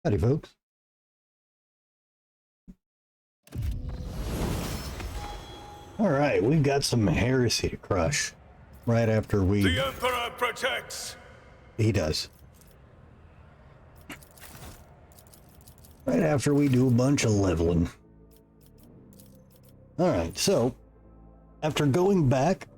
Howdy, folks. All right, we've got some heresy to crush. Right after we... The Emperor protects! He does. Right after we do a bunch of leveling. All right, so after going back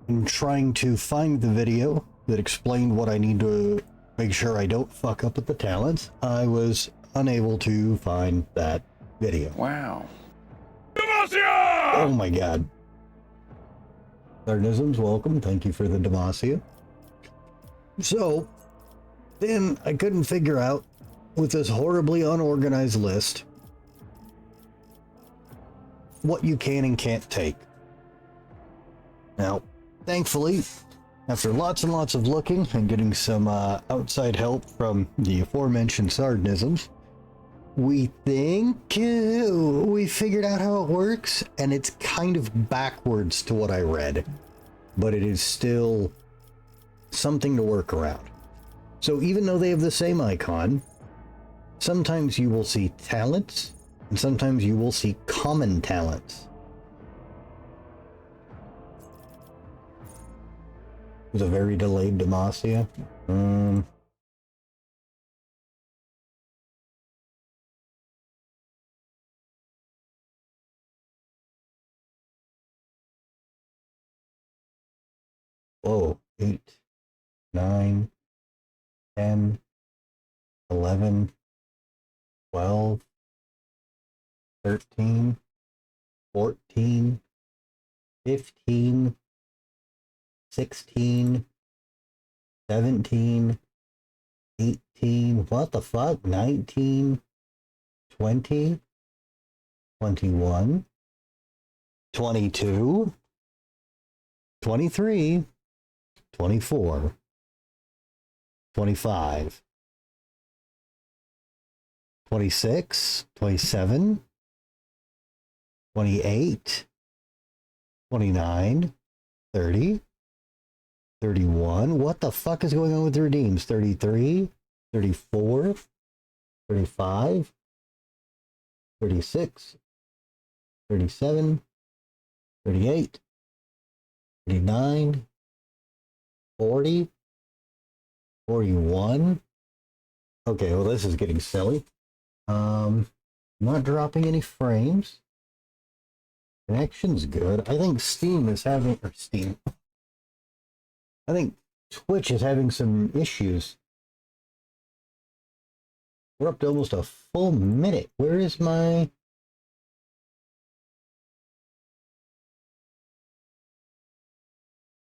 and trying to find the video that explained what I need to make sure I don't fuck up with the talents, I was unable to find that video. Wow. Demacia! Oh my god. Sarnisms, welcome. Thank you for the Demacia. So, then I couldn't figure out, with this horribly unorganized list, what you can and can't take. Now, thankfully, after lots and lots of looking and getting some outside help from the aforementioned Sarnisms, we think we figured out how it works, and it's kind of backwards to what I read, but it is still something to work around. So even though they have the same icon, sometimes you will see talents, and sometimes you will see common talents. It was a very delayed Demacia. Whoa, 8, 9, 10, 11, 12, 13, 14, 15, 16, 17, 18, what the fuck, 19, 20, 21, 22, 23, 24, 25, 26, 27, 28, 29, 30, 31. What the fuck is going on with the redeems? 33, 34, 35, 36, 37, 38, 39, 40, 41. Okay, well, this is getting silly. Not dropping any frames. Connection's good. I think Steam is having, or Steam. I think Twitch is having some issues. We're up to almost a full minute. Where is my...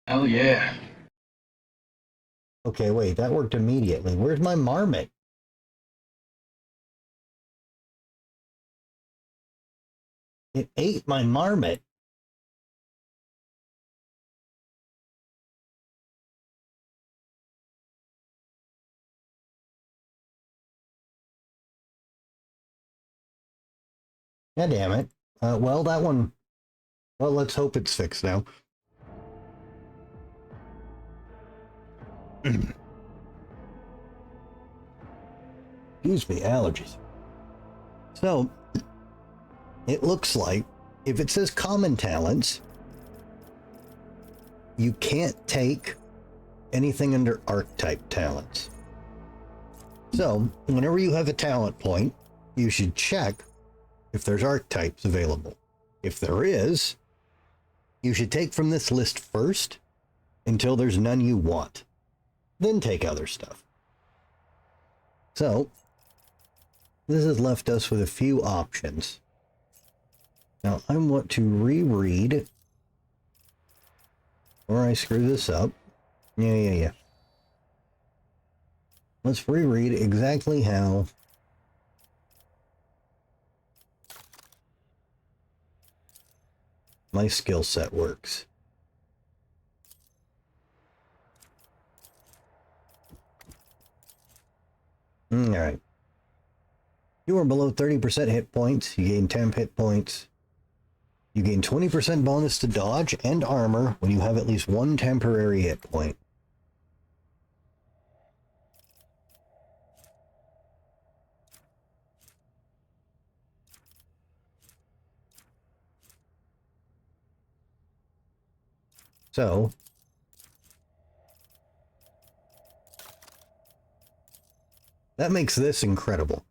Hell yeah. Okay, wait, that worked immediately. Where's my marmot? It ate my marmot. God damn it. Well, that one... Well, let's hope it's fixed now. Excuse me, allergies. So, it looks like, if it says common talents, you can't take anything under archetype talents. So, whenever you have a talent point, you should check if there's archetypes available. If there is, you should take from this list first until there's none you want. Then take other stuff. So, this has left us with a few options. Now, I want to reread, or I screw this up. Yeah. Let's reread exactly how my skill set works. Alright. You are below 30% hit points, you gain 10 hit points. You gain 20% bonus to dodge and armor when you have at least one temporary hit point. So, that makes this incredible.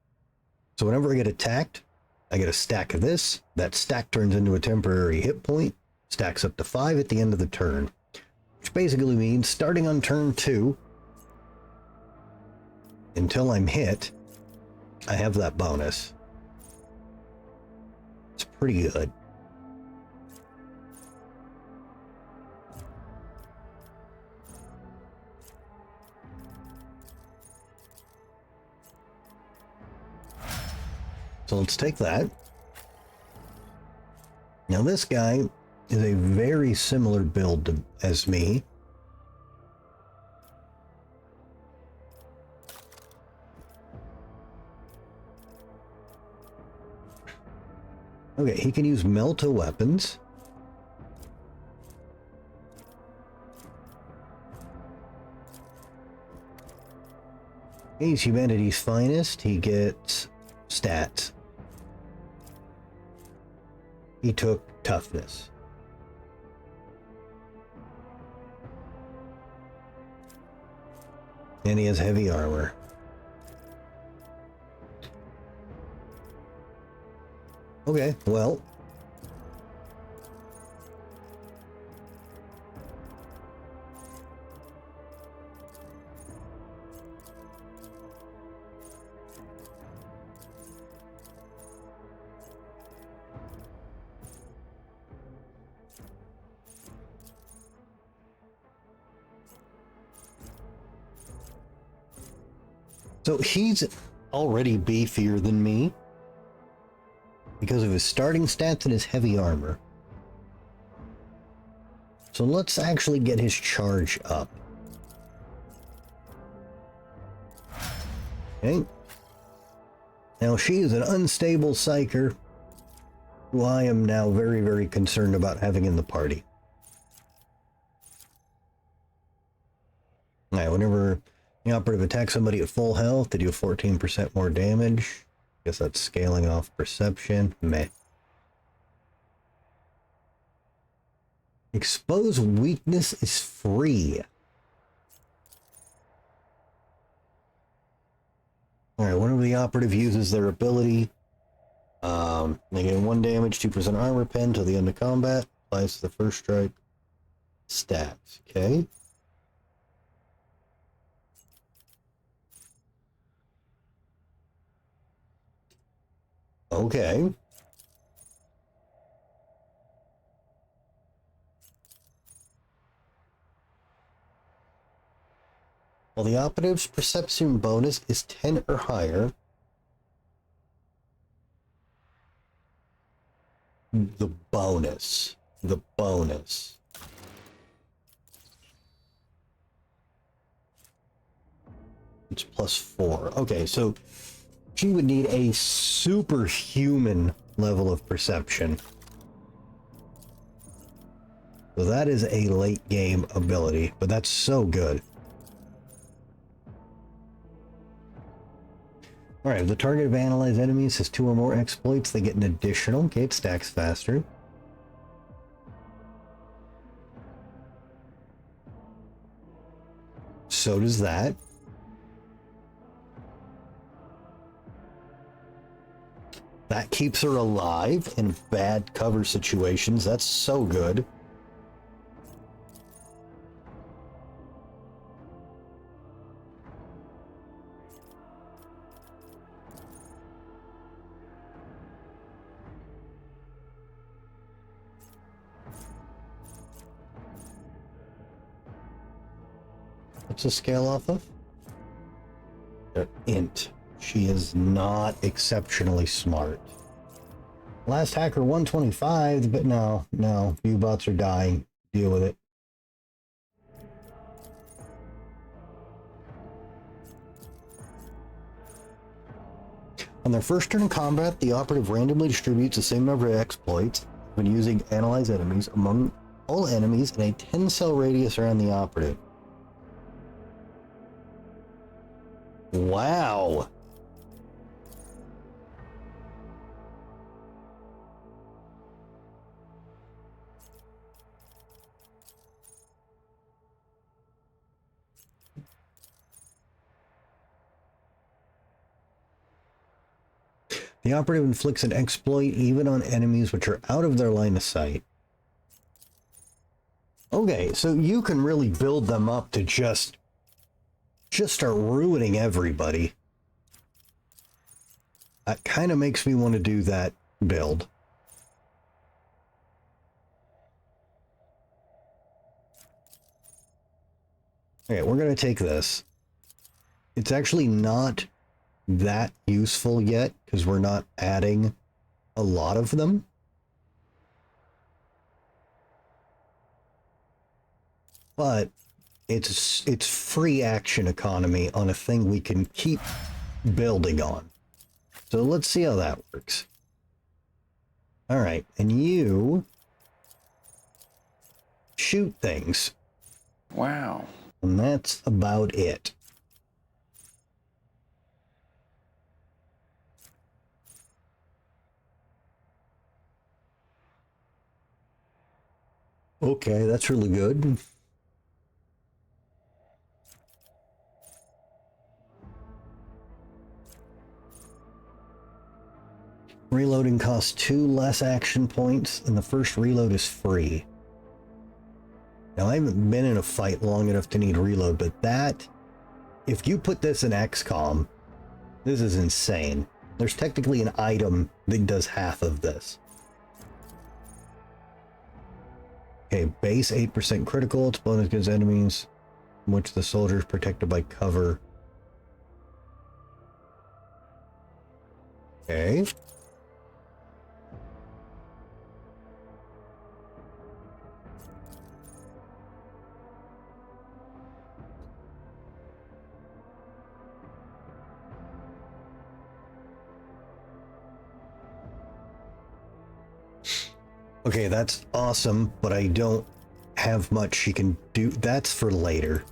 So whenever I get attacked, I get a stack of this. That stack turns into a temporary hit point, stacks up to 5 at the end of the turn. Which basically means starting on turn 2, until I'm hit, I have that bonus. It's pretty good. So let's take that. Now this guy is a very similar build as me. Okay, he can use Melta weapons. He's humanity's finest. He gets stats. He took toughness. And he has heavy armor. Okay, well. So he's already beefier than me because of his starting stats and his heavy armor. So let's actually get his charge up. Okay. Now she is an unstable psyker who I am now very, very concerned about having in the party. Alright, whenever the operative attacks somebody at full health, they do 14% more damage. Guess that's scaling off perception. Meh. Expose weakness is free. Alright, whenever the operative uses their ability, they gain 1 damage, 2% armor pen till the end of combat. Applies to the first strike. Stats, okay? Okay. Well, the operative's perception bonus is 10 or higher. The bonus. The bonus. It's +4. Okay, so she would need a superhuman level of perception. So that is a late game ability, but that's so good. Alright, if the target of analyzed enemies has 2 or more exploits, they get an additional. Okay, it stacks faster. So does that. That keeps her alive in bad cover situations. That's so good. What's the scale off of? They're int. She is not exceptionally smart. Last hacker 125, but no, U-bots are dying. Deal with it. On their first turn in combat, the operative randomly distributes the same number of exploits when using analyzed enemies among all enemies in a 10-cell radius around the operative. Wow. The operative inflicts an exploit even on enemies which are out of their line of sight. Okay, so you can really build them up to just start ruining everybody. That kind of makes me want to do that build. Okay, we're going to take this. It's actually not that useful yet because we're not adding a lot of them. But it's free action economy on a thing we can keep building on. So let's see how that works. All right, and you shoot things. Wow. And that's about it. Okay, that's really good. Reloading costs 2 less action points, and the first reload is free. Now, I haven't been in a fight long enough to need reload, but that, if you put this in XCOM, this is insane. There's technically an item that does half of this. Okay, base 8% critical, it's bonus against enemies, from which the soldier is protected by cover. Okay. Okay, that's awesome, but I don't have much she can do. That's for later.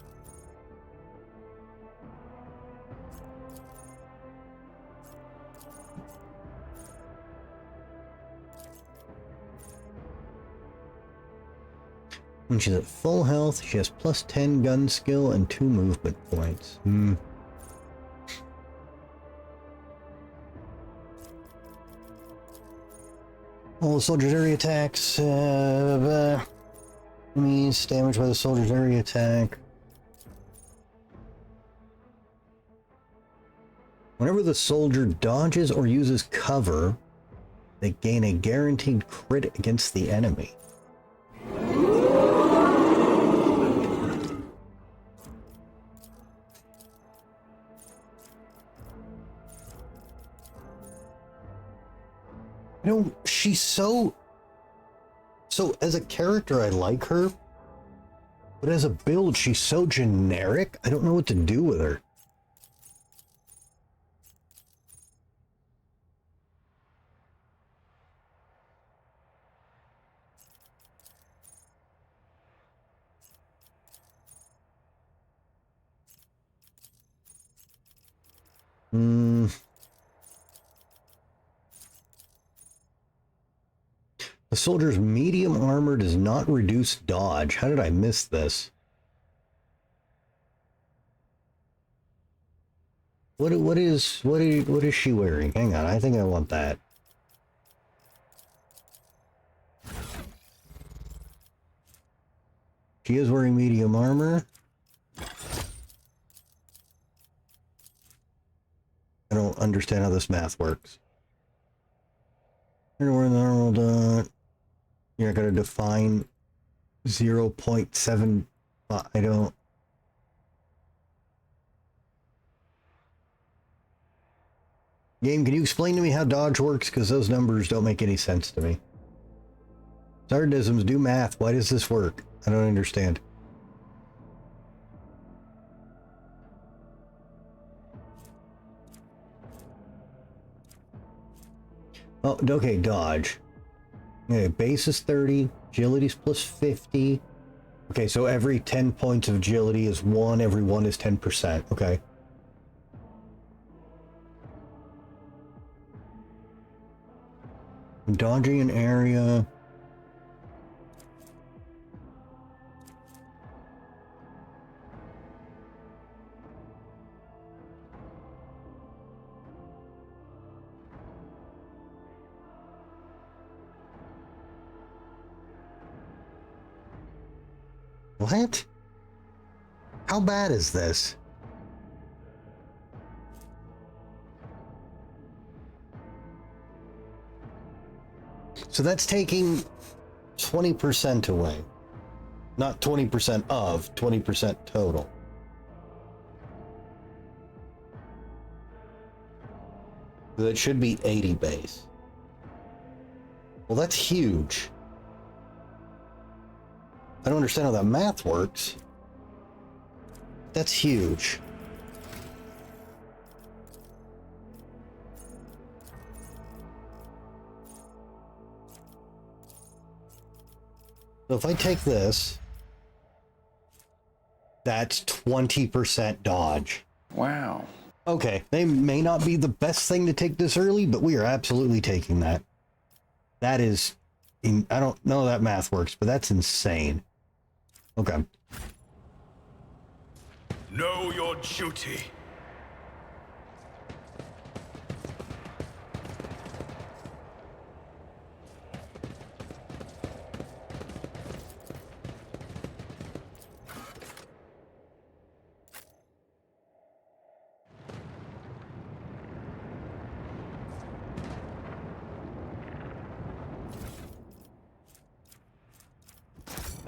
When she's at full health, she has plus 10 gun skill and 2 movement points. All the soldiers' area attacks. Enemies damaged by the soldier's area attack. Whenever the soldier dodges or uses cover, they gain a guaranteed crit against the enemy. You know, she's so as a character, I like her, but as a build, she's so generic. I don't know what to do with her. The soldier's medium armor does not reduce dodge. How did I miss this? What is she wearing? Hang on, I think I want that. She is wearing medium armor. I don't understand how this math works. You're wearing the normal dot. You're not going to define 0.7. I don't. Game, can you explain to me how dodge works? Because those numbers don't make any sense to me. Sardisms do math. Why does this work? I don't understand. Oh, okay, dodge. Okay, base is 30, agility's plus 50. Okay, so every 10 points of agility is 1, every 1 is 10%. Okay. Dodging an area. What? How bad is this? So that's taking 20% away. Not 20% of, 20% total. That should be 80 base. Well, that's huge. I don't understand how that math works. That's huge. So if I take this, that's 20% dodge. Wow. Okay, they may not be the best thing to take this early, but we are absolutely taking that. That is, I don't know how that math works, but that's insane. Okay. Know your duty.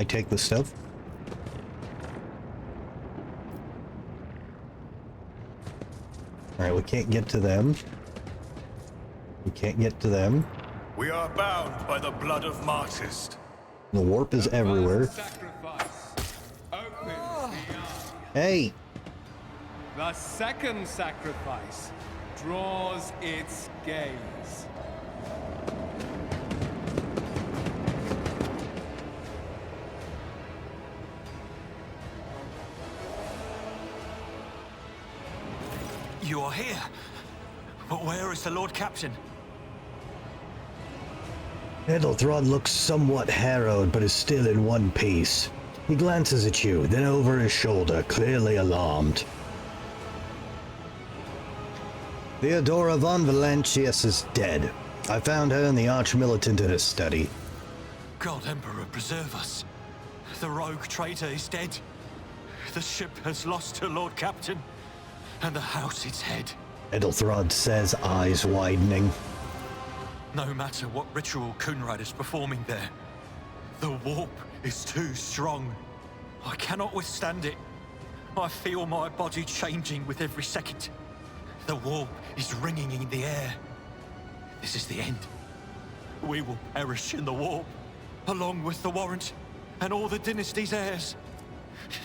I take the stuff. Alright, we can't get to them. We can't get to them. We are bound by the blood of martyrs. The warp is everywhere. Sacrifice opens the eye. Hey! The second sacrifice draws its gaze. You are here. But where is the Lord Captain? Edelthrod looks somewhat harrowed, but is still in one piece. He glances at you, then over his shoulder, clearly alarmed. Theodora von Valancius is dead. I found her and the Archmilitant in a study. God Emperor preserve us. The rogue traitor is dead. The ship has lost her Lord Captain, and the house its head. Edelthrod says, eyes widening. No matter what ritual Kunrad is performing there, the warp is too strong. I cannot withstand it. I feel my body changing with every second. The warp is ringing in the air. This is the end. We will perish in the warp, along with the Warrant and all the dynasty's heirs.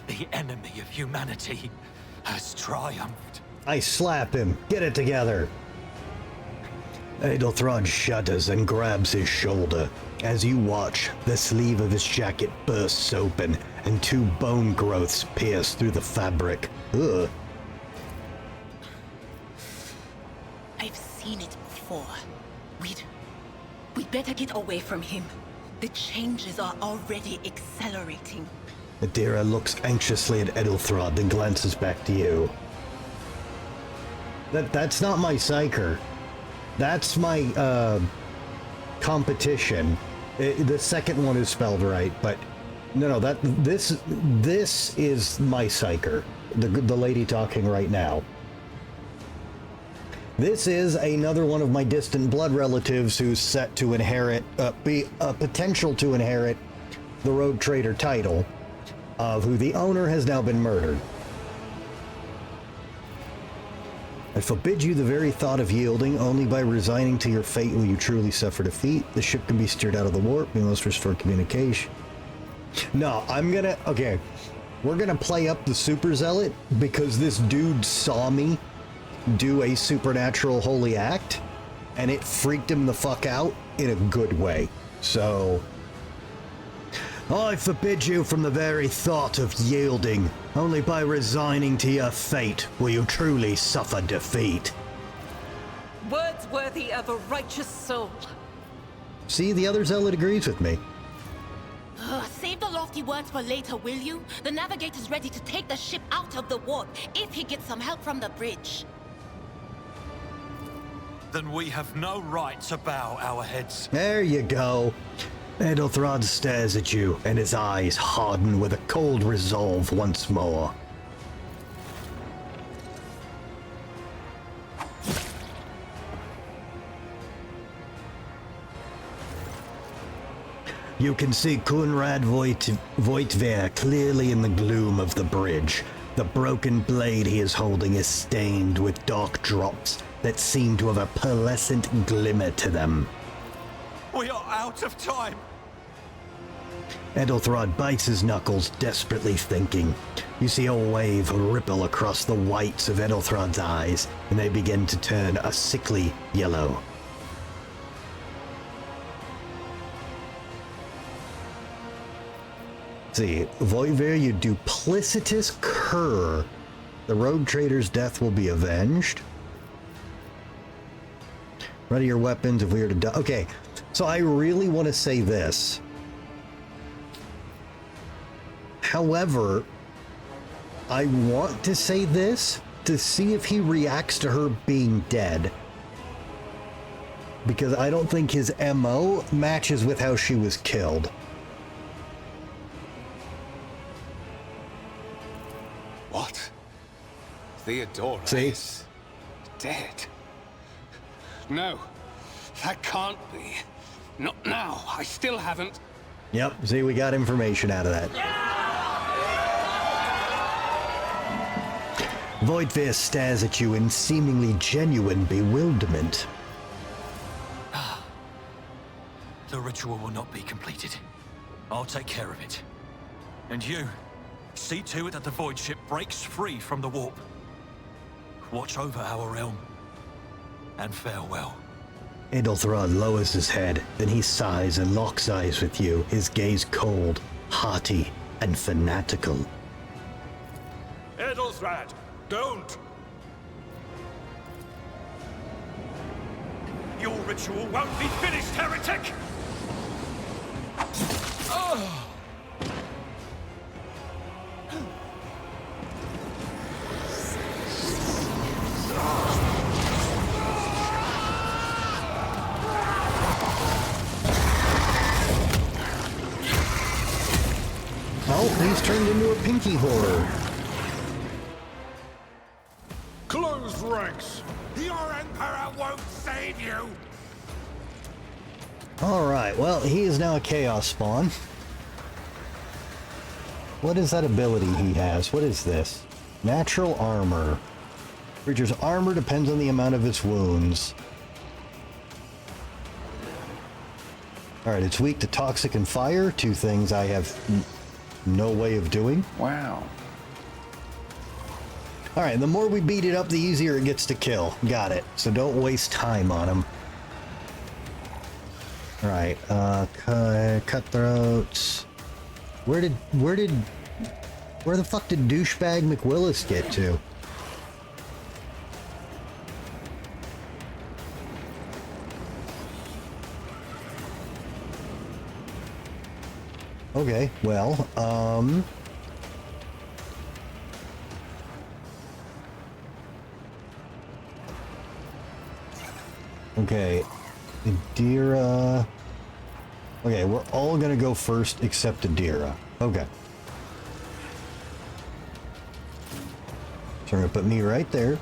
The enemy of humanity has triumphed. I slap him. Get it together. Edelthrod shudders and grabs his shoulder. As you watch, the sleeve of his jacket bursts open and two bone growths pierce through the fabric. Ugh. I've seen it before. We'd better get away from him. The changes are already accelerating. Adira looks anxiously at Edelthrod, then glances back to you. That's not my psyker. That's my competition. The second one is spelled right, but no, this is my psyker. The lady talking right now. This is another one of my distant blood relatives who's set to inherit, be a potential to inherit the Rogue Trader title, of who the owner has now been murdered. I forbid you the very thought of yielding. Only by resigning to your fate will you truly suffer defeat. The ship can be steered out of the warp. We must restore communication. No, okay. We're gonna play up the Super Zealot because this dude saw me do a supernatural holy act and it freaked him the fuck out in a good way. So I forbid you from the very thought of yielding. Only by resigning to your fate will you truly suffer defeat. Words worthy of a righteous soul. See, the other zealot agrees with me. Save the lofty words for later, will you? The navigator's ready to take the ship out of the warp if he gets some help from the bridge. Then we have no right to bow our heads. There you go. Edelthrod stares at you, and his eyes harden with a cold resolve once more. You can see Kunrad Voitver clearly in the gloom of the bridge. The broken blade he is holding is stained with dark drops that seem to have a pearlescent glimmer to them. We are out of time! Edelthrod bites his knuckles, desperately thinking. You see a wave ripple across the whites of Edelthrod's eyes, and they begin to turn a sickly yellow. See, Voivir, you duplicitous cur. The rogue trader's death will be avenged. Ready your weapons if we were to die. Okay, so I really want to say this. However, I want to say this to see if he reacts to her being dead. Because I don't think his MO matches with how she was killed. What? Theodora See? is dead. No, that can't be. Not now. I still haven't. Yep, see, we got information out of that. Voidveer stares at you in seemingly genuine bewilderment. The ritual will not be completed. I'll take care of it. And you, see to it that the void ship breaks free from the warp. Watch over our realm. And farewell. Edelthrod lowers his head, then he sighs and locks eyes with you, his gaze cold, hearty, and fanatical. Edelthrad, don't! Your ritual won't be finished, heretic! Oh, he's turned into a pinky horror. Close ranks! Your Emperor won't save you! Alright, well, he is now a Chaos Spawn. What is that ability he has? What is this? Natural Armor. Creature's armor depends on the amount of its wounds. Alright, it's weak to toxic and fire, two things I have no way of doing. Wow. Alright, the more we beat it up, the easier it gets to kill. Got it. So don't waste time on him. Alright, cutthroats. Where the fuck did douchebag McWillis get to? Okay, well, okay, Adira. Okay, we're all gonna go first except Adira. Okay. So we're gonna put me right there.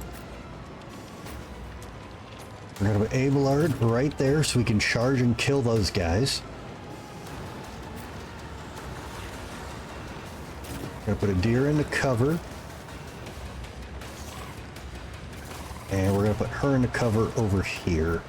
We're gonna put Abelard right there so we can charge and kill those guys. We're gonna put Adira into cover. And we're gonna put her into cover over here.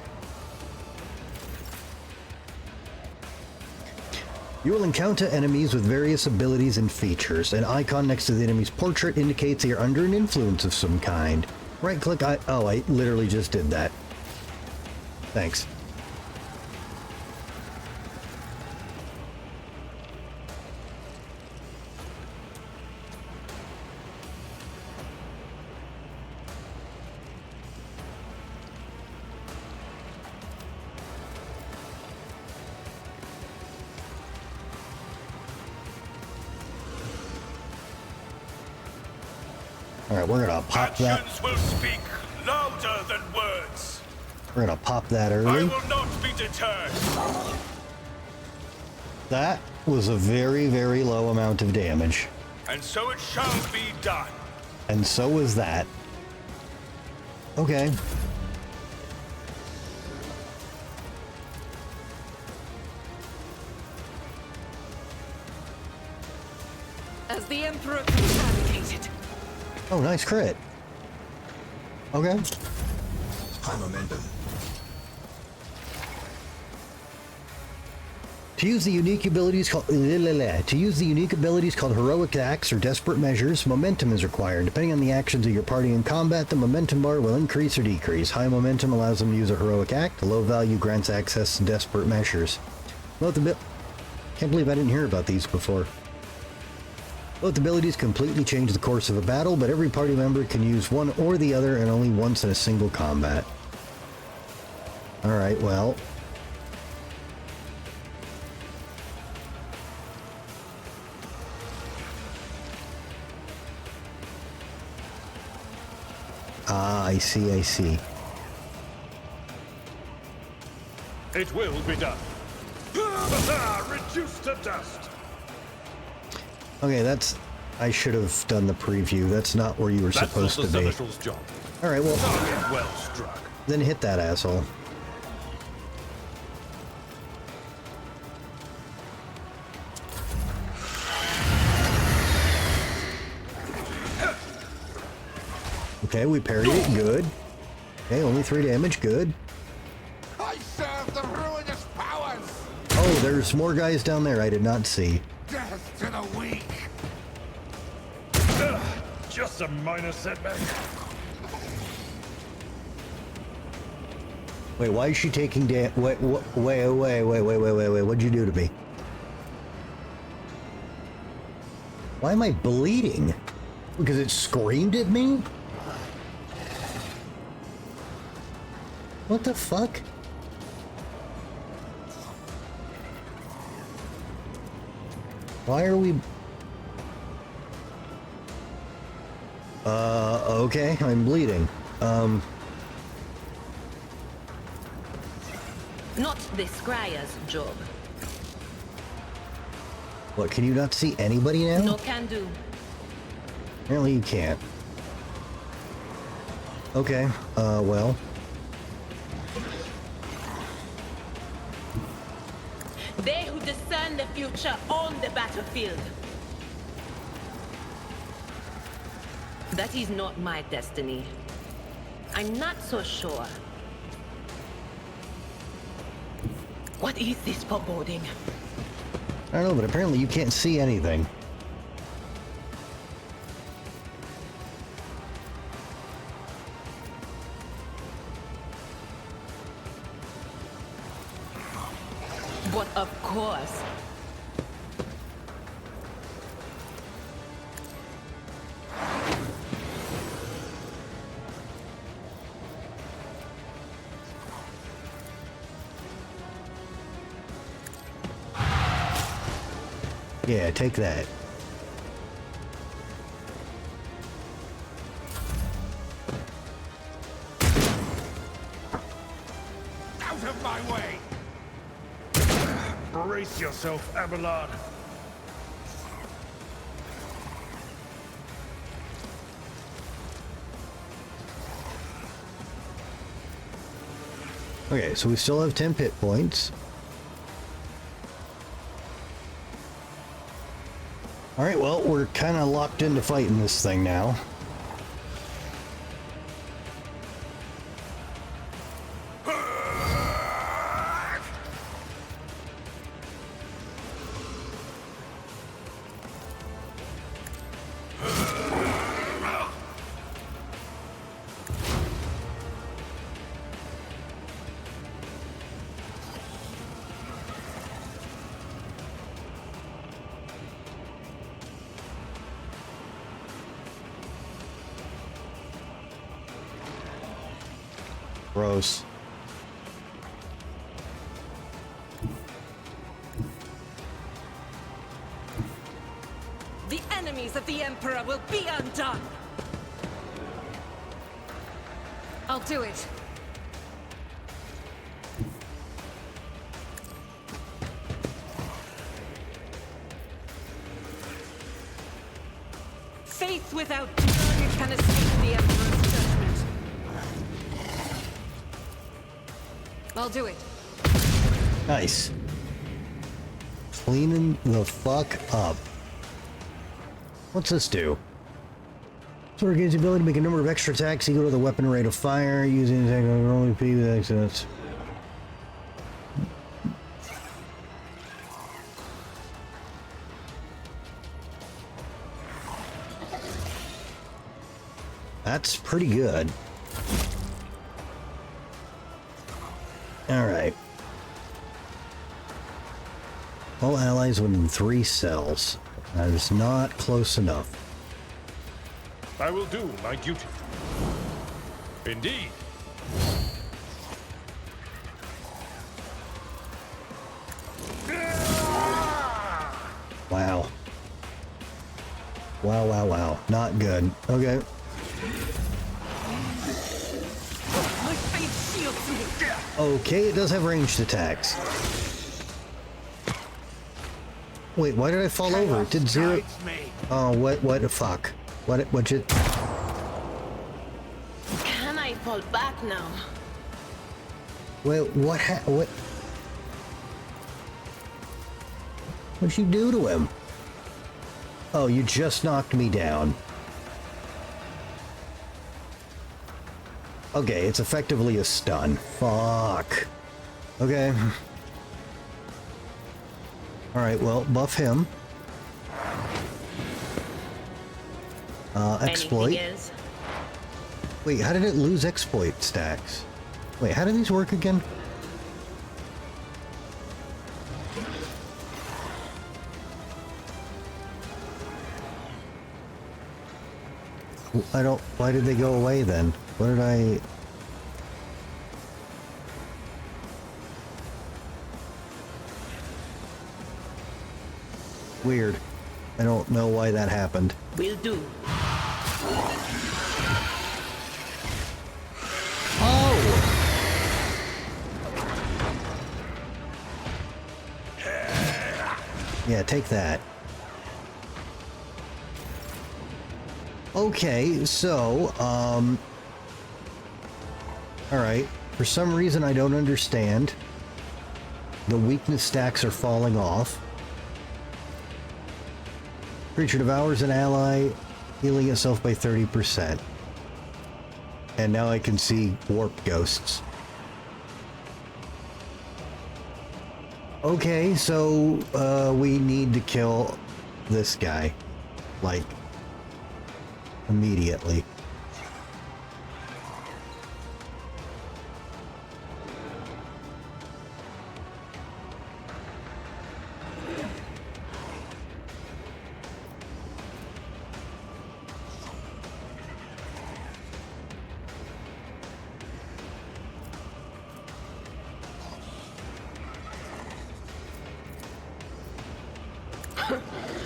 You will encounter enemies with various abilities and features. An icon next to the enemy's portrait indicates you're under an influence of some kind. Right click, I literally just did that. Thanks. Alright, we're gonna pop that. Actions will speak louder than words. We're gonna pop that I early. will not be deterred. That was a very, very low amount of damage. And so it shall be done. And so was that. Okay. As the Emperor fabricated. Oh, nice crit. Okay. High momentum. To use the unique abilities called heroic acts or desperate measures, momentum is required. Depending on the actions of your party in combat, the momentum bar will increase or decrease. High momentum allows them to use a heroic act. A low value grants access to desperate measures. Can't believe I didn't hear about these before. Both abilities completely change the course of a battle, but every party member can use one or the other and only once in a single combat. Alright, well. Ah, I see, I see. It will be done. Reduced to dust. Okay, that's... I should have done the preview. That's not where you were supposed to be. Seneschal's job. Alright, well, Target well struck. then hit that asshole. Okay, we parried it. Good. Okay, only 3 damage. Good. I serve the ruinous powers. Oh, there's more guys down there I did not see. Death to the weak. Just a minor setback. Wait, why is she taking wait, what'd you do to me? Why am I bleeding? Because it screamed at me? What the fuck? Why are we... Okay, I'm bleeding. Not the Scryer's job. What, can you not see anybody now? No can do. Apparently you can't. Okay, well... They who discern the future own the battlefield. That is not my destiny. I'm not so sure. What is this foreboding? I don't know, but apparently you can't see anything. But of course. Yeah, take that. Out of my way. Brace yourself, Abelard. Okay, so we still have 10 pit points. Alright, well, we're kind of locked into fighting this thing now. Gross. The enemies of the Emperor will be undone. I'll do it. Force without none can escape the Emperor's judgment. I'll do it. Nice. Cleaning the fuck up. What's this do? Sword gains the ability to make a number of extra attacks equal to the weapon rate of fire using attack only P with excellence. That's pretty good. Alright. All allies within 3 cells. That is not close enough. I will do my duty. Indeed. Wow. Wow, wow, wow. Not good. Okay. My faith shields me. Okay, it does have ranged attacks. Wait, why did I fall over? It did 0. Oh, what the fuck? What you... Can I fall back now? Wait, what What'd you do to him? Oh, you just knocked me down. Okay, it's effectively a stun. Fuck. Okay. Alright, well, buff him. Exploit. Wait, how did it lose exploit stacks? Wait, how do these work again? Why did they go away then? What did I... Weird. I don't know why that happened. Will do. Oh! Yeah, take that. Okay, so, alright. For some reason I don't understand. The weakness stacks are falling off. Creature devours an ally, healing itself by 30%. And now I can see warp ghosts. Okay, so, we need to kill this guy. Like, immediately.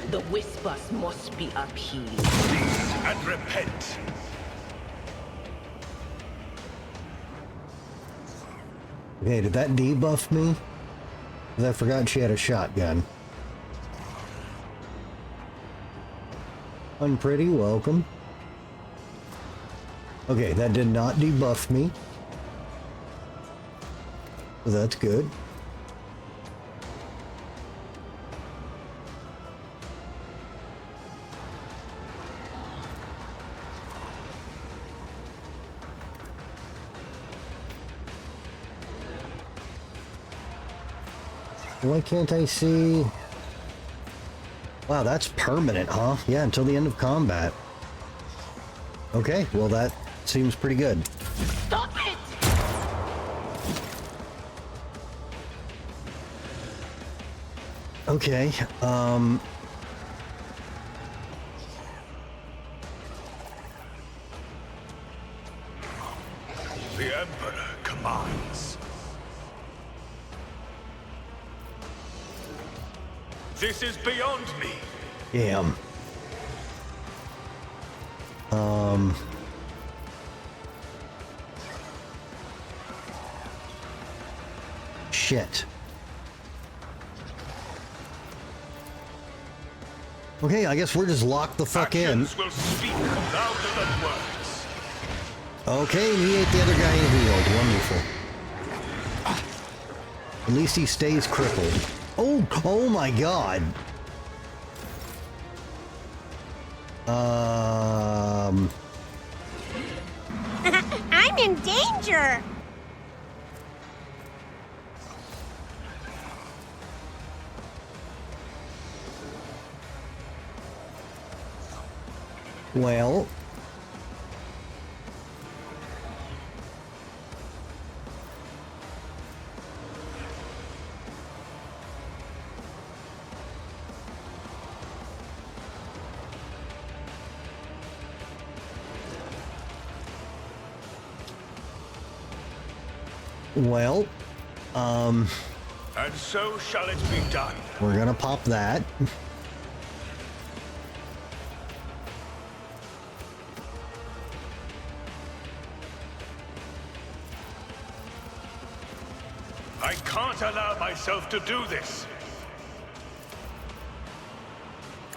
The whispers must be appeased. Cease and repent. Okay, did that debuff me? Because I forgot she had a shotgun. Unpretty, welcome. Okay, that did not debuff me. So that's good. Why can't I see? Wow, that's permanent, huh? Yeah, until the end of combat. Okay, well that seems pretty good. Stop it! Okay, The Emperor commands. This is beyond me. damn. Shit. Okay, I guess we're just locked the fuck in. Actions will speak louder than words. Okay, and he ate the other guy and healed. Wonderful. At least he stays crippled. Oh my god. I'm in danger! Well. Well, And so shall it be done. we're gonna pop that. I can't allow myself to do this.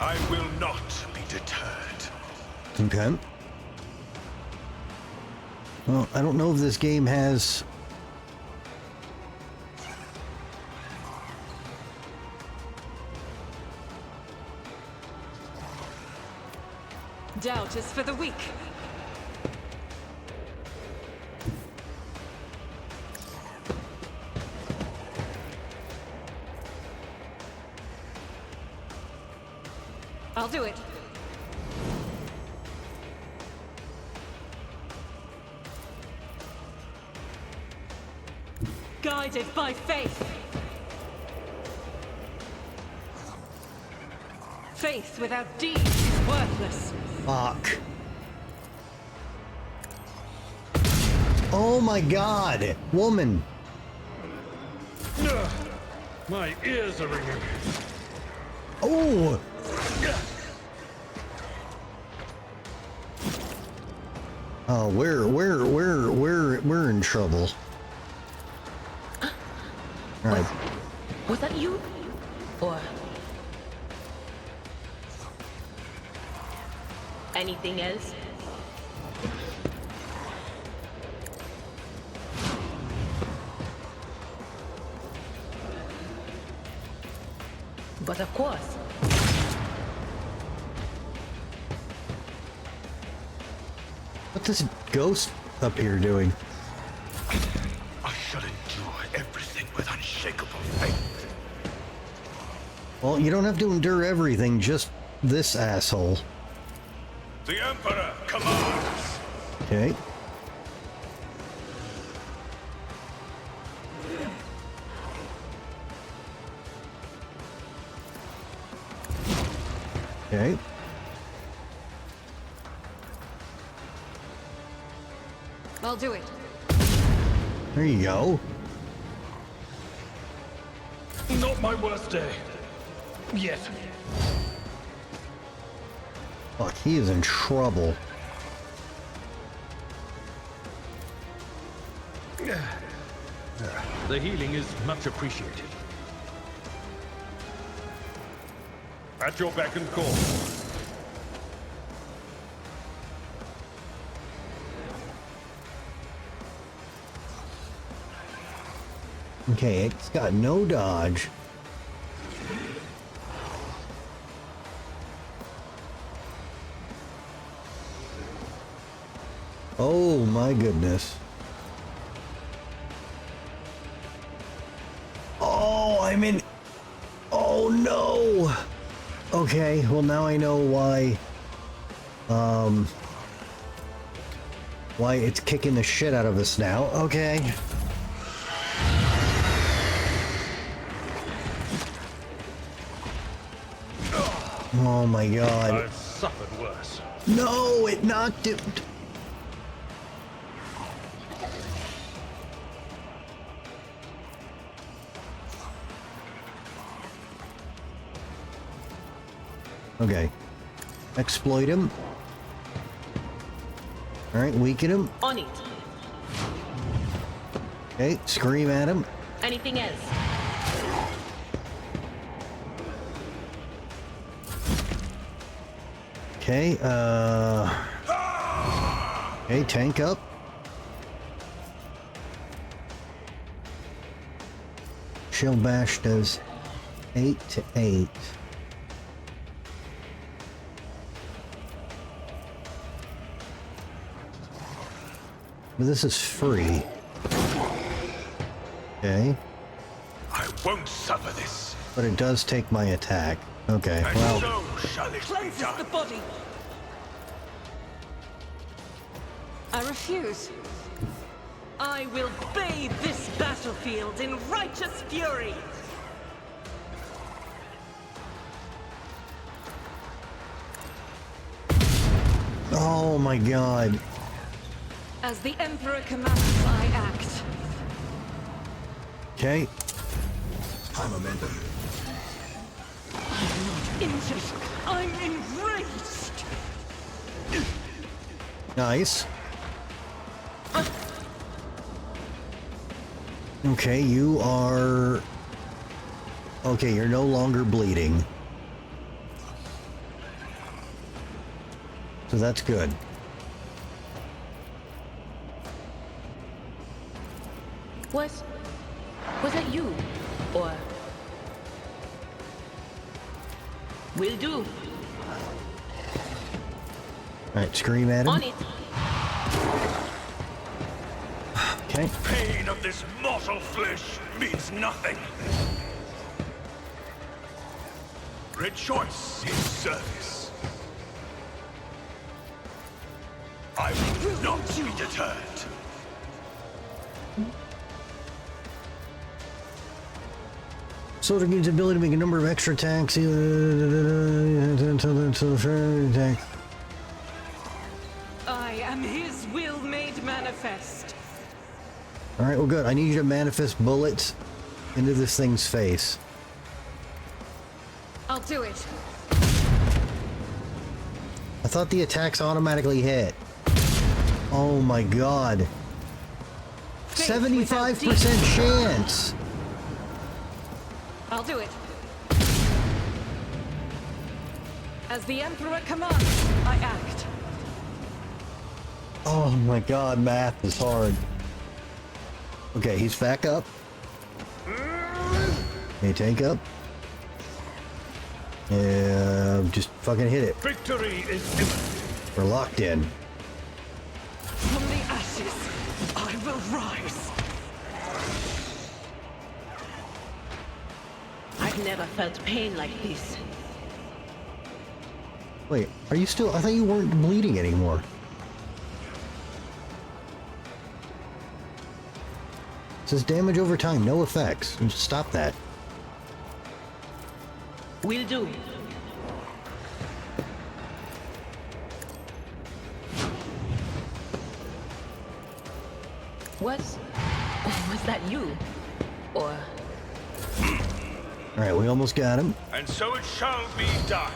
I will not be deterred. Okay. Well, I don't know if this game has... Doubt is for the weak. I'll do it. Guided by faith. Faith without deeds is worthless. Fuck. Oh my god! Woman! My ears are ringing. Oh! Oh, we're in trouble. Alright. Was that you? Or anything else? But of course. What's this ghost up here doing? I shall endure everything with unshakable faith. Well, you don't have to endure everything, just this asshole. The Emperor commands. Okay. Okay. I'll do it. There you go. Not my worst day. Yet. Fuck, he is in trouble. The healing is much appreciated. At your beck and call. Okay, it's got no dodge. Oh my goodness. Oh, I'm in... Oh no! Okay, well now I know why... why it's kicking the shit out of us now. Okay. Oh my god. I've suffered worse. No, it knocked it. Okay. Exploit him. Alright, weaken him. On it. Okay, scream at him. Anything else? Okay, okay, tank up. Shield bash does 8 to 8. But this is free. Okay. I won't suffer this. But it does take my attack. Okay, And well, so shall it be Cleanses done. the body. I refuse. I will bathe this battlefield in righteous fury. oh my god. As the Emperor commands, I act. Okay, High momentum. I'm not injured. I'm enraged. nice. Okay, you are... Okay, you're no longer bleeding. So that's good. Was that you? Or... Will do. Alright, scream at him. On it. Okay. Pain of this mortal flesh means nothing. Rejoice in service. I will not be deterred. Soldier gains the ability to make a number of extra attacks until the attack. I am his will made manifest. Alright, well good. I need you to manifest bullets into this thing's face. I'll do it. I thought the attacks automatically hit. Oh my god. 75% chance! I'll do it. As the Emperor commands, I act. Oh my god, math is hard. Okay, he's back up. Okay, tank up. Yeah, just fucking hit it. Victory is imminent. We're locked in. From the ashes, I will rise. I've never felt pain like this. Wait, are you still... I thought you weren't bleeding anymore. It says damage over time, no effects. Stop that. Will do. Was that you? Or... Alright, we almost got him. And so it shall be done.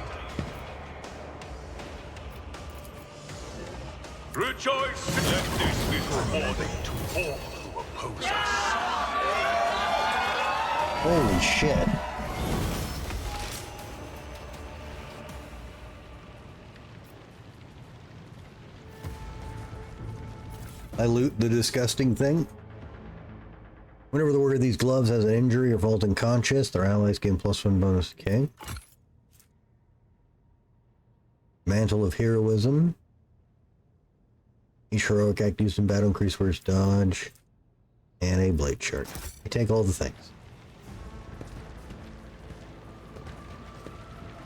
Rejoice! Let this be rewarding to all who oppose us. Holy shit. I loot the disgusting thing. Whenever the wearer of these gloves has an injury or falls unconscious, their allies gain +1 bonus. Okay. Mantle of Heroism. Each heroic act used in battle increase wearer's dodge. And a blade shark. I take all the things.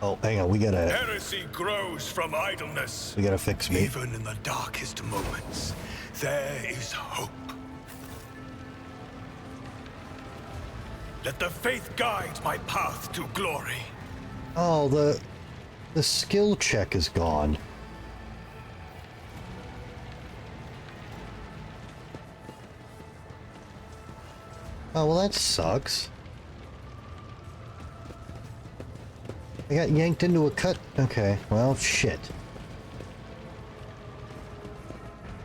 Oh, hang on, we gotta Heresy grows from idleness. fix me. Even in the darkest moments, there is hope. Let the faith guide my path to glory. Oh, the skill check is gone. Oh, well that sucks. I got yanked into a cut. Okay, well, shit.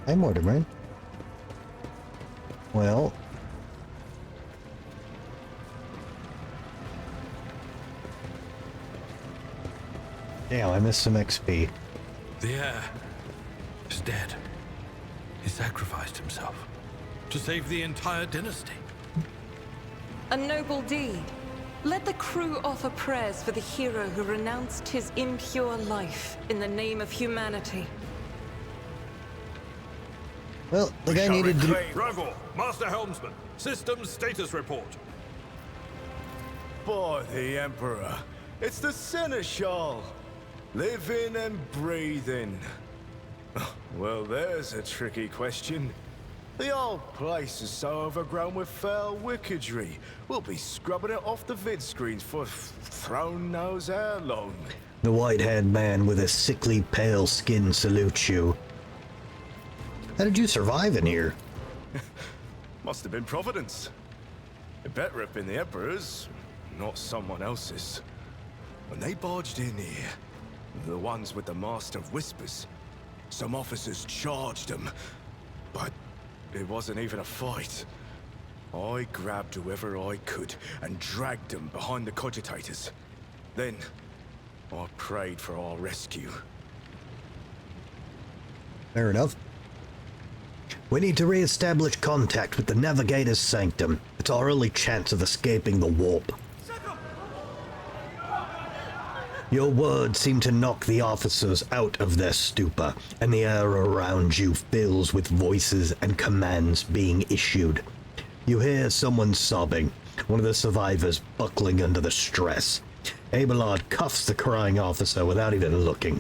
Hi, Mortimer. Well. Damn, I missed some XP. The heir is dead. He sacrificed himself to save the entire dynasty. A noble deed. Let the crew offer prayers for the hero who renounced his impure life in the name of humanity. Well, the guy needed to... Dragor, Master Helmsman, systems status report. By the Emperor, it's the Seneschal. Living and breathing. Well, there's a tricky question. The old place is so overgrown with foul wickedry. We'll be scrubbing it off the vid screens for throne knows how long. The white-haired man with a sickly pale skin salutes you. How did you survive in here? Must have been Providence. It better have been the Emperor's, not someone else's. When they barged in here, the ones with the Master of Whispers, some officers charged them, but it wasn't even a fight. I grabbed whoever I could and dragged them behind the cogitators. Then, I prayed for our rescue. Fair enough. We need to re-establish contact with the Navigator's Sanctum. It's our only chance of escaping the warp. Your words seem to knock the officers out of their stupor, and the air around you fills with voices and commands being issued. You hear someone sobbing, one of the survivors buckling under the stress. Abelard cuffs the crying officer without even looking.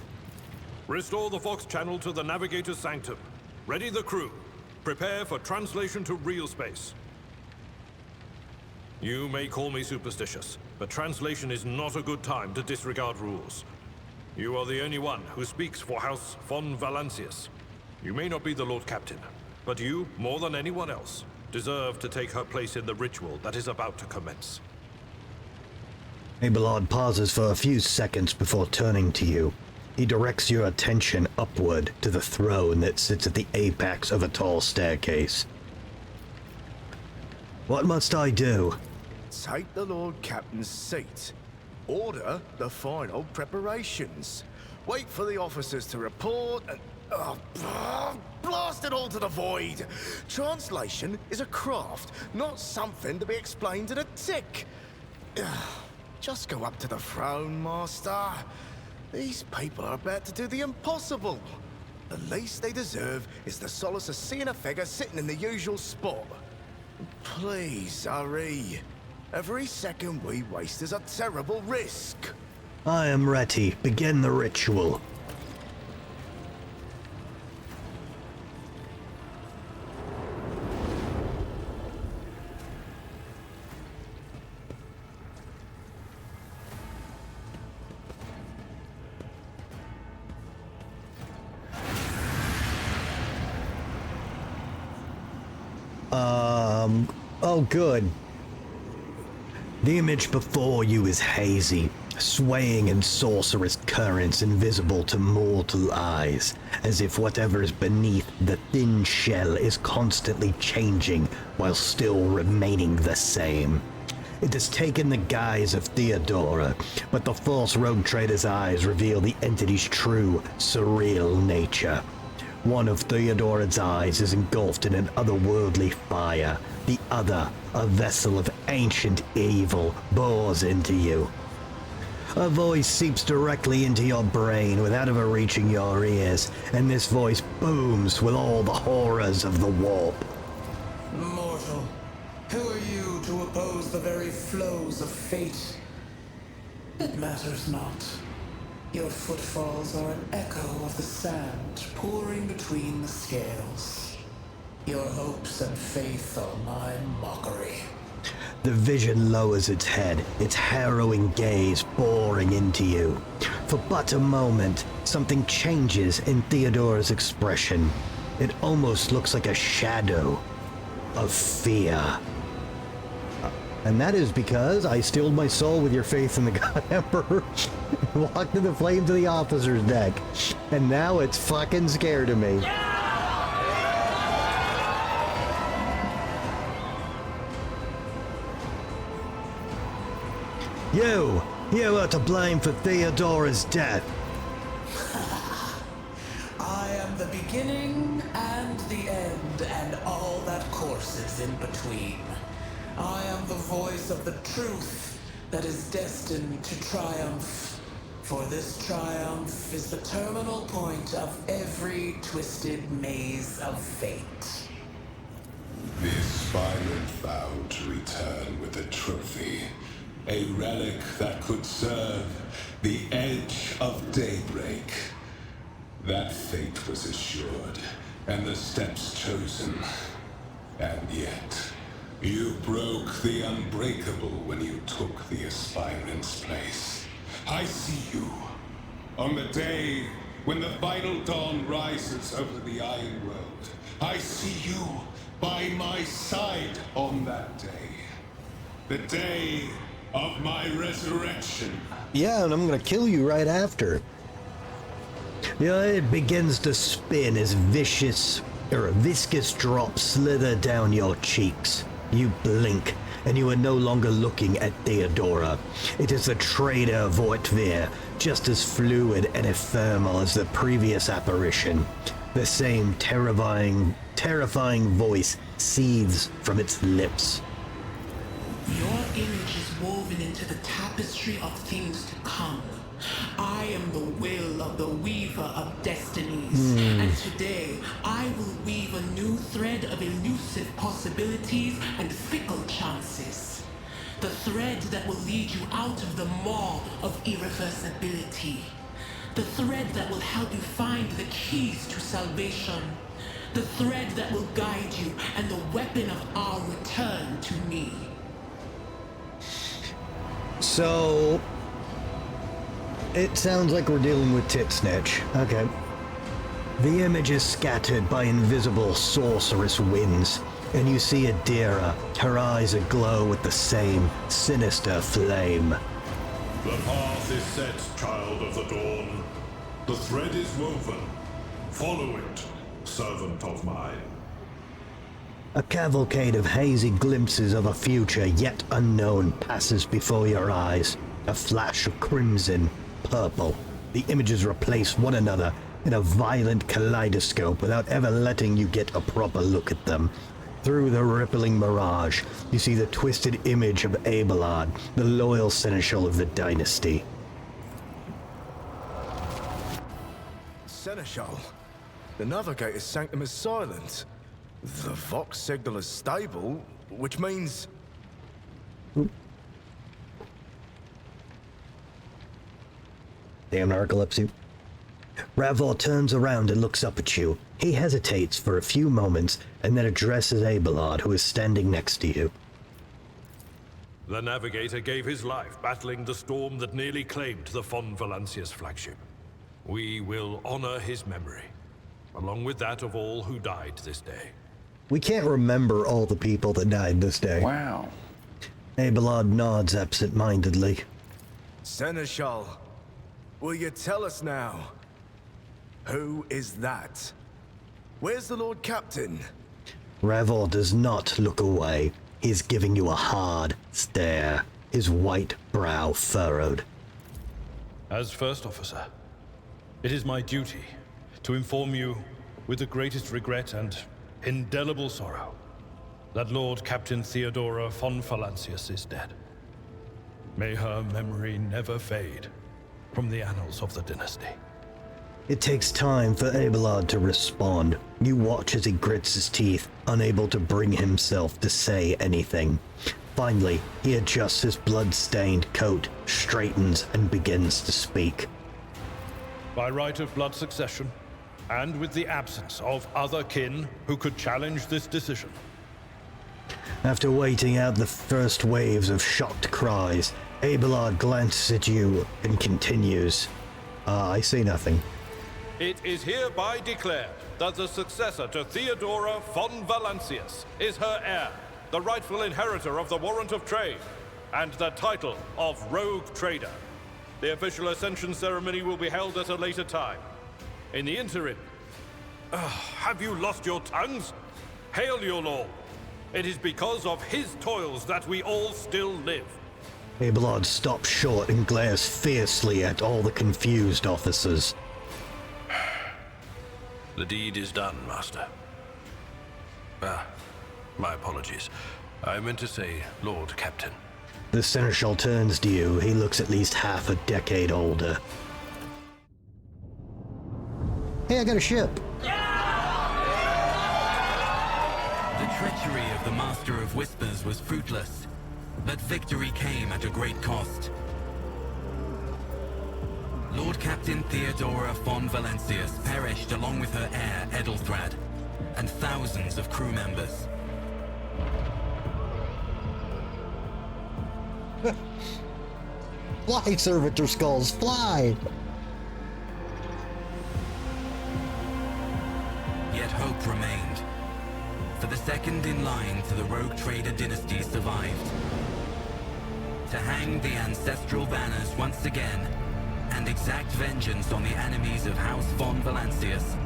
Restore the Vox channel to the Navigator's Sanctum. Ready the crew. Prepare for translation to real space. You may call me superstitious, but translation is not a good time to disregard rules. You are the only one who speaks for House von Valancius. You may not be the Lord Captain, but you, more than anyone else, deserve to take her place in the ritual that is about to commence. Abelard pauses for a few seconds before turning to you. He directs your attention upward to the throne that sits at the apex of a tall staircase. What must I do? Take the Lord Captain's seat. Order the final preparations. Wait for the officers to report and... blast it all to the void! Translation is a craft, not something to be explained in a tick. Just go up to the throne, Master. These people are about to do the impossible. The least they deserve is the solace of seeing a figure sitting in the usual spot. Please, hurry. Every second we waste is a terrible risk. I am ready. Begin the ritual. Oh good. The image before you is hazy, swaying in sorcerous currents invisible to mortal eyes, as if whatever is beneath the thin shell is constantly changing while still remaining the same. It has taken the guise of Theodora, but the false rogue trader's eyes reveal the entity's true, surreal nature. One of Theodora's eyes is engulfed in an otherworldly fire. The other, a vessel of ancient evil, bores into you. A voice seeps directly into your brain without ever reaching your ears, and this voice booms with all the horrors of the warp. Mortal, who are you to oppose the very flows of fate? It matters not. Your footfalls are an echo of the sand pouring between the scales. Your hopes and faith are my mockery. The vision lowers its head, its harrowing gaze boring into you. For but a moment, something changes in Theodora's expression. It almost looks like a shadow of fear. And that is because I stilled my soul with your faith in the God Emperor, walked in the flames of the officer's deck, and now it's fucking scared of me. You are to blame for Theodora's death. beginning and the end, and all that courses in between. I am the voice of the truth that is destined to triumph. For this triumph is the terminal point of every twisted maze of fate. The aspirant vowed to return with a trophy, a relic that could serve the edge of daybreak. That fate was assured, and the steps chosen. And yet, you broke the unbreakable when you took the aspirant's place. I see you. On the day when the final dawn rises over the Iron World, I see you by my side on that day. The day of my resurrection. Yeah, and I'm gonna kill you right after. Your head begins to spin as viscous drops slither down your cheeks. You blink, and you are no longer looking at Theodora. It is the traitor Vortvir, just as fluid and ephemeral as the previous apparition. The same terrifying voice seethes from its lips. Your image is woven into the tapestry of things to come. I am the will of the weaver of destinies, and today I will weave a new thread of elusive possibilities and fickle chances. The thread that will lead you out of the maw of irreversibility. The thread that will help you find the keys to salvation. The thread that will guide you and the weapon of our return to me. So, it sounds like we're dealing with Titsnitch. Okay. The image is scattered by invisible sorceress winds, and you see Adira. Her eyes aglow with the same sinister flame. The path is set, child of the dawn. The thread is woven. Follow it, servant of mine. A cavalcade of hazy glimpses of a future yet unknown passes before your eyes. A flash of crimson, purple. The images replace one another in a violent kaleidoscope without ever letting you get a proper look at them. Through the rippling mirage, you see the twisted image of Abelard, the loyal seneschal of the dynasty. Seneschal? The Navigator's sanctum is silent. The Vox signal is stable, which means... Damn narcolepsy. Ravor turns around and looks up at you. He hesitates for a few moments and then addresses Abelard, who is standing next to you. The Navigator gave his life battling the storm that nearly claimed the Von Valancius flagship. We will honor his memory, along with that of all who died this day. We can't remember all the people that died this day. Wow. Abelard nods absent-mindedly. Seneschal, will you tell us now? Who is that? Where's the Lord Captain? Ravor does not look away. He is giving you a hard stare, his white brow furrowed. As First Officer, it is my duty to inform you with the greatest regret and indelible sorrow that Lord Captain Theodora von Valancius is dead. May her memory never fade from the annals of the dynasty. It takes time for Abelard to respond. You watch as he grits his teeth, unable to bring himself to say anything. Finally, he adjusts his blood-stained coat, straightens, and begins to speak. By right of blood succession, and with the absence of other kin who could challenge this decision. After waiting out the first waves of shocked cries, Abelard glances at you and continues. I see nothing. It is hereby declared that the successor to Theodora von Valancius is her heir, the rightful inheritor of the Warrant of Trade, and the title of Rogue Trader. The official ascension ceremony will be held at a later time. In the interim... have you lost your tongues? Hail your lord. It is because of his toils that we all still live. Abelard stops short and glares fiercely at all the confused officers. The deed is done, Master. Ah, my apologies. I meant to say Lord Captain. The Seneschal turns to you. He looks at least half a decade older. Hey, I got a ship. The treachery of the Master of Whispers was fruitless, but victory came at a great cost. Lord Captain Theodora von Valancius perished along with her heir, Edelthrad, and thousands of crew members. Fly, servitor skulls, fly! Yet hope remained. For the second in line to the Rogue Trader dynasty survived. To hang the ancestral banners once again, and exact vengeance on the enemies of House von Valancius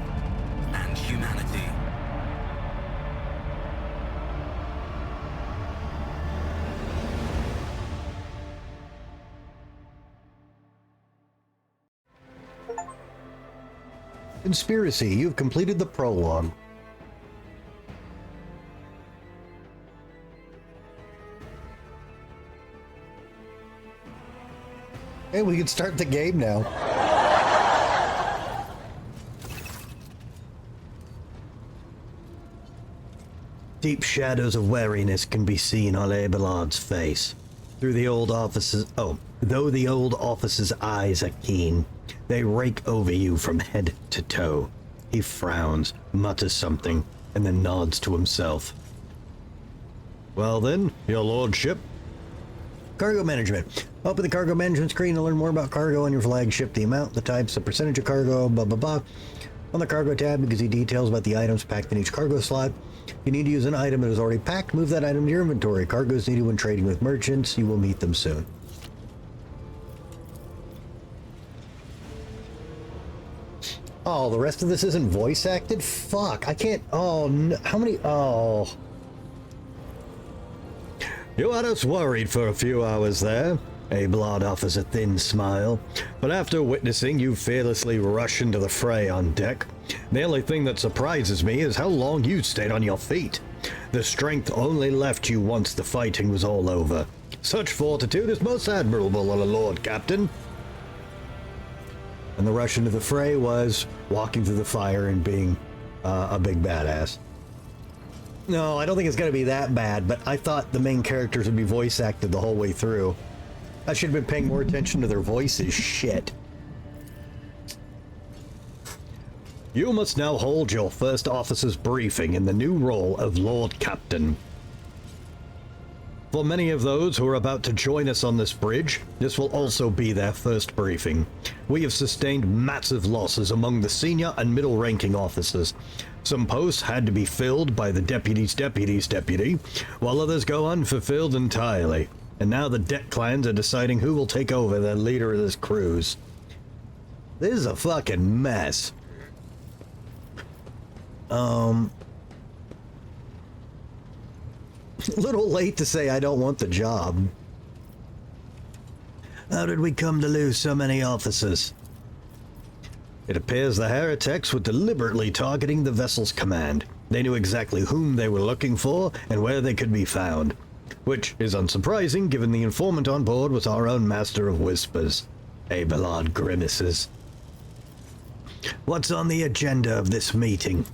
and humanity. Conspiracy, you've completed the prologue. Hey, we can start the game now. Deep shadows of wariness can be seen on Abelard's face. Though the old officer's eyes are keen, they rake over you from head to toe. He frowns, mutters something, and then nods to himself. Well then, your lordship. Cargo management. Open the cargo management screen to learn more about cargo on your flagship, the amount, the types, the percentage of cargo, blah blah blah. On the cargo tab, you can see details about the items packed in each cargo slot. If you need to use an item that is already packed, move that item to your inventory. Cargo is needed when trading with merchants. You will meet them soon. Oh, the rest of this isn't voice acted? Fuck, I can't... Oh, no, how many... Oh... You had us worried for a few hours there. Abelard offers a thin smile, but after witnessing you fearlessly rush into the fray on deck, the only thing that surprises me is how long you stayed on your feet. The strength only left you once the fighting was all over. Such fortitude is most admirable on a Lord Captain. And the rush into the fray was walking through the fire and being a big badass. No, I don't think it's going to be that bad, but I thought the main characters would be voice acted the whole way through. I should have been paying more attention to their voices. Shit. You must now hold your first officer's briefing in the new role of Lord Captain. For many of those who are about to join us on this bridge, this will also be their first briefing. We have sustained massive losses among the senior and middle-ranking officers. Some posts had to be filled by the deputy's deputy, while others go unfulfilled entirely. And now the deck clans are deciding who will take over the leader of this cruise. This is a fucking mess. A little late to say I don't want the job. How did we come to lose so many officers? It appears the heretics were deliberately targeting the vessel's command. They knew exactly whom they were looking for and where they could be found. Which is unsurprising given the informant on board was our own Master of Whispers. Abelard grimaces. What's on the agenda of this meeting?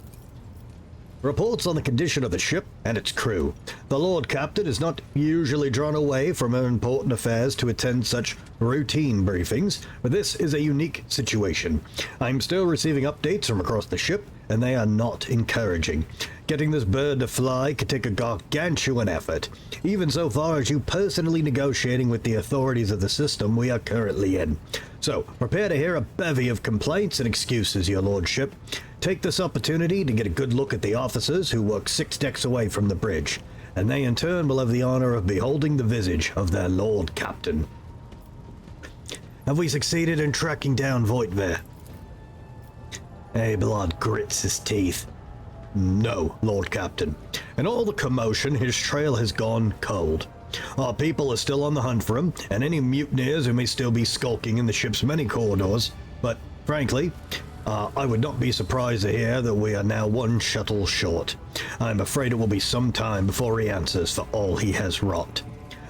Reports on the condition of the ship and its crew. The Lord Captain is not usually drawn away from important affairs to attend such routine briefings, but this is a unique situation. I'm still receiving updates from across the ship, and they are not encouraging. Getting this bird to fly could take a gargantuan effort, even so far as you personally negotiating with the authorities of the system we are currently in. So, prepare to hear a bevy of complaints and excuses, your lordship. Take this opportunity to get a good look at the officers who work 6 decks away from the bridge, and they in turn will have the honor of beholding the visage of their Lord Captain. Have we succeeded in tracking down Voitvir? Abelard grits his teeth. No, Lord Captain. In all the commotion, his trail has gone cold. Our people are still on the hunt for him, and any mutineers who may still be skulking in the ship's many corridors, but frankly, I would not be surprised to hear that we are now one shuttle short. I'm afraid it will be some time before he answers for all he has wrought.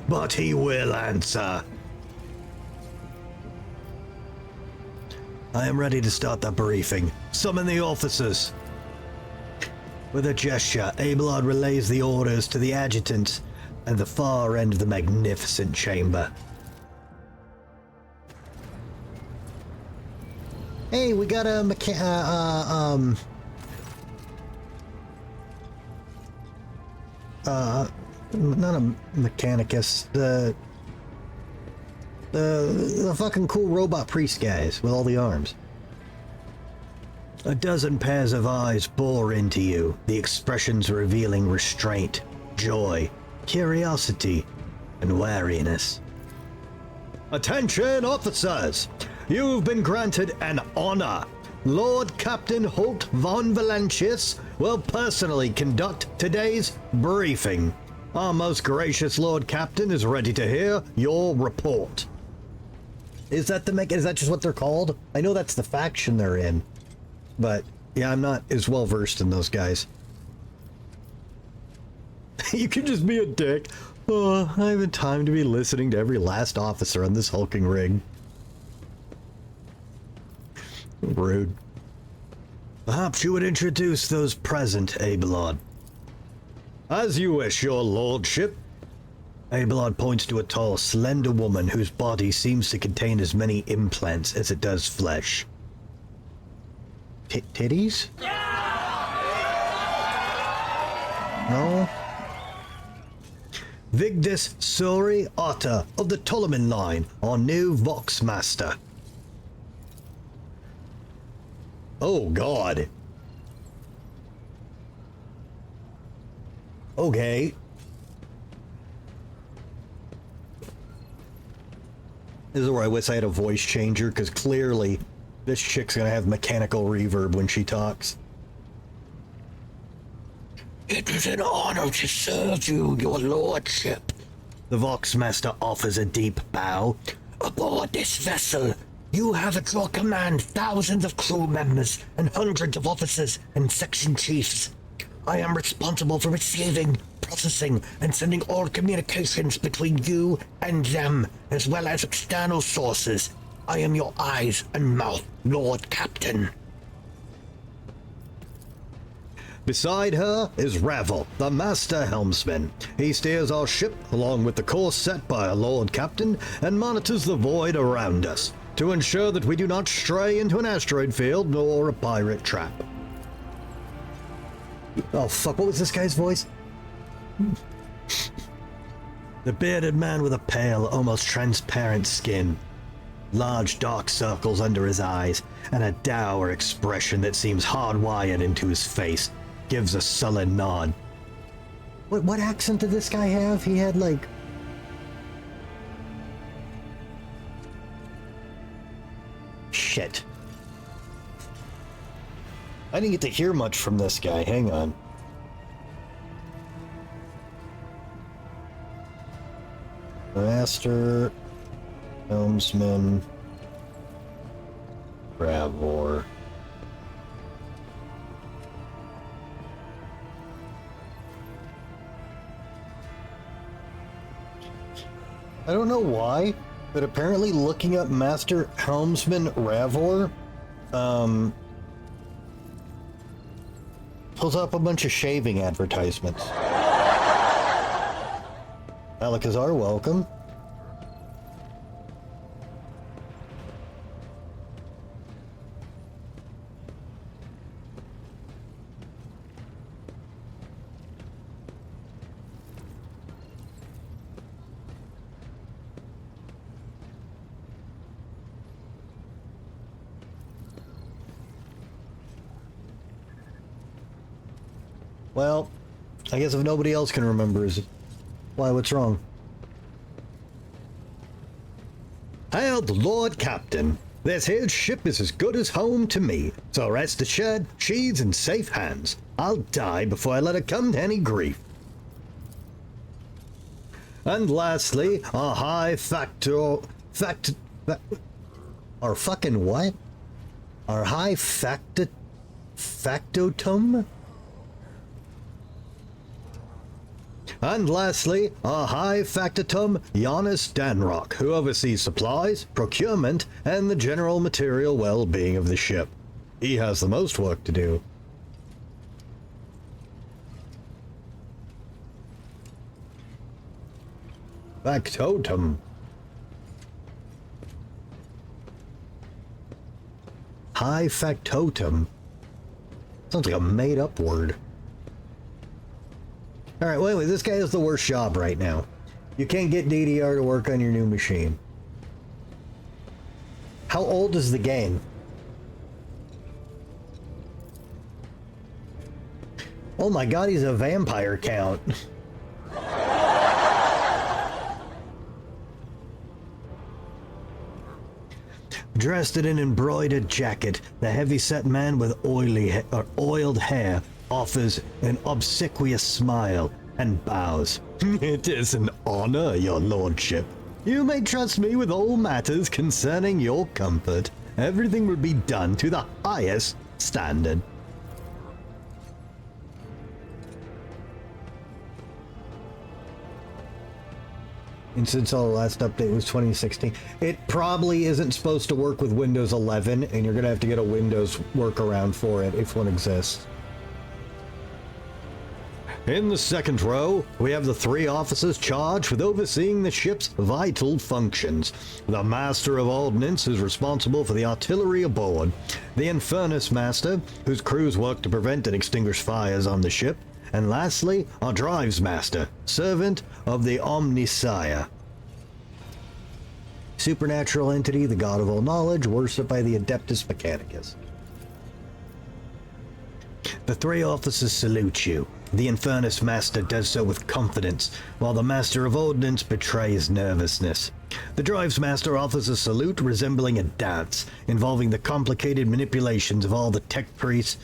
But he will answer. I am ready to start the briefing. Summon the officers. With a gesture, Abelard relays the orders to the adjutant at the far end of the magnificent chamber. Hey, we got a not a Mechanicus, the fucking cool robot priest guys with all the arms. A dozen pairs of eyes bore into you, the expressions revealing restraint, joy, curiosity, and wariness. Attention, officers! You've been granted an honor. Lord Captain Holt von Valancius will personally conduct today's briefing. Our most gracious Lord Captain is ready to hear your report. Is that just what they're called? I know that's the faction they're in, but yeah, I'm not as well versed in those guys. You can just be a dick. Oh, I haven't time to be listening to every last officer on this hulking rig. Rude. Perhaps you would introduce those present, Abelard. As you wish, your lordship. Abelard points to a tall, slender woman whose body seems to contain as many implants as it does flesh. Titties? No? Vigdis Sori Otta of the Toloman line, our new Voxmaster. Oh God. Okay. This is where I wish I had a voice changer, because clearly this chick's gonna have mechanical reverb when she talks. It is an honor to serve you, your lordship. The Voxmaster offers a deep bow. Aboard this vessel, you have at your command thousands of crew members and hundreds of officers and section chiefs. I am responsible for receiving, processing, and sending all communications between you and them, as well as external sources. I am your eyes and mouth, Lord Captain. Beside her is Ravel, the Master Helmsman. He steers our ship along with the course set by our Lord Captain and monitors the void around us to ensure that we do not stray into an asteroid field nor a pirate trap. Oh fuck, what was this guy's voice? The bearded man with a pale, almost transparent skin, large dark circles under his eyes, and a dour expression that seems hardwired into his face, gives a sullen nod. What accent did this guy have? He had like... Shit. I didn't get to hear much from this guy. Hang on. Master Helmsman Bravor. I don't know why, but apparently looking up Master Helmsman Ravor pulls up a bunch of shaving advertisements. Alakazar, welcome. Well, I guess if nobody else can remember, is why, what's wrong? Hail the Lord Captain. This here ship is as good as home to me, so rest assured, she's in safe hands. I'll die before I let her come to any grief. And lastly, our high factor... our fucking what? our high factotum. And lastly, our high factotum, Giannis Danrock, who oversees supplies, procurement, and the general material well-being of the ship. He has the most work to do. Factotum. High factotum. Sounds like a made-up word. Alright, well anyway, this guy has the worst job right now. You can't get DDR to work on your new machine. How old is the game? Oh my god, he's a vampire count. Dressed in an embroidered jacket, the heavy-set man with oiled hair offers an obsequious smile and bows. It is an honor, your lordship. You may trust me with all matters concerning your comfort. Everything will be done to the highest standard. And since the last update was 2016, it probably isn't supposed to work with Windows 11, and you're going to have to get a Windows workaround for it if one exists. In the second row, we have the 3 officers charged with overseeing the ship's vital functions. The Master of Ordnance is responsible for the artillery aboard, the Infernus Master, whose crews work to prevent and extinguish fires on the ship, and lastly, our Drives Master, servant of the Omnissiah. Supernatural entity, the god of all knowledge, worshipped by the Adeptus Mechanicus. The 3 officers salute you. The Infernus Master does so with confidence, while the Master of Ordnance betrays nervousness. The Drives Master offers a salute resembling a dance, involving the complicated manipulations of all the tech priests,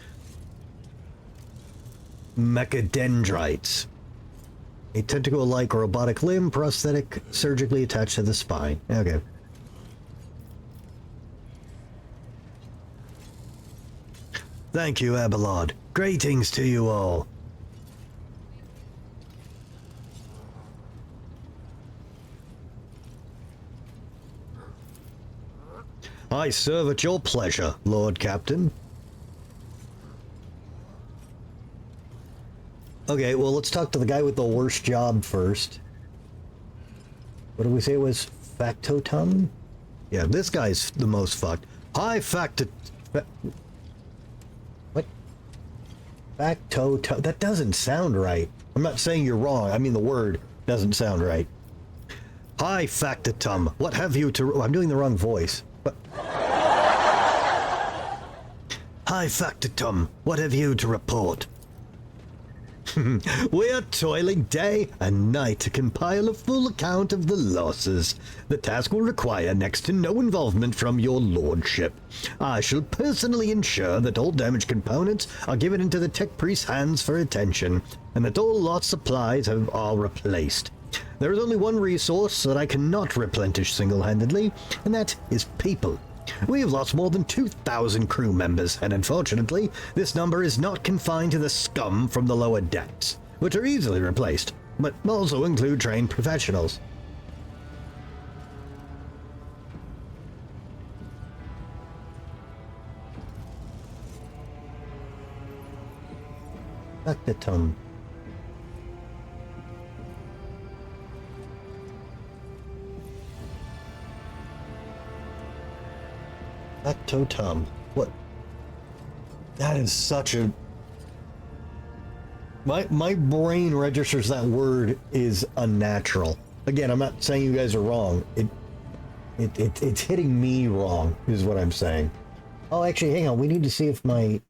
mechadendrites. A tentacle-like robotic limb prosthetic surgically attached to the spine. Okay. Thank you, Abelard. Greetings to you all. I serve at your pleasure, Lord Captain. Okay, well, let's talk to the guy with the worst job first. What did we say it was? Factotum? Yeah, this guy's the most fucked. High what? Factotum? That doesn't sound right. I'm not saying you're wrong. I mean, the word doesn't sound right. High factotum. What have you to... Oh, I'm doing the wrong voice. But... High factotum. What have you to report? We are toiling day and night to compile a full account of the losses. The task will require next to no involvement from your lordship. I shall personally ensure that all damaged components are given into the tech priest's hands for attention, and that all lost supplies are replaced. There is only one resource that I cannot replenish single-handedly, and that is people. We have lost more than 2,000 crew members, and unfortunately, this number is not confined to the scum from the lower decks, which are easily replaced, but also include trained professionals. Factotum. Factotum. What? That is such a... My brain registers that word is unnatural. Again, I'm not saying you guys are wrong. It's hitting me wrong, is what I'm saying. Oh, actually, hang on. We need to see if my...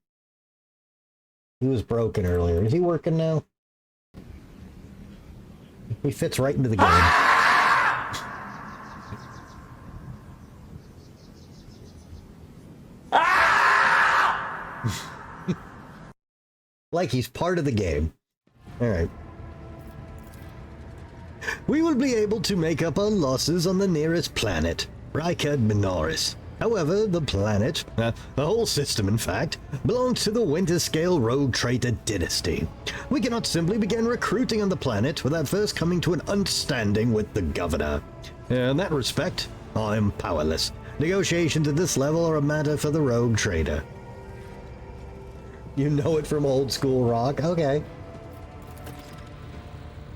He was broken earlier. Is he working now? He fits right into the game. Like he's part of the game. Alright. We will be able to make up our losses on the nearest planet, Rykard Minoris. However, the planet, the whole system in fact, belongs to the Winterscale Rogue Trader dynasty. We cannot simply begin recruiting on the planet without first coming to an understanding with the governor. In that respect, I am powerless. Negotiations at this level are a matter for the Rogue Trader. You know it from old school rock, okay.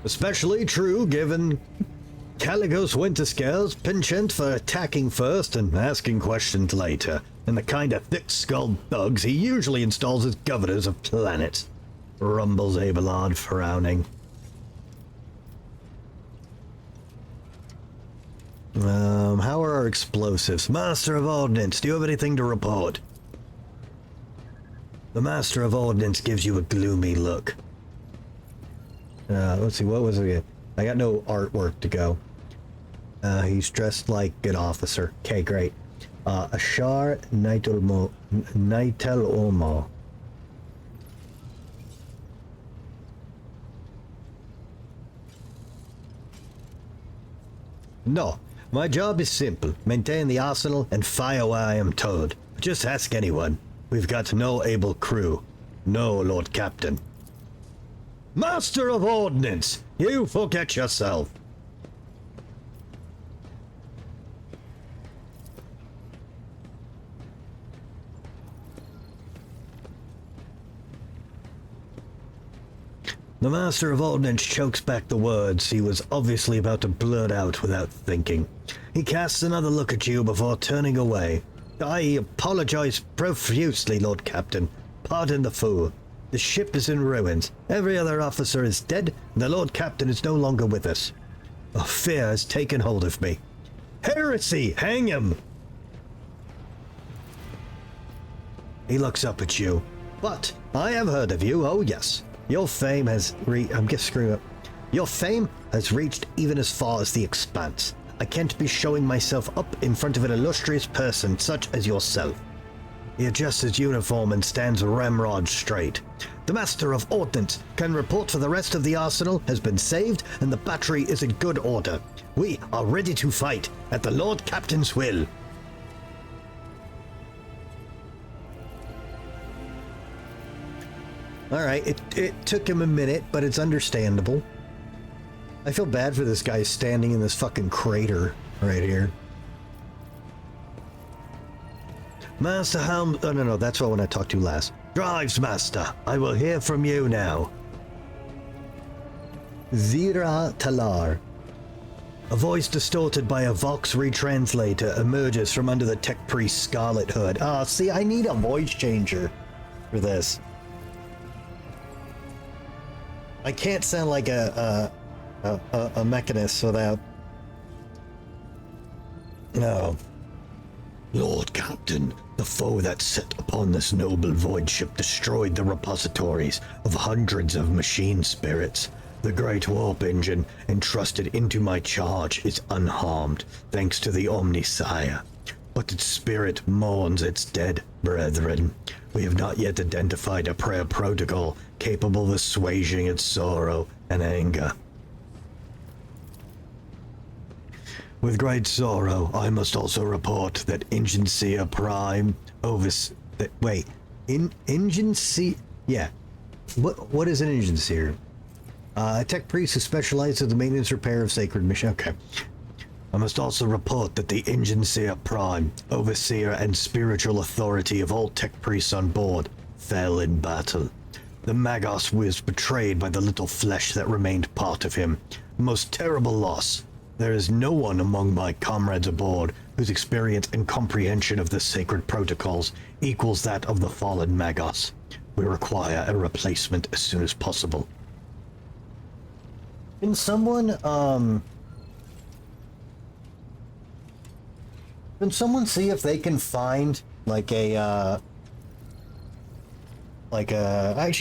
Especially true given Caligos Winterscale's penchant for attacking first and asking questions later, and the kind of thick-skulled thugs he usually installs as governors of planets, rumbles Abelard, frowning. How are our explosives? Master of Ordnance, do you have anything to report? The Master of Ordnance gives you a gloomy look. Let's see, what was it? I got no artwork to go. He's dressed like an officer. Okay, great. Ashar Naitelmo. No, my job is simple. Maintain the arsenal and fire where I am told. Just ask anyone. We've got no able crew. No, Lord Captain. Master of Ordnance! You forget yourself! The Master of Ordnance chokes back the words he was obviously about to blurt out without thinking. He casts another look at you before turning away. I apologize profusely, Lord Captain. Pardon the fool. The ship is in ruins. Every other officer is dead, and the Lord Captain is no longer with us. A fear has taken hold of me. Heresy! Hang him! He looks up at you. But I have heard of you, oh yes. Your fame has Your fame has reached even as far as the Expanse. I can't be showing myself up in front of an illustrious person such as yourself. He adjusts his uniform and stands ramrod straight. The Master of Ordnance can report for the rest of the arsenal has been saved and the battery is in good order. We are ready to fight at the Lord Captain's will. Alright, it took him a minute, but it's understandable. I feel bad for this guy standing in this fucking crater right here. Master Helm... Oh, no, that's what I want to talk to last. Drives, Master. I will hear from you now. Zira Talar. A voice distorted by a Vox retranslator emerges from under the tech priest's scarlet hood. See, I need a voice changer for this. I can't sound like a mechanist without... No. Lord Captain, the foe that set upon this noble void ship destroyed the repositories of hundreds of machine spirits. The great warp engine entrusted into my charge is unharmed, thanks to the Omnisire. But its spirit mourns its dead brethren. We have not yet identified a prayer protocol capable of assuaging its sorrow and anger. With great sorrow, I must also report that Ingensia Prime Yeah. What is an Ingensia? A tech priest who specializes in the maintenance repair of sacred mission. Okay. I must also report that the Ingensia Prime, overseer and spiritual authority of all tech priests on board, fell in battle. The Magos was betrayed by the little flesh that remained part of him. Most terrible loss. There is no one among my comrades aboard whose experience and comprehension of the sacred protocols equals that of the fallen Magos. We require a replacement as soon as possible. Can someone, see if they can find, actually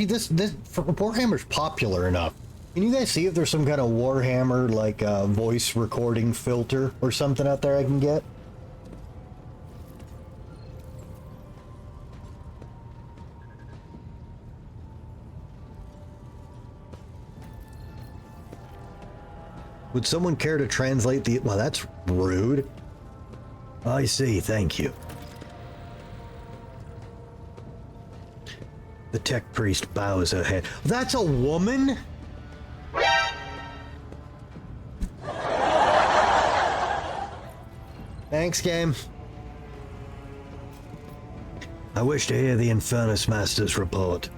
this Warhammer's popular enough. Can you guys see if there's some kind of Warhammer, voice recording filter or something out there I can get? Would someone care to translate the... Well, that's rude. I see, thank you. The tech priest bows her head. That's a woman? Thanks, game. I wish to hear the Infernus Master's report.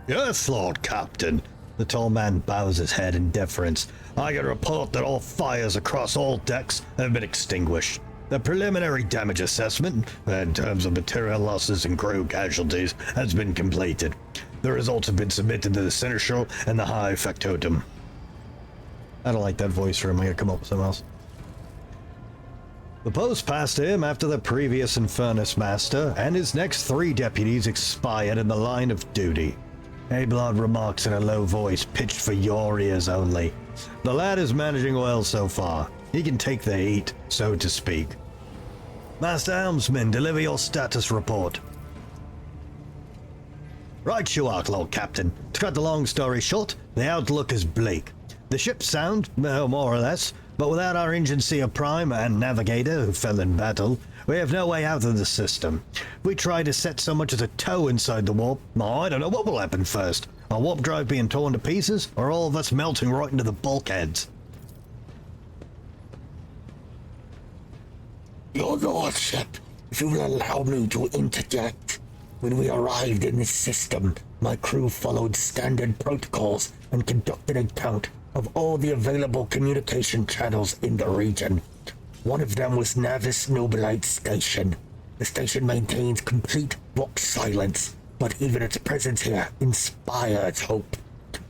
Yes, Lord Captain. The tall man bows his head in deference. I can report that all fires across all decks have been extinguished. The preliminary damage assessment, in terms of material losses and crew casualties, has been completed. The results have been submitted to the Seneschal and the High Factotum. I don't like that voice for him. I gotta come up with something else. The post passed to him after the previous Infernus Master and his next 3 deputies expired in the line of duty. Ablard remarks in a low voice, pitched for your ears only. The lad is managing well so far. He can take the heat, so to speak. Master Helmsman, deliver your status report. Right you are, Lord Captain. To cut the long story short, the outlook is bleak. The ship's sound, well, more or less, but without our Engine Seer Prime and Navigator, who fell in battle, we have no way out of the system. If we try to set so much as a toe inside the warp, I don't know what will happen first. Our warp drive being torn to pieces, or all of us melting right into the bulkheads. Your Lordship, if you will allow me to interject. When we arrived in this system, my crew followed standard protocols and conducted a count of all the available communication channels in the region. One of them was Navis Nobilite Station. The station maintains complete vox silence, but even its presence here inspires hope.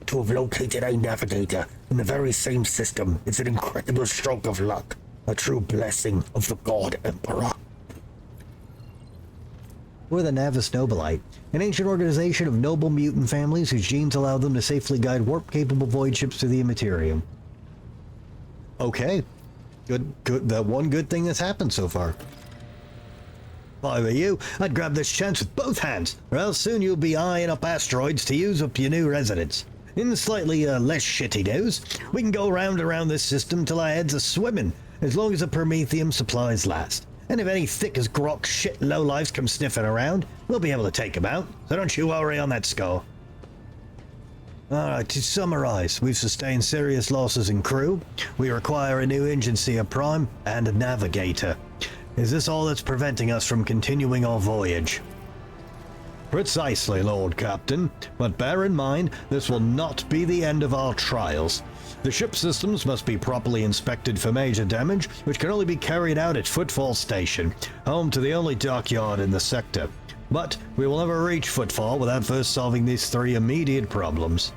To have located a navigator in the very same system is an incredible stroke of luck, a true blessing of the God Emperor. We're the Navis Nobilite, an ancient organization of noble mutant families whose genes allow them to safely guide warp-capable void ships to the Immaterium. Okay. Good. The one good thing that's happened so far. If I were you, I'd grab this chance with both hands, or else soon you'll be eyeing up asteroids to use up your new residents. In slightly less shitty news, we can go round and around this system till our heads are swimming, as long as the Prometheum supplies last. And if any thick as grok shit lowlifes come sniffing around, we'll be able to take them out, so don't you worry on that score. Alright, to summarize, we've sustained serious losses in crew. We require a new Engine Seer Prime and a Navigator. Is this all that's preventing us from continuing our voyage? Precisely, Lord Captain, but bear in mind, this will not be the end of our trials. The ship systems must be properly inspected for major damage, which can only be carried out at Footfall Station, home to the only dockyard in the sector. But we will never reach Footfall without first solving these 3 immediate problems.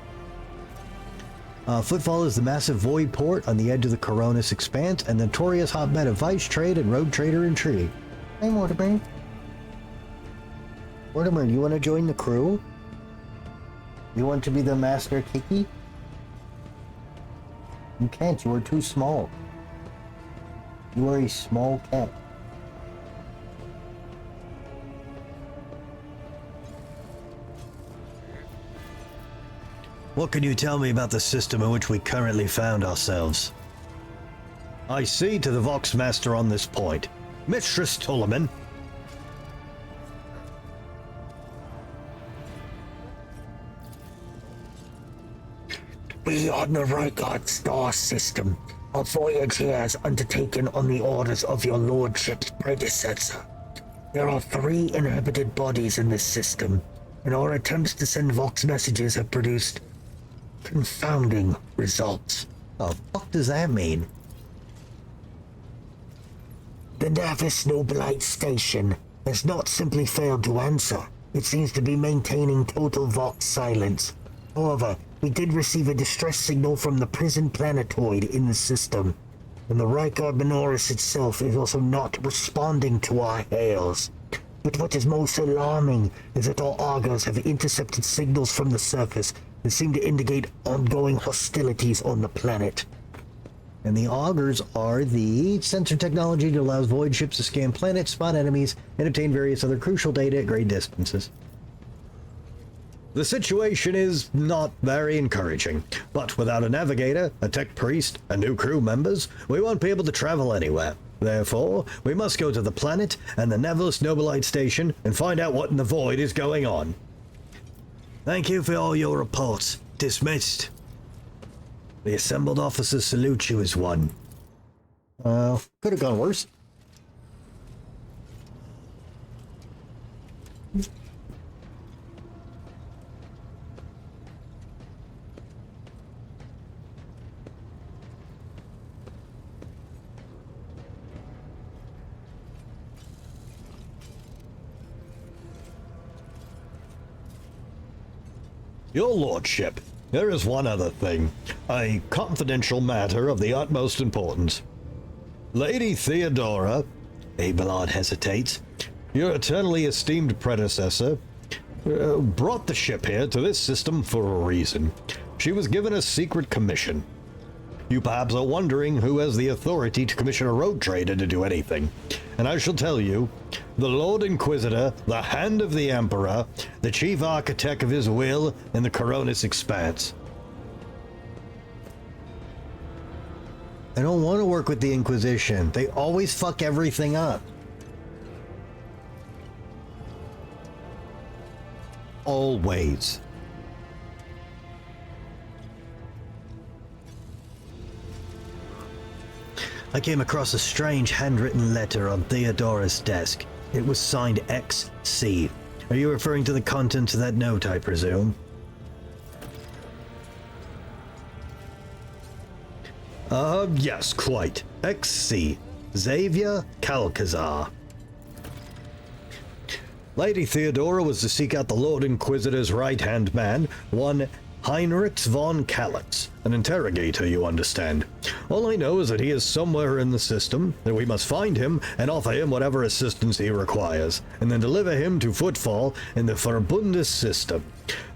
Footfall is the massive void port on the edge of the Coronis Expanse and the notorious hotbed of vice trade and road trader intrigue. Hey, Mortimer. Mortimer, you want to join the crew? You want to be the Master Kiki? You can't, you are too small. You are a small cat. What can you tell me about the system in which we currently found ourselves? I cede to the Vox Master on this point. Mistress Tulliman. We are the Rykard star system. Our voyage here is undertaken on the orders of your lordship's predecessor. There are 3 inhabited bodies in this system, and our attempts to send Vox messages have produced confounding results. The fuck does that mean? The Navis Nobilite Station has not simply failed to answer. It seems to be maintaining total Vox silence. However, we did receive a distress signal from the prison planetoid in the system, and the Rykard Minoris itself is also not responding to our hails. But what is most alarming is that our augurs have intercepted signals from the surface that seem to indicate ongoing hostilities on the planet. And the augurs are the sensor technology that allows void ships to scan planets, spot enemies, and obtain various other crucial data at great distances. The situation is not very encouraging, but without a navigator, a tech priest, and new crew members, we won't be able to travel anywhere. Therefore, we must go to the planet and the Nevelus Nobilite Station and find out what in the void is going on. Thank you for all your reports. Dismissed. The assembled officers salute you as one. Could have gone worse. Your lordship, there is one other thing. A confidential matter of the utmost importance. Lady Theodora, Abelard hesitates, your eternally esteemed predecessor, brought the ship here to this system for a reason. She was given a secret commission. You perhaps are wondering who has the authority to commission a rogue trader to do anything. And I shall tell you, the Lord Inquisitor, the Hand of the Emperor, the chief architect of his will in the Coronis Expanse. I don't want to work with the Inquisition. They always fuck everything up. Always. I came across a strange handwritten letter on Theodora's desk. It was signed XC. Are you referring to the contents of that note, I presume? Yes, quite. XC. Xavier Calcazar. Lady Theodora was to seek out the Lord Inquisitor's right-hand man, one Heinrich von Kallax, an interrogator, you understand. All I know is that he is somewhere in the system, that we must find him and offer him whatever assistance he requires, and then deliver him to Footfall in the Verbundus system.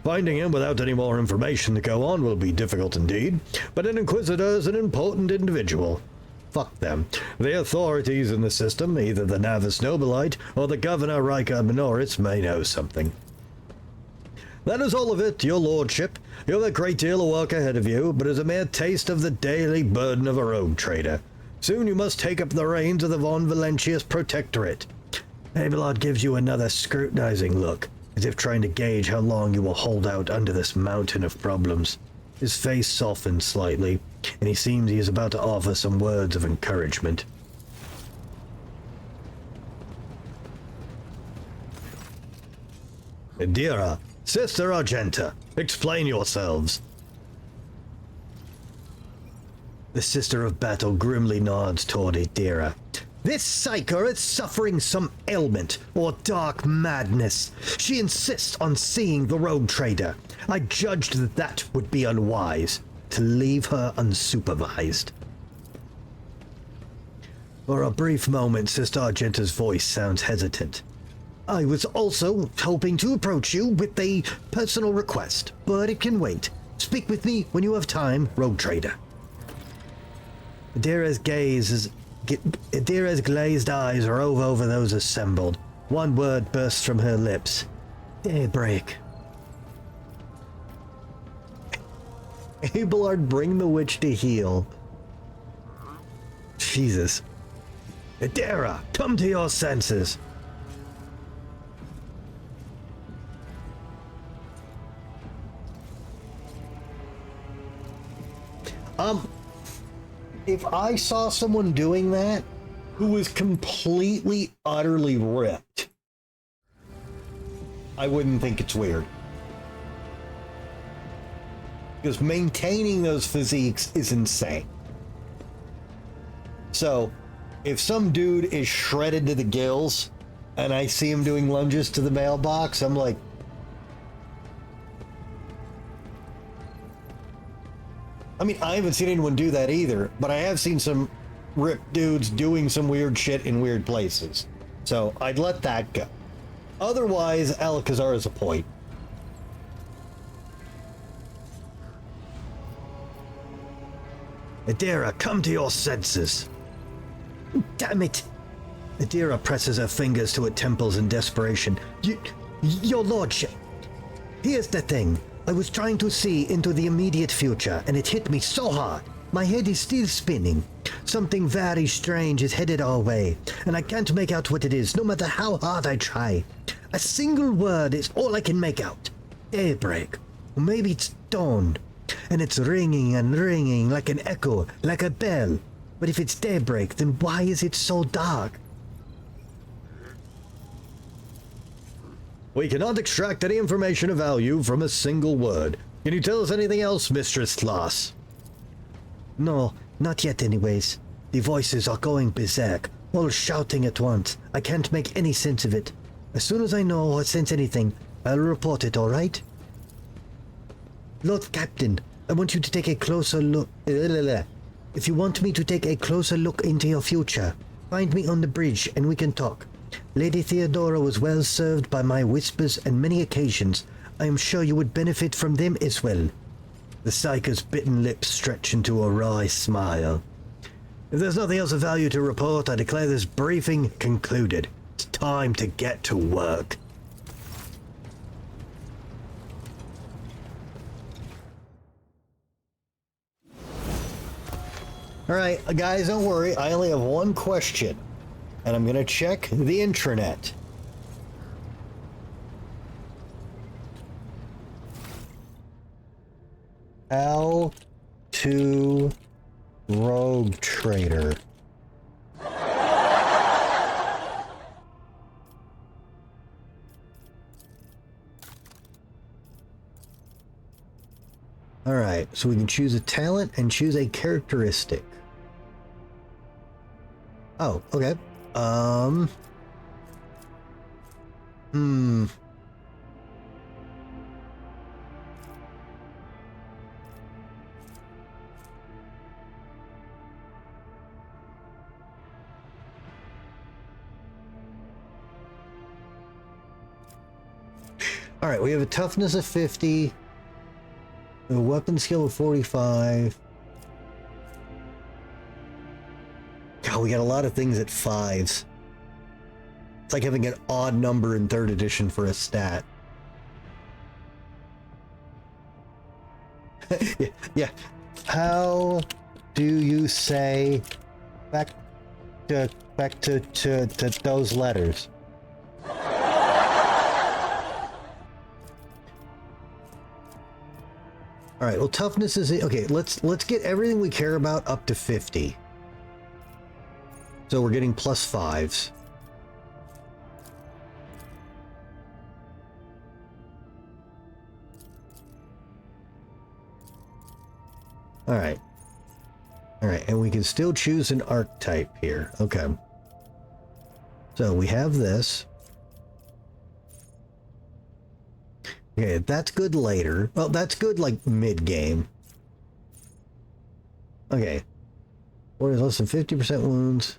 Finding him without any more information to go on will be difficult indeed, but an Inquisitor is an important individual. Fuck them. The authorities in the system, either the Navis Nobilite or the Governor Rykard Minoritz, may know something. That is all of it, your lordship. You have a great deal of work ahead of you, but as a mere taste of the daily burden of a rogue trader. Soon you must take up the reins of the Von Valentius Protectorate. Abelard gives you another scrutinizing look, as if trying to gauge how long you will hold out under this mountain of problems. His face softens slightly, and he seems he is about to offer some words of encouragement. Idira, Sister Argenta, explain yourselves. The Sister of Battle grimly nods toward Idira. This psycho is suffering some ailment or dark madness. She insists on seeing the rogue trader. I judged that that would be unwise, to leave her unsupervised. For a brief moment, Sister Argenta's voice sounds hesitant. I was also hoping to approach you with a personal request, but it can wait. Speak with me when you have time, rogue trader. Idira's glazed eyes rove over those assembled. One word bursts from her lips. Daybreak. Abelard, bring the witch to heel. Jesus. Idira, come to your senses. If I saw someone doing that who was completely, utterly ripped, I wouldn't think it's weird. Because maintaining those physiques is insane. So, if some dude is shredded to the gills, and I see him doing lunges to the mailbox, I'm like, I mean, I haven't seen anyone do that either, but I have seen some ripped dudes doing some weird shit in weird places. So I'd let that go. Otherwise, Alcazar is a point. Idira, come to your senses. Damn it! Idira presses her fingers to her temples in desperation. Your lordship, Here's the thing. I was trying to see into the immediate future, and it hit me so hard. My head is still spinning. Something very strange is headed our way, and I can't make out what it is, no matter how hard I try. A single word is all I can make out. Daybreak. Or maybe it's dawn. And it's ringing and ringing like an echo, like a bell. But if it's daybreak, then why is it so dark? We cannot extract any information of value from a single word. Can you tell us anything else, Mistress Thlas? No, not yet anyways. The voices are going berserk, all shouting at once. I can't make any sense of it. As soon as I know or sense anything, I'll report it, alright? Lord Captain, I want you to take a closer look. If you want me to take a closer look into your future, find me on the bridge and we can talk. Lady Theodora was well served by my whispers on many occasions. I am sure you would benefit from them as well. The Psyker's bitten lips stretch into a wry smile. If there's nothing else of value to report, I declare this briefing concluded. It's time to get to work. Alright, guys, don't worry. I only have one question. And I'm gonna check the intranet. How to Rogue Trader. Alright, so we can choose a talent and choose a characteristic. Oh, okay. Alright, we have a toughness of 50, a weapon skill of 45. God, we got a lot of things at 5s. It's like having an odd number in 3rd edition for a stat. Yeah. How do you say back to those letters? All right. Well, toughness is okay. Let's get everything we care about up to 50. So we're getting plus 5s. All right. All right, and we can still choose an archetype here. Okay. So we have this. Okay, that's good later. Well, that's good like mid-game. Okay. What is less than 50% wounds?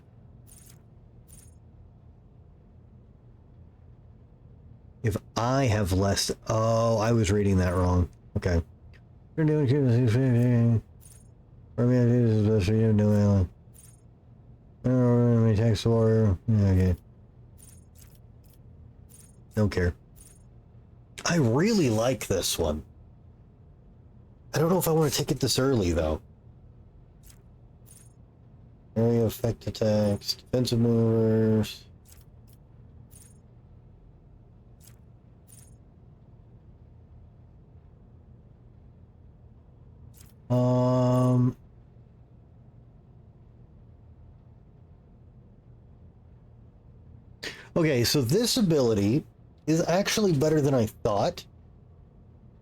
If I have less... Oh, I was reading that wrong. Okay. You're doing... Text warrior. Okay. Don't care. I really like this one. I don't know if I want to take it this early, though. Area effect attacks, defensive movers. Okay, so this ability is actually better than I thought,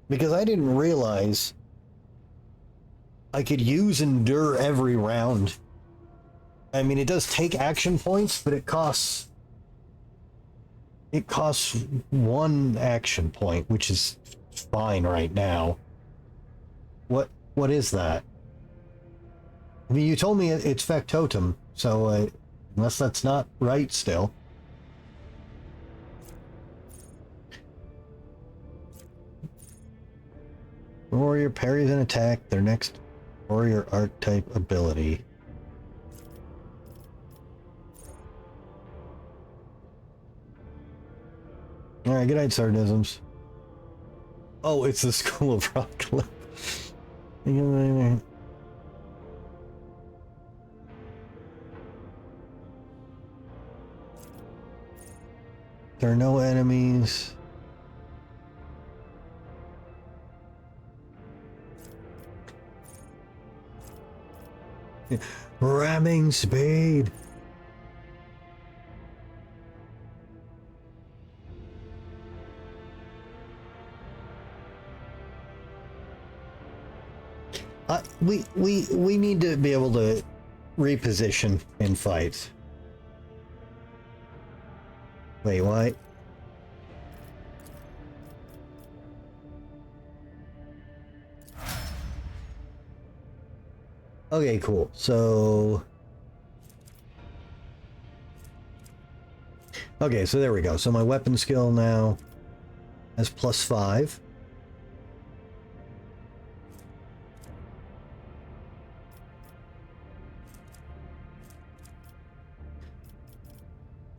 because I didn't realize I could use Endure every round. I mean, it does take action points, but it costs 1 action point, which is fine right now. What is that? I mean, you told me it's Factotum, so unless that's not right still. Warrior parries an attack, their next warrior archetype ability. Alright, good night, Sarnisms. Oh, it's the School of Rock. There are no enemies. Ramming speed. We need to be able to reposition in fights. Wait, what? Okay, cool. So... Okay, so there we go. So my weapon skill now has +5.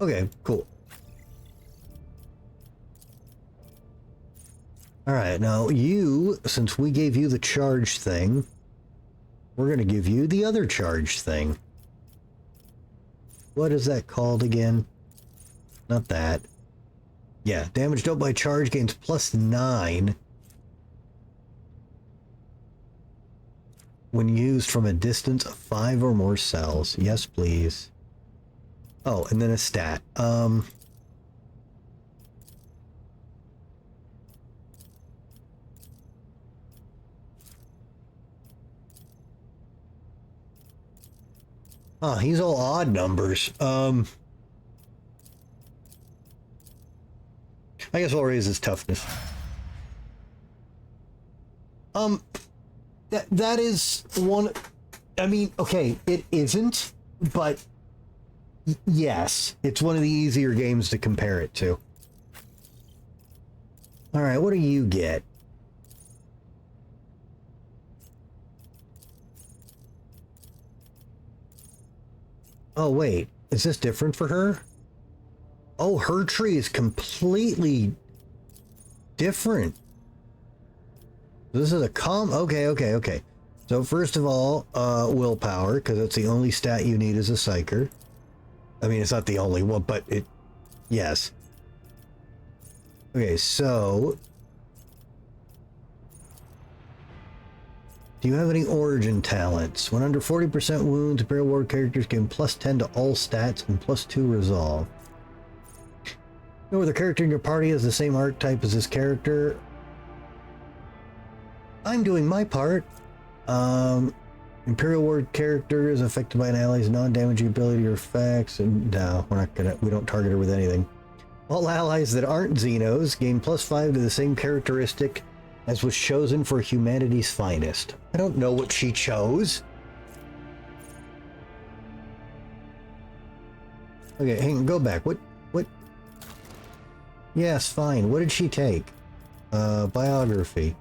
Okay, cool. Alright, now you, since we gave you the charge thing, we're going to give you the other charge thing. What is that called again? Not that. Yeah, damage dealt by charge gains +9 when used from a distance of 5 or more cells. Yes, please. Oh, and then a stat. Oh, he's all odd numbers. I guess I'll raise his toughness. That is one... I mean, okay, it isn't, but yes, it's one of the easier games to compare it to. Alright, what do you get? Oh, wait. Is this different for her? Oh, her tree is completely different. This is a okay. So first of all, willpower, because that's the only stat you need as a psyker. I mean, it's not the only one, but it... Yes. Okay, so... Do you have any origin talents? When under 40% wounds, Imperial Ward characters gain +10 to all stats and +2 resolve. You know, the character in your party has the same archetype as this character. I'm doing my part. Imperial Ward character is affected by an ally's non-damaging ability or effects, and no, we don't target her with anything. All allies that aren't Xenos gain +5 to the same characteristic as was chosen for humanity's finest. I don't know what she chose. Okay, hang on, go back. What? Yes, fine. What did she take? Biography.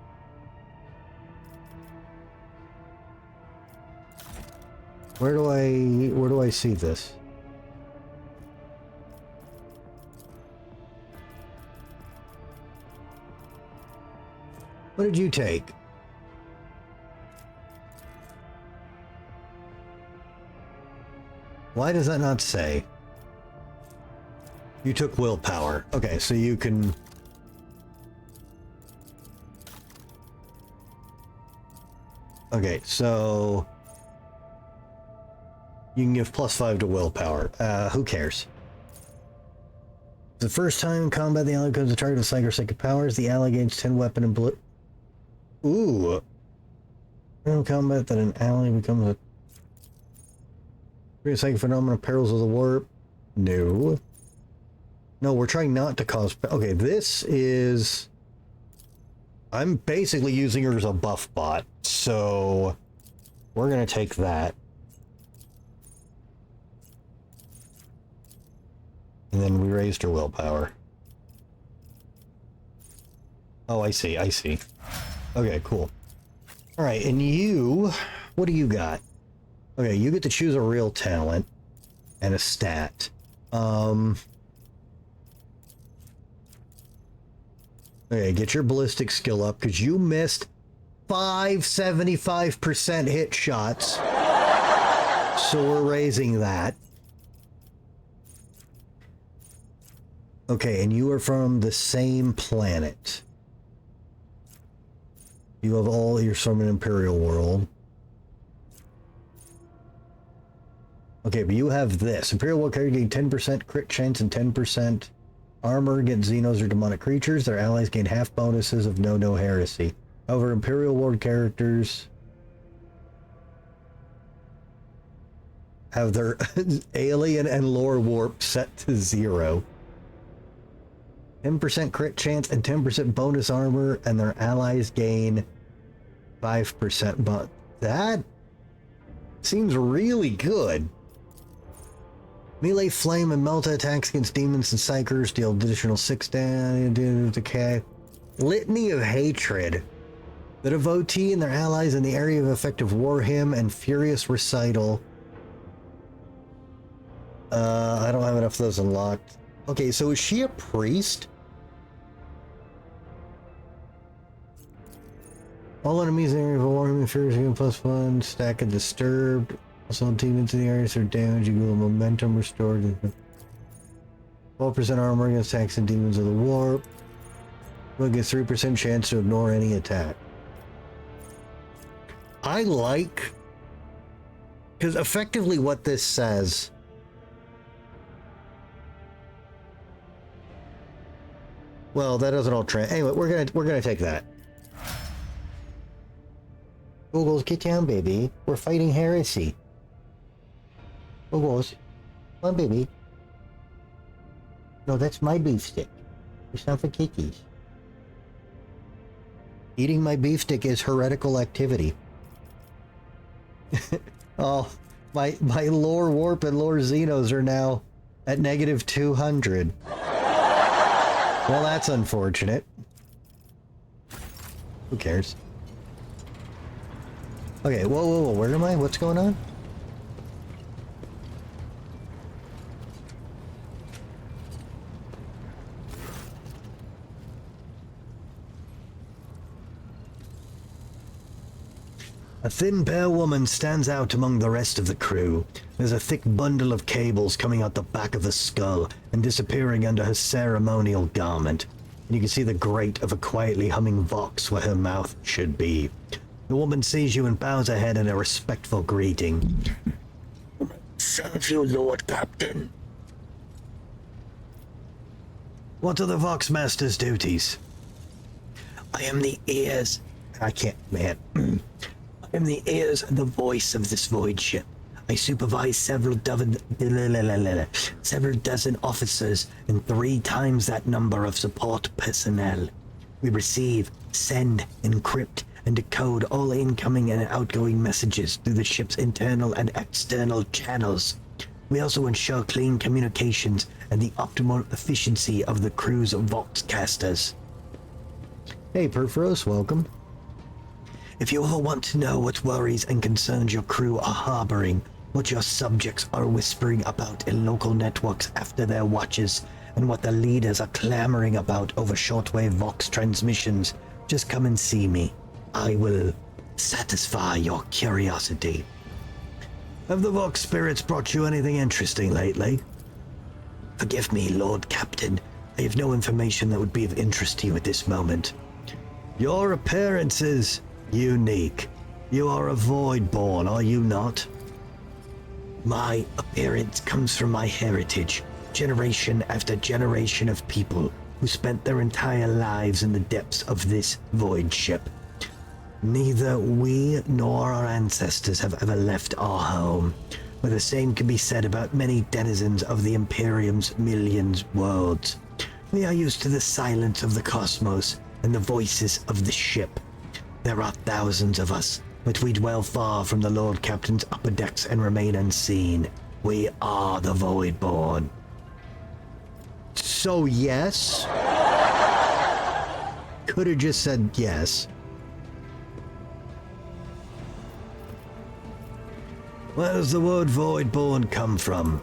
Where do I see this? What did you take? Why does that not say? You took willpower. Okay, so you can... Okay, so... You can give +5 to willpower. Who cares? The first time in combat the ally becomes a target of psychic or psychic powers, the ally gains 10 weapon and bullet. Ooh. In combat that an ally becomes a... Psychic phenomenon, perils of the warp. No. No, we're trying not to cause... Okay, this is... I'm basically using her as a buff bot, so... We're gonna take that. And then we raised her willpower. Oh, I see. Okay, cool. Alright, and you... What do you got? Okay, you get to choose a real talent and a stat. Okay, get your ballistic skill up, because you missed 75% hit shots. So we're raising that. Okay, and you are from the same planet. You have all, you're from an Imperial world. Okay, but you have this. Imperial world character gain 10% crit chance and 10% armor against Xenos or demonic creatures. Their allies gain half bonuses of no heresy. However, Imperial world characters have their alien and lore warp set to 0. 10% crit chance and 10% bonus armor, and their allies gain 5%. But that seems really good. Melee, flame, and melt attacks against demons and psychers deal additional 6 damage, decay. Litany of hatred. The devotee and their allies in the area of effective war hymn and furious recital. I don't have enough of those unlocked. Okay, so is she a priest? All enemies in the area of war hymn and furious hymn +1. Stack of disturbed. Also, demons in the areas are damaged. You will momentum restored. 12% armor against attacks and demons of the warp. Will get 3% chance to ignore any attack. I like, because effectively what this says. Well, that doesn't all anyway, we're gonna take that. Googles, get down, baby. We're fighting heresy. Googles, come on, baby. No, that's my beef stick. It's not for kitties. Eating my beef stick is heretical activity. Oh, my lore warp and lore Xenos are now at negative 200. Well, that's unfortunate. Who cares? Okay, whoa, where am I? What's going on? A thin, pale woman stands out among the rest of the crew. There's a thick bundle of cables coming out the back of the skull and disappearing under her ceremonial garment. And you can see the grate of a quietly humming vox where her mouth should be. The woman sees you and bows her head in a respectful greeting. Serve you, Lord Captain. What are the Vox Master's duties? I am the ears. I can't, man. I am the ears and the voice of this void ship. I supervise several dozen officers and 3 times that number of support personnel. We receive, send, encrypt, and decode all incoming and outgoing messages through the ship's internal and external channels. We also ensure clean communications and the optimal efficiency of the crew's Voxcasters. Hey, Perforos, welcome. If you all want to know what worries and concerns your crew are harboring, what your subjects are whispering about in local networks after their watches, and what the leaders are clamoring about over shortwave Vox transmissions, just come and see me. I will satisfy your curiosity. Have the Vox spirits brought you anything interesting lately? Forgive me, Lord Captain. I have no information that would be of interest to you at this moment. Your appearance is unique. You are a Voidborn, are you not? My appearance comes from my heritage, generation after generation of people who spent their entire lives in the depths of this void ship. Neither we nor our ancestors have ever left our home, but the same can be said about many denizens of the Imperium's millions worlds. We are used to the silence of the cosmos and the voices of the ship. There are thousands of us, but we dwell far from the Lord Captain's upper decks and remain unseen. We are the Voidborn. So yes? Could have just said yes. Where does the word Voidborn come from?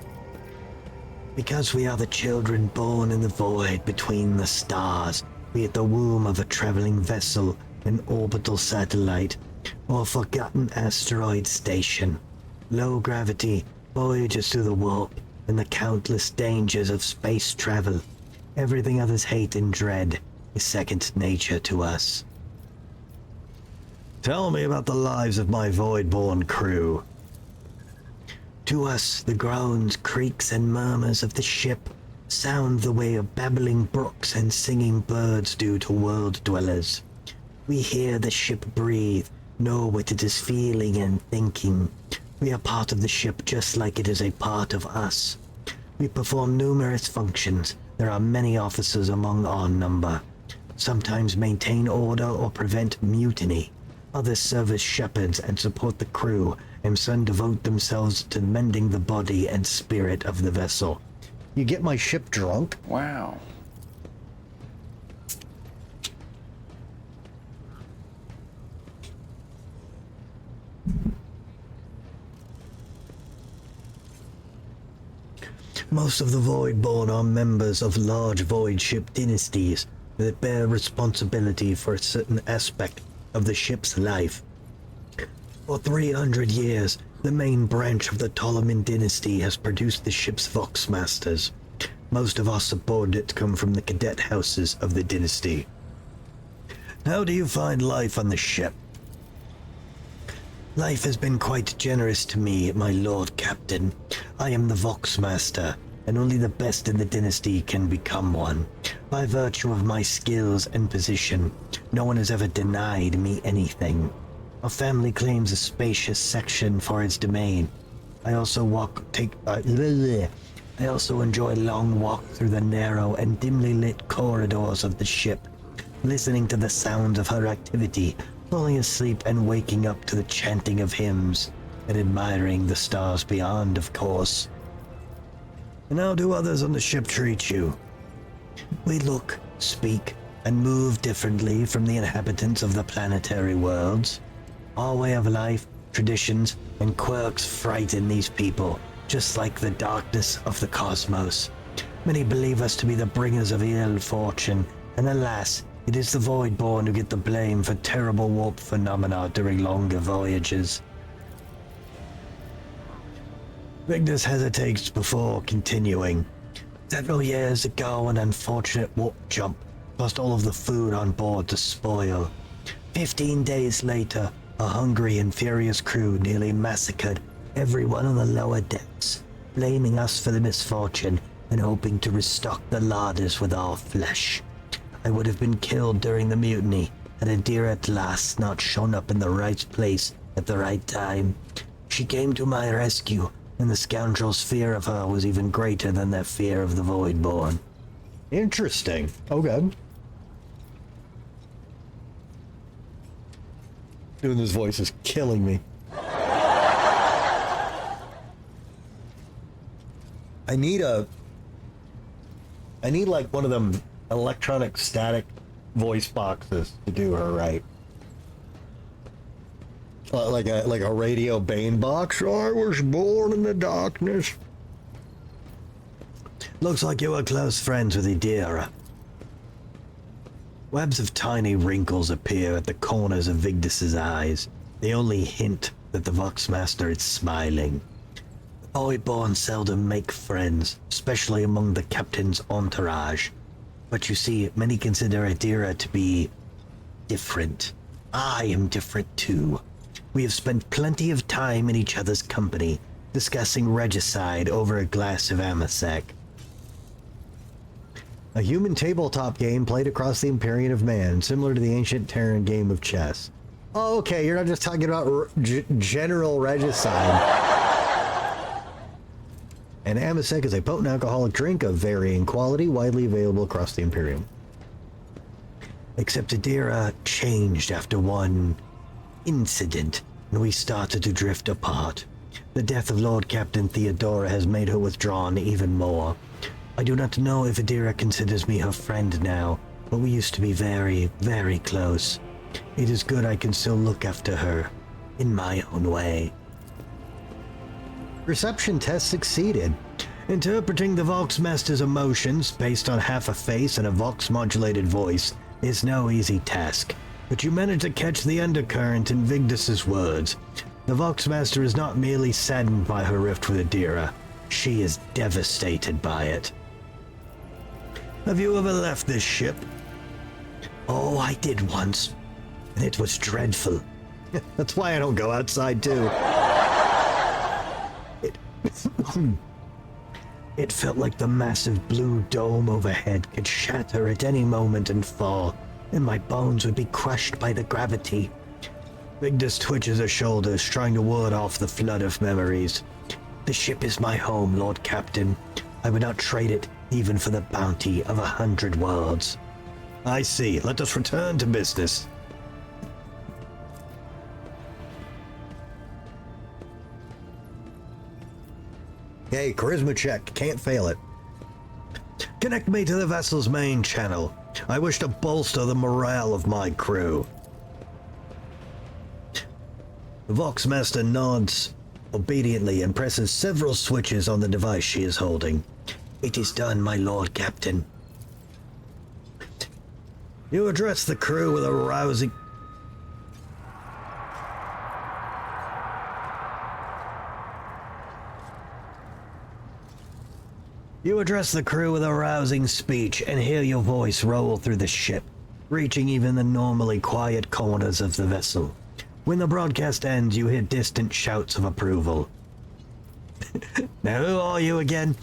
Because we are the children born in the void between the stars, be it the womb of a traveling vessel, an orbital satellite, or a forgotten asteroid station. Low gravity, voyages through the warp, and the countless dangers of space travel. Everything others hate and dread is second nature to us. Tell me about the lives of my Voidborn crew. To us, the groans, creaks, and murmurs of the ship sound the way of babbling brooks and singing birds do to world dwellers. We hear the ship breathe, know what it is feeling and thinking. We are part of the ship just like it is a part of us. We perform numerous functions. There are many officers among our number. Sometimes maintain order or prevent mutiny. Others serve as shepherds and support the crew, and some devote themselves to mending the body and spirit of the vessel. You get my ship drunk? Wow. Most of the Voidborn are members of large void ship dynasties that bear responsibility for a certain aspect of the ship's life. For 300 years, the main branch of the Ptolemyn dynasty has produced the ship's Voxmasters. Most of our subordinates come from the cadet houses of the dynasty. How do you find life on the ship? Life has been quite generous to me, my Lord Captain. I am the Voxmaster, and only the best in the dynasty can become one. By virtue of my skills and position, no one has ever denied me anything. Our family claims a spacious section for its domain. I also enjoy long walk through the narrow and dimly lit corridors of the ship, listening to the sounds of her activity, falling asleep and waking up to the chanting of hymns, and admiring the stars beyond, of course. And how do others on the ship treat you? We look, speak, and move differently from the inhabitants of the planetary worlds. Our way of life, traditions, and quirks frighten these people, just like the darkness of the cosmos. Many believe us to be the bringers of ill fortune, and alas, it is the Voidborn who get the blame for terrible warp phenomena during longer voyages. Vigdis hesitates before continuing. Several years ago, an unfortunate warp jump caused all of the food on board to spoil. 15 days later, a hungry and furious crew nearly massacred everyone on the lower decks, blaming us for the misfortune and hoping to restock the larders with our flesh. I would have been killed during the mutiny had Adira at last not shown up in the right place at the right time. She came to my rescue, and the scoundrels' fear of her was even greater than their fear of the Voidborn. Interesting. Okay. Doing this voice is killing me. I need like one of them electronic static voice boxes to do her right. Like a Radio Bane box. I was born in the darkness. Looks like you were close friends with Idira. Webs of tiny wrinkles appear at the corners of Vigdis's eyes. They only hint that the Voxmaster is smiling. The Voidborn seldom make friends, especially among the captain's entourage. But you see, many consider Idira to be different. I am different too. We have spent plenty of time in each other's company, discussing regicide over a glass of Amasek. A human tabletop game played across the Imperium of Man, similar to the ancient Terran game of chess. Oh, okay, you're not just talking about general regicide. And Amasek is a potent alcoholic drink of varying quality, widely available across the Imperium. Except Adira changed after one incident, and we started to drift apart. The death of Lord Captain Theodora has made her withdrawn even more. I do not know if Adira considers me her friend now, but we used to be very, very close. It is good I can still look after her, in my own way. Reception test succeeded. Interpreting the Voxmaster's emotions based on half a face and a Vox-modulated voice is no easy task, but you manage to catch the undercurrent in Vigdis's words. The Voxmaster is not merely saddened by her rift with Adira, she is devastated by it. Have you ever left this ship? Oh, I did once, and it was dreadful. That's why I don't go outside, too. It felt like the massive blue dome overhead could shatter at any moment and fall, and my bones would be crushed by the gravity. Vigdis twitches her shoulders, trying to ward off the flood of memories. The ship is my home, Lord Captain. I would not trade it even for the bounty of 100 worlds. I see. Let us return to business. Hey, charisma check. Can't fail it. Connect me to the vessel's main channel. I wish to bolster the morale of my crew. The Voxmaster nods obediently and presses several switches on the device she is holding. It is done, my Lord Captain. You address the crew with a rousing... You address the crew with a rousing speech and hear your voice roll through the ship, reaching even the normally quiet corners of the vessel. When the broadcast ends, you hear distant shouts of approval. Now, who are you again?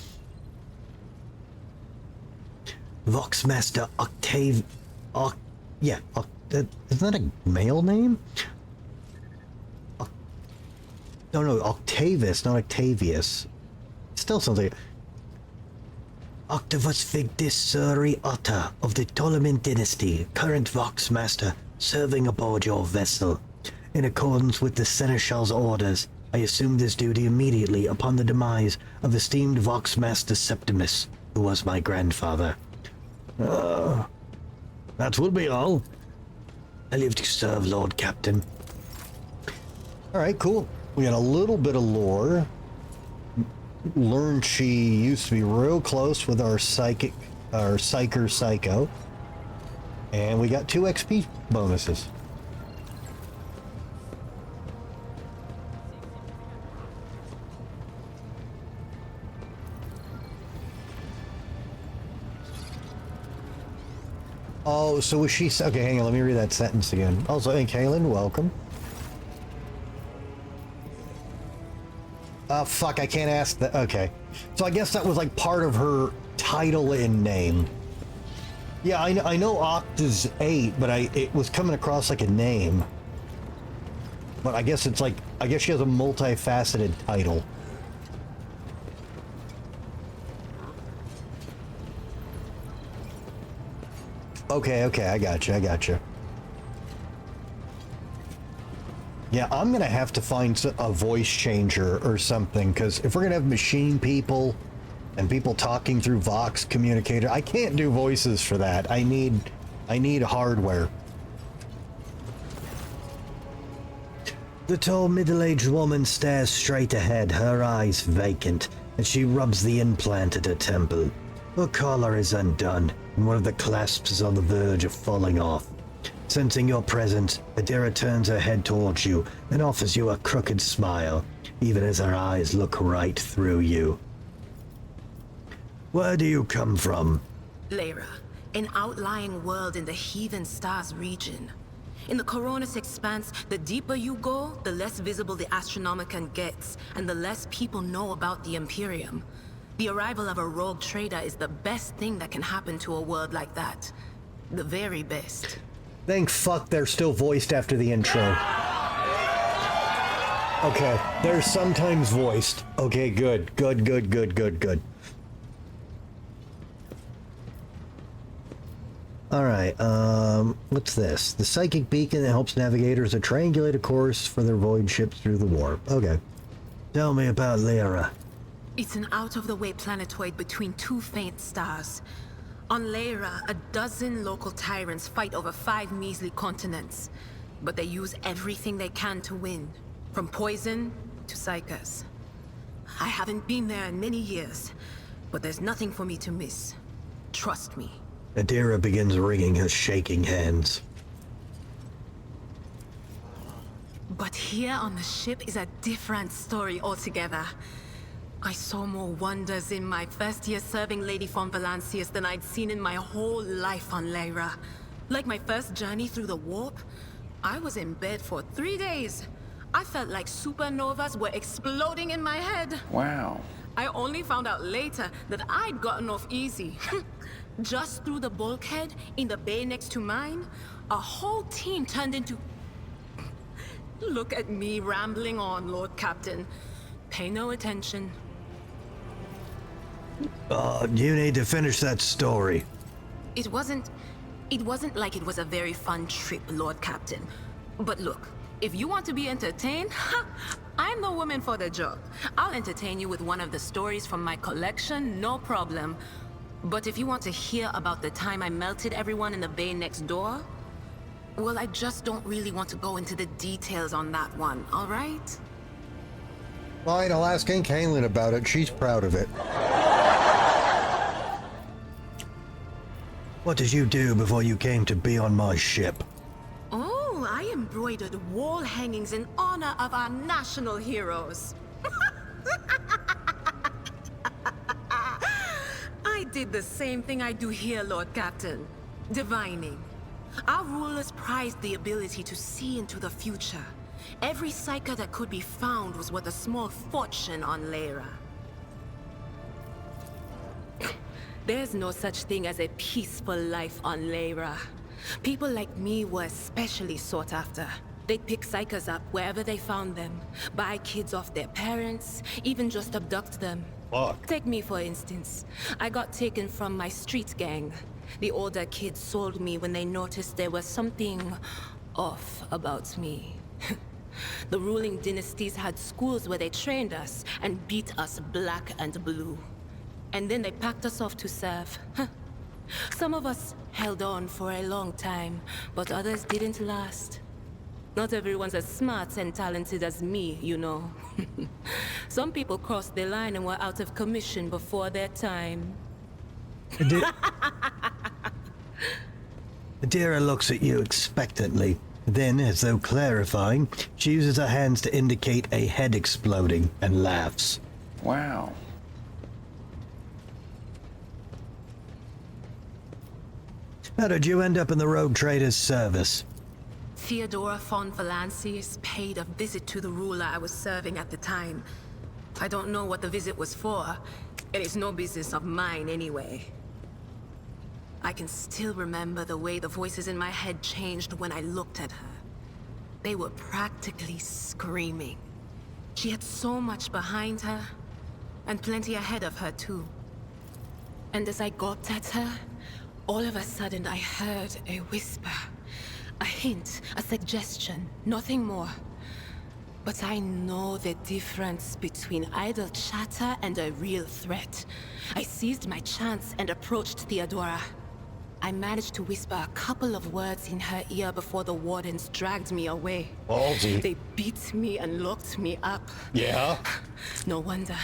Voxmaster Octave... isn't that a male name? No, Octavius, not Octavius. Still something... Octavus Vigdis Suri Otta of the Ptolemyn dynasty, current Voxmaster, serving aboard your vessel. In accordance with the Seneschal's orders, I assumed this duty immediately upon the demise of esteemed Voxmaster Septimus, who was my grandfather. That will be all. I live to serve, Lord Captain. Alright, cool. We got a little bit of lore. Learned she used to be real close with our Psyker Psycho. And we got 2 XP bonuses. Oh, so was she... Okay, hang on, let me read that sentence again. Also, hey, Kaylin, welcome. Fuck, I can't ask that. Okay. So I guess that was like part of her title and name. Yeah, I know Oct is 8, but it was coming across like a name. But I guess it's like... I guess she has a multifaceted title. Okay, I gotcha. Yeah, I'm gonna have to find a voice changer or something, because if we're gonna have machine people and people talking through Vox communicator, I can't do voices for that. I need hardware. The tall middle-aged woman stares straight ahead, her eyes vacant, as she rubs the implant at her temple. Her collar is undone, and one of the clasps is on the verge of falling off. Sensing your presence, Adira turns her head towards you and offers you a crooked smile, even as her eyes look right through you. Where do you come from? Lyra, an outlying world in the Heathen Stars region. In the Coronis Expanse, the deeper you go, the less visible the Astronomicon gets, and the less people know about the Imperium. The arrival of a rogue trader is the best thing that can happen to a world like that. The very best. Thank fuck they're still voiced after the intro. Okay, they're sometimes voiced. Okay, good. Alright, what's this? The psychic beacon that helps navigators to triangulate a course for their void ships through the warp. Okay. Tell me about Lyra. It's an out-of-the-way planetoid between 2 faint stars. On Lyra, a dozen local tyrants fight over 5 measly continents. But they use everything they can to win, from poison to psychers. I haven't been there in many years, but there's nothing for me to miss. Trust me. Adira begins wringing her shaking hands. But here on the ship is a different story altogether. I saw more wonders in my first year serving Lady von Valancius than I'd seen in my whole life on Lyra. Like my first journey through the warp, I was in bed for 3 days. I felt like supernovas were exploding in my head. Wow. I only found out later that I'd gotten off easy. Just through the bulkhead in the bay next to mine, a whole team turned into... Look at me rambling on, Lord Captain. Pay no attention. You need to finish that story. It wasn't like it was a very fun trip, Lord Captain. But look, if you want to be entertained, I'm the woman for the job. I'll entertain you with one of the stories from my collection, no problem. But if you want to hear about the time I melted everyone in the bay next door, well, I just don't really want to go into the details on that one, all right? Fine, I'll ask Aunt Kaylin about it. She's proud of it. What did you do before you came to be on my ship? Oh, I embroidered wall hangings in honor of our national heroes. I did the same thing I do here, Lord Captain. Divining. Our rulers prized the ability to see into the future. Every psyker that could be found was worth a small fortune on Lyra. There's no such thing as a peaceful life on Lyra. People like me were especially sought after. They'd pick psykers up wherever they found them, buy kids off their parents, even just abduct them. Fuck. Take me for instance. I got taken from my street gang. The older kids sold me when they noticed there was something off about me. The ruling dynasties had schools where they trained us and beat us black and blue. And then they packed us off to serve. Some of us held on for a long time, but others didn't last. Not everyone's as smart and talented as me, you know. Some people crossed the line and were out of commission before their time. Adira looks at you expectantly. Then, as though clarifying, she uses her hands to indicate a head exploding and laughs. Wow. How did you end up in the Rogue Trader's service? Theodora von Valancius paid a visit to the ruler I was serving at the time. I don't know what the visit was for. It is no business of mine anyway. I can still remember the way the voices in my head changed when I looked at her. They were practically screaming. She had so much behind her, and plenty ahead of her too. And as I gawped at her, all of a sudden I heard a whisper. A hint, a suggestion, nothing more. But I know the difference between idle chatter and a real threat. I seized my chance and approached Theodora. I managed to whisper a couple of words in her ear before the wardens dragged me away. Ballsy. They beat me and locked me up. Yeah? No wonder.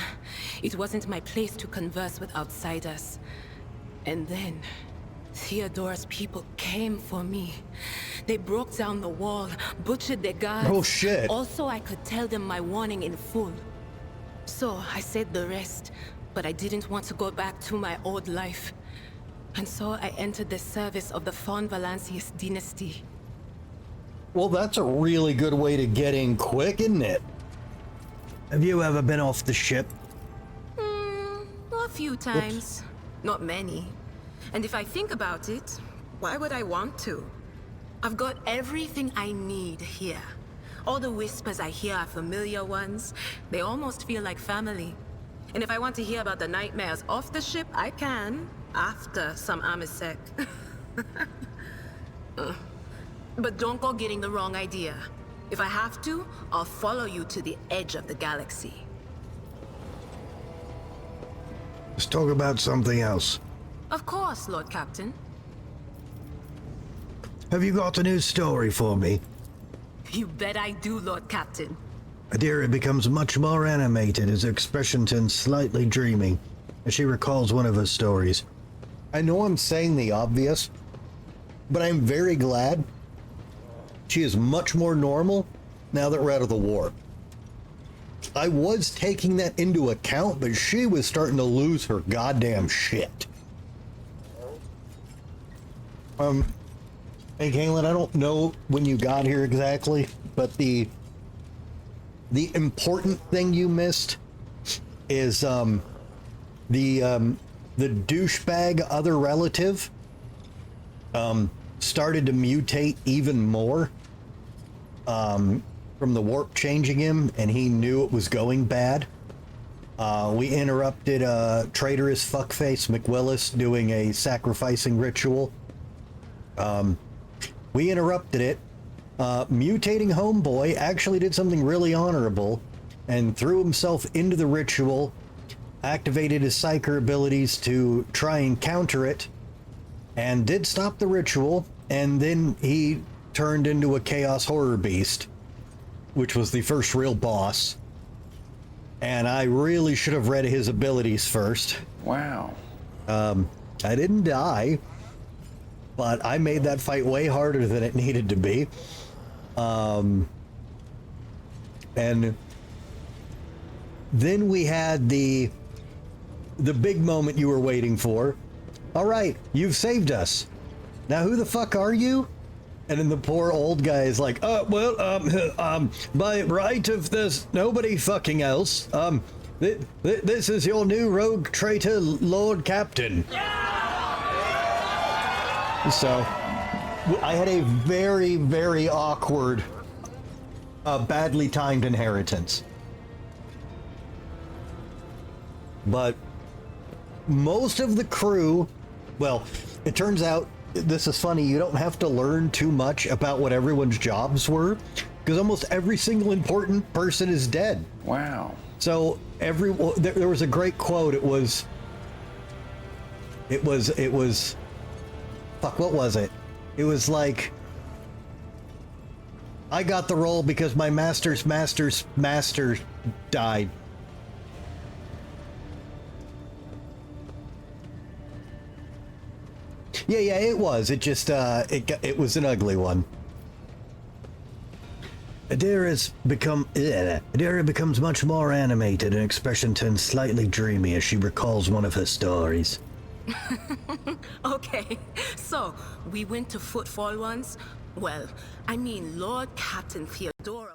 It wasn't my place to converse with outsiders. And then, Theodora's people came for me. They broke down the wall, butchered their guards. Oh shit. Also, I could tell them my warning in full. So, I said the rest, but I didn't want to go back to my old life. And so I entered the service of the von Valancius dynasty. Well, that's a really good way to get in quick, isn't it? Have you ever been off the ship? A few times. Not many. And if I think about it, why would I want to? I've got everything I need here. All the whispers I hear are familiar ones. They almost feel like family. And if I want to hear about the nightmares off the ship, I can. After some Amisec. But don't go getting the wrong idea. If I have to, I'll follow you to the edge of the galaxy. Let's talk about something else. Of course, Lord Captain. Have you got a new story for me? You bet I do, Lord Captain. Adira becomes much more animated, his expression turns slightly dreamy as she recalls one of her stories. I know I'm saying the obvious, but I'm very glad she is much more normal now that we're out of the war. I was taking that into account, but she was starting to lose her goddamn shit. Hey, Caitlin, I don't know when you got here exactly, but the important thing you missed is the douchebag other relative started to mutate even more from the warp changing him, and he knew it was going bad. We interrupted traitorous fuckface McWillis doing a sacrificing ritual. We interrupted it. Mutating homeboy actually did something really honorable and threw himself into the ritual, activated his psyker abilities to try and counter it, and did stop the ritual, and then he turned into a chaos horror beast, which was the first real boss. And I really should have read his abilities first. Wow. I didn't die, but I made that fight way harder than it needed to be. And then we had the big moment you were waiting for. All right, you've saved us. Now who the fuck are you? And then the poor old guy is like, by right of there's nobody fucking else, this is your new rogue traitor, Lord Captain. So, I had a very, very awkward, badly timed inheritance. But most of the crew, well, it turns out, this is funny, you don't have to learn too much about what everyone's jobs were, because almost every single important person is dead. Wow. So there was a great quote. It was fuck, what was it? It was like, I got the role because my master's master died. Yeah, it was. It just, it was an ugly one. Adira becomes much more animated and expression turns slightly dreamy as she recalls one of her stories. Okay, so we went to Footfall once. Well, I mean, Lord Captain Theodora.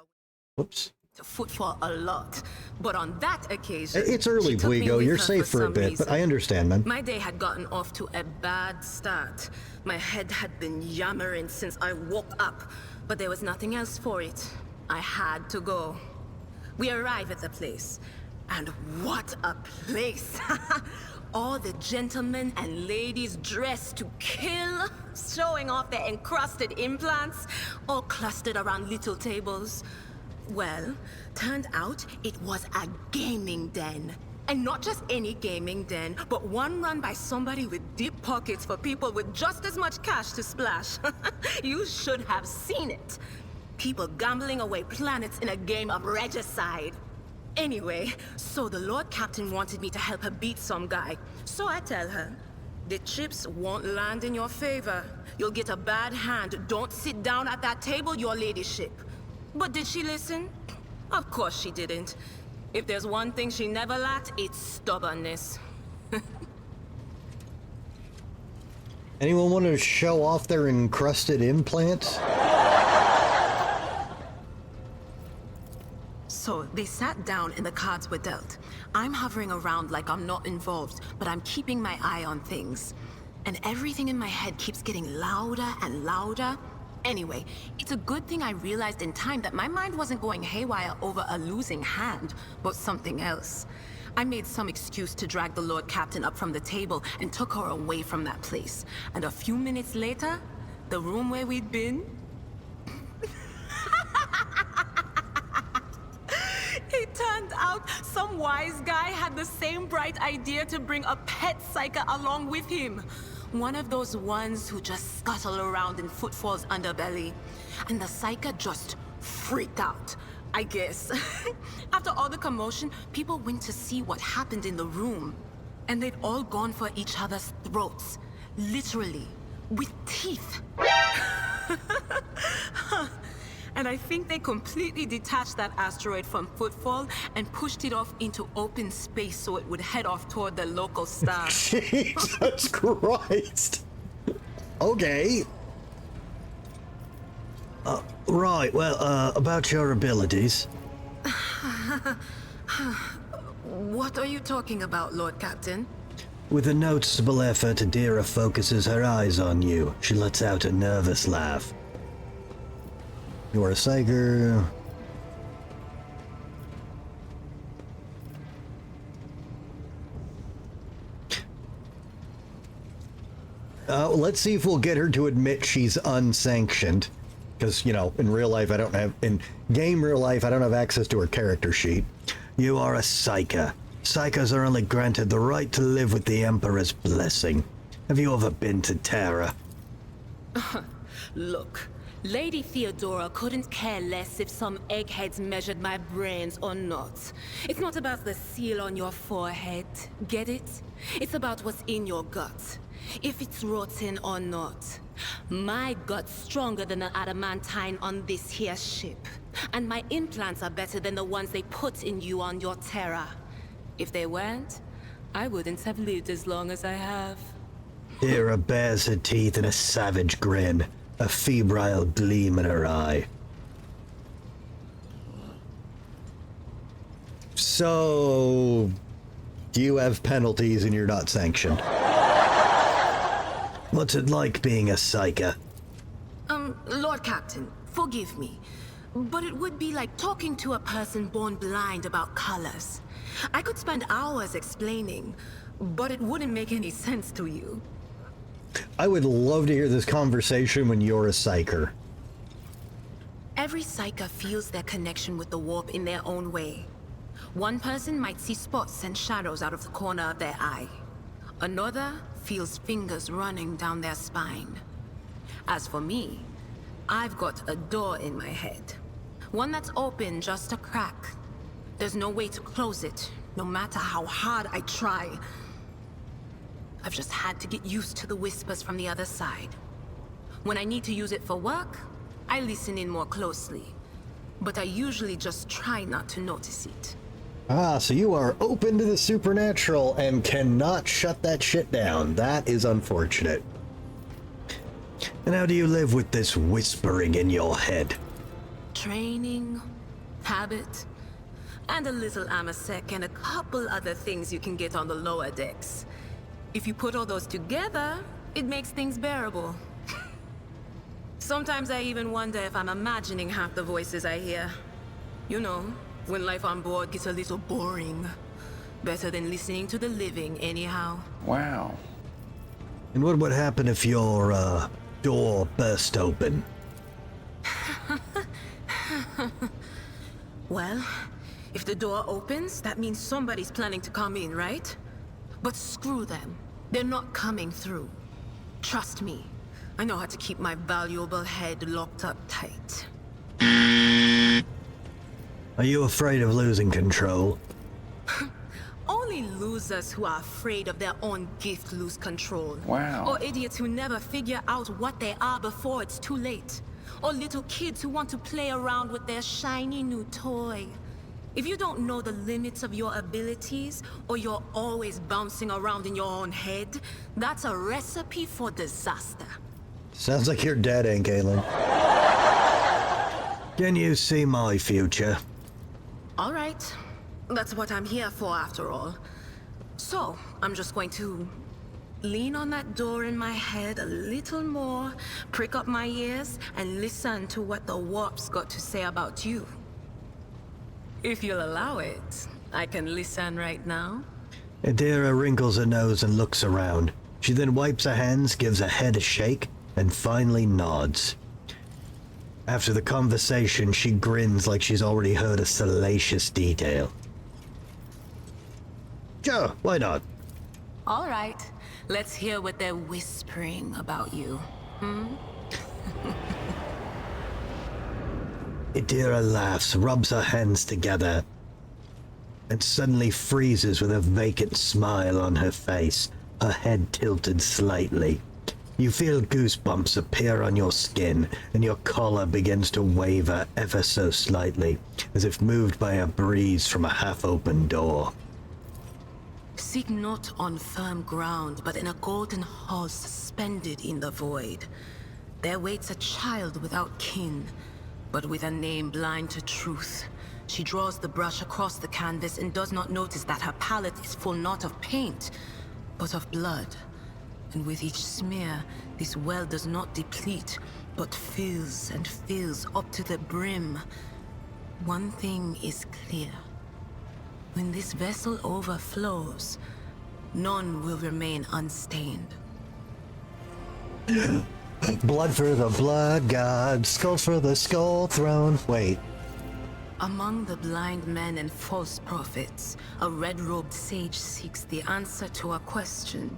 Whoops. To Footfall a lot, but on that occasion, it's early, Puigo. You're safe for a bit, but I understand, man. My day had gotten off to a bad start. My head had been yammering since I woke up, but there was nothing else for it. I had to go. We arrive at the place, and what a place! All the gentlemen and ladies dressed to kill, showing off their encrusted implants, all clustered around little tables. Well, turned out it was a gaming den. And not just any gaming den, but one run by somebody with deep pockets for people with just as much cash to splash. You should have seen it. People gambling away planets in a game of regicide. Anyway, so the Lord Captain wanted me to help her beat some guy. So I tell her, the chips won't land in your favor. You'll get a bad hand. Don't sit down at that table, your ladyship. But did she listen? Of course she didn't. If there's one thing she never lacked, it's stubbornness. Anyone want to show off their encrusted implants? So they sat down and the cards were dealt. I'm hovering around like I'm not involved, but I'm keeping my eye on things. And everything in my head keeps getting louder and louder. Anyway, it's a good thing I realized in time that my mind wasn't going haywire over a losing hand, but something else. I made some excuse to drag the Lord Captain up from the table and took her away from that place. And a few minutes later, the room where we'd been... It turned out some wise guy had the same bright idea to bring a pet psyker along with him. One of those ones who just scuttle around in Footfall's underbelly. And the psyker just freaked out. I guess. After all the commotion, people went to see what happened in the room. And they'd all gone for each other's throats. Literally. With teeth. And I think they completely detached that asteroid from Footfall and pushed it off into open space so it would head off toward the local star. Jesus Christ. Okay. Right, well, about your abilities. What are you talking about, Lord Captain? With a noticeable effort, Adira focuses her eyes on you. She lets out a nervous laugh. You are a Psyker. Let's see if we'll get her to admit she's unsanctioned. Because, you know, in real life, in game real life, I don't have access to her character sheet. You are a Psyker. Psykers are only granted the right to live with the Emperor's blessing. Have you ever been to Terra? Look, Lady Theodora couldn't care less if some eggheads measured my brains or not. It's not about the seal on your forehead, get it? It's about what's in your gut. If it's rotten or not. My gut's stronger than the adamantine on this here ship. And my implants are better than the ones they put in you on your Terra. If they weren't, I wouldn't have lived as long as I have. Hera bares her teeth in a savage grin, a febrile gleam in her eye. So, do you have penalties and you're not sanctioned? What's it like being a Psyker? Lord Captain, forgive me, but it would be like talking to a person born blind about colors. I could spend hours explaining, but it wouldn't make any sense to you. I would love to hear this conversation when you're a Psyker. Every Psyker feels their connection with the warp in their own way. One person might see spots and shadows out of the corner of their eye. Another feels fingers running down their spine. As for me, I've got a door in my head. One that's open just a crack. There's no way to close it, no matter how hard I try. I've just had to get used to the whispers from the other side. When I need to use it for work, I listen in more closely. But I usually just try not to notice it. Ah, so you are open to the supernatural and cannot shut that shit down. That is unfortunate. And how do you live with this whispering in your head? Training, habit, and a little amasec and a couple other things you can get on the lower decks. If you put all those together, it makes things bearable. Sometimes I even wonder if I'm imagining half the voices I hear. You know, when life on board gets a little boring. Better than listening to the living, anyhow. Wow. And what would happen if your, door burst open? Well, if the door opens, that means somebody's planning to come in, right? But screw them. They're not coming through. Trust me. I know how to keep my valuable head locked up tight. Are you afraid of losing control? Only losers who are afraid of their own gift lose control. Wow. Or idiots who never figure out what they are before it's too late. Or little kids who want to play around with their shiny new toy. If you don't know the limits of your abilities, or you're always bouncing around in your own head, that's a recipe for disaster. Sounds like you're dead, Aunt Caitlin. Can you see my future? All right. That's what I'm here for, after all. So, I'm just going to lean on that door in my head a little more, prick up my ears, and listen to what the warp's got to say about you. If you'll allow it, I can listen right now. Adira wrinkles her nose and looks around. She then wipes her hands, gives her head a shake, and finally nods. After the conversation, she grins like she's already heard a salacious detail. Sure, why not? All right, let's hear what they're whispering about you. Idira laughs, rubs her hands together, and suddenly freezes with a vacant smile on her face, her head tilted slightly. You feel goosebumps appear on your skin, and your collar begins to waver ever so slightly, as if moved by a breeze from a half-open door. Seek not on firm ground, but in a golden hall suspended in the void. There waits a child without kin, but with a name blind to truth. She draws the brush across the canvas and does not notice that her palette is full not of paint, but of blood. And with each smear, this well does not deplete, but fills and fills up to the brim. One thing is clear. When this vessel overflows, none will remain unstained. Blood for the blood god, skulls for the skull throne. Wait. Among the blind men and false prophets, a red-robed sage seeks the answer to a question.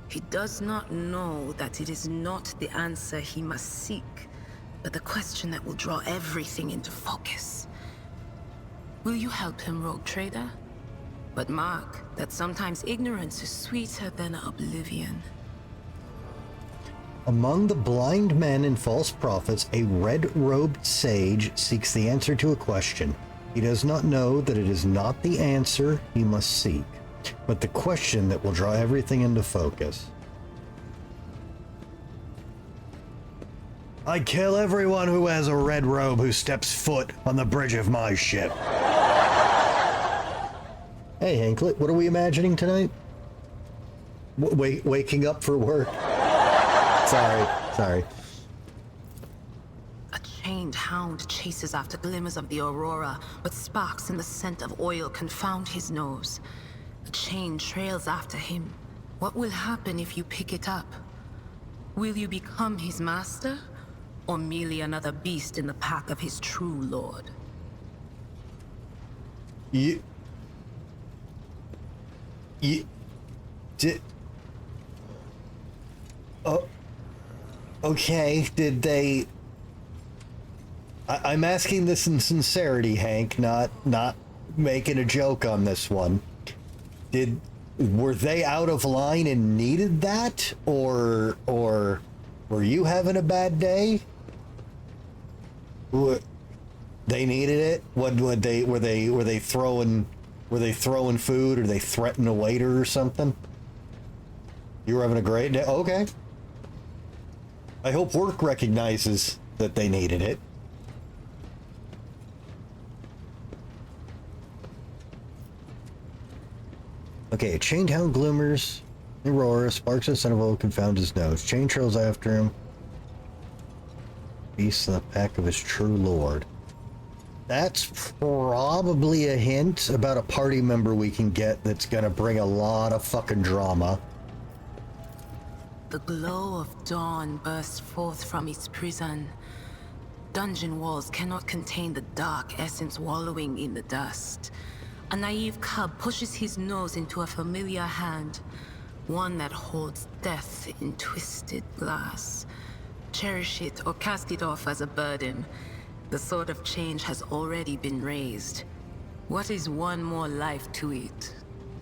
He does not know that it is not the answer he must seek, but the question that will draw everything into focus. Will you help him, Rogue Trader? But mark that sometimes ignorance is sweeter than oblivion. Among the blind men and false prophets, a red-robed sage seeks the answer to a question. He does not know that it is not the answer he must seek, but the question that will draw everything into focus. I kill everyone who has a red robe who steps foot on the bridge of my ship. Hey, Hanklet, what are we imagining tonight? Waking up for work. Sorry. A chained hound chases after glimmers of the aurora, but sparks and the scent of oil confound his nose. The chain trails after him. What will happen if you pick it up? Will you become his master, or merely another beast in the pack of his true lord? Okay, did they... I'm asking this in sincerity, Hank, not making a joke on this one. Were they out of line and needed that? Or were you having a bad day? They needed it? Were they throwing food, or they threatened a waiter or something? You were having a great day? Okay. I hope work recognizes that they needed it. Okay, a chained hound glimmers, Aurora, sparks and son of old confound his nose. Chain trails after him. Beast in the pack of his true lord. That's probably a hint about a party member we can get that's gonna bring a lot of fucking drama. The glow of dawn bursts forth from its prison. Dungeon walls cannot contain the dark essence wallowing in the dust. A naive cub pushes his nose into a familiar hand, one that holds death in twisted glass. Cherish it or cast it off as a burden. The sword of change has already been raised. What is one more life to it?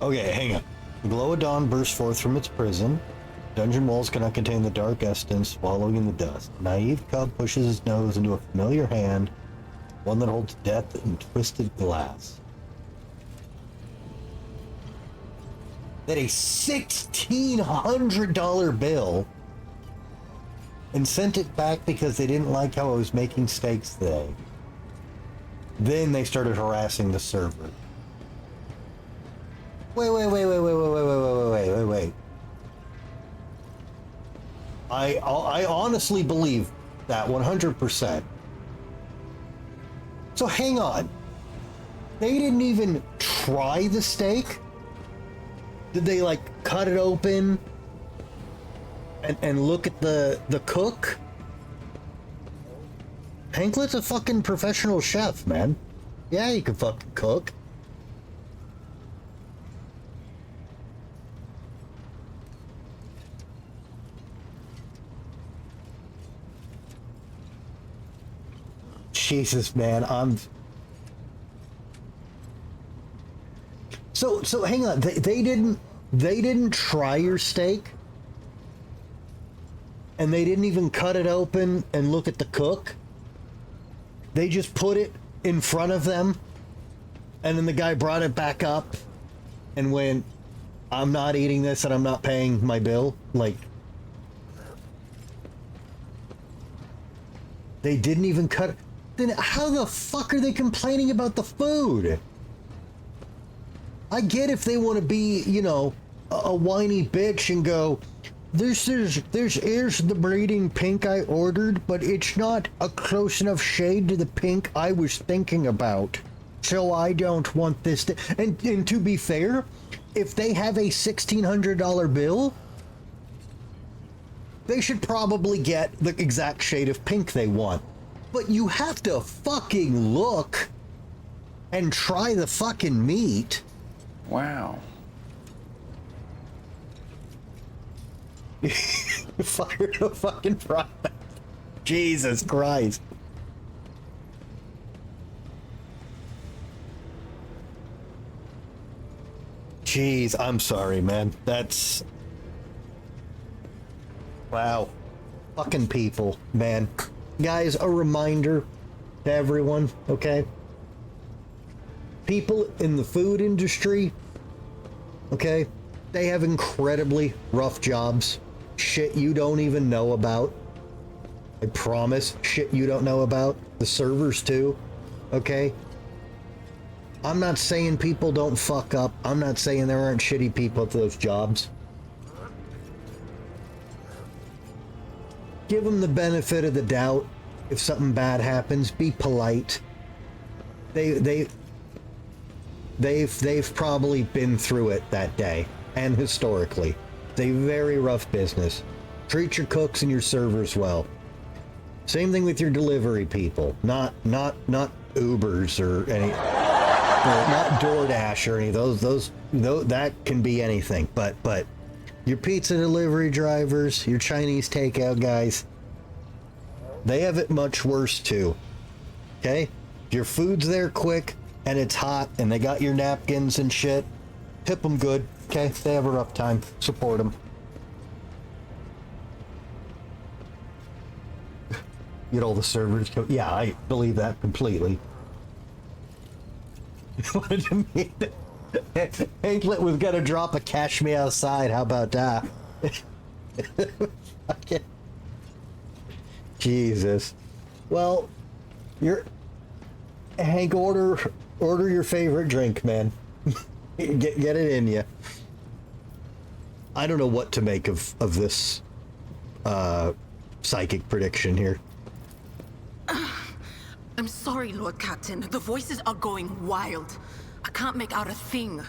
Okay, hang on. The glow of dawn bursts forth from its prison. Dungeon walls cannot contain the dark essence swallowing in the dust. Naive cub pushes his nose into a familiar hand, one that holds death in twisted glass. That a $1,600 bill, and sent it back because they didn't like how I was making steaks today. Then they started harassing the server. Wait. I honestly believe that 100%. So hang on. They didn't even try the steak? Did they like cut it open and look at the cook? Hanklet's a fucking professional chef, man. Yeah, he can fucking cook. Jesus, man, So hang on. They didn't try your steak, and they didn't even cut it open and look at the cook. They just put it in front of them, and then the guy brought it back up and went, "I'm not eating this, and I'm not paying my bill." Like, they didn't even cut. Then how the fuck are they complaining about the food? I get if they want to be, you know, a whiny bitch and go, here's the breeding pink I ordered, but it's not a close enough shade to the pink I was thinking about. So I don't want this to... And to be fair, if they have a $1,600 bill, they should probably get the exact shade of pink they want. But you have to fucking look and try the fucking meat. Wow. Fire a fucking product. Jesus Christ. Jeez, I'm sorry, man. That's... Wow. Fucking people, man. Guys, a reminder to everyone, okay? People in the food industry, okay, they have incredibly rough jobs. Shit you don't even know about. I promise, shit you don't know about. The servers too, okay? I'm not saying people don't fuck up. I'm not saying there aren't shitty people at those jobs. Give them the benefit of the doubt. If something bad happens, be polite. They've probably been through it that day, and historically. It's a very rough business. Treat your cooks and your servers well. Same thing with your delivery people. Not Ubers or any, not DoorDash or any of those. That can be anything. But your pizza delivery drivers, your Chinese takeout guys, they have it much worse too. Okay? Your food's there quick and it's hot and they got your napkins and shit. Tip them good. Okay? They have a rough time. Support them. Get all the servers go. Yeah, I believe that completely. What did you mean? Anklet was gonna drop a cash me outside. How about that? Okay. Jesus. Well, Hank, order your favorite drink, man. get it in you. I don't know what to make of this psychic prediction here. I'm sorry, Lord Captain. The voices are going wild. I can't make out a thing.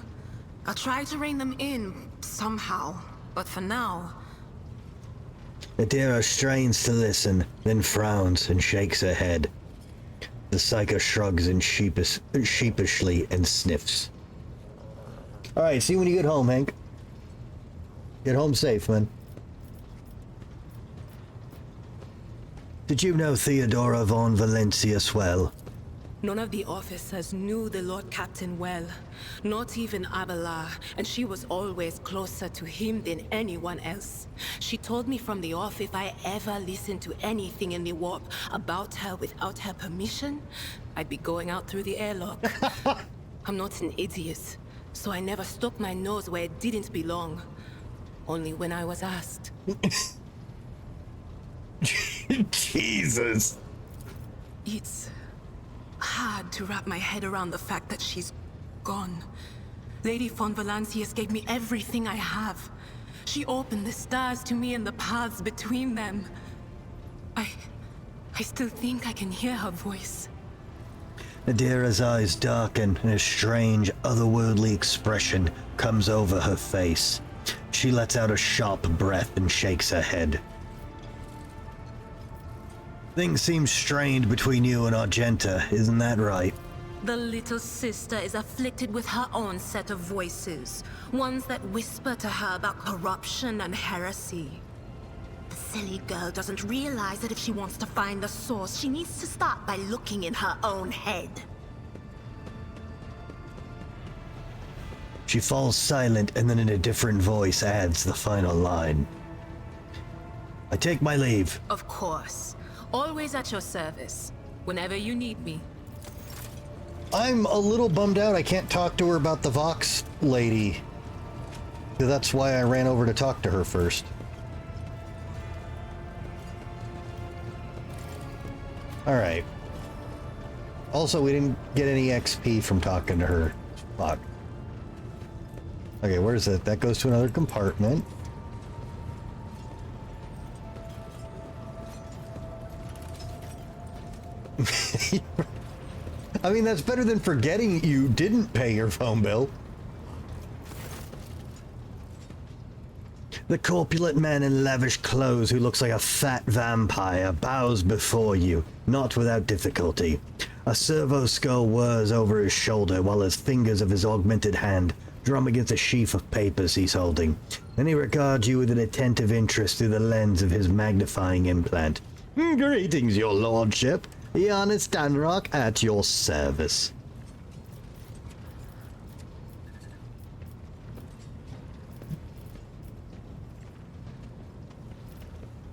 I'll try to rein them in somehow, but for now... Adira strains to listen, then frowns and shakes her head. The psycho shrugs and sheepishly and sniffs. Alright, see you when you get home, Hank. Get home safe, man. Did you know Theodora von Valancius well? None of the officers knew the Lord Captain well. Not even Abelard, and she was always closer to him than anyone else. She told me from the off if I ever listened to anything in the warp about her without her permission, I'd be going out through the airlock. I'm not an idiot, so I never stuck my nose where it didn't belong. Only when I was asked. Jesus. It's hard to wrap my head around the fact that she's gone. Lady von Valancius gave me everything I have. She opened the stars to me and the paths between them. I still think I can hear her voice. Adira's eyes darken and a strange, otherworldly expression comes over her face. She lets out a sharp breath and shakes her head. Things seem strained between you and Argenta, isn't that right? The little sister is afflicted with her own set of voices. Ones that whisper to her about corruption and heresy. The silly girl doesn't realize that if she wants to find the source, she needs to start by looking in her own head. She falls silent and then in a different voice adds the final line. I take my leave. Of course. Always at your service. Whenever you need me. I'm a little bummed out I can't talk to her about the Vox lady. That's why I ran over to talk to her first. Alright. Also, we didn't get any XP from talking to her. Fuck. Okay, where's it? That goes to another compartment. I mean, that's better than forgetting you didn't pay your phone bill. The corpulent man in lavish clothes who looks like a fat vampire bows before you, not without difficulty. A servo skull whirs over his shoulder while his fingers of his augmented hand drum against a sheaf of papers he's holding. Then he regards you with an attentive interest through the lens of his magnifying implant. Greetings, your lordship. Giannis Danrock at your service.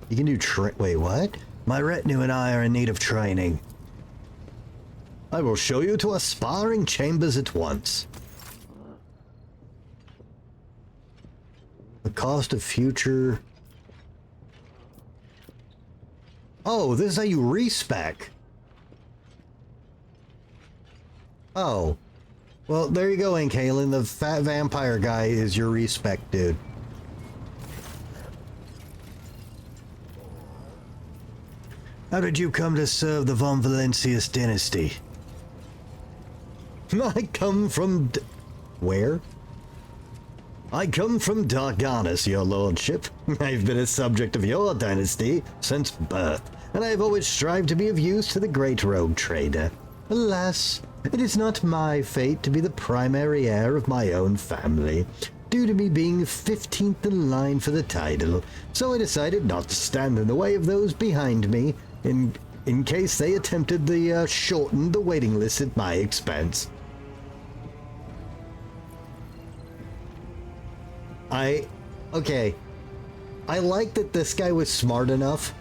You can do wait, what? My retinue and I are in need of training. I will show you to our sparring chambers at once. The cost of future... Oh, this is how you respec. Oh. Well, there you go, Inkalen. The fat vampire guy is your respec dude. How did you come to serve the Von Valancius dynasty? I come from... Where? I come from Darganis, your lordship. I've been a subject of your dynasty since birth, and I have always strived to be of use to the great rogue trader. Alas, it is not my fate to be the primary heir of my own family, due to me being 15th in line for the title, so I decided not to stand in the way of those behind me, in case they attempted to shorten the waiting list at my expense. Okay. I like that this guy was smart enough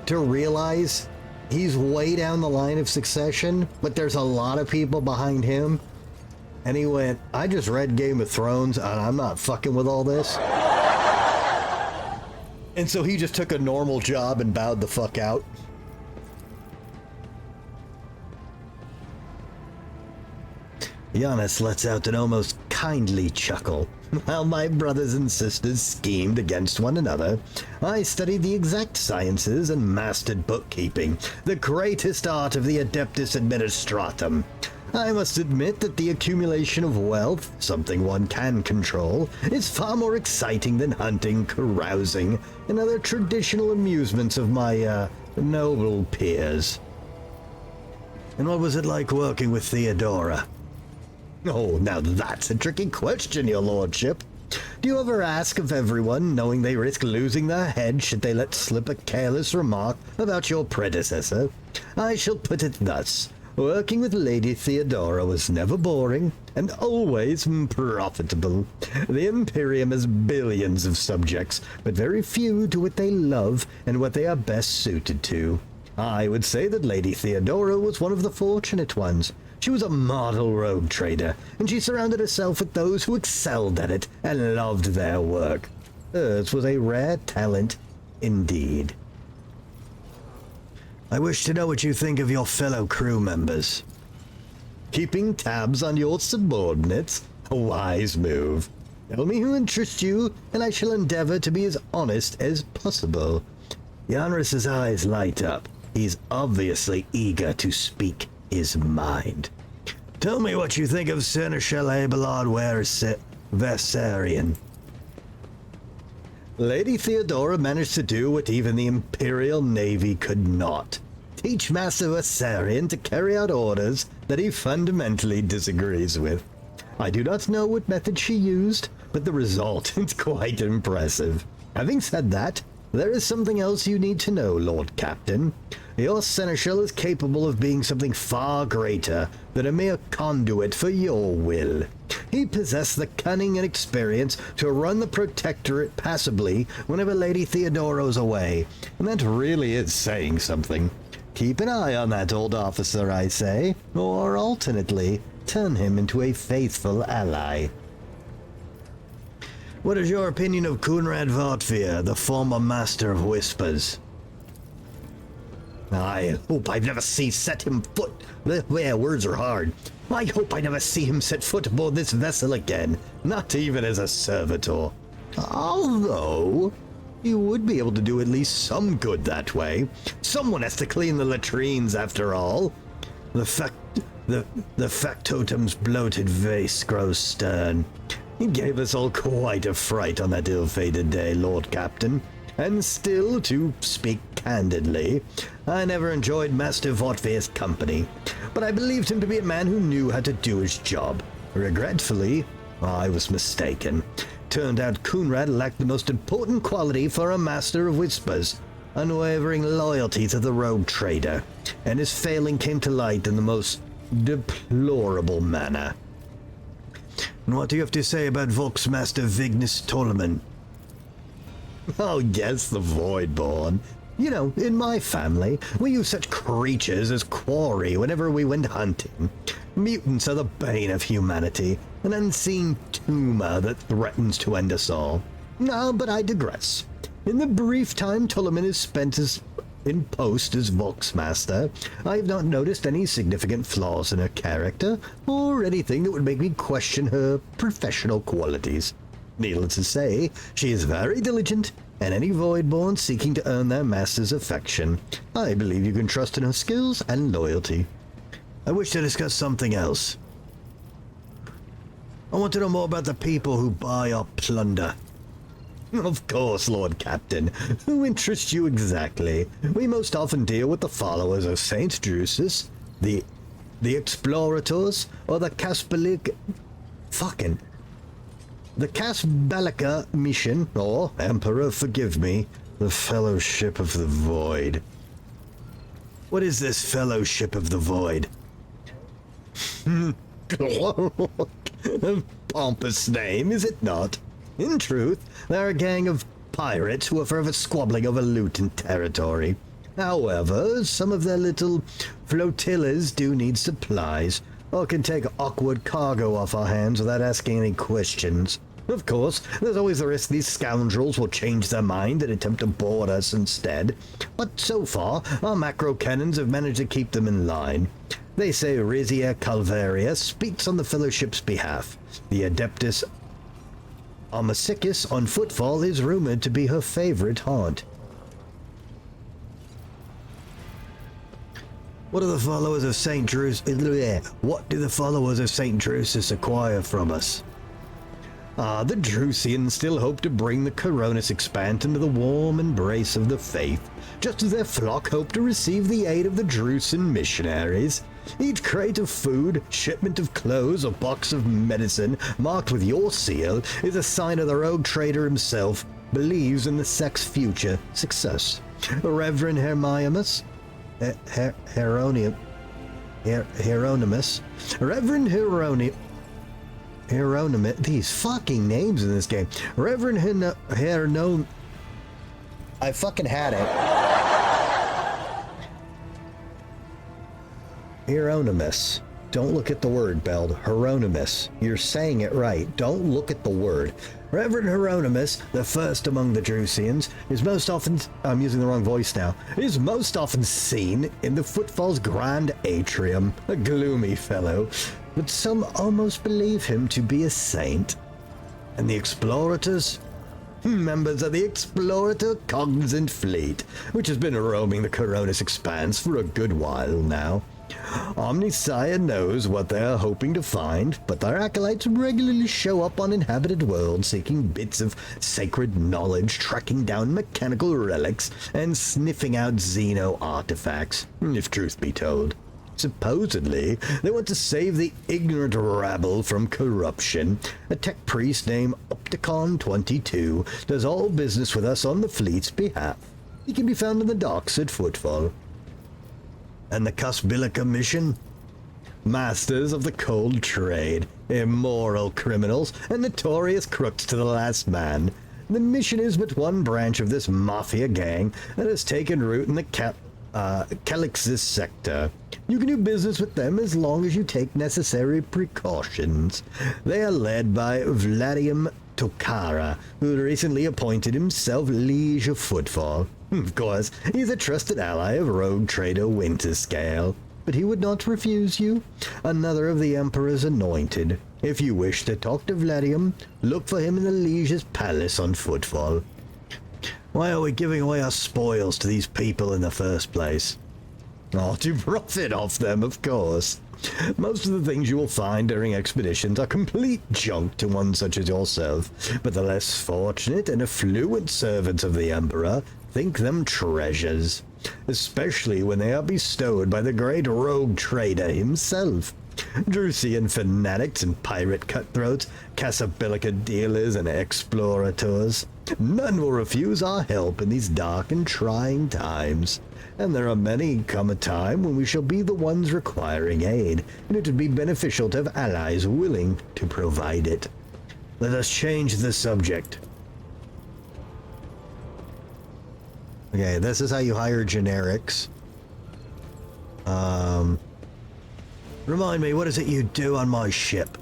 to realize he's way down the line of succession, but there's a lot of people behind him. And he went, I just read Game of Thrones, and I'm not fucking with all this. And so he just took a normal job and bowed the fuck out. Giannis lets out an almost kindly chuckle. While my brothers and sisters schemed against one another, I studied the exact sciences and mastered bookkeeping, the greatest art of the Adeptus Administratum. I must admit that the accumulation of wealth, something one can control, is far more exciting than hunting, carousing, and other traditional amusements of my, noble peers. And what was it like working with Theodora? Oh, now that's a tricky question, your lordship. Do you ever ask of everyone, knowing they risk losing their head should they let slip a careless remark about your predecessor? I shall put it thus. Working with Lady Theodora was never boring, and always profitable. The Imperium has billions of subjects, but very few do what they love and what they are best suited to. I would say that Lady Theodora was one of the fortunate ones. She was a model rogue trader, and she surrounded herself with those who excelled at it and loved their work. Hers was a rare talent indeed. I wish to know what you think of your fellow crew members. Keeping tabs on your subordinates? A wise move. Tell me who interests you, and I shall endeavor to be as honest as possible. Yanris's eyes light up. He's obviously eager to speak his mind. Tell me what you think of Seneschal Abelard Versarian. Lady Theodora managed to do what even the Imperial Navy could not. Teach Master Versarian to carry out orders that he fundamentally disagrees with. I do not know what method she used, but the result is quite impressive. Having said that, there is something else you need to know, Lord Captain. Your seneschal is capable of being something far greater than a mere conduit for your will. He possessed the cunning and experience to run the Protectorate passably whenever Lady Theodoro's away, and that really is saying something. Keep an eye on that old officer, I say, or alternately, turn him into a faithful ally. What is your opinion of Kunrad Vartveer, the former Master of Whispers? I hope I never set him foot. Yeah, words are hard. I hope I never see him set foot aboard this vessel again, not even as a servitor. Although, you would be able to do at least some good that way. Someone has to clean the latrines, after all. The factotum's bloated face grows stern. He gave us all quite a fright on that ill-fated day, Lord Captain. And still, to speak candidly, I never enjoyed Master Vartveer's company, but I believed him to be a man who knew how to do his job. Regretfully, I was mistaken. Turned out Kunrad lacked the most important quality for a Master of Whispers, unwavering loyalty to the rogue trader, and his failing came to light in the most deplorable manner. And what do you have to say about Volksmaster Vignis Tolman? Oh yes, the Voidborn. You know, in my family, we use such creatures as quarry whenever we went hunting. Mutants are the bane of humanity, an unseen tumor that threatens to end us all. No, but I digress. In the brief time Tolman has spent in post as Volksmaster, I have not noticed any significant flaws in her character, or anything that would make me question her professional qualities. Needless to say, she is very diligent, and any Voidborn seeking to earn their master's affection, I believe you can trust in her skills and loyalty. I wish to discuss something else. I want to know more about the people who buy our plunder. Of course, Lord Captain. Who interests you exactly? We most often deal with the followers of Saint Drusus, the Explorators, or the the Casbalica Mission, or, Emperor, forgive me, the Fellowship of the Void. What is this Fellowship of the Void? A pompous name, is it not? In truth, they're a gang of pirates who are forever squabbling over loot and territory. However, some of their little flotillas do need supplies, or can take awkward cargo off our hands without asking any questions. Of course, there's always the risk these scoundrels will change their mind and attempt to board us instead, but so far, our macro cannons have managed to keep them in line. They say Rizia Calvaria speaks on the Fellowship's behalf. The Adeptus Amasicis on Footfall is rumored to be her favorite haunt. What do the followers of St. Drusus... What do the followers of St. Drusus acquire from us? The Drusians still hope to bring the Coronis Expanse into the warm embrace of the faith, just as their flock hope to receive the aid of the Drusin missionaries. Each crate of food, shipment of clothes, or box of medicine marked with your seal is a sign of the rogue trader himself believes in the sect's future success. Reverend Hieronymus, Reverend Hieronymus, these fucking names in this game. Reverend Hieronymus, I fucking had it. Hieronymus. Don't look at the word, Beld. Hieronymus. You're saying it right. Don't look at the word. Reverend Hieronymus, the first among the Drusians, is most often... I'm using the wrong voice now. Is most often seen in the Footfall's grand atrium. A gloomy fellow, but some almost believe him to be a saint. And the Explorators? Members of the Explorator Cognizant Fleet, which has been roaming the Coronis Expanse for a good while now. Omnissiah knows what they are hoping to find, but their acolytes regularly show up on inhabited worlds seeking bits of sacred knowledge, tracking down mechanical relics, and sniffing out Xeno artifacts, if truth be told. Supposedly, they want to save the ignorant rabble from corruption. A tech priest named Opticon22 does all business with us on the fleet's behalf. He can be found in the docks at Footfall. And the Cosbilica mission? Masters of the cold trade, immoral criminals, and notorious crooks to the last man. The mission is but one branch of this mafia gang that has taken root in the Calixis sector. You can do business with them as long as you take necessary precautions. They are led by Vladium Tokara, who recently appointed himself Liege of Footfall. Of course, he's a trusted ally of rogue trader Winterscale. But he would not refuse you, another of the Emperor's anointed. If you wish to talk to Vladium, look for him in the Liege's palace on Footfall. Why are we giving away our spoils to these people in the first place? Oh, to profit off them, of course. Most of the things you will find during expeditions are complete junk to one such as yourself, but the less fortunate and affluent servants of the Emperor think them treasures, especially when they are bestowed by the great rogue trader himself. Drusian fanatics and pirate cutthroats, Casabilica dealers and explorators. None will refuse our help in these dark and trying times. And there are many come a time when we shall be the ones requiring aid, and it would be beneficial to have allies willing to provide it. Let us change the subject. Okay, this is how you hire generics. Remind me, what is it you do on my ship?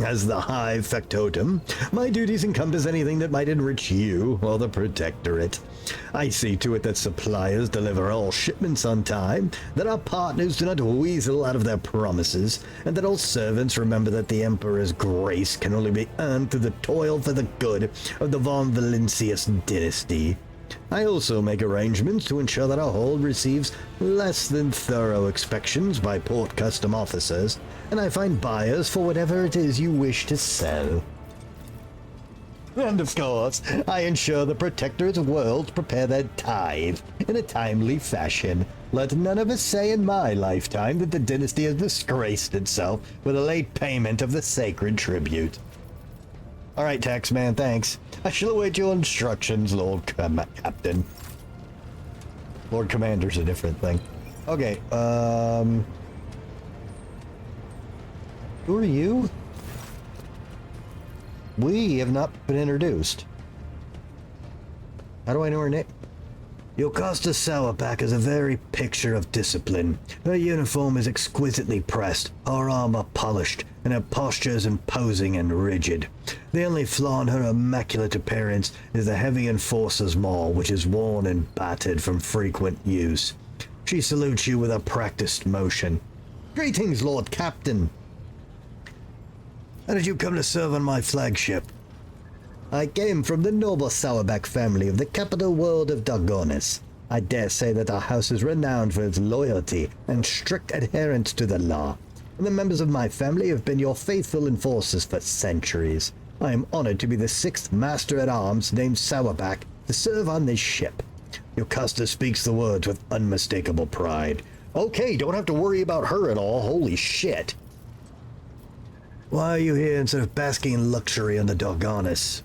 As the Hive Factotum, my duties encompass anything that might enrich you or the Protectorate. I see to it that suppliers deliver all shipments on time, that our partners do not weasel out of their promises, and that all servants remember that the Emperor's grace can only be earned through the toil for the good of the Von Valancius dynasty. I also make arrangements to ensure that our hold receives less than thorough inspections by port custom officers, and I find buyers for whatever it is you wish to sell. And of course, I ensure the Protectorate's worlds prepare their tithe in a timely fashion. Let none of us say in my lifetime that the dynasty has disgraced itself with a late payment of the sacred tribute. Alright, Taxman, thanks. I shall await your instructions, Lord Captain. Lord Commander's a different thing. Okay, who are you? We have not been introduced. How do I know her name? Yokasta Sourback is a very picture of discipline. Her uniform is exquisitely pressed, her armor polished, and her posture is imposing and rigid. The only flaw in her immaculate appearance is the heavy enforcer's maul, which is worn and battered from frequent use. She salutes you with a practiced motion. Greetings, Lord Captain. How did you come to serve on my flagship? I came from the noble Sourback family of the capital world of Dogonis. I dare say that our house is renowned for its loyalty and strict adherence to the law. And the members of my family have been your faithful enforcers for centuries. I am honored to be the 6th Master-at-Arms named Sourback to serve on this ship. Yokasta speaks the words with unmistakable pride. Okay, don't have to worry about her at all, holy shit. Why are you here instead of basking in luxury on the Dogonis?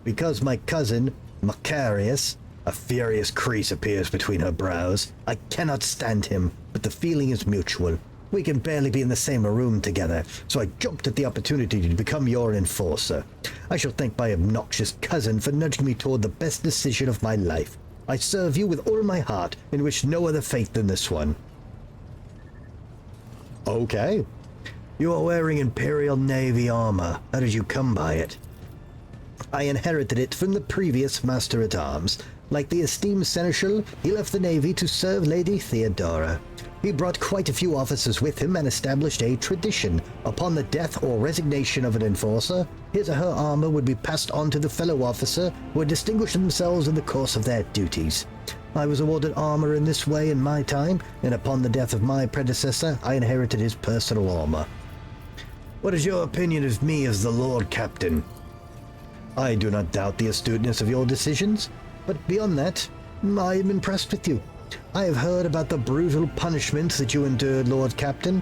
Because my cousin, Macarius, a furious crease appears between her brows. I cannot stand him, but the feeling is mutual. We can barely be in the same room together, so I jumped at the opportunity to become your enforcer. I shall thank my obnoxious cousin for nudging me toward the best decision of my life. I serve you with all my heart and wish no other fate than this one. Okay. You are wearing Imperial Navy armor. How did you come by it? I inherited it from the previous Master-at-Arms. Like the esteemed Seneschal, he left the Navy to serve Lady Theodora. He brought quite a few officers with him and established a tradition. Upon the death or resignation of an enforcer, his or her armor would be passed on to the fellow officer who had distinguished themselves in the course of their duties. I was awarded armor in this way in my time, and upon the death of my predecessor, I inherited his personal armor. What is your opinion of me as the Lord Captain? I do not doubt the astuteness of your decisions, but beyond that, I am impressed with you. I have heard about the brutal punishments that you endured, Lord Captain.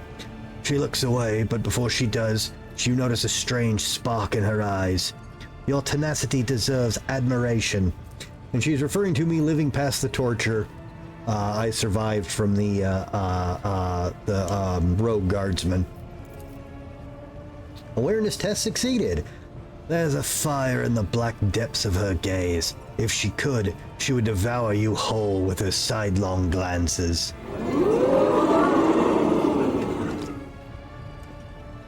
She looks away, but before she does, you notice a strange spark in her eyes. Your tenacity deserves admiration. And she's referring to me living past the torture I survived from the rogue guardsman. Awareness test succeeded. There's a fire in the black depths of her gaze. If she could, she would devour you whole with her sidelong glances.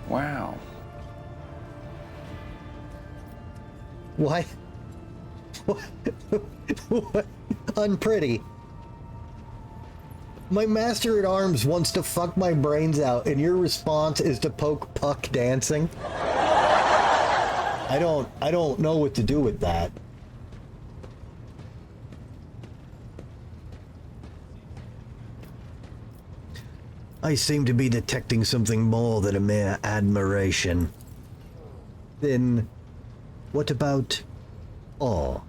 Wow. Why? What? Unpretty. My master at arms wants to fuck my brains out, and your response is to poke Puck dancing? I don't know what to do with that. I seem to be detecting something more than a mere admiration. Then, what about awe?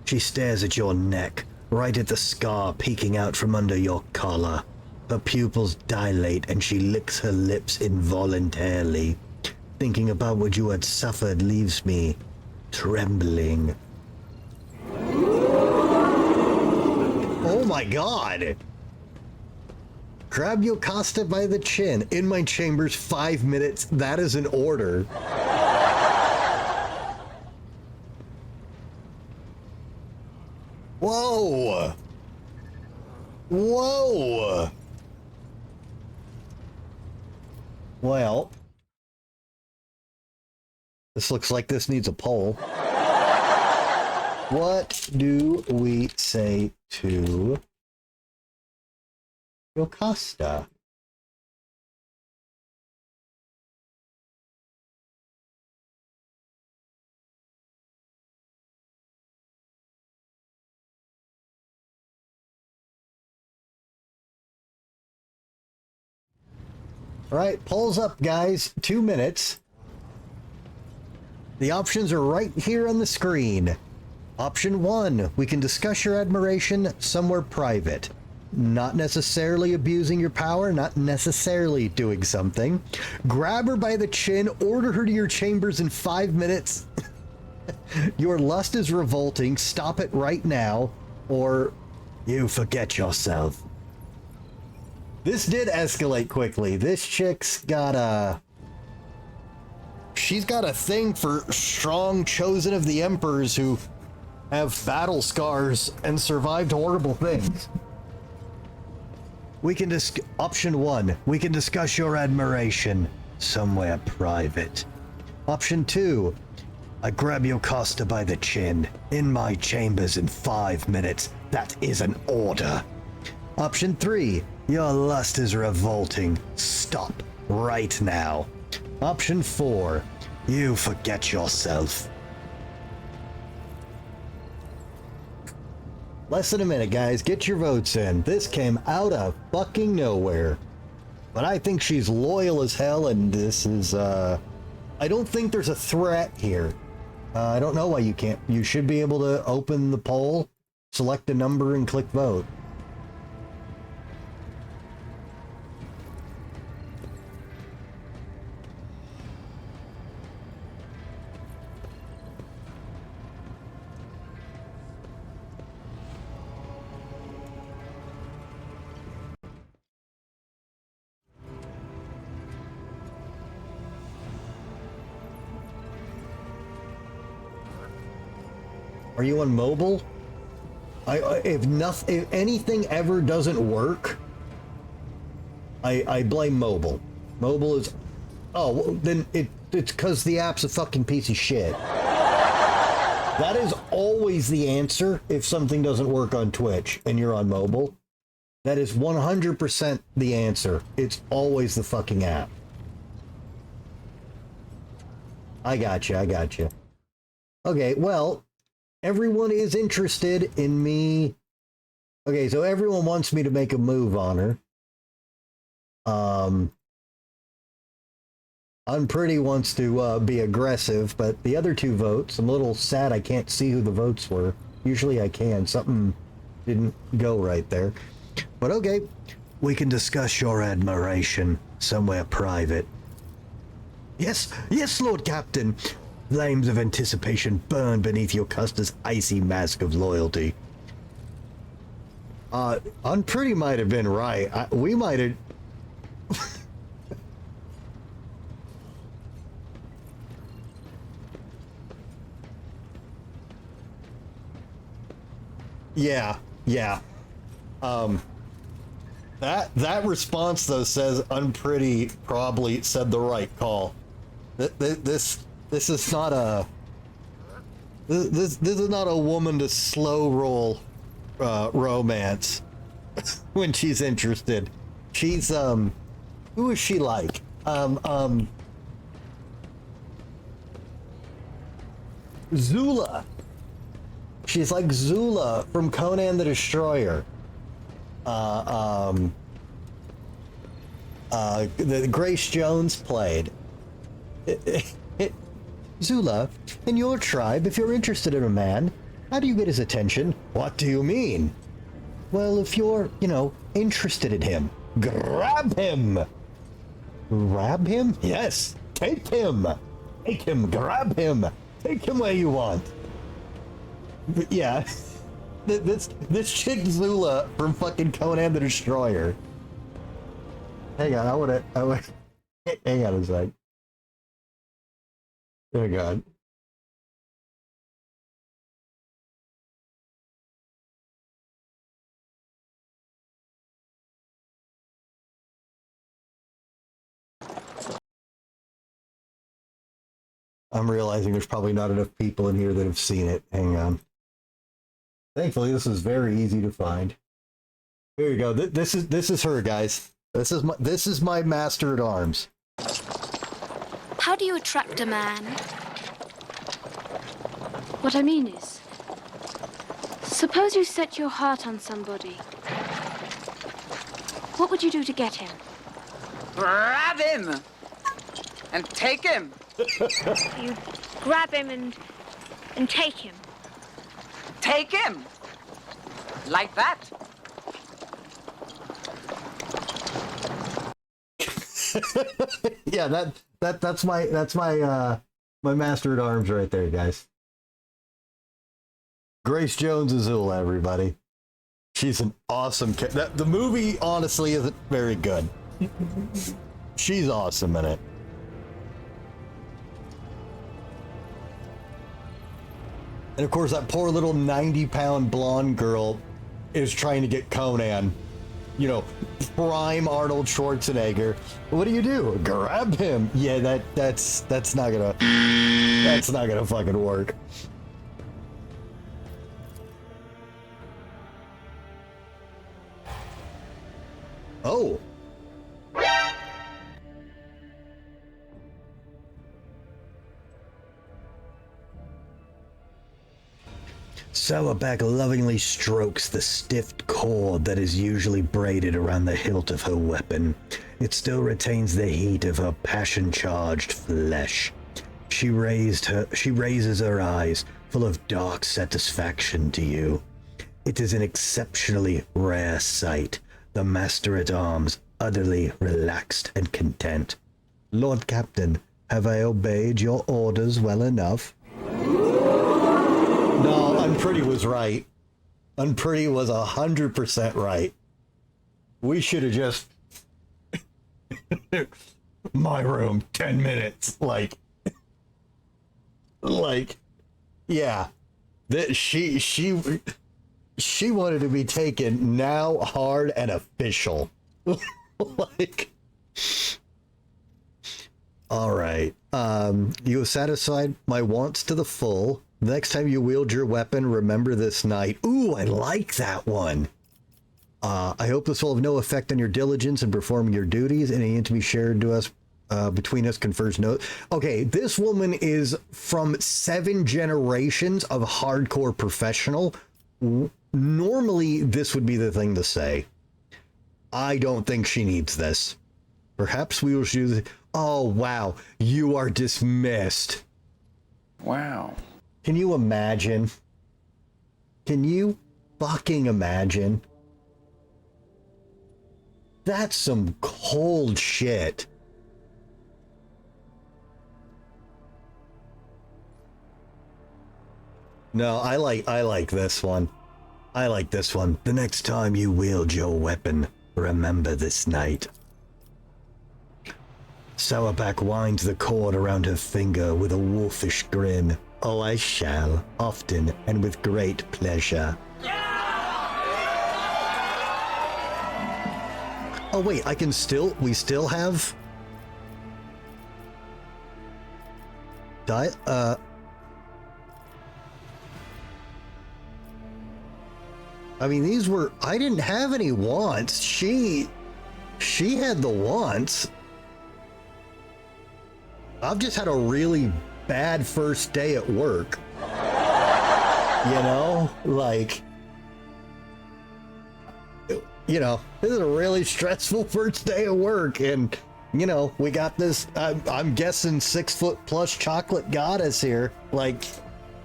She stares at your neck, right at the scar peeking out from under your collar. Her pupils dilate and she licks her lips involuntarily. Thinking about what you had suffered leaves me trembling. Oh my god! Grab Yocasta by the chin. In my chambers, 5 minutes. That is an order. Whoa! Whoa! Well, this looks like this needs a poll. What do we say to Yocasta? All right, polls up, guys. 2 minutes. The options are right here on the screen. Option 1, we can discuss your admiration somewhere private. Not necessarily abusing your power, not necessarily doing something. Grab her by the chin, order her to your chambers in 5 minutes. Your lust is revolting, stop it right now, or you forget yourself. This did escalate quickly. This chick's got a... She's got a thing for strong chosen of the emperors who have battle scars and survived horrible things. We can Option 1, we can discuss your admiration somewhere private. Option 2, I grab Yocasta by the chin in my chambers in 5 minutes. That is an order. Option 3, your lust is revolting. Stop right now. Option 4, you forget yourself. Less than a minute, guys. Get your votes in. This came out of fucking nowhere. But I think she's loyal as hell, and this is, I don't think there's a threat here. I don't know why you can't. You should be able to open the poll, select a number, and click vote. Are you on mobile? If anything ever doesn't work, I blame mobile. Mobile is... Oh, well, then it's because the app's a fucking piece of shit. That is always the answer if something doesn't work on Twitch and you're on mobile. That is 100% the answer. It's always the fucking app. I gotcha. Okay, well... Everyone is interested in me. Okay, so everyone wants me to make a move on her. Unpretty wants to be aggressive, but the other two votes, I'm a little sad I can't see who the votes were. Usually I can. Something didn't go right there. But okay, we can discuss your admiration somewhere private. Yes, yes, Lord Captain. Flames of anticipation burn beneath your Custer's icy mask of loyalty. Unpretty might have been right. We might have... Yeah. That response though says Unpretty probably said the right call. This is not a this is not a woman to slow roll romance when she's interested. She's who is she like? Zula. She's like Zula from Conan the Destroyer. The Grace Jones played. Zula, in your tribe, if you're interested in a man, how do you get his attention? What do you mean? Well, if you're, interested in him, grab him. Grab him? Yes. Take him. Take him. Grab him. Take him where you want. But yeah, this chick Zula from fucking Conan the Destroyer. Hang on, I wanna hang on a sec. Oh god. I'm realizing there's probably not enough people in here that have seen it. Hang on. Thankfully, this is very easy to find. Here you go. This is her, guys. This is my master at arms. How do you attract a man? What I mean is, suppose you set your heart on somebody. What would you do to get him? Grab him and take him. You grab him and take him. Take him. Like that. Yeah, that's my my master at arms right there, guys. Grace Jones is Zula, everybody. She's an awesome the movie honestly isn't very good. She's awesome in it. And of course, that poor little 90-pound blonde girl is trying to get Conan, prime Arnold Schwarzenegger. What do? Grab him? Yeah, that's not gonna fucking work. Oh. Sourback lovingly strokes the stiff cord that is usually braided around the hilt of her weapon. It still retains the heat of her passion-charged flesh. She raises her eyes, full of dark satisfaction to you. It is an exceptionally rare sight, the Master-at-Arms utterly relaxed and content. Lord Captain, have I obeyed your orders well enough? No, Unpretty was right. Unpretty was 100% right. We should have just... My room, 10 minutes. Like, yeah. She wanted to be taken now, hard and official. All right. You have satisfied my wants to the full. Next time you wield your weapon, remember this night. Ooh, I like that one. I hope this will have no effect on your diligence in performing your duties. Any to be shared to us between us confers no. Okay, this woman is from 7 generations of hardcore professional. Normally, this would be the thing to say. I don't think she needs this. Perhaps we will choose. Oh, wow. You are dismissed. Wow. Can you imagine? Can you fucking imagine? That's some cold shit. No, I like this one. I like this one. The next time you wield your weapon, remember this night. Sourback winds the cord around her finger with a wolfish grin. Oh, I shall, often and with great pleasure. Oh wait, we still have... I mean, these were... I didn't have any wants. She had the wants. I've just had a really bad first day at work. You know? Like... You know, this is a really stressful first day at work, and, you know, we got this, I'm guessing 6-foot+ chocolate goddess here. Like,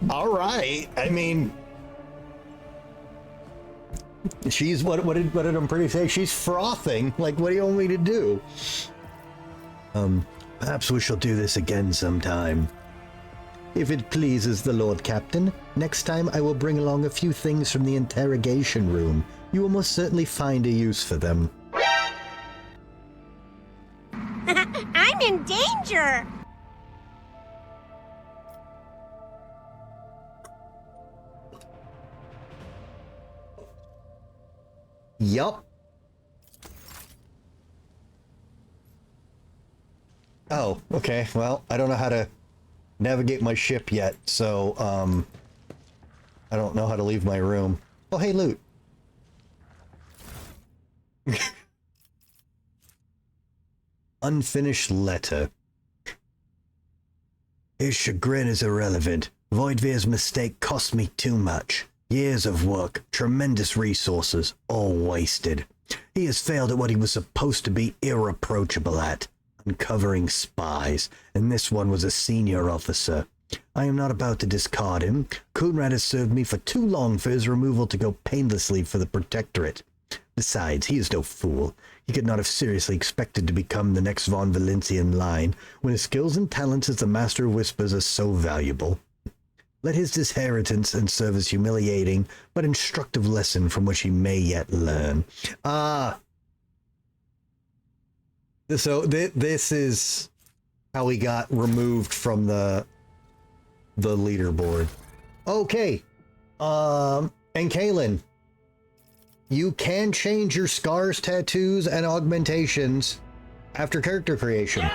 all right. I mean... She's, what did Pretty say? She's frothing. Like, what do you want me to do? Perhaps we shall do this again sometime. If it pleases the Lord Captain, next time I will bring along a few things from the interrogation room. You will most certainly find a use for them. I'm in danger! Yup. Oh, okay. Well, I don't know how to navigate my ship yet, so, I don't know how to leave my room. Oh, hey, loot. Unfinished letter. His chagrin is irrelevant. Voidveer's mistake cost me too much. Years of work, tremendous resources, all wasted. He has failed at what he was supposed to be irreproachable at, uncovering spies, and this one was a senior officer. I am not about to discard him. Coonrad has served me for too long for his removal to go painlessly for the Protectorate. Besides, he is no fool. He could not have seriously expected to become the next Von Valentia in line, when his skills and talents as the Master of Whispers are so valuable. Let his disinheritance and serve as humiliating but instructive lesson from which he may yet learn. So this is how he got removed from the leaderboard. Okay. And Kaylin, you can change your scars, tattoos, and augmentations after character creation.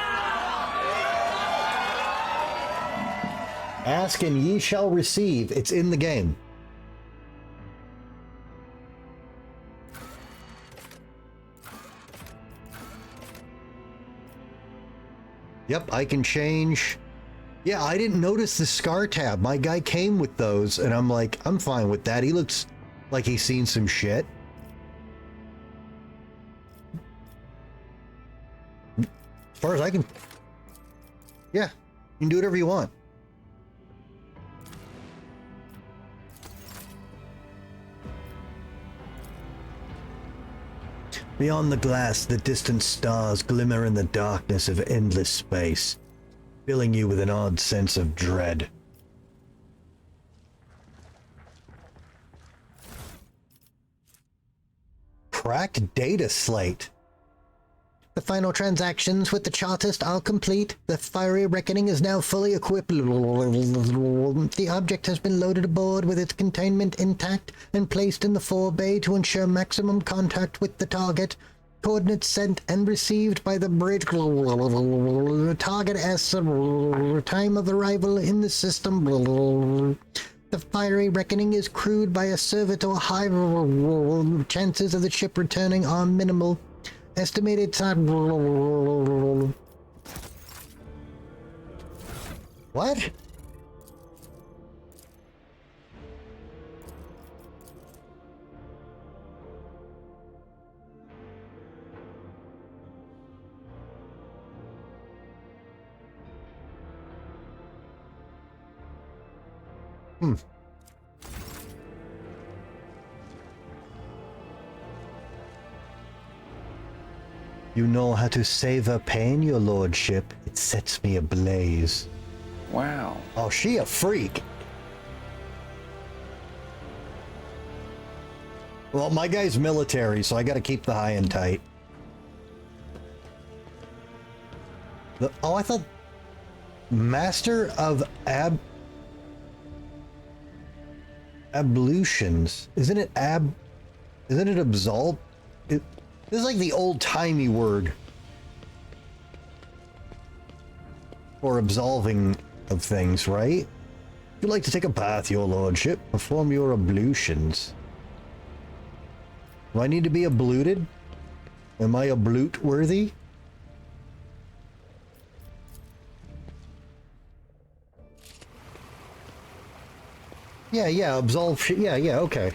Ask and ye shall receive. It's in the game. Yep, I can change. Yeah, I didn't notice the scar tab. My guy came with those, and I'm like, I'm fine with that. He looks like he's seen some shit. As far as I can... Yeah, you can do whatever you want. Beyond the glass, the distant stars glimmer in the darkness of endless space, filling you with an odd sense of dread. Cracked data slate. The final transactions with the Chartist are complete. The fiery reckoning is now fully equipped. The object has been loaded aboard with its containment intact and placed in the forebay to ensure maximum contact with the target. Coordinates sent and received by the bridge. Target S. Time of arrival in the system. The fiery reckoning is crewed by a servitor high. Chances of the ship returning are minimal. Estimated time. What? You know how to savor pain, your lordship. It sets me ablaze. Wow. Oh, she a freak. Well, my guy's military, so I gotta keep the high and tight. Oh, I thought... Master of ablutions. Isn't it absolve? This is like the old-timey word for absolving of things, right? If you'd like to take a bath, your lordship, perform your ablutions. Do I need to be abluted? Am I ablute worthy? Yeah, absolve shit. Yeah, okay.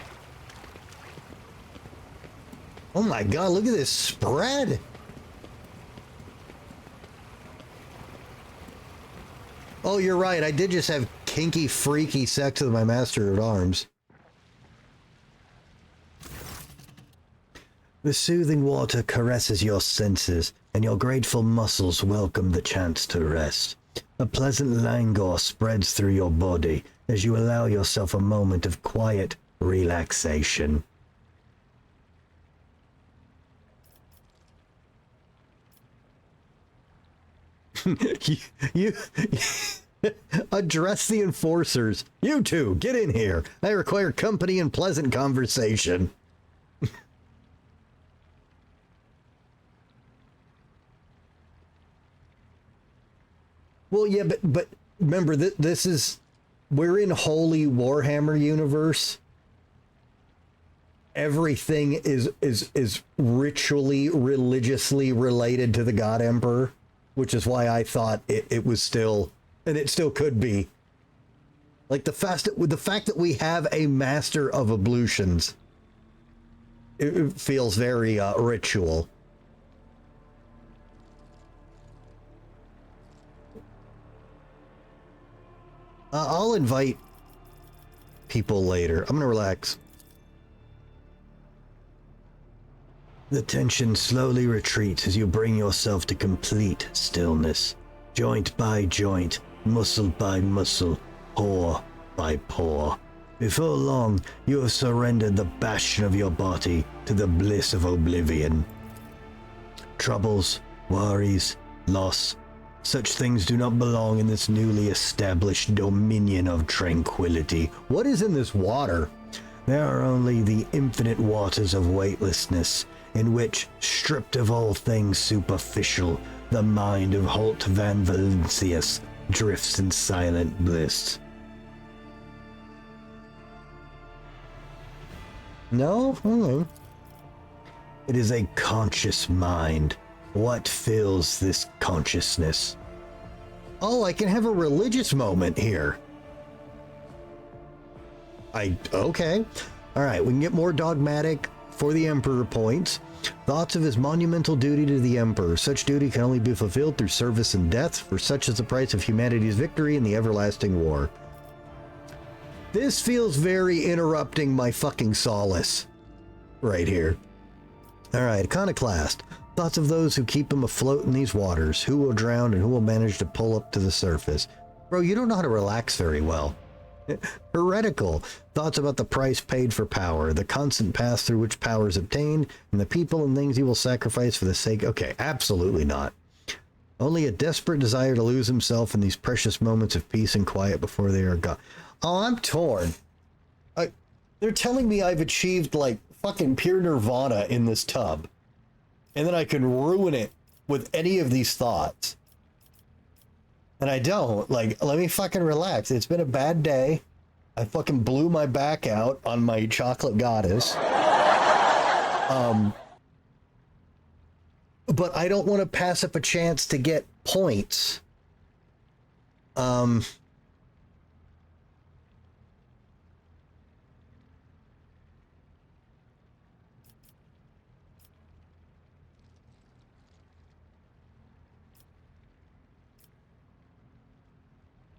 Oh my god, look at this spread! Oh, you're right, I did just have kinky, freaky sex with my master at arms. The soothing water caresses your senses, and your grateful muscles welcome the chance to rest. A pleasant languor spreads through your body as you allow yourself a moment of quiet relaxation. you address the enforcers. You two, get in here. I require company and pleasant conversation. Well, yeah, but remember, this is... We're in Holy Warhammer universe. Everything is ritually, religiously related to the God Emperor, which is why I thought it was still, and it still could be. Like the fact that we have a master of ablutions, it feels very ritual. I'll invite people later. I'm gonna relax. The tension slowly retreats as you bring yourself to complete stillness. Joint by joint, muscle by muscle, pore by pore. Before long, you have surrendered the bastion of your body to the bliss of oblivion. Troubles, worries, loss, such things do not belong in this newly established dominion of tranquility. What is in this water? There are only the infinite waters of weightlessness, in which, stripped of all things superficial, the mind of Holt Van Valancius drifts in silent bliss. No? It is a conscious mind. What fills this consciousness? Oh, I can have a religious moment here. Okay. All right, we can get more dogmatic for the Emperor points. Thoughts of his monumental duty to the Emperor. Such duty can only be fulfilled through service and death, for such is the price of humanity's victory in the everlasting war. This feels very interrupting my fucking solace right here. All right, Iconoclast. Thoughts of those who keep him afloat in these waters, who will drown and who will manage to pull up to the surface. Bro, you don't know how to relax very well. Heretical. Thoughts about the price paid for power, the constant path through which power is obtained, and the people and things he will sacrifice for the sake... Okay, absolutely not. Only a desperate desire to lose himself in these precious moments of peace and quiet before they are gone. Oh, I'm torn. They're telling me I've achieved, like, fucking pure nirvana in this tub. And then I can ruin it with any of these thoughts. And I don't. Like, let me fucking relax. It's been a bad day. I fucking blew my back out on my chocolate goddess. But I don't want to pass up a chance to get points.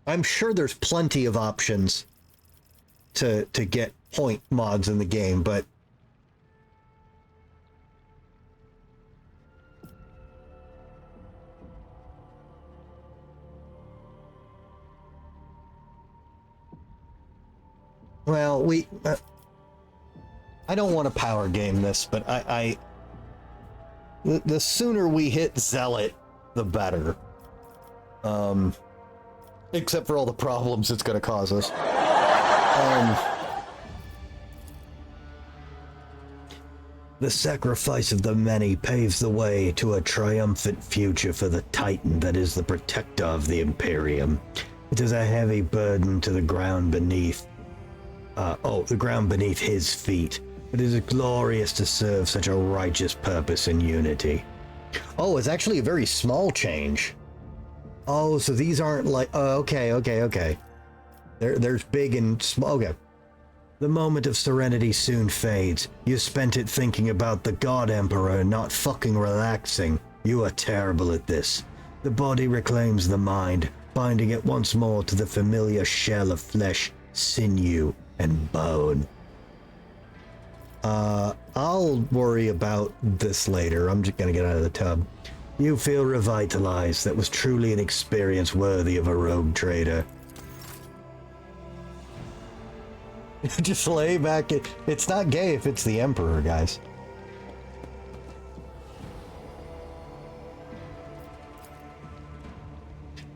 I'm sure there's plenty of options to get point mods in the game, but Well, we... I don't want to power game this, but the sooner we hit Zealot, the better. Except for all the problems it's going to cause us. The sacrifice of the many paves the way to a triumphant future for the Titan that is the protector of the Imperium. It is a heavy burden to the ground beneath. The ground beneath his feet. It is glorious to serve such a righteous purpose in unity. Oh, it's actually a very small change. Oh, so these aren't like... Oh, okay. There's big and small. Okay. The moment of serenity soon fades. You spent it thinking about the God Emperor and not fucking relaxing. You are terrible at this. The body reclaims the mind, binding it once more to the familiar shell of flesh, sinew, and bone. I'll worry about this later. I'm just gonna get out of the tub. You feel revitalized. That was truly an experience worthy of a rogue trader. Just lay back. It's not gay if it's the Emperor, guys.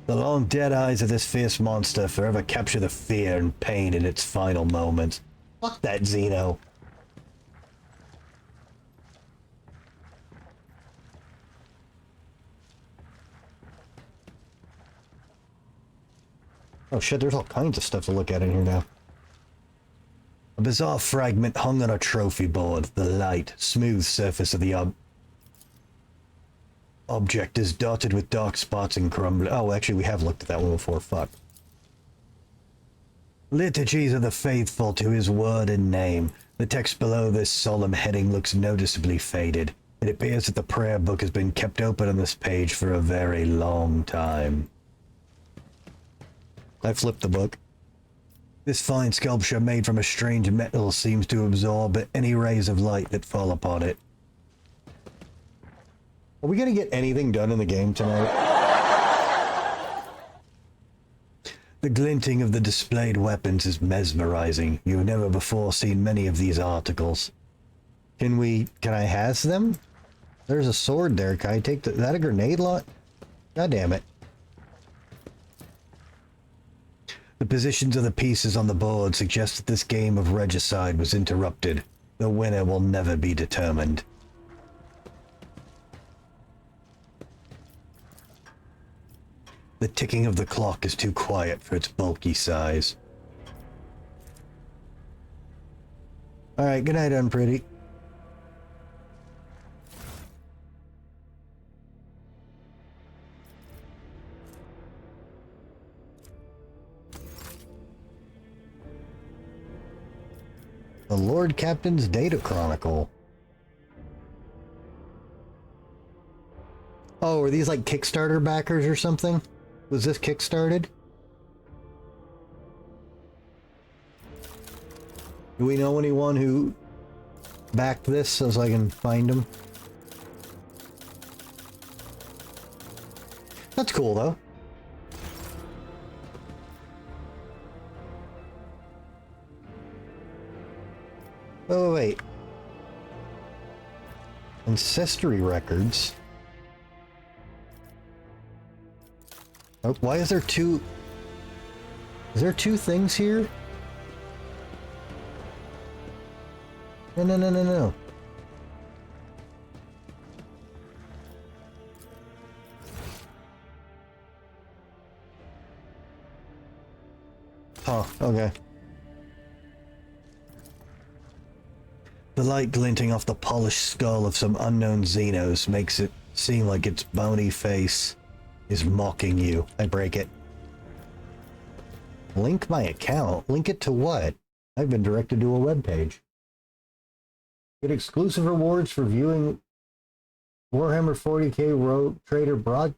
The long dead eyes of this fierce monster forever capture the fear and pain in its final moments. Fuck that Xeno. Oh shit, there's all kinds of stuff to look at in here now. A bizarre fragment hung on a trophy board. The light, smooth surface of the object is dotted with dark spots and crumbling. Oh, actually, we have looked at that one before. Fuck. Liturgies of the faithful to his word and name. The text below this solemn heading looks noticeably faded. It appears that the prayer book has been kept open on this page for a very long time. I flipped the book. This fine sculpture made from a strange metal seems to absorb any rays of light that fall upon it. Are we gonna get anything done in the game tonight? The glinting of the displayed weapons is mesmerizing. You've never before seen many of these articles. Can I has them? There's a sword there. Can I take is that a grenade lot? God damn it. The positions of the pieces on the board suggest that this game of regicide was interrupted. The winner will never be determined. The ticking of the clock is too quiet for its bulky size. Alright, good night, Unpretty. The Lord Captain's Data Chronicle. Oh, are these like Kickstarter backers or something? Was this kickstarted? Do we know anyone who backed this so I can find them? That's cool though. Oh, wait. Ancestry records. Oh, why is there two... Is there two things here? No. Oh, okay. The light glinting off the polished skull of some unknown Xenos makes it seem like its bony face is mocking you. I break it. Link my account? Link it to what? I've been directed to a web page. Get exclusive rewards for viewing Warhammer 40k Rogue Trader broad...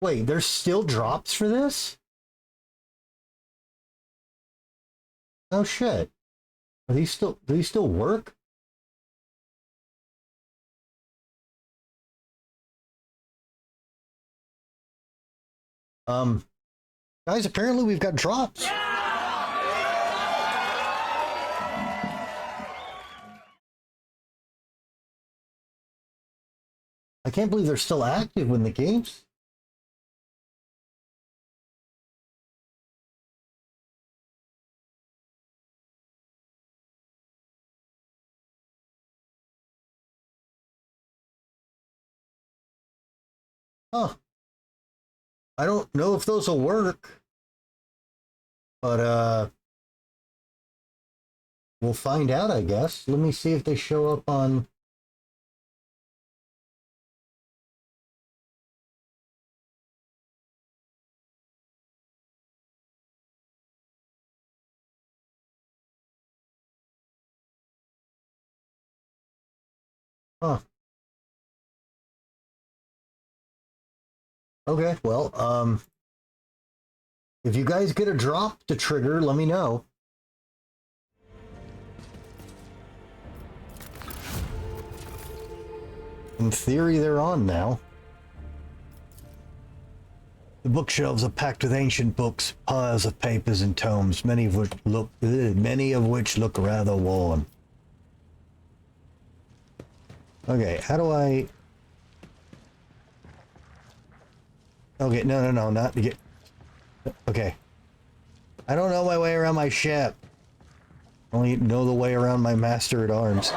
Wait, there's still drops for this? Oh shit. Are these still... Do these still work? Guys, apparently we've got drops. I can't believe they're still active when the game's... Huh. I don't know if those will work. But, we'll find out, I guess. Let me see if they show up on... Huh. Okay, well, if you guys get a drop to trigger, let me know. In theory, they're on now. The bookshelves are packed with ancient books, piles of papers and tomes, many of which look rather worn. Okay, how do I... Okay, no, not to get... Okay. I don't know my way around my ship. I only know the way around my master-at-arms.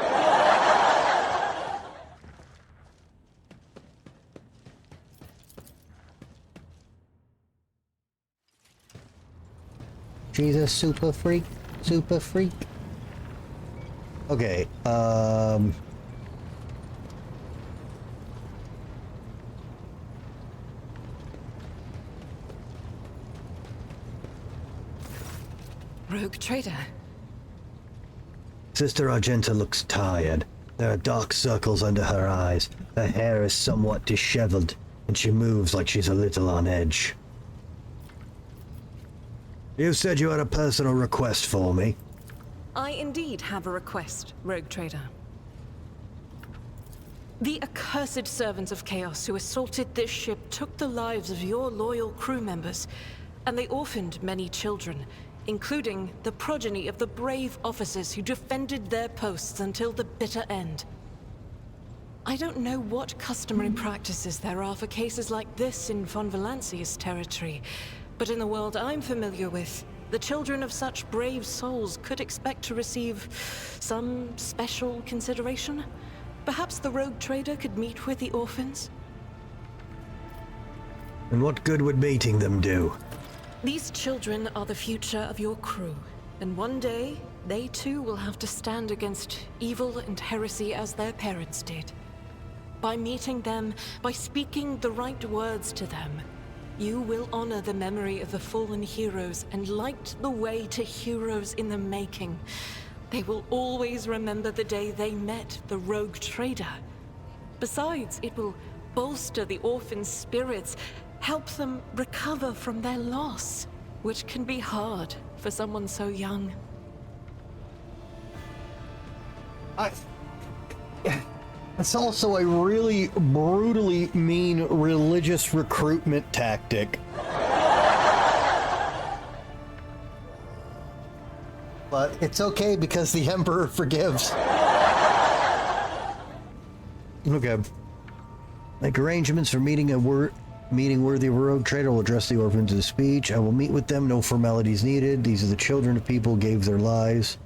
Jesus, super freak. Super freak. Okay, Rogue Trader. Sister Argenta looks tired. There are dark circles under her eyes. Her hair is somewhat disheveled, and she moves like she's a little on edge. You said you had a personal request for me. I indeed have a request, Rogue Trader. The accursed servants of Chaos who assaulted this ship took the lives of your loyal crew members, and they orphaned many children, including the progeny of the brave officers who defended their posts until the bitter end. I don't know what customary practices there are for cases like this in Von Valancius territory, but in the world I'm familiar with, the children of such brave souls could expect to receive some special consideration. Perhaps the Rogue Trader could meet with the orphans? And what good would meeting them do? These children are the future of your crew, and one day, they too will have to stand against evil and heresy as their parents did. By meeting them, by speaking the right words to them, you will honor the memory of the fallen heroes and light the way to heroes in the making. They will always remember the day they met the Rogue Trader. Besides, it will bolster the orphans' spirits, help them recover from their loss, which can be hard for someone so young. It's also a really brutally mean religious recruitment tactic. But it's okay because the Emperor forgives. Okay. Make arrangements for meeting worthy of a Rogue Trader. Will address the orphans in speech. I will meet with them. No formalities needed. These are the children of people who gave their lives.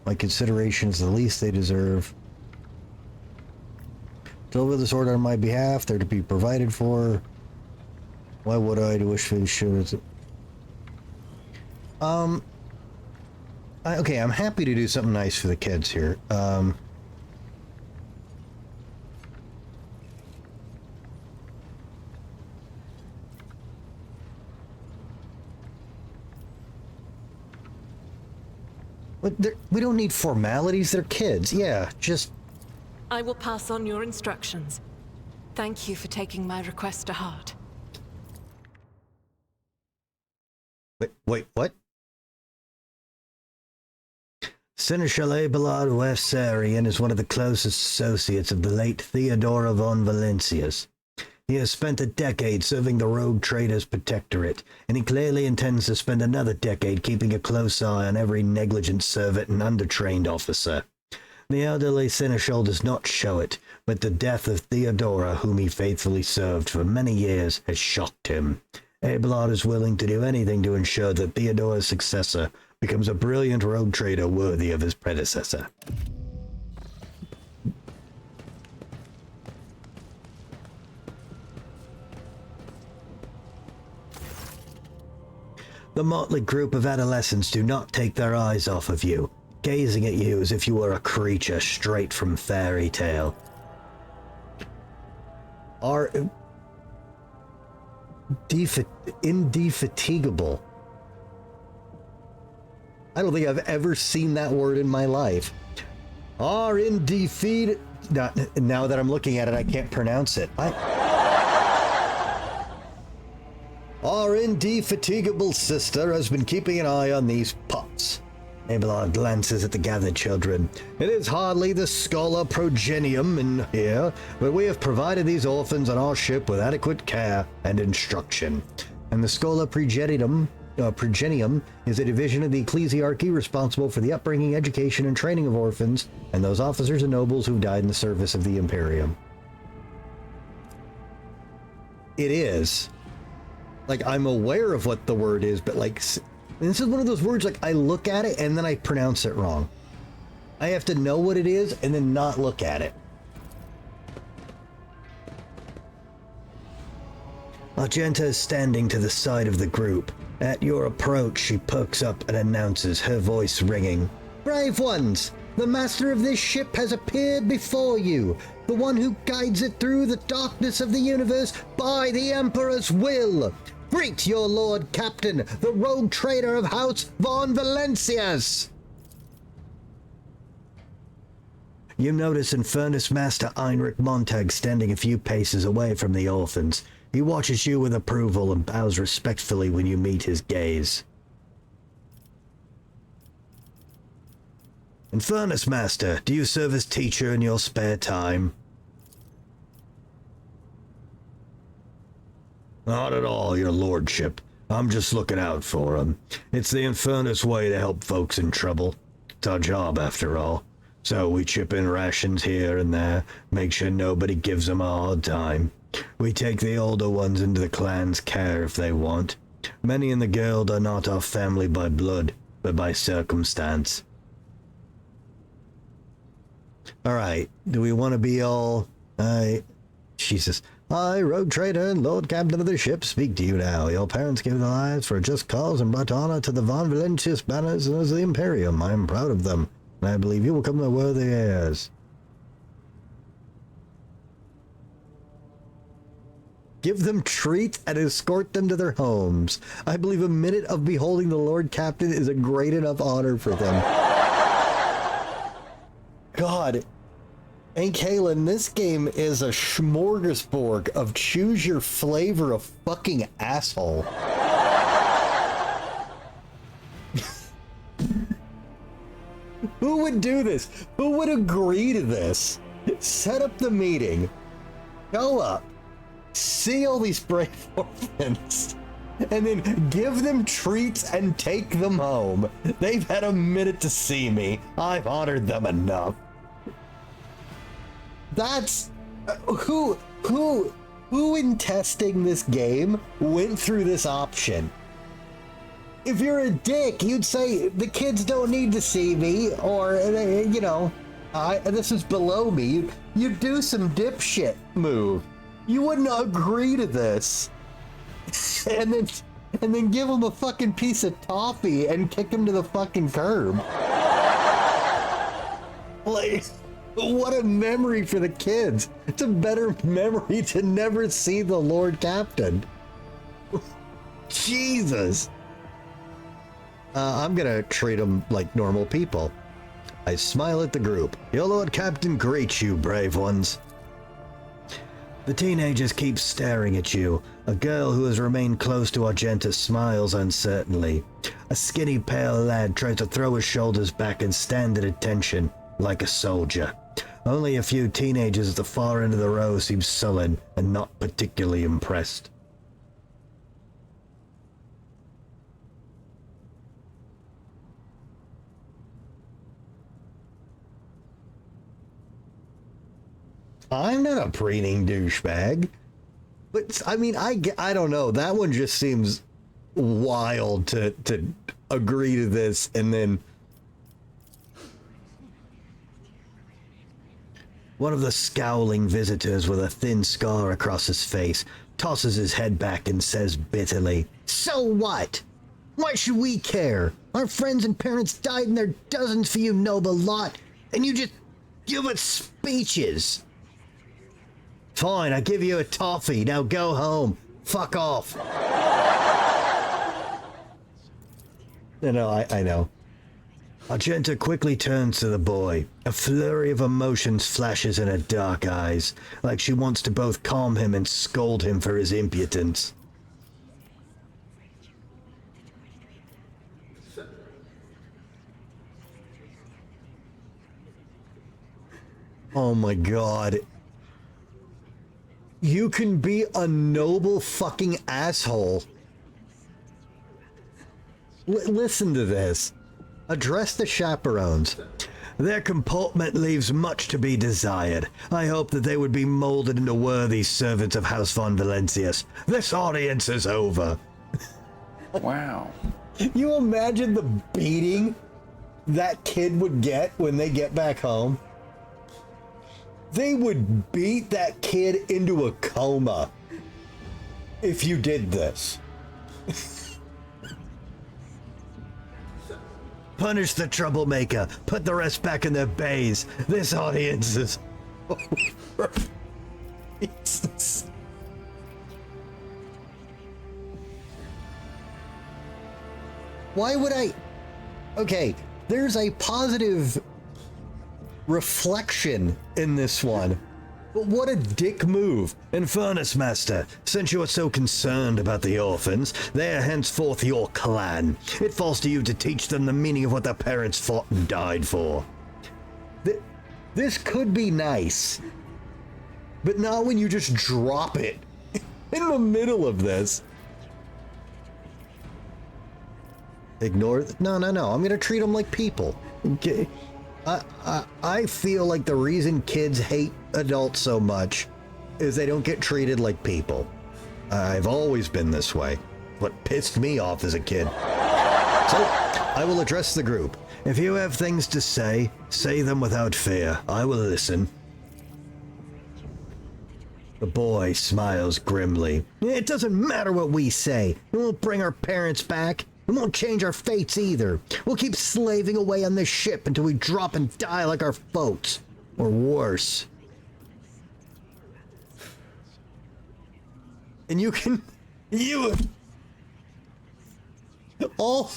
My consideration is the least they deserve. Deliver this order on my behalf. They're to be provided for. Why would I wish for these children? Okay, I'm happy to do something nice for the kids here. But we don't need formalities. They're kids. Yeah, just... I will pass on your instructions. Thank you for taking my request to heart. Wait, what? Seneschal Abelard Wessarian is one of the closest associates of the late Theodora von Valancius. He has spent a decade serving the Rogue Trader's protectorate, and he clearly intends to spend another decade keeping a close eye on every negligent servant and undertrained officer. The elderly seneschal does not show it, but the death of Theodora, whom he faithfully served for many years, has shocked him. Abelard is willing to do anything to ensure that Theodora's successor becomes a brilliant rogue trader worthy of his predecessor. The motley group of adolescents do not take their eyes off of you, gazing at you as if you were a creature straight from fairy tale. Are indefatigable. I don't think I've ever seen that word in my life. Are now that I'm looking at it, I can't pronounce it. Our indefatigable sister has been keeping an eye on these pups. Abelard glances at the gathered children. It is hardly the scholar progenium in here, but we have provided these orphans on our ship with adequate care and instruction. And the schola progenitum is a division of the ecclesiarchy responsible for the upbringing, education, and training of orphans and those officers and nobles who died in the service of the Imperium. It is. Like, I'm aware of what the word is, but like, this is one of those words, like, I look at it and then I pronounce it wrong. I have to know what it is and then not look at it. Argenta is standing to the side of the group. At your approach, she perks up and announces, her voice ringing. Brave ones! The master of this ship has appeared before you, the one who guides it through the darkness of the universe by the Emperor's will. Greet your Lord Captain, the rogue trader of House von Valancius! You notice Infernus Master Heinrich Montag standing a few paces away from the orphans. He watches you with approval and bows respectfully when you meet his gaze. Infernus Master, do you serve as teacher in your spare time? Not at all, your lordship. I'm just looking out for him. It's the Infernus way to help folks in trouble. It's our job, after all. So we chip in rations here and there, make sure nobody gives them a hard time. We take the older ones into the clan's care if they want. Many in the guild are not our family by blood, but by circumstance. Alright, do we want to be all... Jesus. I, rogue trader and lord captain of the ship, speak to you now. Your parents gave their lives for a just cause and brought honor to the von Valancius banners and as the Imperium. I am proud of them, and I believe you will come the worthy heirs. Give them treats and escort them to their homes. I believe a minute of beholding the Lord Captain is a great enough honor for them. God. And Kaylin, this game is a smorgasbord of choose your flavor of fucking asshole. Who would do this? Who would agree to this? Set up the meeting. Go up. See all these brave orphans. And then give them treats and take them home. They've had a minute to see me. I've honored them enough. That's who in testing this game went through this option. If you're a dick, you'd say the kids don't need to see me, or you know, this is below me. You'd do some dipshit move. You wouldn't agree to this, and then give them a fucking piece of toffee and kick them to the fucking curb. Like. What a memory for the kids. It's a better memory to never see the Lord Captain. Jesus. I'm gonna treat them like normal people. I smile at the group. Your Lord Captain greets you, brave ones. The teenagers keep staring at you. A girl who has remained close to Argenta smiles uncertainly. A skinny, pale lad tries to throw his shoulders back and stand at attention, like a soldier. Only a few teenagers at the far end of the row seem sullen and not particularly impressed. I'm not a preening douchebag. But, I mean, I don't know. That one just seems wild to agree to this and then... One of the scowling visitors with a thin scar across his face tosses his head back and says bitterly, "So what? Why should we care? Our friends and parents died in their dozens for you noble lot, and you just give us speeches. Fine, I give you a toffee. Now go home. Fuck off." No, I know. Argenta quickly turns to the boy. A flurry of emotions flashes in her dark eyes, like she wants to both calm him and scold him for his impudence. Oh my god. You can be a noble fucking asshole. Listen to this. Address the chaperones. Their comportment leaves much to be desired. I hope that they would be molded into worthy servants of House von Valancius. This audience is over. Wow. You imagine the beating that kid would get when they get back home? They would beat that kid into a coma if you did this. Punish the troublemaker. Put the rest back in their bays. This audience is over. Why would I? Okay, there's a positive reflection in this one. But what a dick move. And Furnace Master, since you are so concerned about the orphans, they are henceforth your clan. It falls to you to teach them the meaning of what their parents fought and died for. This could be nice, but not when you just drop it in the middle of this. Ignore no, I'm gonna treat them like people. Okay. I feel like the reason kids hate adults so much is they don't get treated like people. I've always been this way. What pissed me off as a kid. So, I will address the group. If you have things to say, say them without fear. I will listen. The boy smiles grimly. It doesn't matter what we say. We won't bring our parents back. We won't change our fates either. We'll keep slaving away on this ship until we drop and die like our folks. Or worse. And you all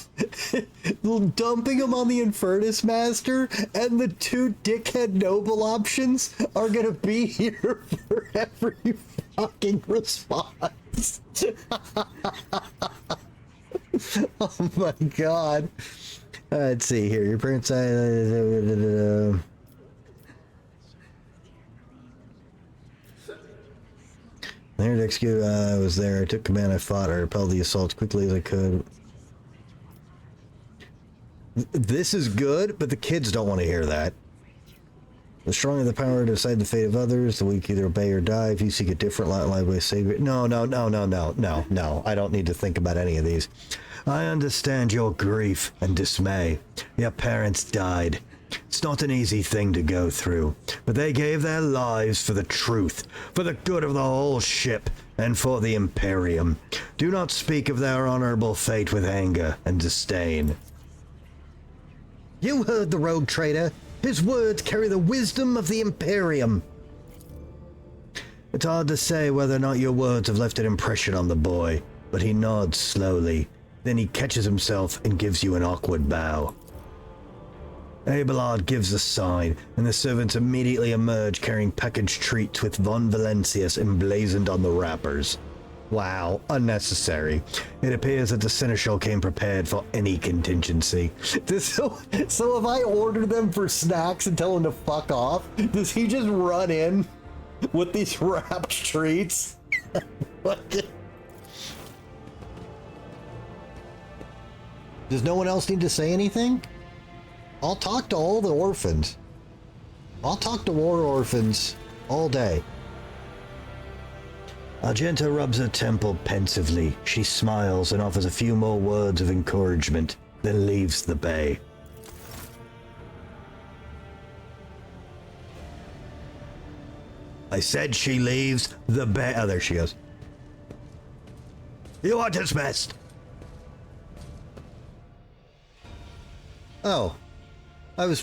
dumping them on the Infernus Master, and the two dickhead noble options are gonna be here for every fucking response. Oh my god. Let's see here. Your parents died. There to execute. I was there. I took command. I fought. I repelled the assault as quickly as I could. This is good, but the kids don't want to hear that. The strong have the power to decide the fate of others. The weak either obey or die. If you seek a different way, save it. No. I don't need to think about any of these. I understand your grief and dismay. Your parents died. It's not an easy thing to go through, but they gave their lives for the truth, for the good of the whole ship, and for the Imperium. Do not speak of their honorable fate with anger and disdain. You heard the rogue trader. His words carry the wisdom of the Imperium. It's hard to say whether or not your words have left an impression on the boy, but he nods slowly. Then he catches himself and gives you an awkward bow. Abelard gives a sign, and the servants immediately emerge carrying packaged treats with Von Valancius emblazoned on the wrappers. Wow, unnecessary. It appears that the Seneschal came prepared for any contingency. So if I order them for snacks and tell him to fuck off, does he just run in with these wrapped treats? Does no one else need to say anything? I'll talk to all the orphans. I'll talk to war orphans All day. Argenta rubs her temple pensively. She smiles and offers a few more words of encouragement, then leaves the bay. I said she leaves the bay. Oh, there she goes. You are dismissed. Oh. I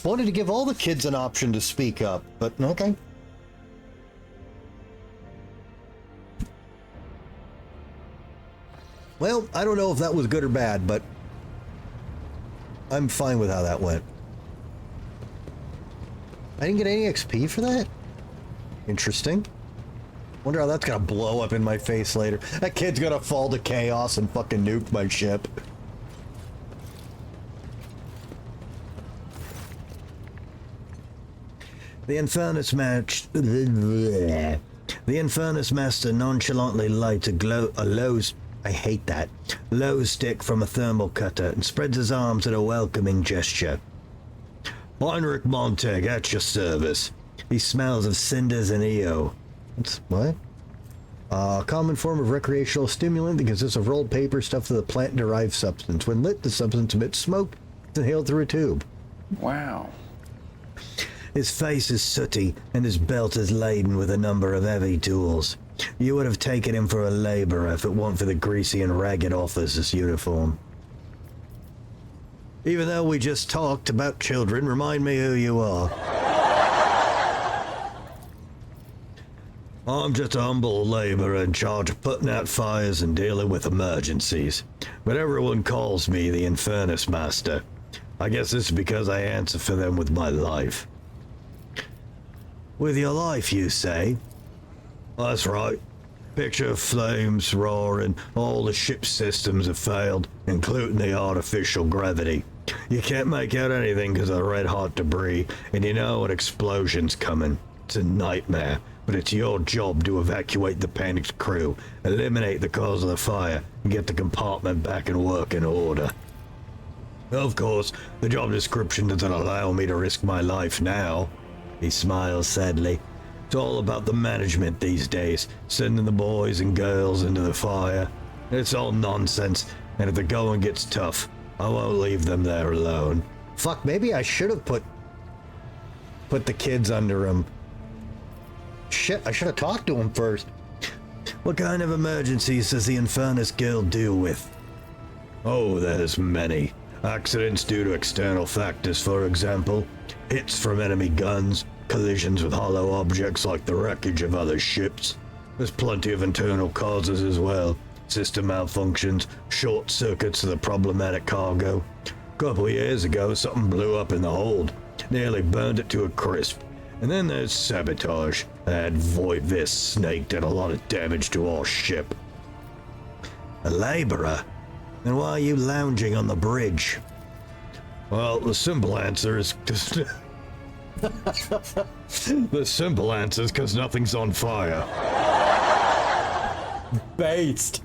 wanted to give all the kids an option to speak up, but okay. Well, I don't know if that was good or bad, but I'm fine with how that went. I didn't get any XP for that? Interesting. Wonder how that's gonna blow up in my face later. That kid's gonna fall to chaos and fucking nuke my ship. The Infernus Master nonchalantly lights a low stick from a thermal cutter and spreads his arms in a welcoming gesture. Heinrich Montag at your service. He smells of cinders and EO. What? A common form of recreational stimulant that consists of rolled paper stuffed with a plant-derived substance. When lit, the substance emits smoke. It's inhaled through a tube. Wow. His face is sooty, and his belt is laden with a number of heavy tools. You would have taken him for a laborer if it weren't for the greasy and ragged officer's uniform. Even though we just talked about children, remind me who you are. I'm just a humble laborer in charge of putting out fires and dealing with emergencies. But everyone calls me the Infernus Master. I guess this is because I answer for them with my life. With your life, you say? That's right. Picture of flames roaring, all the ship's systems have failed, including the artificial gravity. You can't make out anything because of the red-hot debris, and you know an explosion's coming. It's a nightmare, but it's your job to evacuate the panicked crew, eliminate the cause of the fire, and get the compartment back in working order. Of course, the job description doesn't allow me to risk my life now. He smiles sadly. It's all about the management these days, sending the boys and girls into the fire. It's all nonsense, and if the going gets tough, I won't leave them there alone. Fuck, maybe I should have put the kids under him. Shit, I should have talked to him first. What kind of emergencies does the Infernus Guild deal with? Oh, there's many. Accidents due to external factors, for example. Hits from enemy guns, collisions with hollow objects like the wreckage of other ships. There's plenty of internal causes as well. System malfunctions, short circuits to the problematic cargo. A couple of years ago, something blew up in the hold. Nearly burned it to a crisp. And then there's sabotage. That Voidvis snake did a lot of damage to our ship. A laborer? Then why are you lounging on the bridge? Well, the simple answer is because nothing's on fire. Based.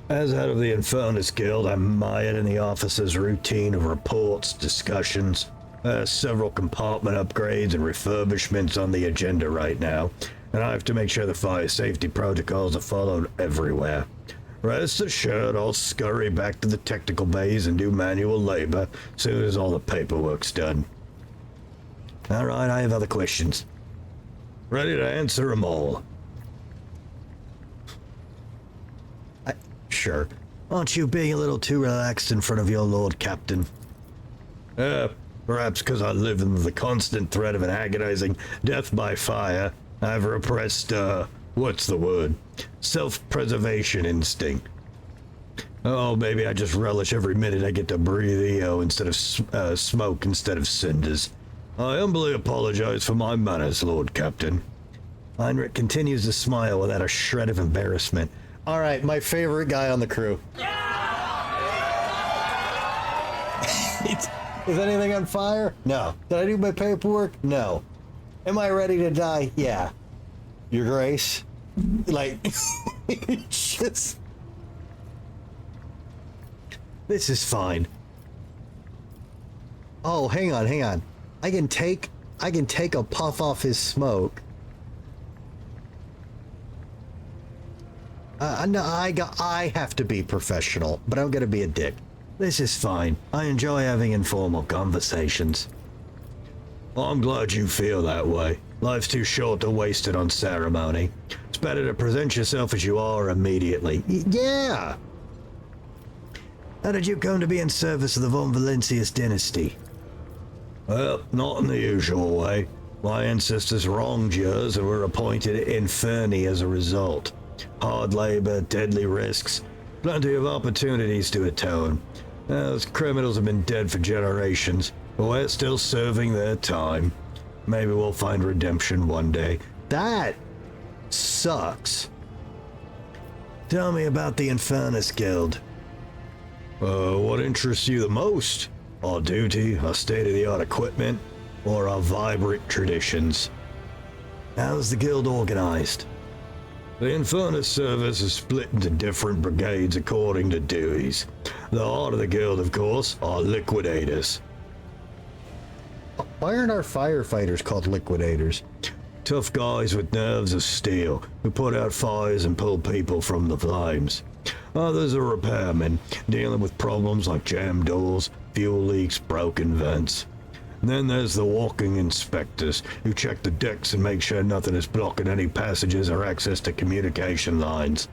As head of the Infernus Guild, I'm mired in the officer's routine of reports, discussions. Several compartment upgrades and refurbishments on the agenda right now, and I have to make sure the fire safety protocols are followed everywhere. Rest assured, I'll scurry back to the technical bays and do manual labor as soon as all the paperwork's done. Alright, I have other questions. Ready to answer them all. Sure. Aren't you being a little too relaxed in front of your Lord Captain? Perhaps because I live under the constant threat of an agonizing death by fire, I've repressed, what's the word? Self-preservation instinct. Oh, maybe I just relish every minute I get to breathe EO instead of smoke instead of cinders. I humbly apologize for my manners, Lord Captain. Heinrich continues to smile without a shred of embarrassment. All right, my favorite guy on the crew. Is anything on fire? No. Did I do my paperwork? No. Am I ready to die? Yeah. Your Grace? Like, just... This is fine. Oh, hang on. I can take I can take a puff off his smoke. No, I have to be professional, but I'm gonna be a dick. This is fine. I enjoy having informal conversations. Well, I'm glad you feel that way. Life's too short to waste it on ceremony. It's better to present yourself as you are immediately. Yeah! How did you come to be in service of the Von Valancius dynasty? Well, not in the usual way. My ancestors wronged yours and were appointed Inferni as a result. Hard labor, deadly risks, plenty of opportunities to atone. Those criminals have been dead for generations, but we're still serving their time. Maybe we'll find redemption one day. That sucks. Tell me about the Infernus Guild. What interests you the most? Our duty, our state-of-the-art equipment, or our vibrant traditions? How's the guild organized? The Infernus service is split into different brigades according to duties. The heart of the guild, of course, are liquidators. Why aren't our firefighters called liquidators? Tough guys with nerves of steel who put out fires and pull people from the flames. Others are repairmen, dealing with problems like jammed doors, fuel leaks, broken vents. Then there's the walking inspectors, who check the decks and make sure nothing is blocking any passages or access to communication lines.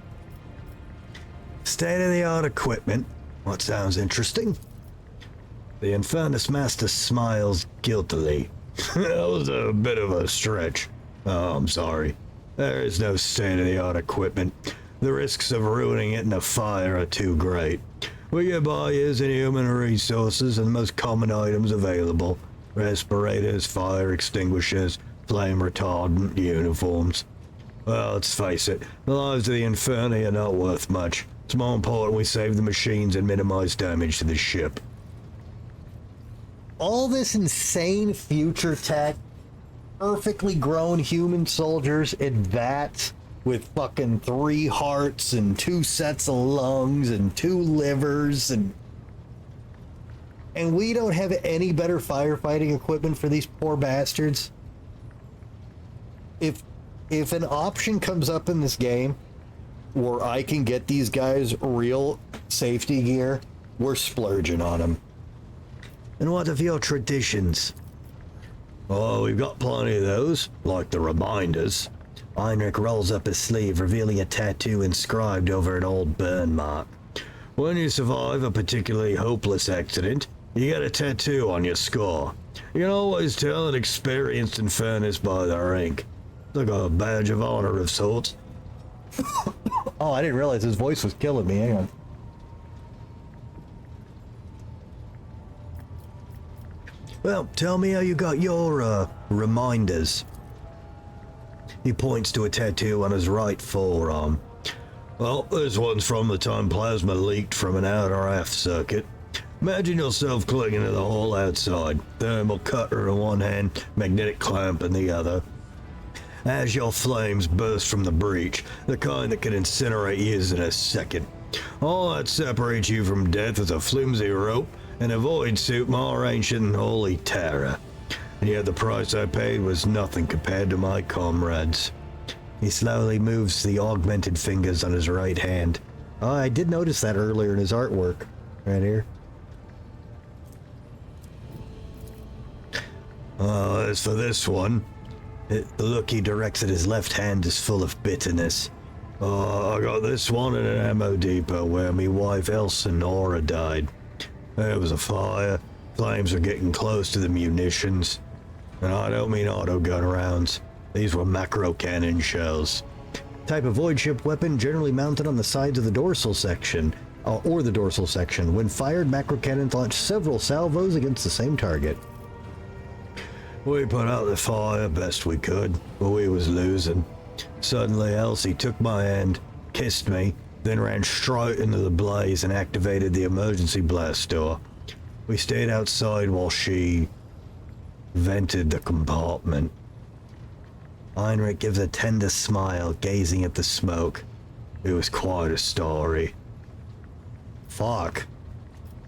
State-of-the-art equipment. What sounds interesting? The Infernus Master smiles guiltily. That was a bit of a stretch. Oh, I'm sorry. There is no state-of-the-art equipment. The risks of ruining it in a fire are too great. We get by using human resources and the most common items available. Respirators, fire extinguishers, flame retardant, uniforms. Well, let's face it, the lives of the Inferni are not worth much. It's more important we save the machines and minimize damage to the ship. All this insane future tech, perfectly grown human soldiers in vats with fucking 3 hearts and 2 sets of lungs and 2 livers and we don't have any better firefighting equipment for these poor bastards. If an option comes up in this game where I can get these guys real safety gear, we're splurging on them. And what of your traditions? Oh, we've got plenty of those, like the reminders. Heinrich rolls up his sleeve, revealing a tattoo inscribed over an old burn mark. When you survive a particularly hopeless accident, you get a tattoo on your score. You can always tell an experienced Infernus by their ink. It's like a badge of honor of sorts. Oh, I didn't realize his voice was killing me. Hang on. Well, tell me how you got your, reminders. He points to a tattoo on his right forearm. Well, this one's from the time plasma leaked from an outer aft circuit. Imagine yourself clinging to the hull outside, thermal cutter in one hand, magnetic clamp in the other. As your flames burst from the breach, the kind that can incinerate you in a second. All that separates you from death is a flimsy rope and a void suit more ancient than holy terror. And yet the price I paid was nothing compared to my comrades. He slowly moves the augmented fingers on his right hand. Oh, I did notice that earlier in his artwork. Right here. As for this one, the look he directs at his left hand is full of bitterness. I got this one in an ammo depot where me wife Elsinora died. There was a fire, flames were getting close to the munitions. And I don't mean auto gun rounds. These were macro cannon shells. Type of void ship weapon generally mounted on the sides of the dorsal section, or the dorsal section. When fired, macro cannons launch several salvos against the same target. We put out the fire best we could, but we was losing. Suddenly Elsie took my hand, kissed me, then ran straight into the blaze and activated the emergency blast door. We stayed outside while she vented the compartment. Heinrich gives a tender smile, gazing at the smoke. It was quite a story. Fuck.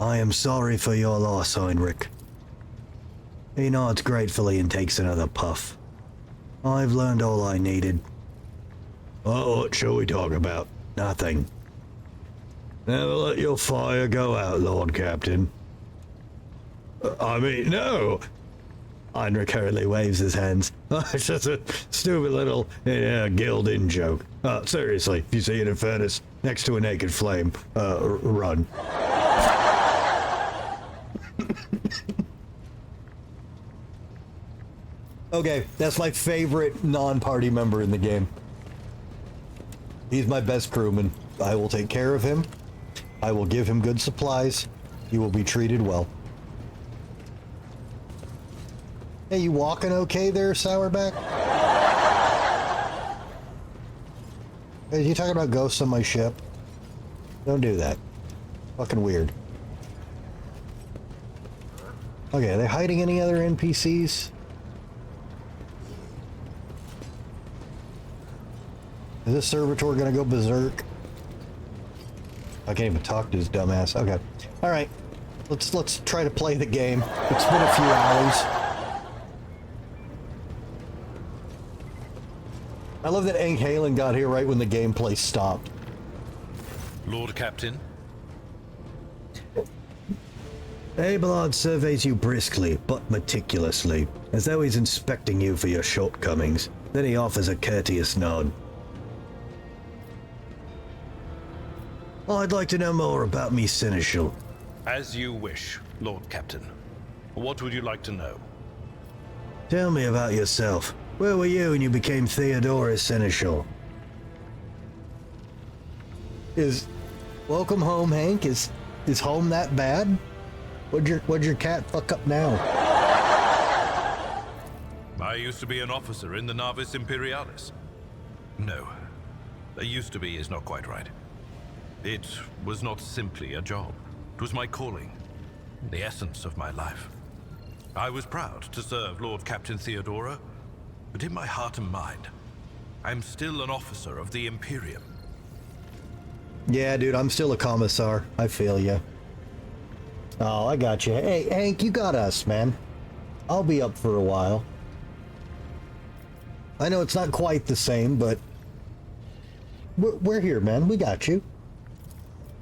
I am sorry for your loss, Heinrich. He nods gratefully and takes another puff. I've learned all I needed. What shall we talk about? Nothing. Never let your fire go out, Lord Captain. I mean, no! Heinrich hurriedly waves his hands. It's just a stupid little guild-in joke. Seriously, if you see an Infernus next to a naked flame, run. Okay, that's my favorite non-party member in the game. He's my best crewman. I will take care of him. I will give him good supplies. He will be treated well. Hey, you walking okay there, Sourback? Hey, you talking about ghosts on my ship? Don't do that. Fucking weird. Okay, are they hiding any other NPCs? Is this servitor gonna go berserk? I can't even talk to his dumbass. Okay. Alright. Let's try to play the game. It's been a few hours. I love that Aang Halen got here right when the gameplay stopped. Lord Captain? Abelard surveys you briskly, but meticulously, as though he's inspecting you for your shortcomings. Then he offers a courteous nod. I'd like to know more about me Seneschal. As you wish, Lord Captain. What would you like to know? Tell me about yourself. Where were you when you became Theodora Seneschal? Welcome home, Hank? Is home that bad? What'd your cat fuck up now? I used to be an officer in the Navis Imperialis. No, I used to be is not quite right. It was not simply a job. It was my calling, the essence of my life. I was proud to serve Lord Captain Theodora, but in my heart and mind, I'm still an officer of the Imperium. Yeah, dude, I'm still a commissar. I feel ya. Oh, I got you. Hey, Hank, you got us, man. I'll be up for a while. I know it's not quite the same, but we're here, man. We got you.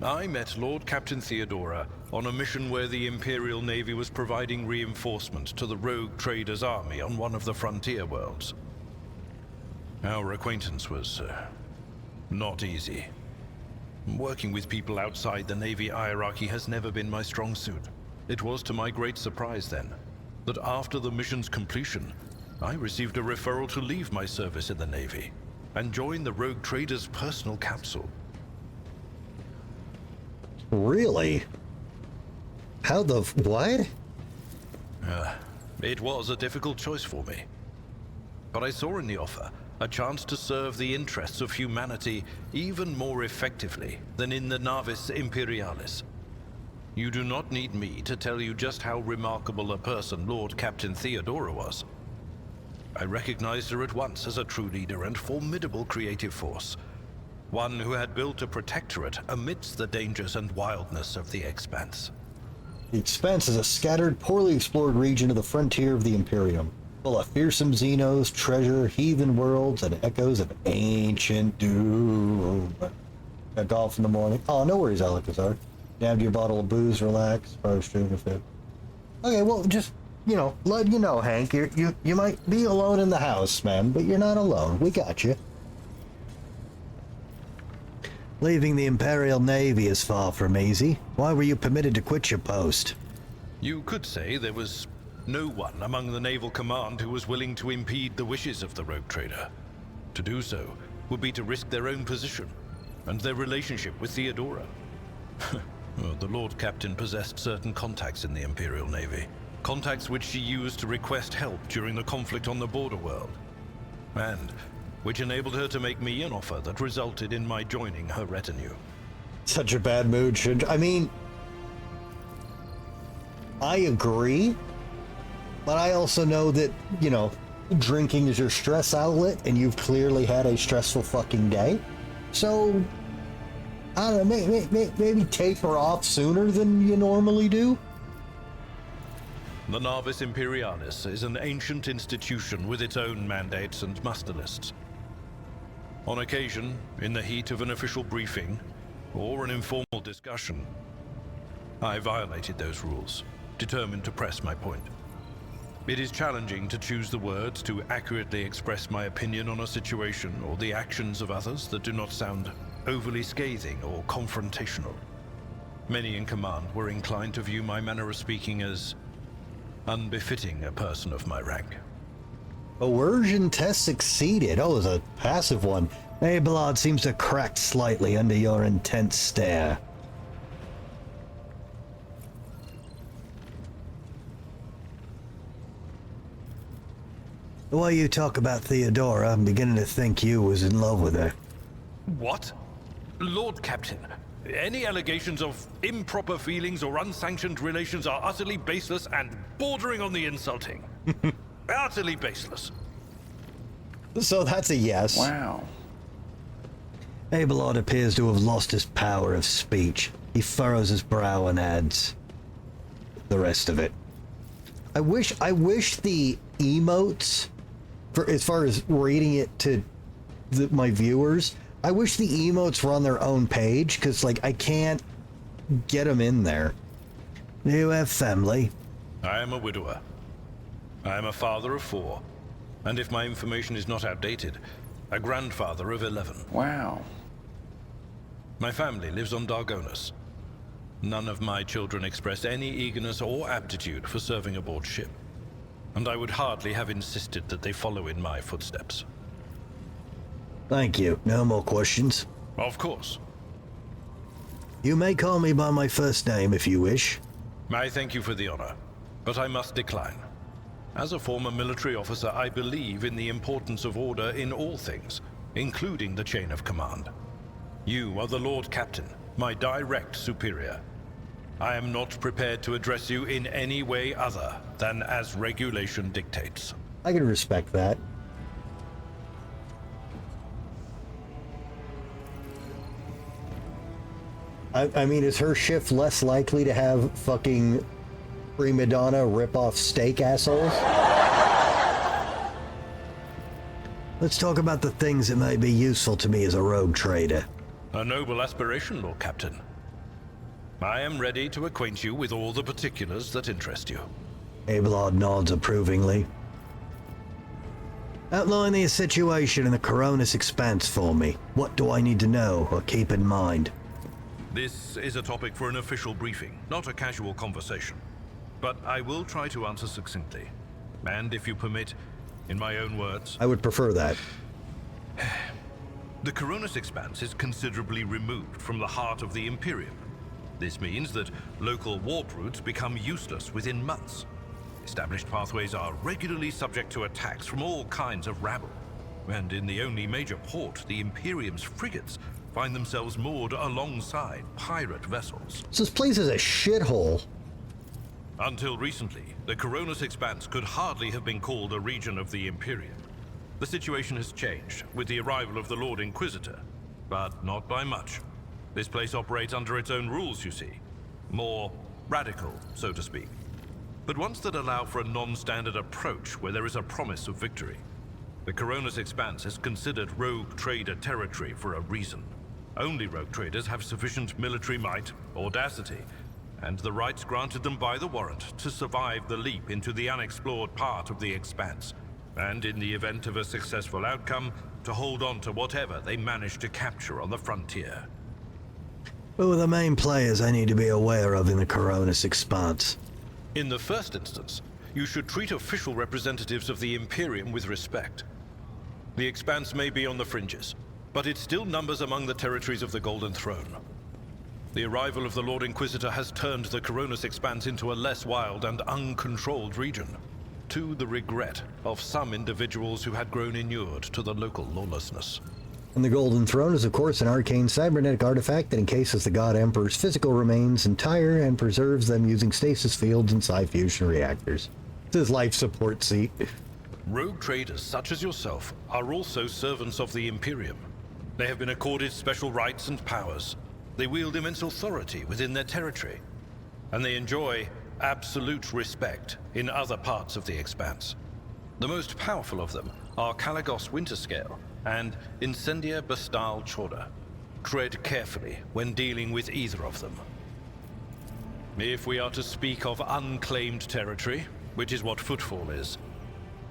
I met Lord Captain Theodora on a mission where the Imperial Navy was providing reinforcement to the rogue traders' army on one of the frontier worlds. Our acquaintance was not easy. Working with people outside the Navy hierarchy has never been my strong suit. It was to my great surprise then, that after the mission's completion, I received a referral to leave my service in the Navy and join the rogue traders' personal council. Really? How the what? It was a difficult choice for me. But I saw in the offer a chance to serve the interests of humanity even more effectively than in the Navis Imperialis. You do not need me to tell you just how remarkable a person Lord Captain Theodora was. I recognized her at once as a true leader and formidable creative force. One who had built a protectorate amidst the dangers and wildness of the Expanse. The Expanse is a scattered, poorly explored region of the frontier of the Imperium, full of fearsome Xenos, treasure, heathen worlds, and echoes of ancient doom. Got golf in the morning. Oh, no worries, Alakazar. Nabbed your bottle of booze, relax, fire stream of it. Okay, well, just, let you know, Hank, you might be alone in the house, man, but you're not alone. We got you. Leaving the Imperial Navy is far from easy. Why were you permitted to quit your post? You could say there was no one among the naval command who was willing to impede the wishes of the rogue trader. To do so would be to risk their own position and their relationship with Theodora. Well, the Lord Captain possessed certain contacts in the Imperial Navy. Contacts which she used to request help during the conflict on the border world. And which enabled her to make me an offer that resulted in my joining her retinue. Such a bad mood, I mean, I agree, but I also know that, drinking is your stress outlet, and you've clearly had a stressful fucking day. So, I don't know, maybe taper off sooner than you normally do? The Navis Imperialis is an ancient institution with its own mandates and muster lists. On occasion, in the heat of an official briefing or an informal discussion, I violated those rules, determined to press my point. It is challenging to choose the words to accurately express my opinion on a situation or the actions of others that do not sound overly scathing or confrontational. Many in command were inclined to view my manner of speaking as unbefitting a person of my rank. Coercion test succeeded. Oh, it was a passive one. Abelard seems to crack slightly under your intense stare. The way you talk about Theodora, I'm beginning to think you was in love with her. What? Lord Captain, any allegations of improper feelings or unsanctioned relations are utterly baseless and bordering on the insulting. Utterly baseless. So that's a yes. Wow. Abelard appears to have lost his power of speech. He furrows his brow and adds the rest of it. I wish the emotes, for as far as reading it to my viewers, I wish the emotes were on their own page, because, like, I can't get them in there. Do you have family? I am a widower. I am a father of 4, and if my information is not outdated, a grandfather of 11. Wow. My family lives on Dargonus. None of my children express any eagerness or aptitude for serving aboard ship, and I would hardly have insisted that they follow in my footsteps. Thank you. No more questions? Of course. You may call me by my first name if you wish. I thank you for the honor, but I must decline. As a former military officer, I believe in the importance of order in all things, including the chain of command. You are the Lord Captain, my direct superior. I am not prepared to address you in any way other than as regulation dictates. I can respect that. I mean, is her shift less likely to have fucking prima donna rip-off steak assholes? Let's talk about the things that may be useful to me as a rogue trader. A noble aspiration, Lord Captain. I am ready to acquaint you with all the particulars that interest you. Abelard nods approvingly. Outline the situation in the Coronis Expanse for me. What do I need to know or keep in mind? This is a topic for an official briefing, not a casual conversation. But I will try to answer succinctly. And if you permit, in my own words... I would prefer that. The Coronis Expanse is considerably removed from the heart of the Imperium. This means that local warp routes become useless within months. Established pathways are regularly subject to attacks from all kinds of rabble. And in the only major port, the Imperium's frigates find themselves moored alongside pirate vessels. So this place is a shithole. Until recently, the Coronis Expanse could hardly have been called a region of the Imperium. The situation has changed with the arrival of the Lord Inquisitor, but not by much. This place operates under its own rules, you see. More radical, so to speak. But ones that allow for a non-standard approach where there is a promise of victory. The Coronis Expanse is considered rogue trader territory for a reason. Only rogue traders have sufficient military might, audacity, and the rights granted them by the warrant to survive the leap into the unexplored part of the Expanse, and in the event of a successful outcome, to hold on to whatever they manage to capture on the frontier. Who are the main players I need to be aware of in the Coronis Expanse? In the first instance, you should treat official representatives of the Imperium with respect. The Expanse may be on the fringes, but it still numbers among the territories of the Golden Throne. The arrival of the Lord Inquisitor has turned the Coronis Expanse into a less wild and uncontrolled region, to the regret of some individuals who had grown inured to the local lawlessness. And the Golden Throne is, of course, an arcane cybernetic artifact that encases the God Emperor's physical remains entire and preserves them using stasis fields and psi-fusion reactors. It's his life support seat. Rogue traders such as yourself are also servants of the Imperium. They have been accorded special rights and powers. They wield immense authority within their territory. And they enjoy absolute respect in other parts of the Expanse. The most powerful of them are Kalagos Winterscale and Incendia Bastal Chorda. Tread carefully when dealing with either of them. If we are to speak of unclaimed territory, which is what Footfall is,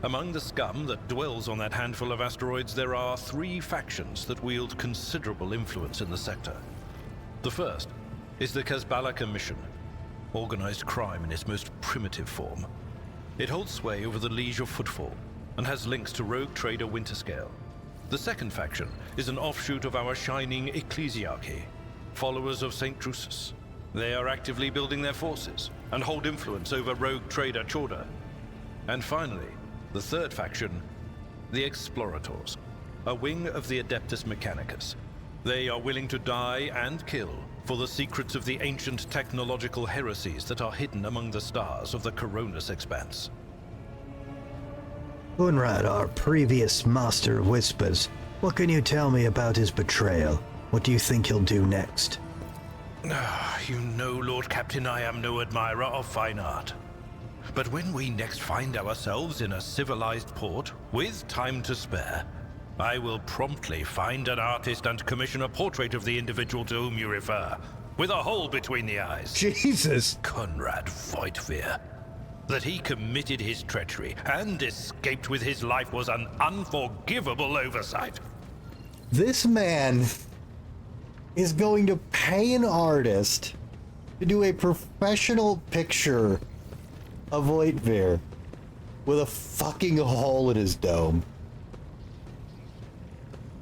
among the scum that dwells on that handful of asteroids, there are 3 factions that wield considerable influence in the sector. The first is the Kazbala Commission, organized crime in its most primitive form. It holds sway over the Liege of Footfall and has links to rogue trader Winterscale. The second faction is an offshoot of our shining Ecclesiarchy, followers of St. Drusus. They are actively building their forces and hold influence over rogue trader Chorda. And finally, the third faction, the Explorators, a wing of the Adeptus Mechanicus. They are willing to die and kill for the secrets of the ancient technological heresies that are hidden among the stars of the Coronis Expanse. Coenraad, our previous Master of Whispers, what can you tell me about his betrayal? What do you think he'll do next? You know, Lord Captain, I am no admirer of fine art. But when we next find ourselves in a civilized port, with time to spare, I will promptly find an artist and commission a portrait of the individual to whom you refer, with a hole between the eyes. Jesus! Coenraad Voigtveer. That he committed his treachery and escaped with his life was an unforgivable oversight. This man is going to pay an artist to do a professional picture of Voigtveer with a fucking hole in his dome.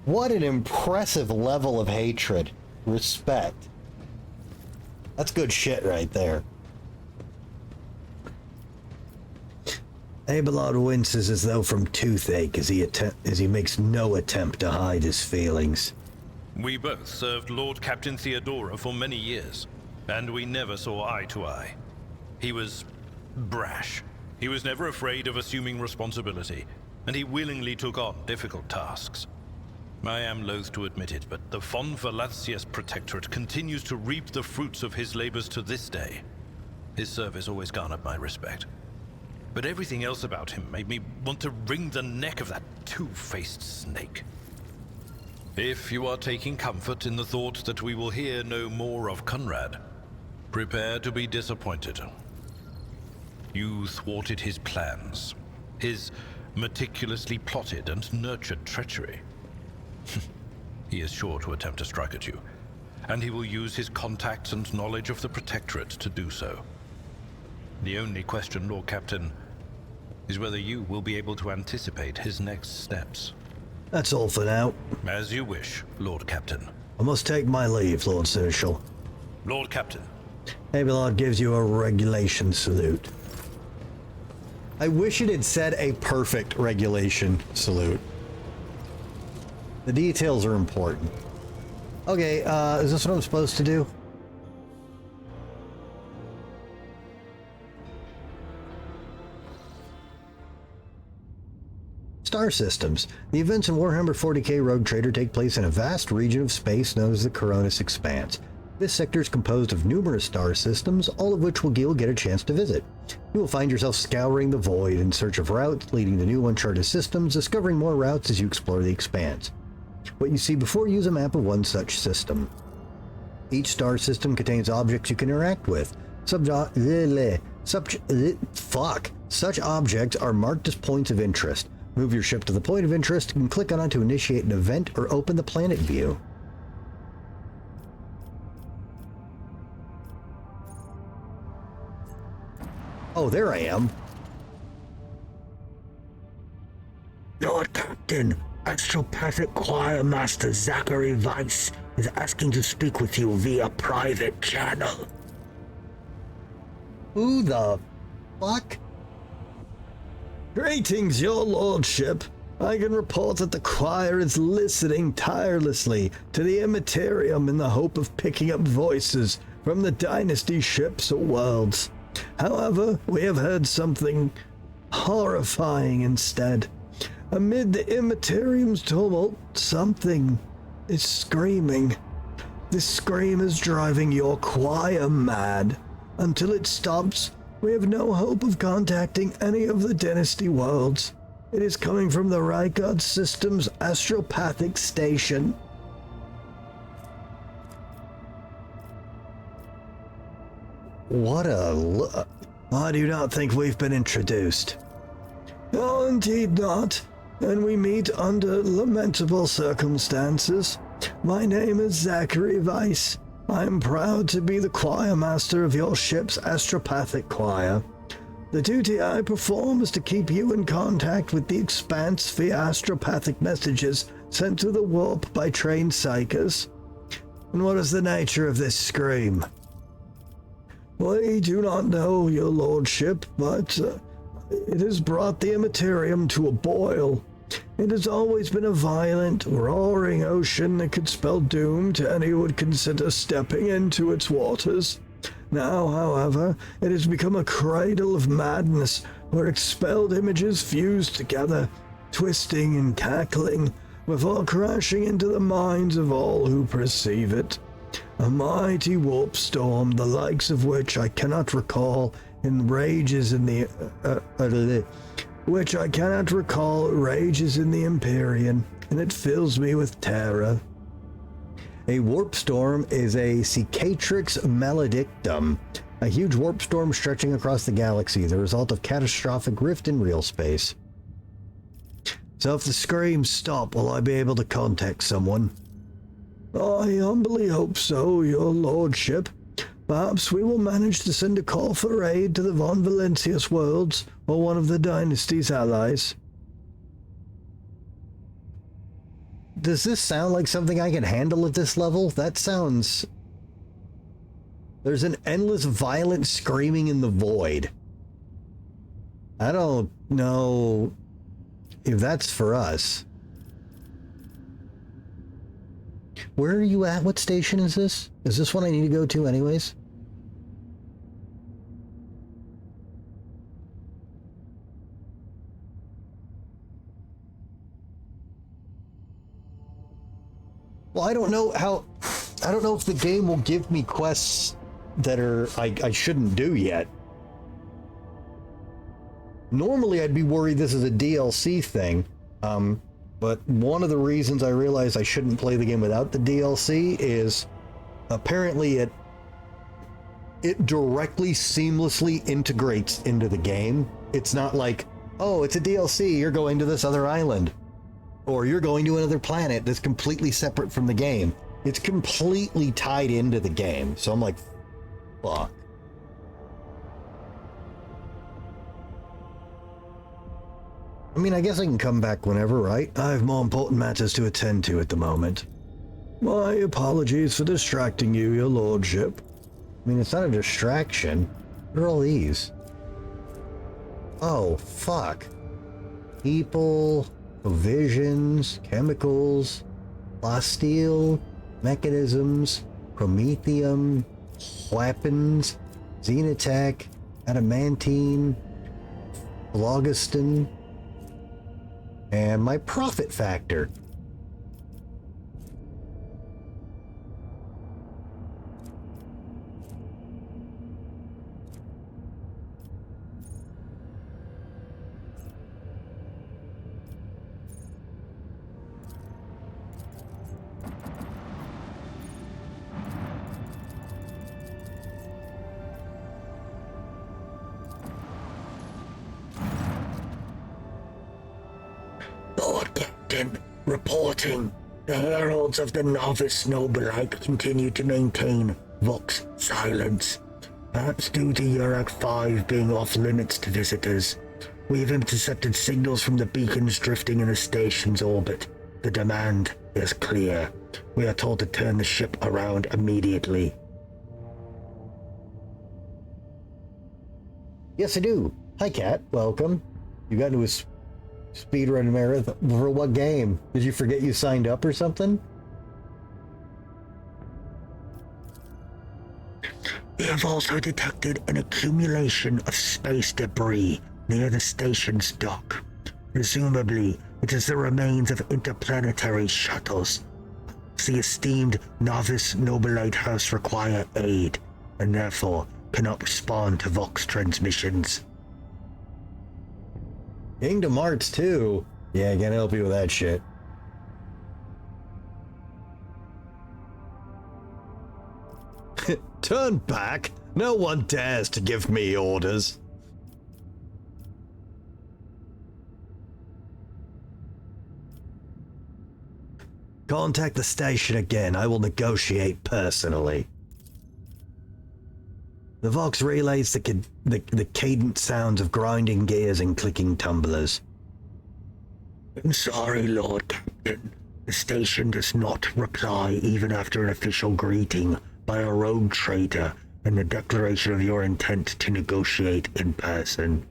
What an impressive level of hatred. Respect. That's good shit right there. Abelard winces as though from toothache as he makes no attempt to hide his feelings. We both served Lord Captain Theodora for many years, and we never saw eye to eye. He was brash. He was never afraid of assuming responsibility, and he willingly took on difficult tasks. I am loath to admit it, but the Von Valancius Protectorate continues to reap the fruits of his labors to this day. His service always garnered my respect. But everything else about him made me want to wring the neck of that two-faced snake. If you are taking comfort in the thought that we will hear no more of Coenraad, prepare to be disappointed. You thwarted his plans, his meticulously plotted and nurtured treachery. He is sure to attempt to strike at you, and he will use his contacts and knowledge of the Protectorate to do so. The only question, Lord Captain, is whether you will be able to anticipate his next steps. That's all for now. As you wish, Lord Captain. I must take my leave, Lord Seneschal. Lord Captain. Abelard gives you a regulation salute. I wish it had said a perfect regulation salute. The details are important. Okay, is this what I'm supposed to do? Star systems. The events in Warhammer 40k Rogue Trader take place in a vast region of space known as the Coronis Expanse. This sector is composed of numerous star systems, all of which you'll get a chance to visit. You will find yourself scouring the void in search of routes leading to new uncharted systems, discovering more routes as you explore the Expanse. What you see before you is a map of one such system. Each star system contains objects you can interact with. Such objects are marked as points of interest. Move your ship to the point of interest and click on it to initiate an event or open the planet view. Oh, there I am. Lord Captain, Astropathic Choir Master Zachary Weiss is asking to speak with you via private channel. Who the fuck? Greetings, your lordship. I can report that the choir is listening tirelessly to the Immaterium in the hope of picking up voices from the Dynasty ships or worlds. However, we have heard something horrifying instead. Amid the Immaterium's tumult, something is screaming. This scream is driving your choir mad. Until it stops, We have no hope of contacting any of the Dynasty worlds. It is coming from the Rykard System's astropathic station. What a I do not think we've been introduced. Oh, indeed not. And we meet under lamentable circumstances. My name is Zachary Weiss. I am proud to be the choir master of your ship's astropathic choir. The duty I perform is to keep you in contact with the Expanse via astropathic messages sent to the warp by trained psychers. And what is the nature of this scream? We do not know, your lordship, but it has brought the Immaterium to a boil. It has always been a violent, roaring ocean that could spell doom to any who would consider stepping into its waters. Now, however, it has become a cradle of madness where expelled images fuse together, twisting and cackling, before crashing into the minds of all who perceive it. A mighty warp storm, the likes of which I cannot recall, rages in the Empyrean, and it fills me with terror. A warp storm is a Cicatrix maledictum, a huge warp storm stretching across the galaxy, the result of catastrophic rift in real space. So if the screams stop, will I be able to contact someone? I humbly hope so, your lordship. Perhaps we will manage to send a call for aid to the Von Valancius worlds, or one of the Dynasty's allies. Does this sound like something I can handle at this level? That sounds... There's an endless violent screaming in the void. I don't know if that's for us. Where are you at? What station is this? Is this one I need to go to anyways? Well, I don't know if the game will give me quests that I shouldn't do yet. Normally I'd be worried this is a DLC thing, but one of the reasons I realized I shouldn't play the game without the DLC is apparently it directly seamlessly integrates into the game. It's not like, oh, it's a DLC, you're going to this other island, or you're going to another planet that's completely separate from the game. It's completely tied into the game. So I'm like, fuck. I mean, I guess I can come back whenever, right? I have more important matters to attend to at the moment. My apologies for distracting you, your lordship. I mean, it's not a distraction. What are all these? Oh, fuck. People, provisions, chemicals, plasteel, mechanisms, promethium, weapons, xenotech, adamantine, phlogiston, and my profit factor. Lord Captain, reporting. The heralds of the Novice Nobilite continue to maintain Vox silence. Perhaps due to Yurak 5 being off limits to visitors. We have intercepted signals from the beacons drifting in the station's orbit. The demand is clear. We are told to turn the ship around immediately. Yes, I do. Hi, Kat. Welcome. You got into a speedrun marathon. For what game? Did you forget you signed up or something? We have also detected an accumulation of space debris near the station's dock. Presumably, it is the remains of interplanetary shuttles. The esteemed Novice Nobilite House require aid, and therefore cannot respond to Vox transmissions. Kingdom Hearts 2? Yeah, I can't help you with that shit. Turn back! No one dares to give me orders. Contact the station again. I will negotiate personally. The Vox relays the cadent sounds of grinding gears and clicking tumblers. I'm sorry, Lord Captain. The station does not reply even after an official greeting by a rogue trader and the declaration of your intent to negotiate in person.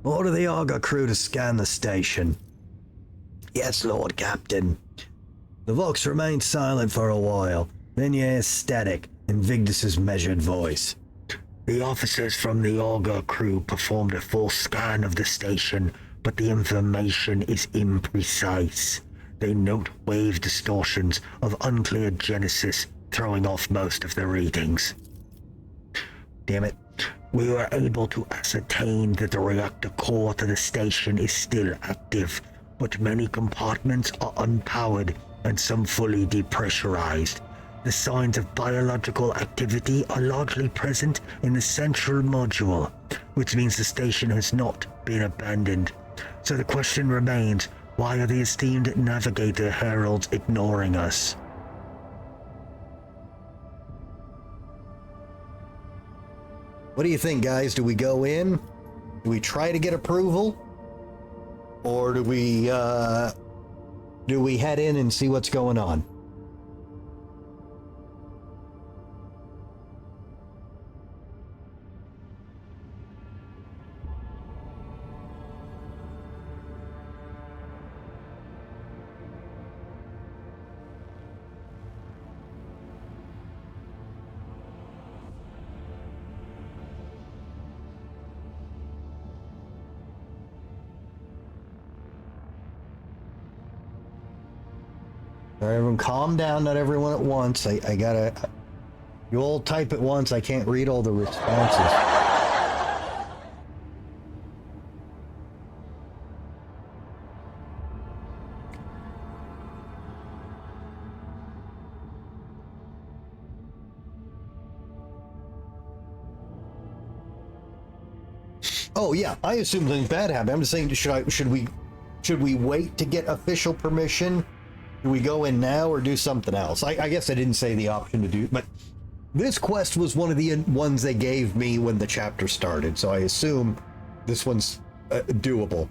Order the Argo crew to scan the station. Yes, Lord Captain. The Vox remained silent for a while. Then you hear static in Vigdis's measured voice. The officers from the Argo crew performed a full scan of the station, but the information is imprecise. They note wave distortions of unclear genesis, throwing off most of the readings. Damn it. We were able to ascertain that the reactor core to the station is still active, but many compartments are unpowered and some fully depressurized. The signs of biological activity are largely present in the central module, which means the station has not been abandoned. So the question remains, why are the esteemed navigator heralds ignoring us? What do you think, guys? Do we go in? Do we try to get approval? Or do we head in and see what's going on? All right, everyone calm down, not everyone at once. I gotta... You all type at once, I can't read all the responses. Oh yeah, I assume something bad happened. I'm just saying, should we wait to get official permission? Do we go in now or do something else? I guess I didn't say the option to do, but this quest was one of the ones they gave me when the chapter started, so I assume this one's doable.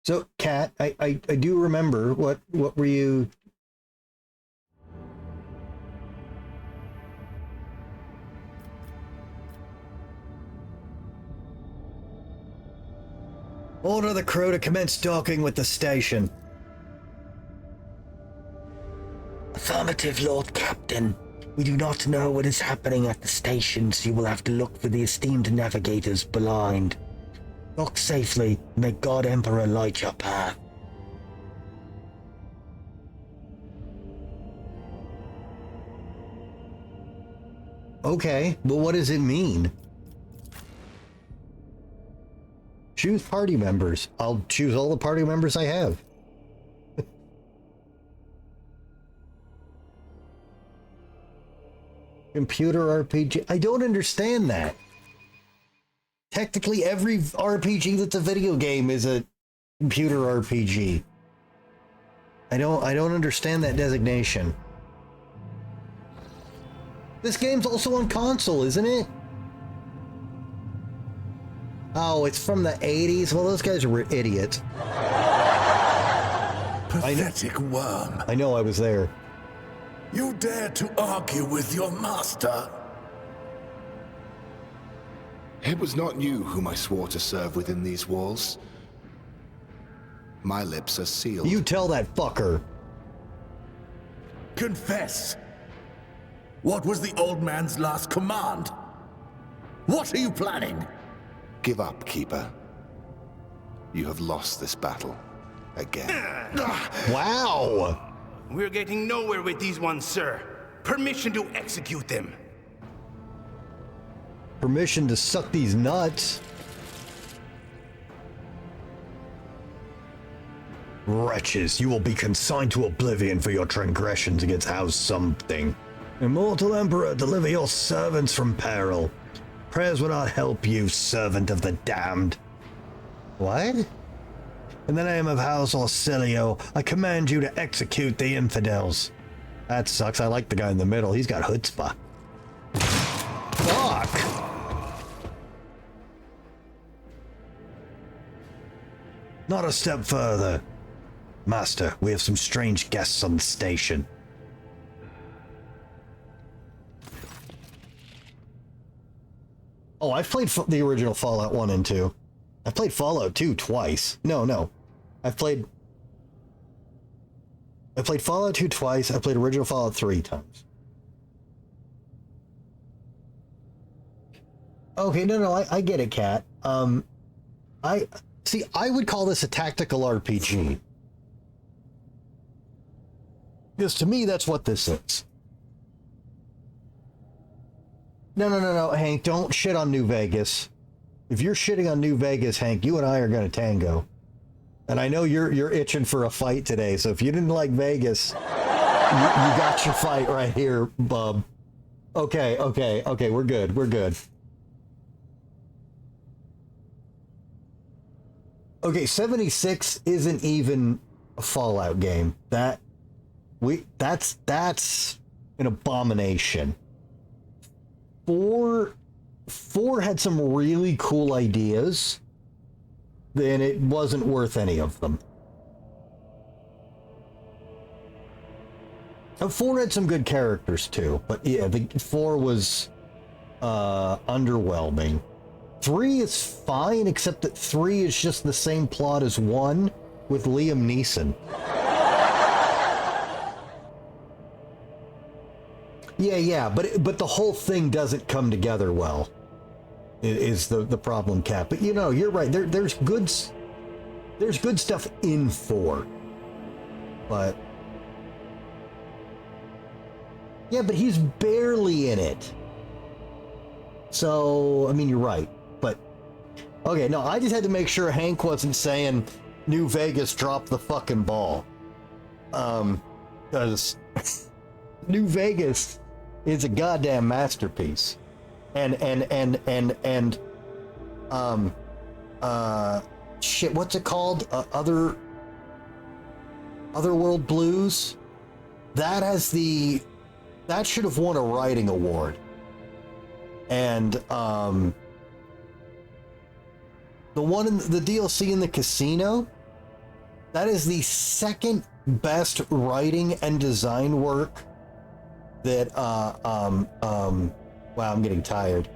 So, Kat, I do remember. What were you... Order the crew to commence docking with the station. Affirmative, Lord Captain. We do not know what is happening at the station, so you will have to look for the esteemed navigators blind. Dock safely. May God Emperor light your path. Okay, but what does it mean? Choose party members. I'll choose all the party members I have. Computer RPG. I don't understand that. Technically, every RPG that's a video game is a computer RPG. I don't understand that designation. This game's also on console, isn't it? Oh, it's from the 80s? Well, those guys were idiots. Pathetic worm. I know I was there. You dare to argue with your master? It was not you whom I swore to serve within these walls. My lips are sealed. You tell that fucker. Confess. What was the old man's last command? What are you planning? Give up, Keeper. You have lost this battle. Again. Wow! We're getting nowhere with these ones, sir. Permission to execute them. Permission to suck these nuts. Wretches, you will be consigned to oblivion for your transgressions against House something. Immortal Emperor, deliver your servants from peril. Prayers will not help you, servant of the damned. What? In the name of House Orsilio, I command you to execute the infidels. That sucks. I like the guy in the middle. He's got chutzpah. Fuck! Not a step further. Master, we have some strange guests on the station. Oh, I've played the original Fallout 1 and 2. I've played Fallout 2 twice. No. I've played Fallout 2 twice. I played original Fallout 3 times. Okay, no, I get it, Kat. I would call this a tactical RPG. Because to me, that's what this is. No, Hank, don't shit on New Vegas. If you're shitting on New Vegas, Hank, you and I are going to tango. And I know you're itching for a fight today, so if you didn't like Vegas, you got your fight right here, bub. Okay, we're good. Okay, 76 isn't even a Fallout game. That's an abomination. 4 had some really cool ideas, then it wasn't worth any of them. And 4 had some good characters too, but yeah, 4 was underwhelming. 3 is fine, except that 3 is just the same plot as 1 with Liam Neeson. Yeah, but the whole thing doesn't come together well, is the problem, Kat. But you know, you're right. There's good stuff in 4, but yeah, but he's barely in it. So I mean, you're right. But okay, no, I just had to make sure Hank wasn't saying New Vegas dropped the fucking ball, because New Vegas is a goddamn masterpiece, and shit, what's it called? Otherworld Blues. That should have won a writing award, and the one in the DLC in the casino, that is the second best writing and design work that wow, I'm getting tired.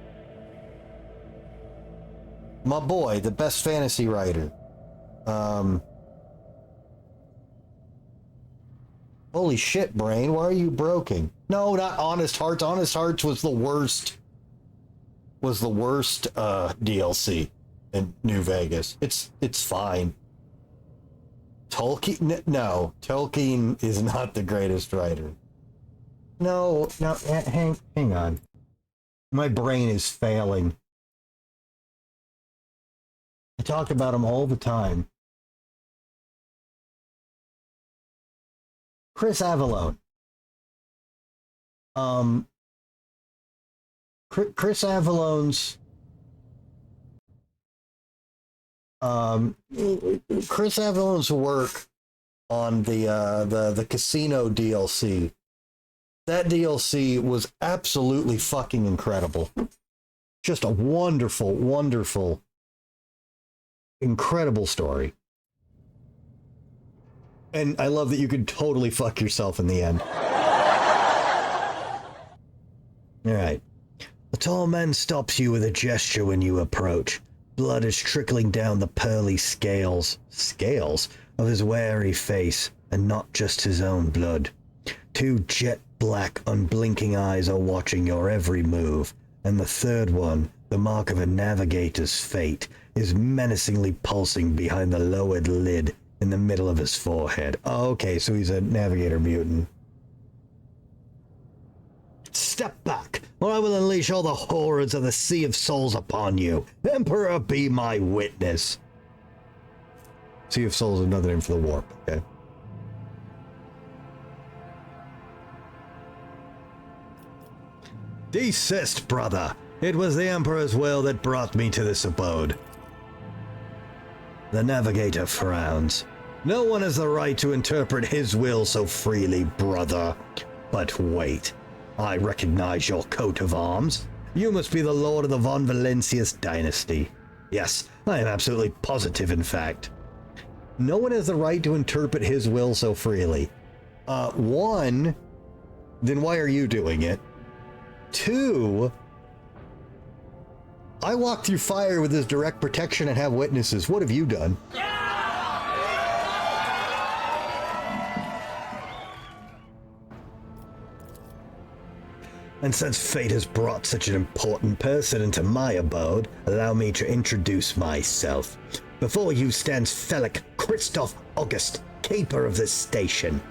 My boy, the best fantasy writer. Holy shit, brain, why are you broken? No, not Honest Hearts. Honest Hearts was the worst DLC in New Vegas. It's fine. Tolkien? Tolkien is not the greatest writer. No, hang on. My brain is failing. I talk about him all the time. Chris Avellone. Chris Avallone's work on the casino DLC. That DLC was absolutely fucking incredible. Just a wonderful, incredible story. And I love that you could totally fuck yourself in the end. All right. A tall man stops you with a gesture when you approach. Blood is trickling down the pearly scales of his weary face, and not just his own blood. Two jet black, unblinking eyes are watching your every move, and the third one, the mark of a navigator's fate, is menacingly pulsing behind the lowered lid in the middle of his forehead. Oh, okay, so he's a navigator mutant. Step back, or I will unleash all the horrors of the Sea of Souls upon you. Emperor, be my witness. Sea of Souls is another name for the warp, okay? Desist, brother. It was the Emperor's will that brought me to this abode. The navigator frowns. No one has the right to interpret his will so freely, brother. But wait. I recognize your coat of arms. You must be the lord of the Von Valancius dynasty. Yes, I am absolutely positive, in fact. No one has the right to interpret his will so freely. One, then why are you doing it? Two, I walk through fire with this direct protection and have witnesses. What have you done? And since fate has brought such an important person into my abode, allow me to introduce myself. Before you stands Felix Christoph August, keeper of this station.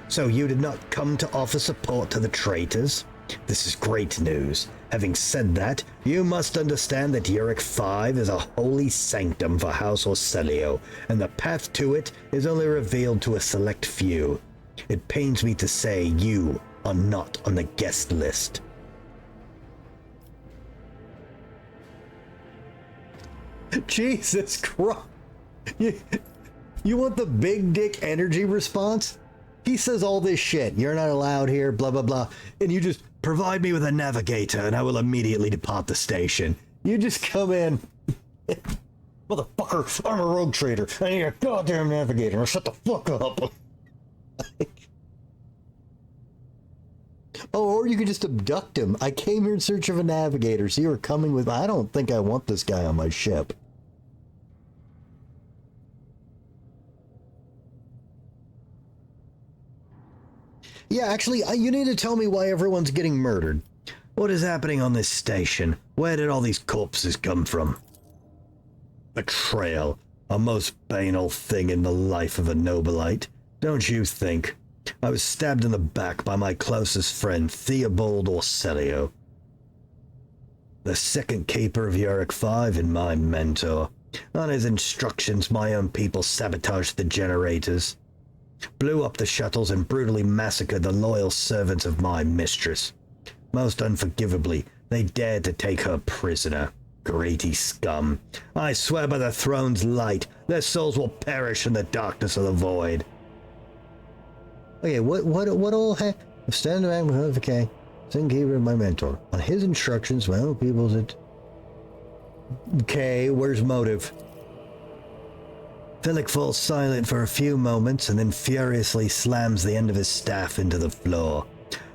So you did not come to offer support to the traitors? This is great news. Having said that, you must understand that Yurik 5 is a holy sanctum for House Orselio, and the path to it is only revealed to a select few. It pains me to say you are not on the guest list. Jesus Christ. You want the big dick energy response? He says all this shit. You're not allowed here, blah, blah, blah. And you just provide me with a navigator and I will immediately depart the station. You just come in. Motherfucker, I'm a rogue trader. I need a goddamn navigator. Now shut the fuck up. Oh, or you could just abduct him. I came here in search of a navigator, so you were coming with... I don't think I want this guy on my ship. Yeah, actually, you need to tell me why everyone's getting murdered. What is happening on this station? Where did all these corpses come from? Betrayal. A most banal thing in the life of a Nobilite. Don't you think? I was stabbed in the back by my closest friend, Theobald Orselio. The second keeper of Yurik 5 and my mentor. On his instructions, my own people sabotaged the generators, blew up the shuttles, and brutally massacred the loyal servants of my mistress. Most unforgivably, they dared to take her prisoner. Greedy scum. I swear by the throne's light, their souls will perish in the darkness of the void. Okay, what all stand back with okay. Second keeper, my mentor. On his instructions, my own people said. Okay, where's motive? Felix falls silent for a few moments and then furiously slams the end of his staff into the floor.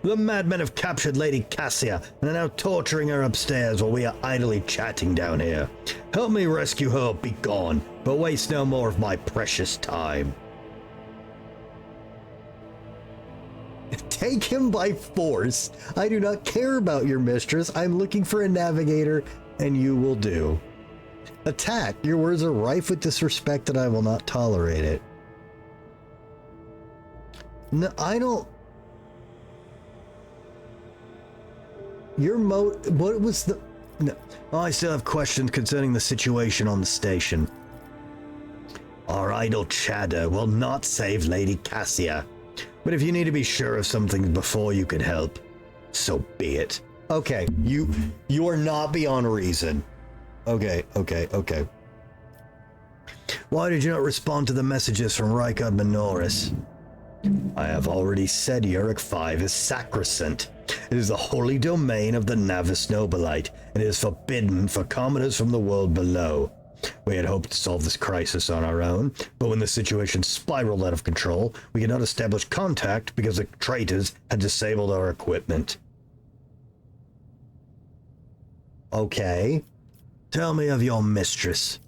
The madmen have captured Lady Cassia and are now torturing her upstairs while we are idly chatting down here. Help me rescue her or be gone, but waste no more of my precious time. Take him by force. I do not care about your mistress. I'm looking for a navigator, and you will do. Attack. Your words are rife with disrespect, and I will not tolerate it. No, I don't... What was the... No. Oh, I still have questions concerning the situation on the station. Our idle chatter will not save Lady Cassia. But if you need to be sure of something before you can help, so be it. Okay, you are not beyond reason. Okay. Why did you not respond to the messages from Rykard Minoris? I have already said Yurik 5 is sacrosanct. It is the holy domain of the Navis Nobilite, and it is forbidden for commoners from the world below. We had hoped to solve this crisis on our own, but when the situation spiraled out of control, we could not establish contact because the traitors had disabled our equipment. Okay. Tell me of your mistress.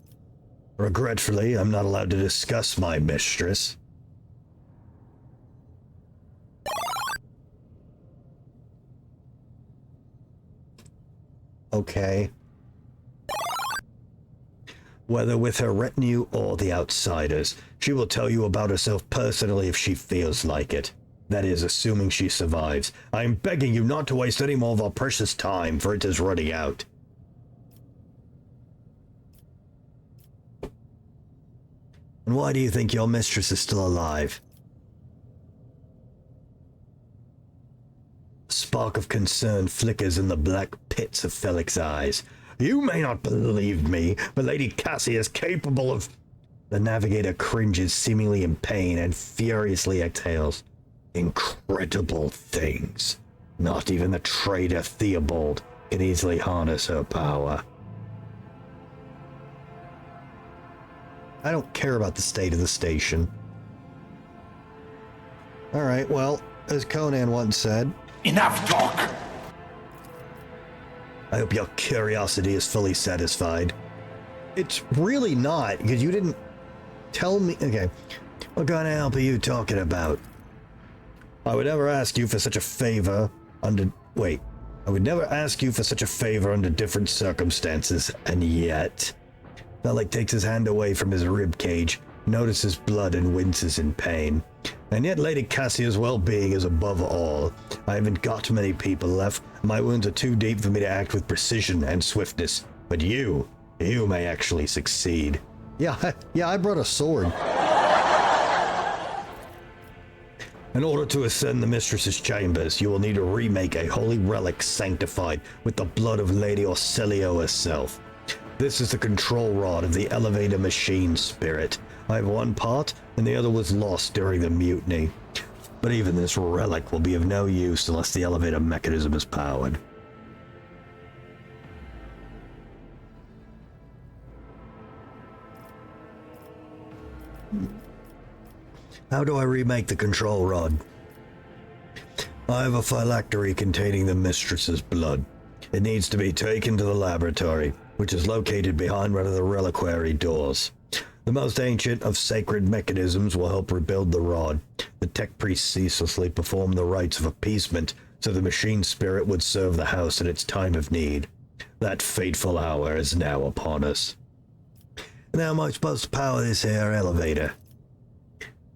Regretfully, I'm not allowed to discuss my mistress. Okay. Whether with her retinue or the outsiders, she will tell you about herself personally if she feels like it. That is, assuming she survives. I am begging you not to waste any more of our precious time, for it is running out. And why do you think your mistress is still alive? A spark of concern flickers in the black pits of Felix's eyes. You may not believe me, but Lady Cassie is capable of... The navigator cringes, seemingly in pain, and furiously exhales. Incredible things. Not even the traitor Theobald can easily harness her power. I don't care about the state of the station. Alright, well, as Conan once said... Enough talk! I hope your curiosity is fully satisfied. It's really not, because you didn't tell me... Okay, what kind of help are you talking about? I would never ask you for such a favor under... Wait. I would never ask you for such a favor under different circumstances, and yet... Felix takes his hand away from his rib cage, notices blood and winces in pain. And yet Lady Cassia's well-being is above all. I haven't got many people left. My wounds are too deep for me to act with precision and swiftness. But you may actually succeed. Yeah, I brought a sword. In order to ascend the mistress's chambers, you will need to remake a holy relic sanctified with the blood of Lady Orselio herself. This is the control rod of the elevator machine spirit. I have one part, and the other was lost during the mutiny. But even this relic will be of no use unless the elevator mechanism is powered. How do I remake the control rod? I have a phylactery containing the mistress's blood. It needs to be taken to the laboratory, which is located behind one of the reliquary doors. The most ancient of sacred mechanisms will help rebuild the rod. The tech priests ceaselessly perform the rites of appeasement, so the machine spirit would serve the house in its time of need. That fateful hour is now upon us. And how am I supposed to power this here elevator?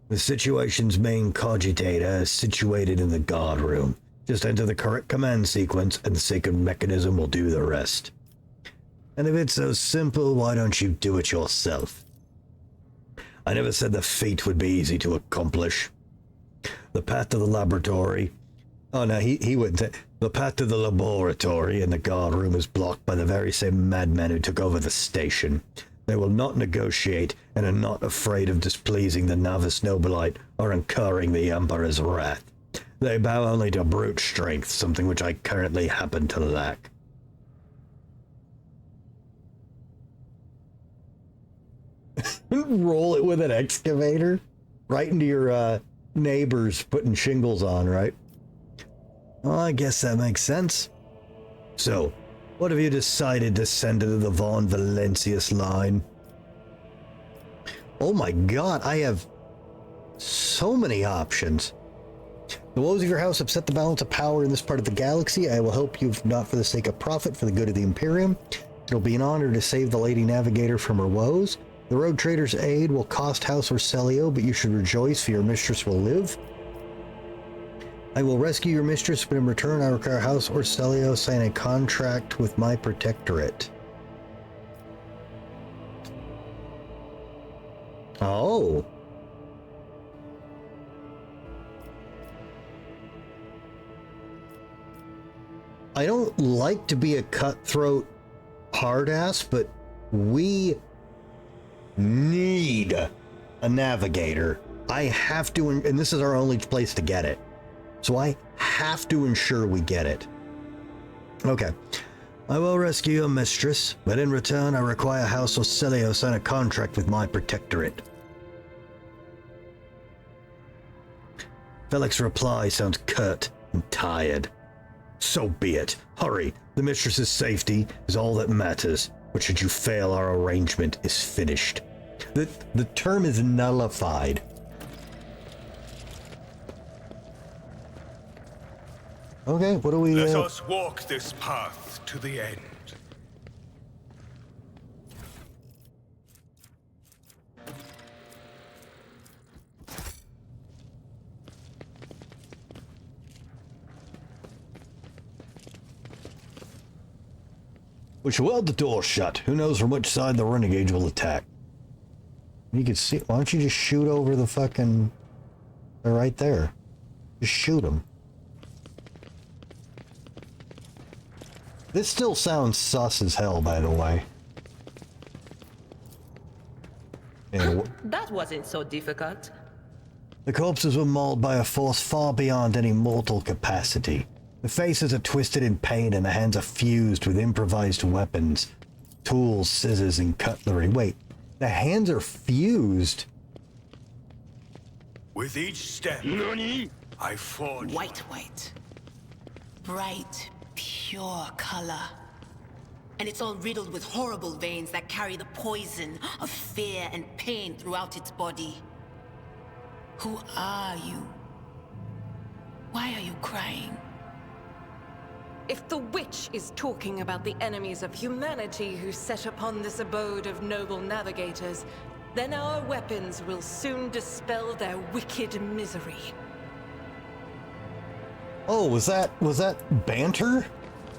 The situation's main cogitator is situated in the guard room. Just enter the correct command sequence and the sacred mechanism will do the rest. And if it's so simple, why don't you do it yourself? I never said the feat would be easy to accomplish. The path to the laboratory... Oh no, he wouldn't say... The path to the laboratory in the guard room is blocked by the very same madmen who took over the station. They will not negotiate and are not afraid of displeasing the novice nobilite or incurring the Emperor's wrath. They bow only to brute strength, something which I currently happen to lack. Roll it with an excavator? Right into your neighbors putting shingles on, right? Well, I guess that makes sense. So, what have you decided to send into the Von Valancius line? Oh my god, I have so many options. The woes of your house upset the balance of power in this part of the galaxy. I will help you, not for the sake of profit, for the good of the Imperium. It'll be an honor to save the Lady Navigator from her woes. The Rogue Trader's aid will cost House Orselio, but you should rejoice, for your mistress will live. I will rescue your mistress, but in return I require House Orselio sign a contract with my protectorate. Oh. I don't like to be a cutthroat hard ass, but we need a navigator. I have to, and this is our only place to get it. So I have to ensure we get it. Okay. I will rescue your mistress, but in return I require House Orselio sign a contract with my protectorate. Felix's reply sounds curt and tired. So be it. Hurry. The mistress's safety is all that matters. but should you fail, our arrangement is finished. The term is nullified. Okay, what do we... Let us walk this path to the end. We should weld the door shut. Who knows from which side the renegades will attack. You can see... Why don't you just shoot over the fucking... They're right there. Just shoot them. This still sounds sus as hell, by the way. And that wasn't so difficult. the corpses were mauled by a force far beyond any mortal capacity. The faces are twisted in pain and the hands are fused with improvised weapons. Tools, scissors, and cutlery. Wait, the hands are fused? With each step, I forge... White. Bright, pure color. And it's all riddled with horrible veins that carry the poison of fear and pain throughout its body. Who are you? Why are you crying? If the witch is talking about the enemies of humanity who set upon this abode of noble navigators, then our weapons will soon dispel their wicked misery. Oh, was that banter?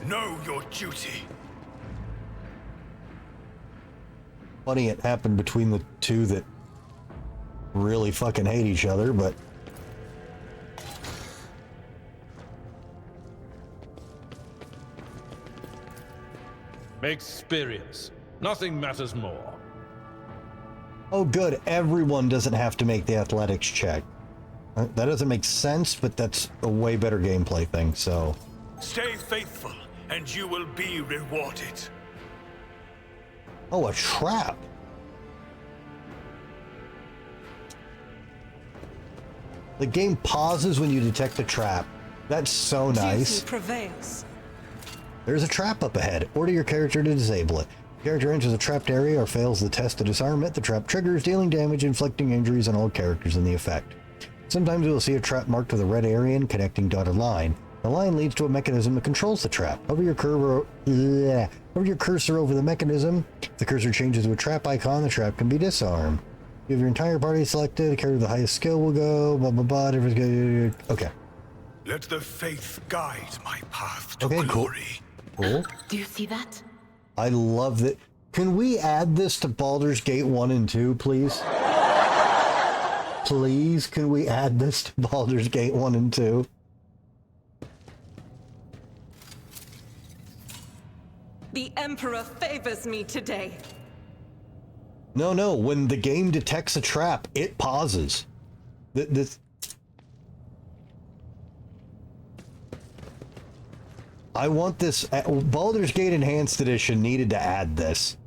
Know your duty. Funny it happened between the two that really fucking hate each other, but... Experience. Nothing matters more. Oh good, everyone doesn't have to make the athletics check. That doesn't make sense, but that's a way better gameplay thing, so... Stay faithful, and you will be rewarded. Oh, a trap! The game pauses when you detect a trap. That's so nice. Duty prevails. There's a trap up ahead. Order your character to disable it. If the character enters a trapped area or fails the test to disarm it, the trap triggers, dealing damage, inflicting injuries on all characters in the effect. Sometimes you will see a trap marked with a red area and connecting dotted line. The line leads to a mechanism that controls the trap. Hover your cursor over the mechanism. If the cursor changes to a trap icon, the trap can be disarmed. You have your entire party selected. The character with the highest skill will go. Blah blah blah. Okay. Let the faith guide my path to Okay, glory. Cool. Do you see that? I love that. Can we add this to Baldur's Gate 1 and 2, please? Please, can we add this to Baldur's Gate 1 and 2? The Emperor favors me today. No, when the game detects a trap, it pauses. I want this. Baldur's Gate Enhanced Edition needed to add this.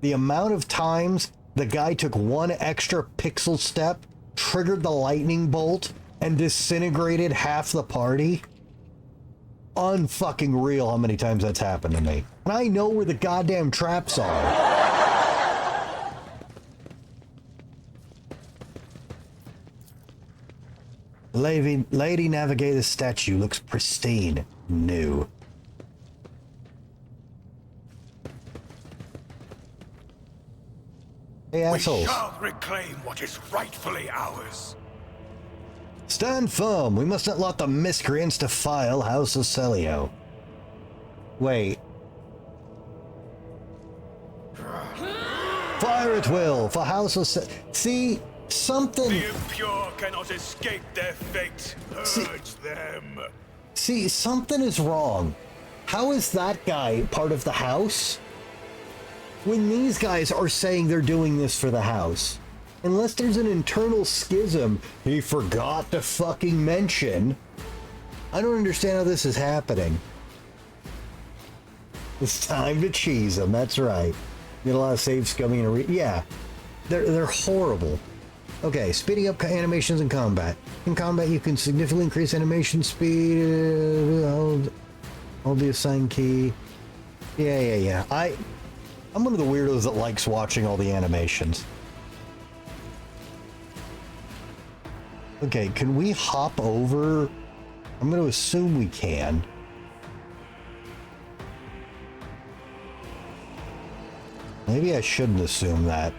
The amount of times the guy took one extra pixel step, triggered the lightning bolt, and disintegrated half the party. Unfucking real how many times that's happened to me. And I know where the goddamn traps are. Lady Navigator's statue looks pristine, new. Hey, assholes. We shall reclaim what is rightfully ours. Stand firm. We must not let the miscreants defile House of Celio. Wait. Fire at will for House of Celio. See, something... The impure cannot escape their fate. Purge them. See, something is wrong. How is that guy part of the house? When these guys are saying they're doing this for the house. Unless there's an internal schism he forgot to fucking mention. I don't understand how this is happening. It's time to cheese them, that's right. Get a lot of saves coming in. Yeah, they're horrible. Okay, speeding up animations in combat. In combat, you can significantly increase animation speed. Hold the assign key. Yeah. I'm one of the weirdos that likes watching all the animations. Okay, can we hop over? I'm going to assume we can. Maybe I shouldn't assume that.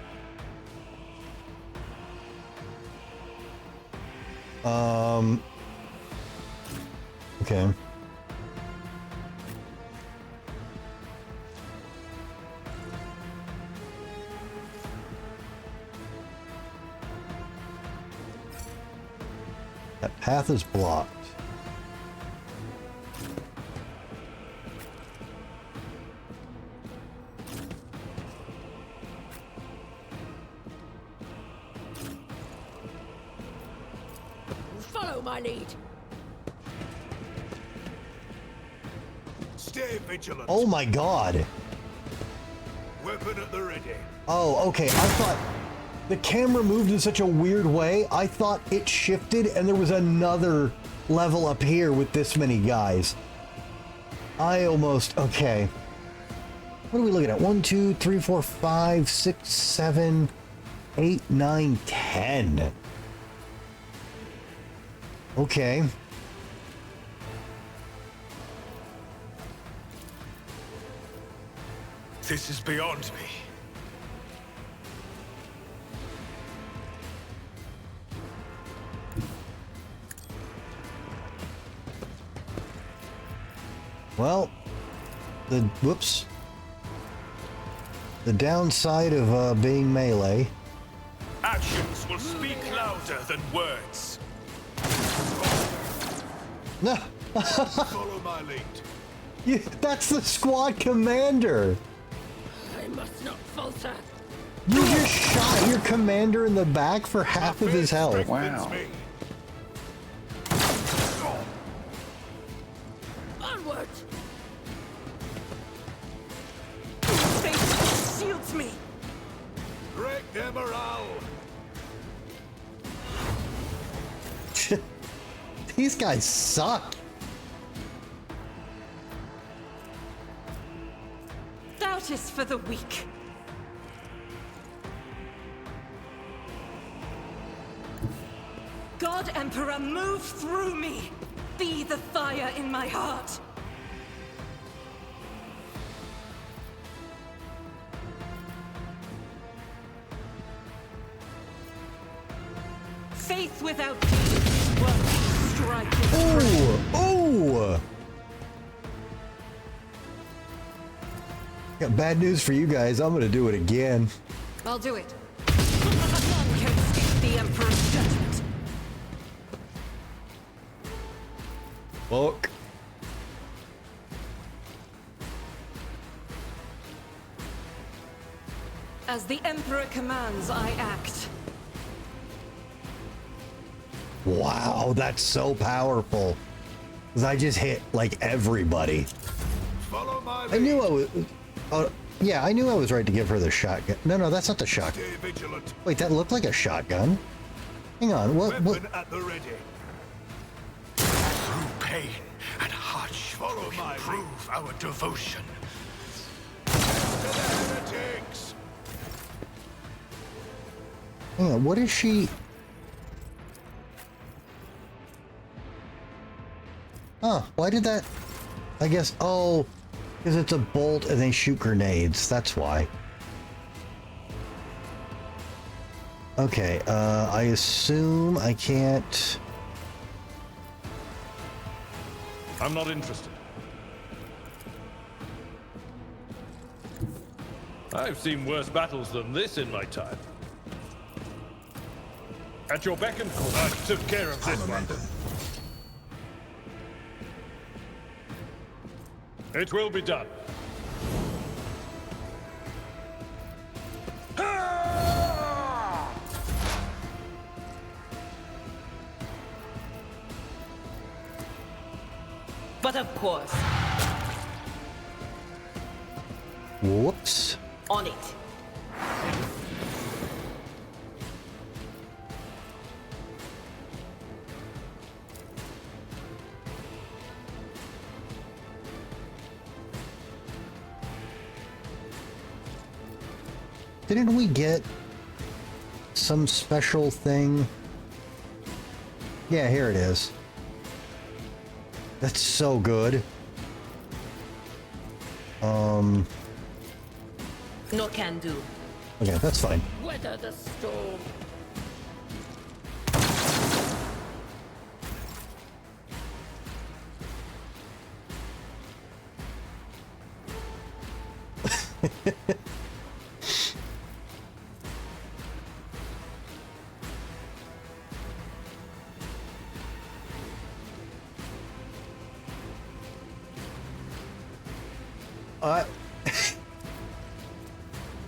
Okay. That path is blocked. Follow my lead. Stay vigilant. Oh my god. Weapon at the ready. Oh, okay. I thought the camera moved in such a weird way. I thought it shifted and there was another level up here with this many guys. I almost... Okay. What are we looking at? 1, 2, 3, 4, 5, 6, 7, 8, 9, 10. Okay. This is beyond me. Well, whoops. The downside of being melee. Actions will speak louder than words. No. Follow my lead. That's the squad commander. I must not falter. You just shot your commander in the back for half of his health. Wow. Onward. Fate shields me. Break their morale. These guys suck. Doubt is for the weak. God Emperor, move through me. Be the fire in my heart. Faith without deeds won't strike its Ooh! Got bad news for you guys. I'm gonna do it again. I'll do it. None can escape the Emperor's judgment. Fuck. As the Emperor commands, I act. Wow, that's so powerful. 'Cause I just hit like everybody. Follow my lead. I knew I was. Yeah, I knew I was right to give her the shotgun. No, that's not the shotgun. Stay vigilant. Wait, that looked like a shotgun. Hang on, what? Weapon at the ready. Through pain and hardship, Follow we my prove our devotion. To the heretics. Hang on, what is she? Huh, why did that? I guess, oh, because it's a bolt and they shoot grenades. That's why. Okay, I assume I can't... I'm not interested. I've seen worse battles than this in my time. At your beck and call, I took care of this one. It will be done. But of course, Whoops. on it. Didn't we get some special thing? Yeah, here it is. That's so good. No can do. Okay, that's fine. Weather the storm.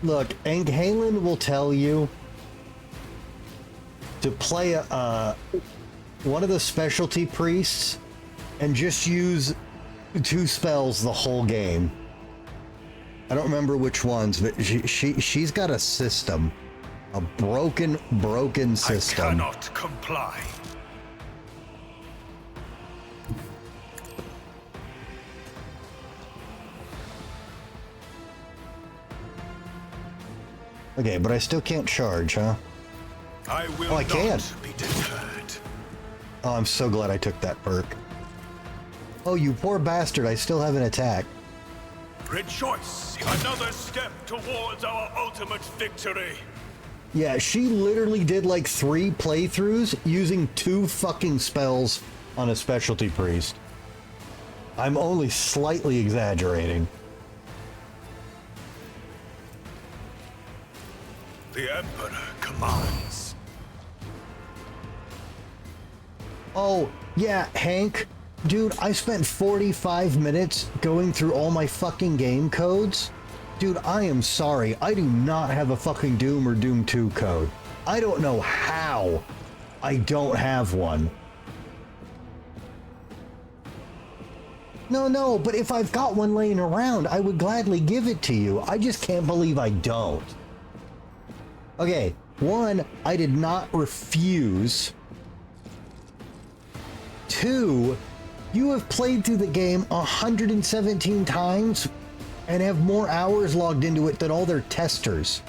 Look, Anghalen will tell you to play one of the specialty priests and just use 2 spells the whole game. I don't remember which ones, but she's got a system. A broken system. I cannot comply. Okay, but I still can't charge, huh? I will I can. not be deterred. Oh, I'm so glad I took that perk. Oh, you poor bastard, I still have an attack. Rejoice! Another step towards our ultimate victory. Yeah, she literally did like 3 playthroughs using 2 fucking spells on a specialty priest. I'm only slightly exaggerating. The Emperor commands. Oh, yeah, Hank. Dude, I spent 45 minutes going through all my fucking game codes. Dude, I am sorry. I do not have a fucking Doom or Doom 2 code. I don't know how I don't have one. No, but if I've got one laying around, I would gladly give it to you. I just can't believe I don't. Okay, 1, I did not refuse. 2, you have played through the game 117 times and have more hours logged into it than all their testers.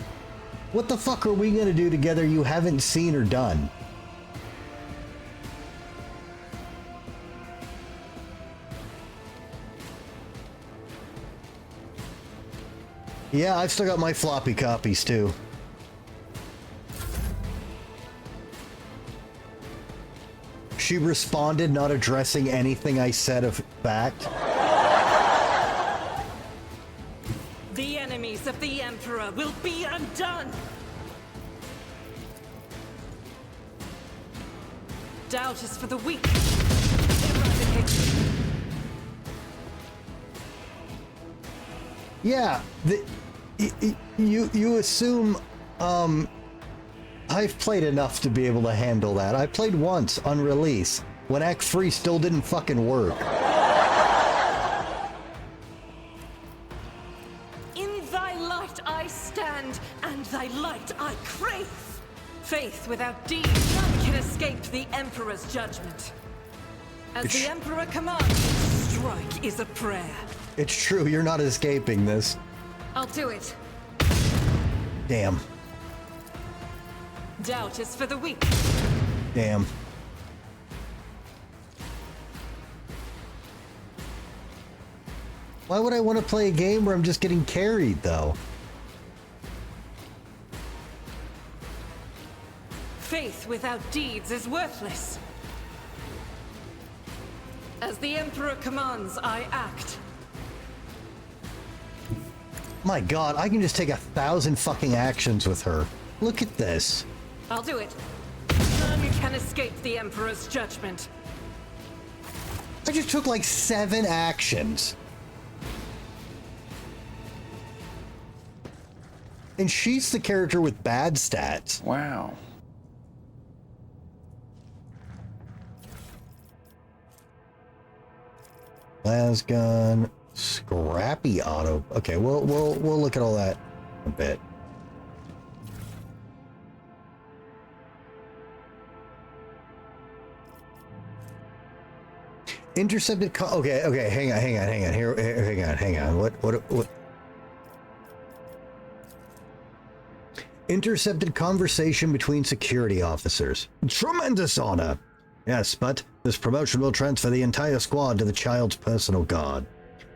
What the fuck are we gonna do together you haven't seen or done? Yeah, I've still got my floppy copies too. She responded, not addressing anything I said of fact. The enemies of the Emperor will be undone! Doubt is for the weak. Eradicate. Yeah, you assume, I've played enough to be able to handle that. I played once on release, when Act 3 still didn't fucking work. In thy light I stand, and thy light I crave. Faith without deed, none can escape the Emperor's judgment. As the Emperor commands, strike is a prayer. It's true, you're not escaping this. I'll do it. Damn. Doubt is for the weak. Damn. Why would I want to play a game where I'm just getting carried, though? Faith without deeds is worthless. As the Emperor commands, I act. My god, I can just take 1,000 fucking actions with her. Look at this. I'll do it. None can escape the Emperor's judgment. I just took like 7 actions. And she's the character with bad stats. Wow. Lasgun, scrappy auto. Okay, we'll look at all that in a bit. Intercepted. Okay, hang on. Hang on. What? intercepted conversation between security officers. Tremendous honor! Yes, but this promotion will transfer the entire squad to the child's personal guard.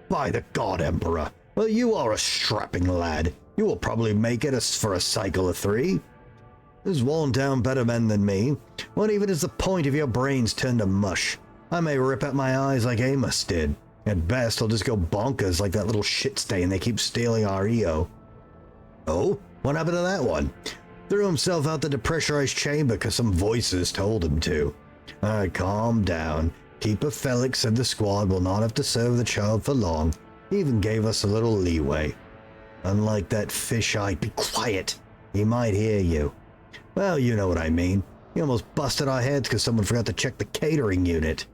By the God, Emperor! Well, you are a strapping lad. You will probably make it for a cycle of 3. There's worn down better men than me. What even is the point if your brains turn to mush? I may rip out my eyes like Amos did. At best, I'll just go bonkers like that little shit stain they keep stealing our EO. Oh? What happened to that one? Threw himself out the depressurized chamber because some voices told him to. Calm down. Keeper Felix said the squad will not have to serve the child for long. He even gave us a little leeway. Unlike that fisheye, be quiet. He might hear you. Well, you know what I mean. He almost busted our heads because someone forgot to check the catering unit.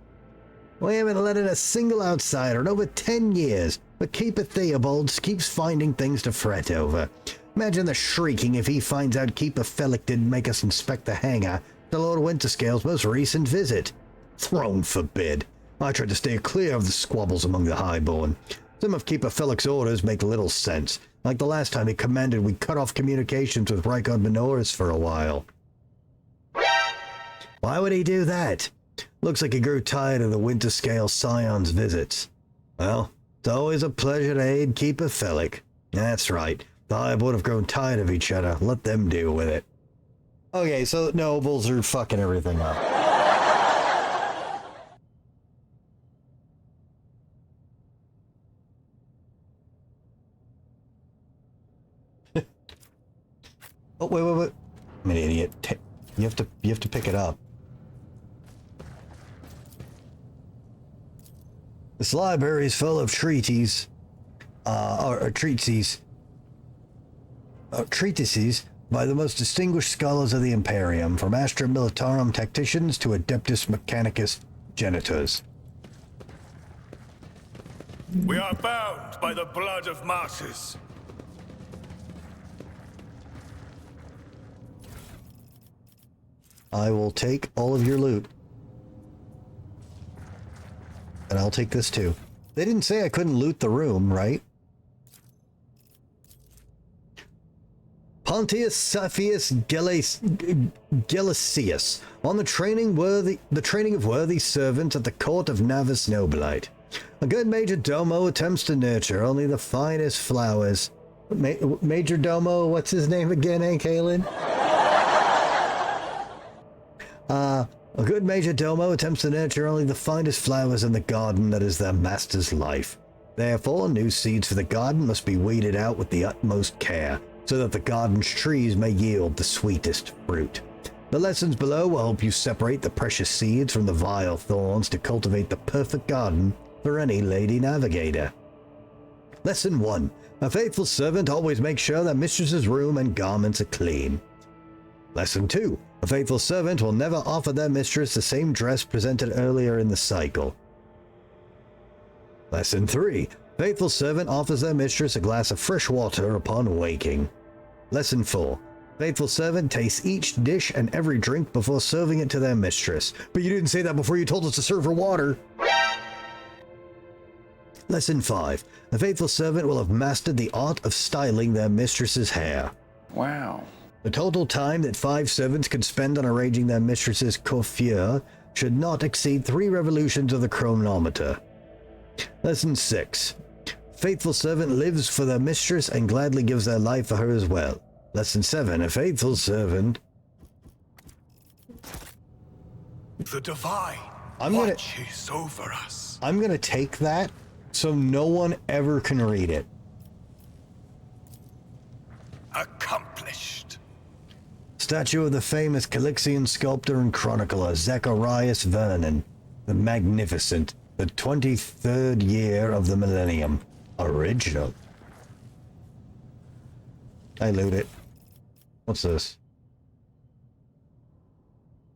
We haven't let in a single outsider in over 10 years, but Keeper Theobald keeps finding things to fret over. Imagine the shrieking if he finds out Keeper Felix didn't make us inspect the hangar to Lord Winterscale's most recent visit. Throne forbid. I tried to stay clear of the squabbles among the highborn. Some of Keeper Felix's orders make little sense, like the last time he commanded we cut off communications with Rykard Minoris for a while. Why would he do that? Looks like he grew tired of the Winterscale Scion's visits. Well, it's always a pleasure to aid Keeper Felix. That's right. The highborn have grown tired of each other. Let them deal with it. Okay, so the nobles are fucking everything up. Oh, wait. I'm an idiot. You have to pick it up. This library is full of treatises by the most distinguished scholars of the Imperium, from Astra Militarum tacticians to Adeptus Mechanicus genitors. We are bound by the blood of martyrs. I will take all of your loot. And I'll take this too. They didn't say I couldn't loot the room, right? Pontius Saphius Gelasius, on the training of worthy servants at the court of Navis Nobilite. A good major domo attempts to nurture only the finest flowers. Major domo, what's his name again, Kaelin? A good major domo attempts to nurture only the finest flowers in the garden that is their master's life. Therefore, new seeds for the garden must be weeded out with the utmost care, so that the garden's trees may yield the sweetest fruit. The lessons below will help you separate the precious seeds from the vile thorns to cultivate the perfect garden for any lady navigator. Lesson 1. A faithful servant always makes sure their mistress's room and garments are clean. Lesson 2. A faithful servant will never offer their mistress the same dress presented earlier in the cycle. Lesson 3. Faithful servant offers their mistress a glass of fresh water upon waking. Lesson 4. Faithful servant tastes each dish and every drink before serving it to their mistress. But you didn't say that before you told us to serve her water. Lesson 5. A faithful servant will have mastered the art of styling their mistress's hair. Wow. The total time that 5 servants could spend on arranging their mistress's coiffure should not exceed 3 revolutions of the chronometer. Lesson 6. Faithful servant lives for their mistress and gladly gives their life for her as well. Lesson 7. A faithful servant... The divine watches over us. I'm gonna take that so no one ever can read it. Accomplished. Statue of the famous Calixian sculptor and chronicler Zacharias Vernon, the Magnificent, the 23rd year of the millennium. Original. I loot it. What's this?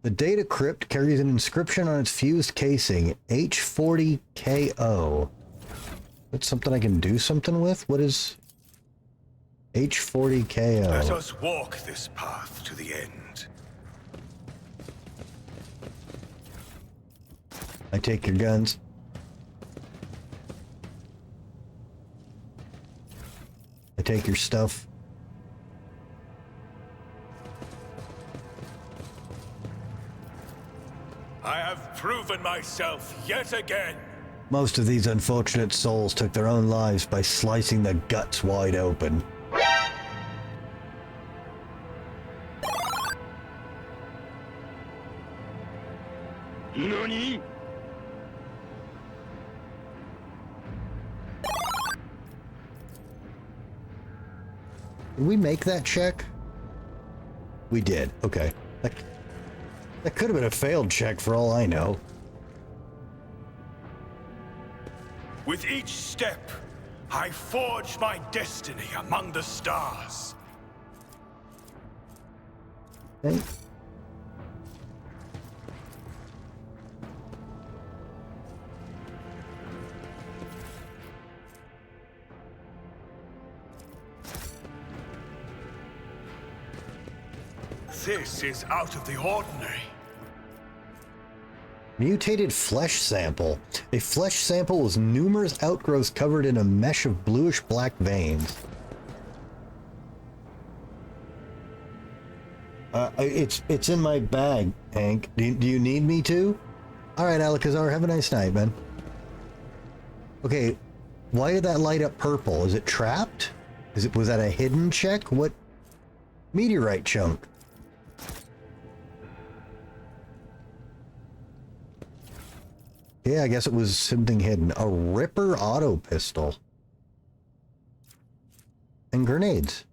The data crypt carries an inscription on its fused casing, H40KO. That's something I can do something with? What is H40KO? Let us walk this path to the end. I take your guns. I take your stuff. I have proven myself yet again. Most of these unfortunate souls took their own lives by slicing their guts wide open. NANI?! Did we make that check? We did. Okay. That could have been a failed check for all I know. With each step, I forge my destiny among the stars. Okay. This is out of the ordinary. Mutated flesh sample. A flesh sample with numerous outgrowths covered in a mesh of bluish-black veins. It's in my bag, Hank. Do you need me to? All right, Alakazar, have a nice night, man. Okay, why did that light up purple? Is it trapped? Was that a hidden check? What meteorite chunk? Yeah, I guess it was something hidden. A Ripper auto pistol. And grenades.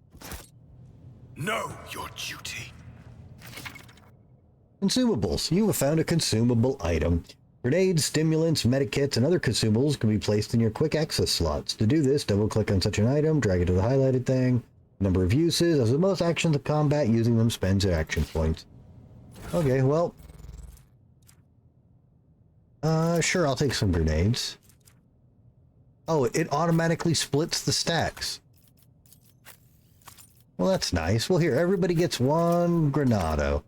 Know your duty. Consumables. You have found a consumable item. Grenades, stimulants, medikits, and other consumables can be placed in your quick access slots. To do this, double-click on such an item, drag it to the highlighted thing. Number of uses. As with most actions of combat, using them spends your action points. Okay, well... sure, I'll take some grenades. Oh, it automatically splits the stacks. Well, that's nice. Well, here, everybody gets one Granado.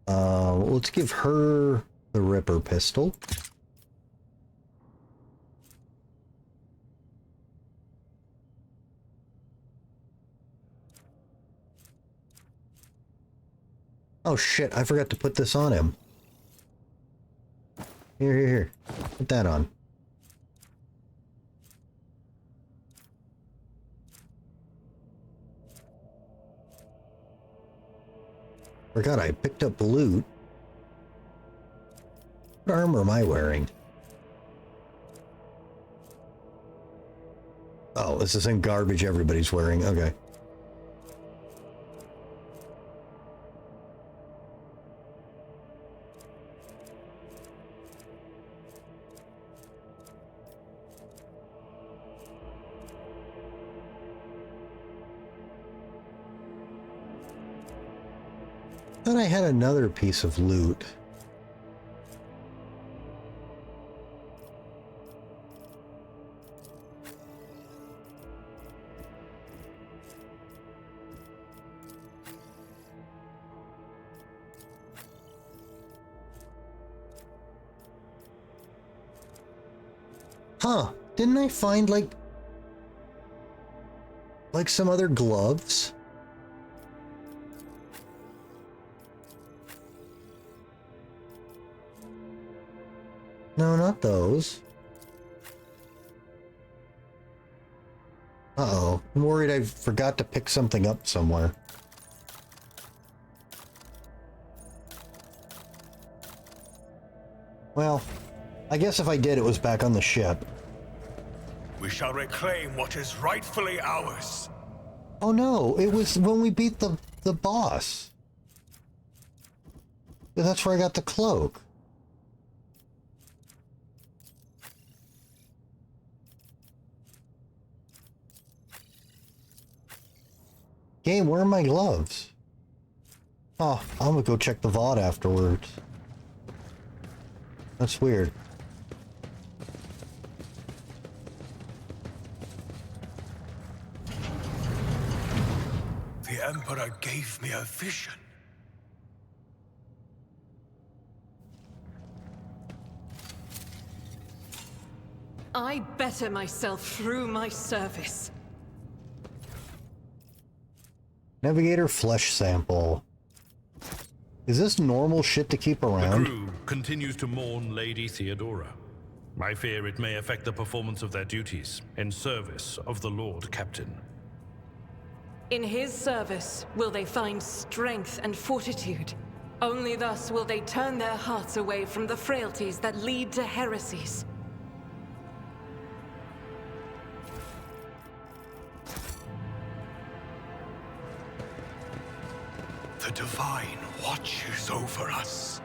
Let's give her the Ripper pistol. Oh shit, I forgot to put this on him. Here. Put that on. Forgot I picked up loot. What armor am I wearing? Oh, it's the same garbage everybody's wearing. Okay. Thought I had another piece of loot. Huh, didn't I find like some other gloves? No, not those. Uh-oh. I'm worried I forgot to pick something up somewhere. Well, I guess if I did, it was back on the ship. We shall reclaim what is rightfully ours. Oh no, it was when we beat the boss. That's where I got the cloak. Game, where are my gloves? Oh, I'm gonna go check the VOD afterwards. That's weird. The Emperor gave me a vision. I better myself through my service. Navigator flesh sample. Is this normal shit to keep around? The crew continues to mourn Lady Theodora. I fear it may affect the performance of their duties in service of the Lord Captain. In his service will they find strength and fortitude. Only thus will they turn their hearts away from the frailties that lead to heresies. The Divine watches over us.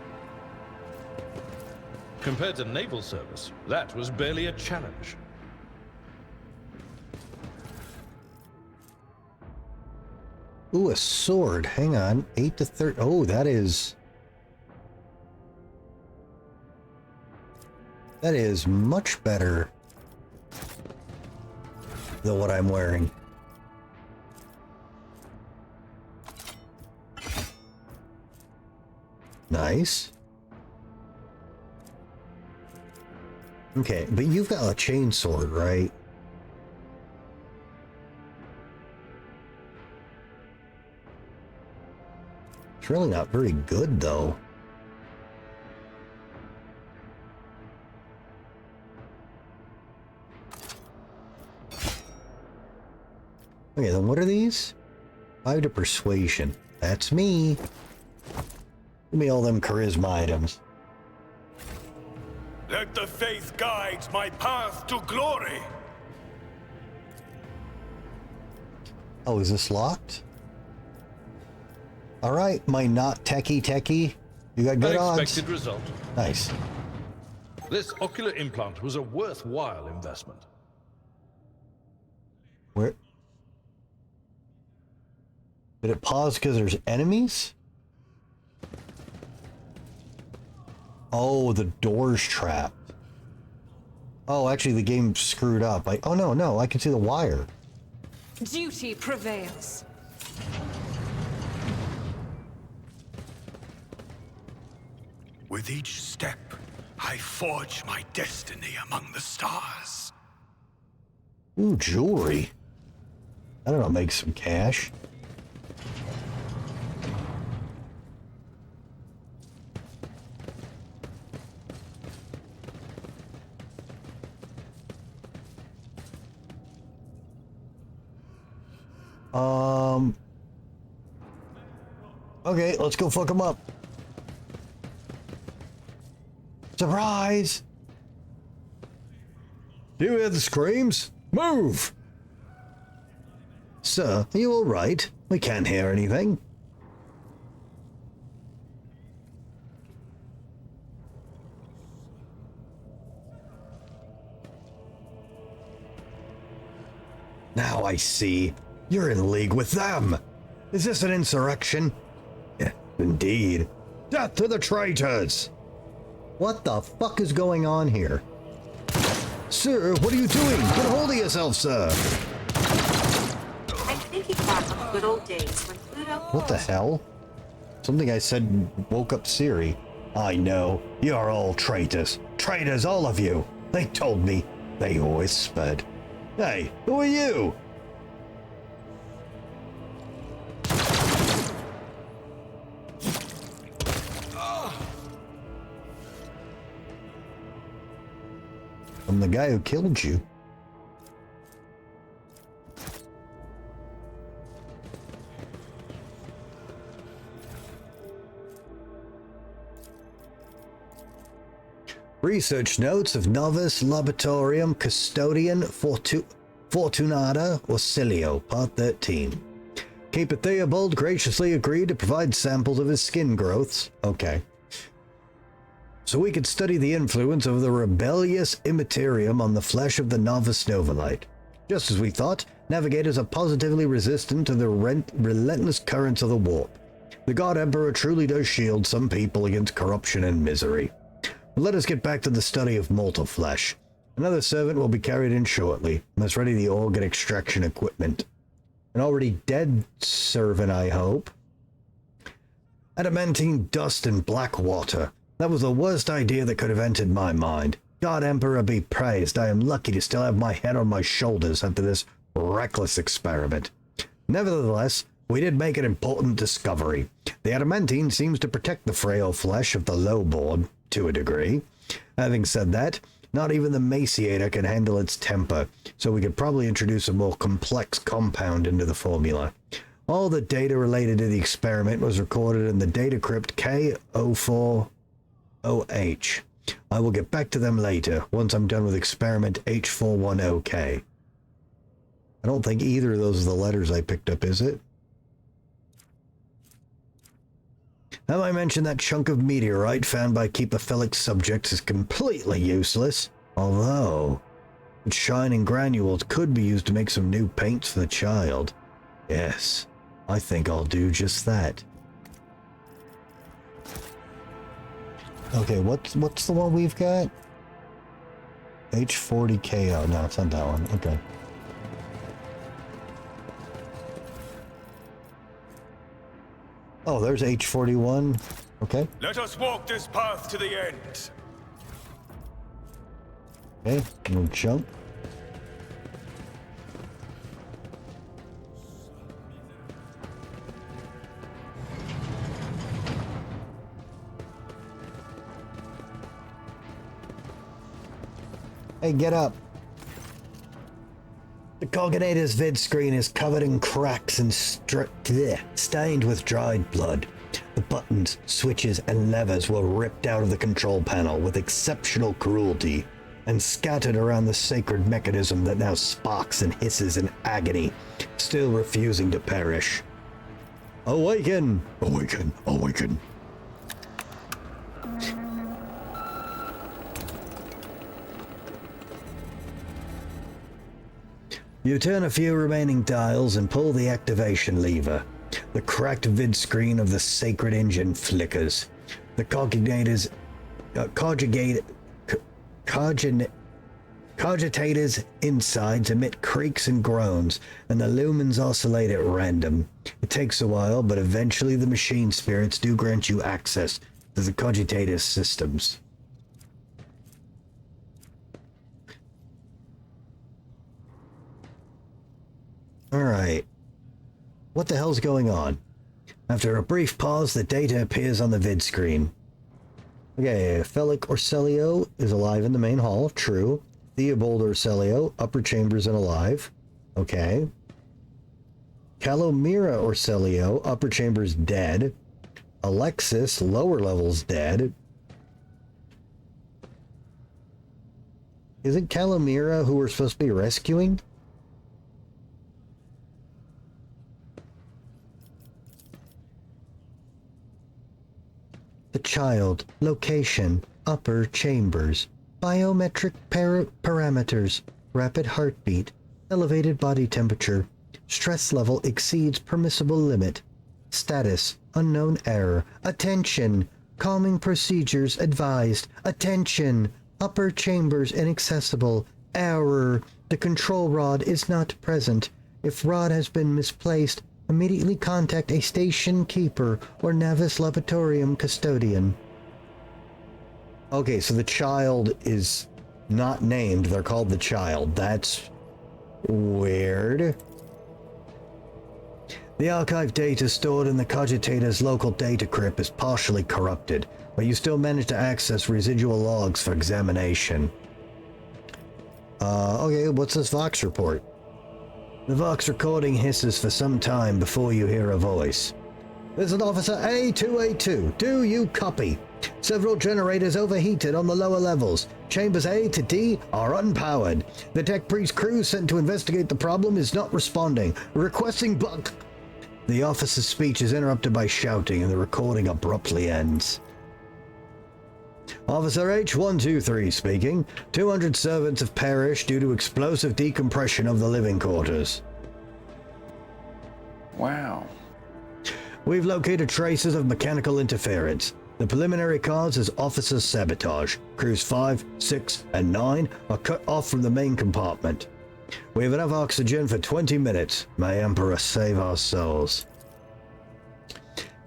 Compared to naval service, that was barely a challenge. Ooh, a sword. Hang on. 8 to 30. Oh, that is much better than what I'm wearing. Nice. Okay, but you've got a chainsword, right? It's really not very good, though. Okay, then what are these? 5 to persuasion. That's me. Give me all them charisma items. Let the faith guide my path to glory. Oh, is this locked? All right, my not techie. You got good odds. Unexpected result. Nice. This ocular implant was a worthwhile investment. Where? Did it pause because there's enemies? Oh, the door's trapped. Oh, actually, the game screwed up. Oh, no, I can see the wire. Duty prevails. With each step, I forge my destiny among the stars. Ooh, jewelry. I don't know, make some cash. Okay, let's go fuck him up. Surprise! Do you hear the screams? Move! Sir, are you alright? We can't hear anything. Now I see. You're in league with them. Is this an insurrection? Yeah, indeed. Death to the traitors! What the fuck is going on here? Sir, what are you doing? Get a hold of yourself, sir! I'm thinking back on the good old days when Pluto... What the hell? Something I said woke up Siri. I know. You're all traitors. Traitors, all of you. They told me. They whispered. Hey, who are you? I'm the guy who killed you. Research notes of Novice Laboratorium Custodian Fortunata Orsilio, Part 13. Cape Theobald graciously agreed to provide samples of his skin growths. Okay. So we could study the influence of the rebellious Immaterium on the flesh of the novice Novalite. Just as we thought, navigators are positively resistant to the relentless currents of the warp. The God Emperor truly does shield some people against corruption and misery. But let us get back to the study of mortal flesh. Another servant will be carried in shortly. Let's ready the organ extraction equipment. An already dead servant, I hope. Adamantine dust and black water. That was the worst idea that could have entered my mind. God Emperor be praised, I am lucky to still have my head on my shoulders after this reckless experiment. Nevertheless, we did make an important discovery. The adamantine seems to protect the frail flesh of the lowborn, to a degree. Having said that, not even the Maciator can handle its temper, so we could probably introduce a more complex compound into the formula. All the data related to the experiment was recorded in the data crypt K04OH. I will get back to them later, once I'm done with experiment H410K. I don't think either of those are the letters I picked up, is it? Have I mentioned that chunk of meteorite found by Keeper subjects is completely useless? Although, its shining granules could be used to make some new paints for the child. Yes, I think I'll do just that. Okay, what's the one we've got? H40K. Oh, no, it's not that one. Okay. Oh, there's H41. Okay. Let us walk this path to the end. Okay, we'll jump. Hey, get up. The Cognator's vid screen is covered in cracks and stained with dried blood. The buttons, switches, and levers were ripped out of the control panel with exceptional cruelty and scattered around the sacred mechanism that now sparks and hisses in agony, still refusing to perish. Awaken! Awaken! Awaken! You turn a few remaining dials and pull the activation lever. The cracked vid screen of the sacred engine flickers. The cogitator's insides emit creaks and groans, and the lumens oscillate at random. It takes a while, but eventually the machine spirits do grant you access to the cogitator's systems. Alright. What the hell's going on? After a brief pause, the data appears on the vid screen. Okay, Felic Orselio is alive in the main hall. True. Theobald Orselio, upper chambers and alive. Okay. Calomira Orselio, upper chambers dead. Alexis, lower levels dead. Isn't Calomira who we're supposed to be rescuing? The child, location, upper chambers, biometric parameters, rapid heartbeat, elevated body temperature, stress level exceeds permissible limit, status, unknown error, attention, calming procedures advised, attention, upper chambers inaccessible, error, the control rod is not present. If rod has been misplaced, immediately contact a station keeper or Navis Laboratorium custodian. Okay, so the child is not named. They're called the child. That's weird. The archive data stored in the Cogitator's local data crypt is partially corrupted, but you still manage to access residual logs for examination. Okay, what's this Vox report? The Vox recording hisses for some time before you hear a voice. This is Officer A282. Do you copy? Several generators overheated on the lower levels. Chambers A to D are unpowered. The Tech Priest crew sent to investigate the problem is not responding. Requesting bug. The officer's speech is interrupted by shouting and the recording abruptly ends. Officer H123 speaking. 200 servants have perished due to explosive decompression of the living quarters. Wow. We've located traces of mechanical interference. The preliminary cause is officer sabotage. Crews 5, 6, and 9 are cut off from the main compartment. We have enough oxygen for 20 minutes. May Emperor save our souls.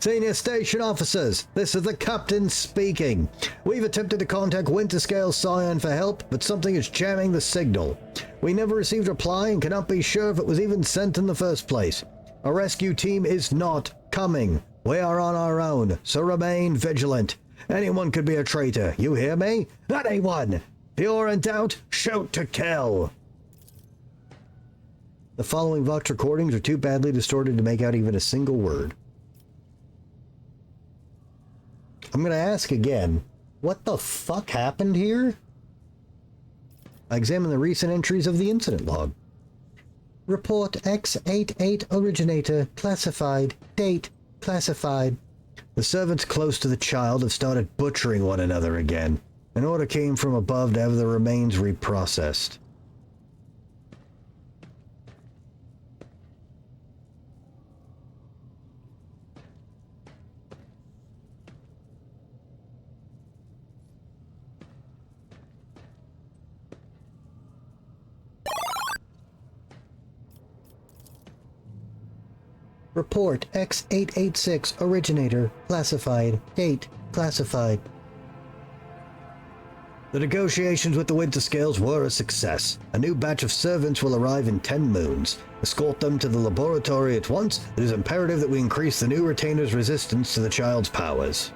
Senior station officers, this is the captain speaking. We've attempted to contact Winterscale Scion for help, but something is jamming the signal. We never received a reply and cannot be sure if it was even sent in the first place. A rescue team is not coming. We are on our own, so remain vigilant. Anyone could be a traitor, you hear me? Anyone! If you're in doubt, shoot to kill. The following Vox recordings are too badly distorted to make out even a single word. I'm going to ask again, what the fuck happened here? I examine the recent entries of the incident log. Report X88 originator classified. Date classified. The servants close to the child have started butchering one another again. An order came from above to have the remains reprocessed. Report X886 originator classified. Date classified. The negotiations with the Winterscales were a success. A new batch of servants will arrive in 10 moons. Escort them to the laboratory at once. It is imperative that we increase the new retainer's resistance to the child's powers.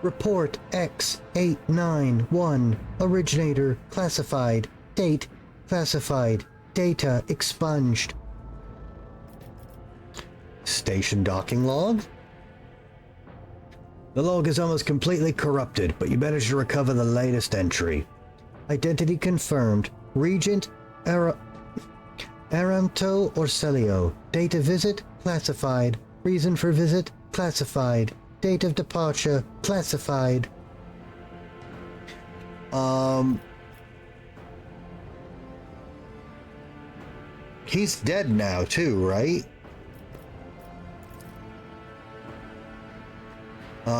Report X891 originator classified. Date classified. Data expunged. Station docking log? The log is almost completely corrupted, but you managed to recover the latest entry. Identity confirmed. Regent Aramto Orselio. Date of visit classified. Reason for visit classified. Date of departure classified. He's dead now too, right?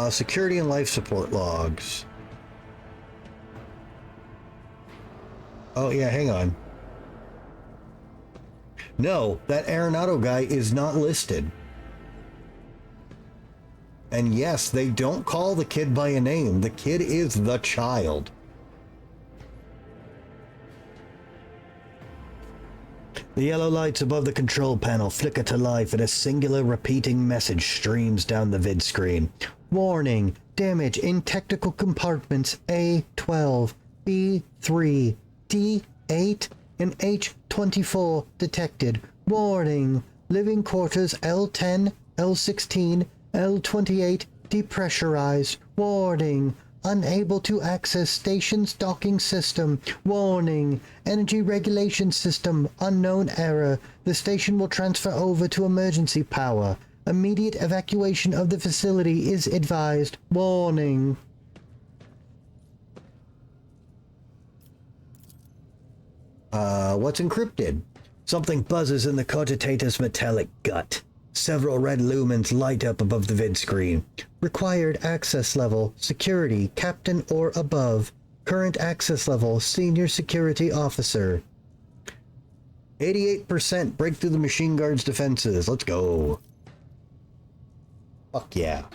Security and life support logs. Oh yeah, hang on. No, that Arenado guy is not listed. And yes, they don't call the kid by a name. The kid is the child. The yellow lights above the control panel flicker to life and a singular repeating message streams down the vid screen. Warning, damage in technical compartments A12, B3, D8, and H24 detected. Warning, living quarters L10, L16, L28 depressurized. Warning, unable to access station's docking system. Warning, energy regulation system unknown error. The station will transfer over to emergency power. Immediate evacuation of the facility is advised. Warning. What's encrypted? Something buzzes in the cogitator's metallic gut. Several red lumens light up above the vid screen. Required access level, security, captain or above. Current access level, senior security officer. 88% break through the machine guard's defenses. Let's go. Fuck yeah.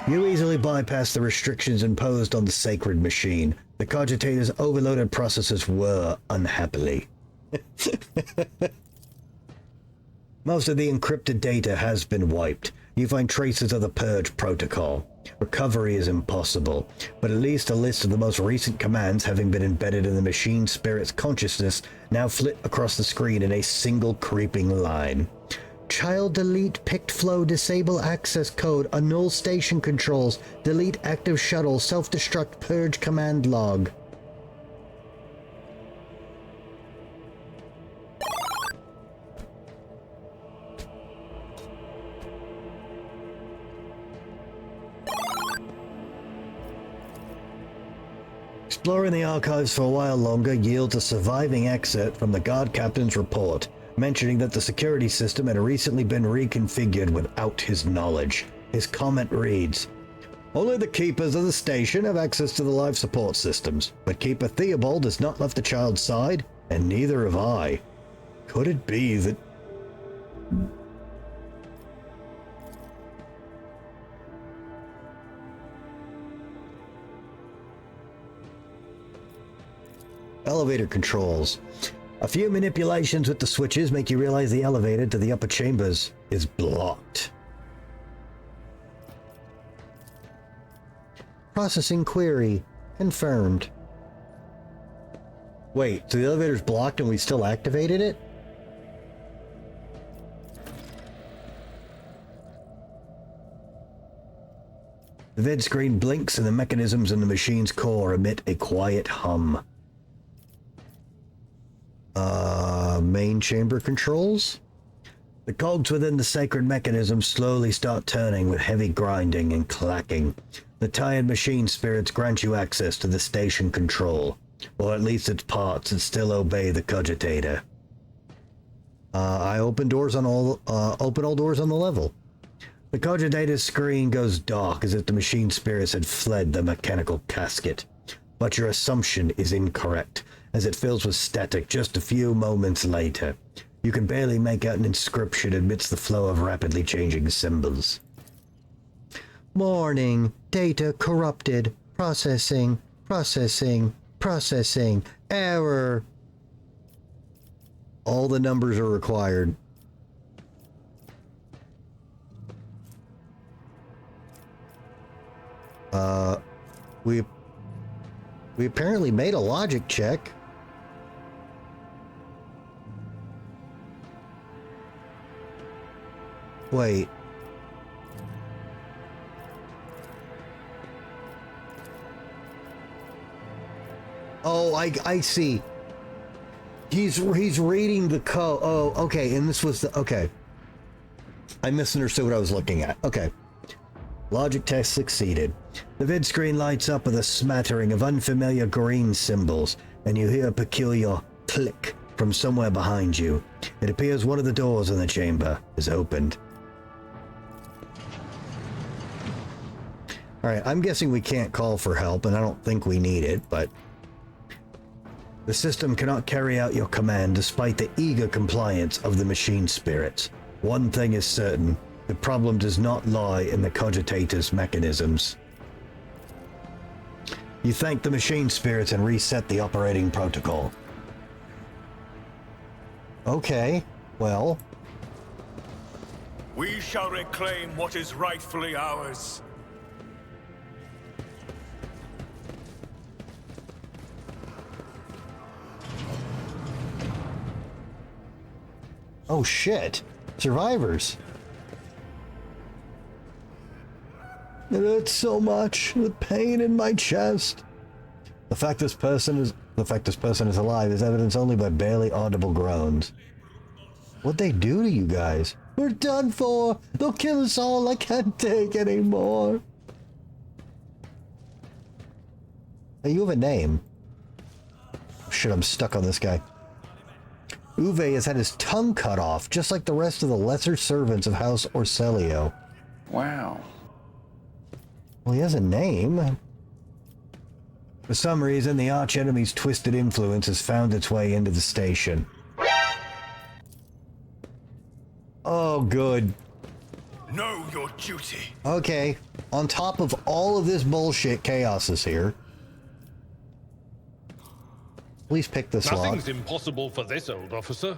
You easily bypass the restrictions imposed on the sacred machine. The cogitator's overloaded processors whir unhappily. Most of the encrypted data has been wiped. You find traces of the Purge protocol. Recovery is impossible, but at least a list of the most recent commands having been embedded in the machine spirit's consciousness now flit across the screen in a single creeping line. Child delete picked flow, disable access code, annul station controls, delete active shuttle, self-destruct purge command log. Exploring the archives for a while longer yields a surviving excerpt from the guard captain's report, mentioning that the security system had recently been reconfigured without his knowledge. His comment reads, "Only the keepers of the station have access to the life support systems, but Keeper Theobald has not left the child's side. And neither have I. Could it be that... Elevator controls. A few manipulations with the switches make you realize the elevator to the upper chambers is blocked. Processing query. Confirmed. Wait, so the elevator's blocked and we still activated it? The vid screen blinks and the mechanisms in the machine's core emit a quiet hum. Main chamber controls? The cogs within the sacred mechanism slowly start turning with heavy grinding and clacking. The tired machine spirits grant you access to the station control, or at least its parts that still obey the cogitator. I open all doors on the level. The cogitator's screen goes dark as if the machine spirits had fled the mechanical casket. But your assumption is incorrect, as it fills with static just a few moments later. You can barely make out an inscription amidst the flow of rapidly changing symbols. Warning. Data corrupted. Processing. Processing. Processing. Error. All the numbers are required. We apparently made a logic check. Wait. Oh, I see. He's reading the code. Oh, okay, and this was the... Okay. I misunderstood what I was looking at. Okay. Logic test succeeded. The vid screen lights up with a smattering of unfamiliar green symbols, and you hear a peculiar click from somewhere behind you. It appears one of the doors in the chamber is opened. Alright, I'm guessing we can't call for help, and I don't think we need it, but... The system cannot carry out your command despite the eager compliance of the machine spirits. One thing is certain. The problem does not lie in the cogitator's mechanisms. You thank the machine spirits and reset the operating protocol. Okay, well... We shall reclaim what is rightfully ours. Oh shit! Survivors! It hurts so much. The pain in my chest. The fact this person is alive is evidenced only by barely audible groans. What'd they do to you guys? We're done for. They'll kill us all. I can't take anymore. Hey, you have a name. Oh, shit, I'm stuck on this guy. Uwe has had his tongue cut off, just like the rest of the lesser servants of House Orselio. Wow. Well, he has a name. For some reason, the archenemy's twisted influence has found its way into the station. Oh, good. Know your duty. Okay, on top of all of this bullshit, Chaos is here. Please pick this lock. Nothing's impossible for this old officer.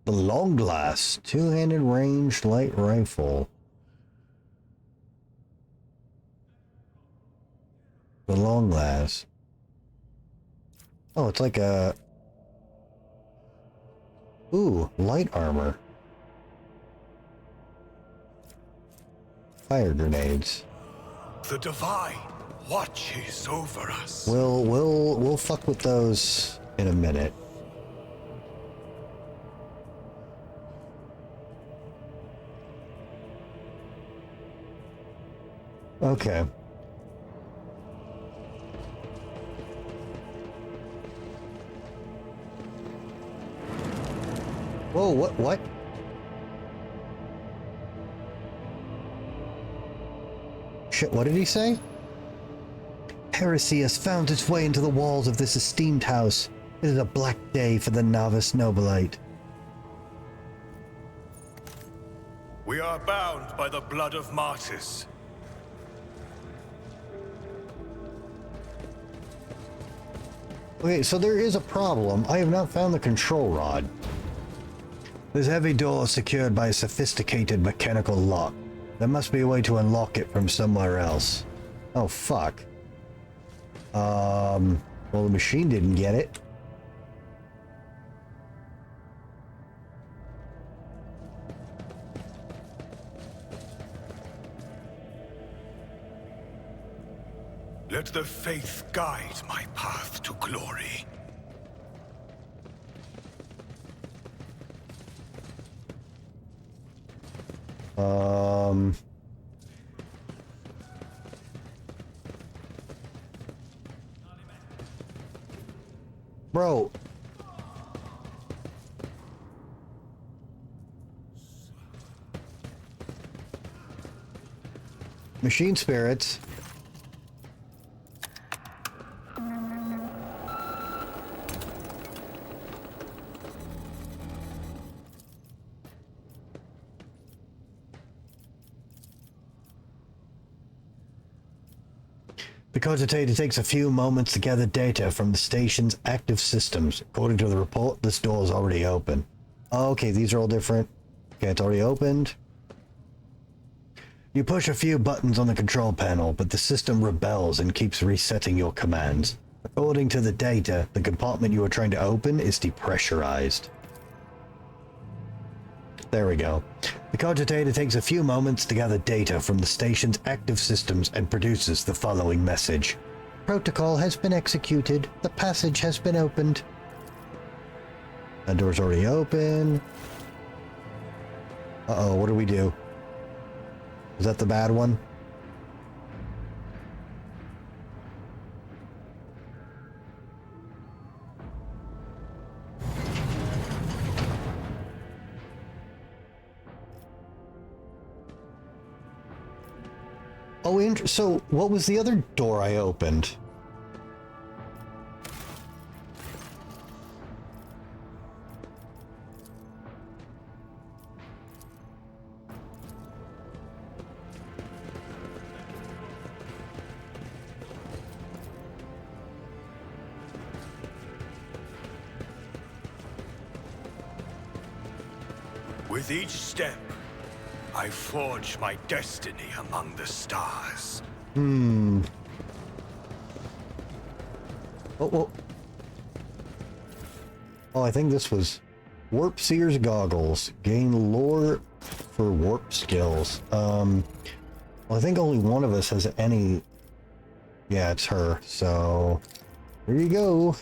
The long glass, two-handed ranged light rifle. The long glass. Oh, it's like a... Ooh, light armor. Fire grenades. The Divine watches over us. We'll fuck with those in a minute. Okay. Whoa, what? Shit, what did he say? Heresy has found its way into the walls of this esteemed house. It is a black day for the novice Nobilite. We are bound by the blood of martyrs. Okay, so there is a problem. I have not found the control rod. This heavy door is secured by a sophisticated mechanical lock. There must be a way to unlock it from somewhere else. Oh, fuck. Well, the machine didn't get it. Let the faith guide my path to glory. Bro. Machine spirits. The cogitator takes a few moments to gather data from the station's active systems. According to the report, this door is already open. Okay, these are all different. Okay, it's already opened. You push a few buttons on the control panel, but the system rebels and keeps resetting your commands. According to the data, the compartment you are trying to open is depressurized. There we go. The cogitator takes a few moments to gather data from the station's active systems and produces the following message. Protocol has been executed. The passage has been opened. That door's already open. Uh-oh, what do we do? Is that the bad one? Oh, so what was the other door I opened? With each step, I forge my destiny among the stars. Oh, I think this was Warp Seer's goggles. Gain lore for warp skills. Well, I think only one of us has any. Yeah, it's her. So, here you go.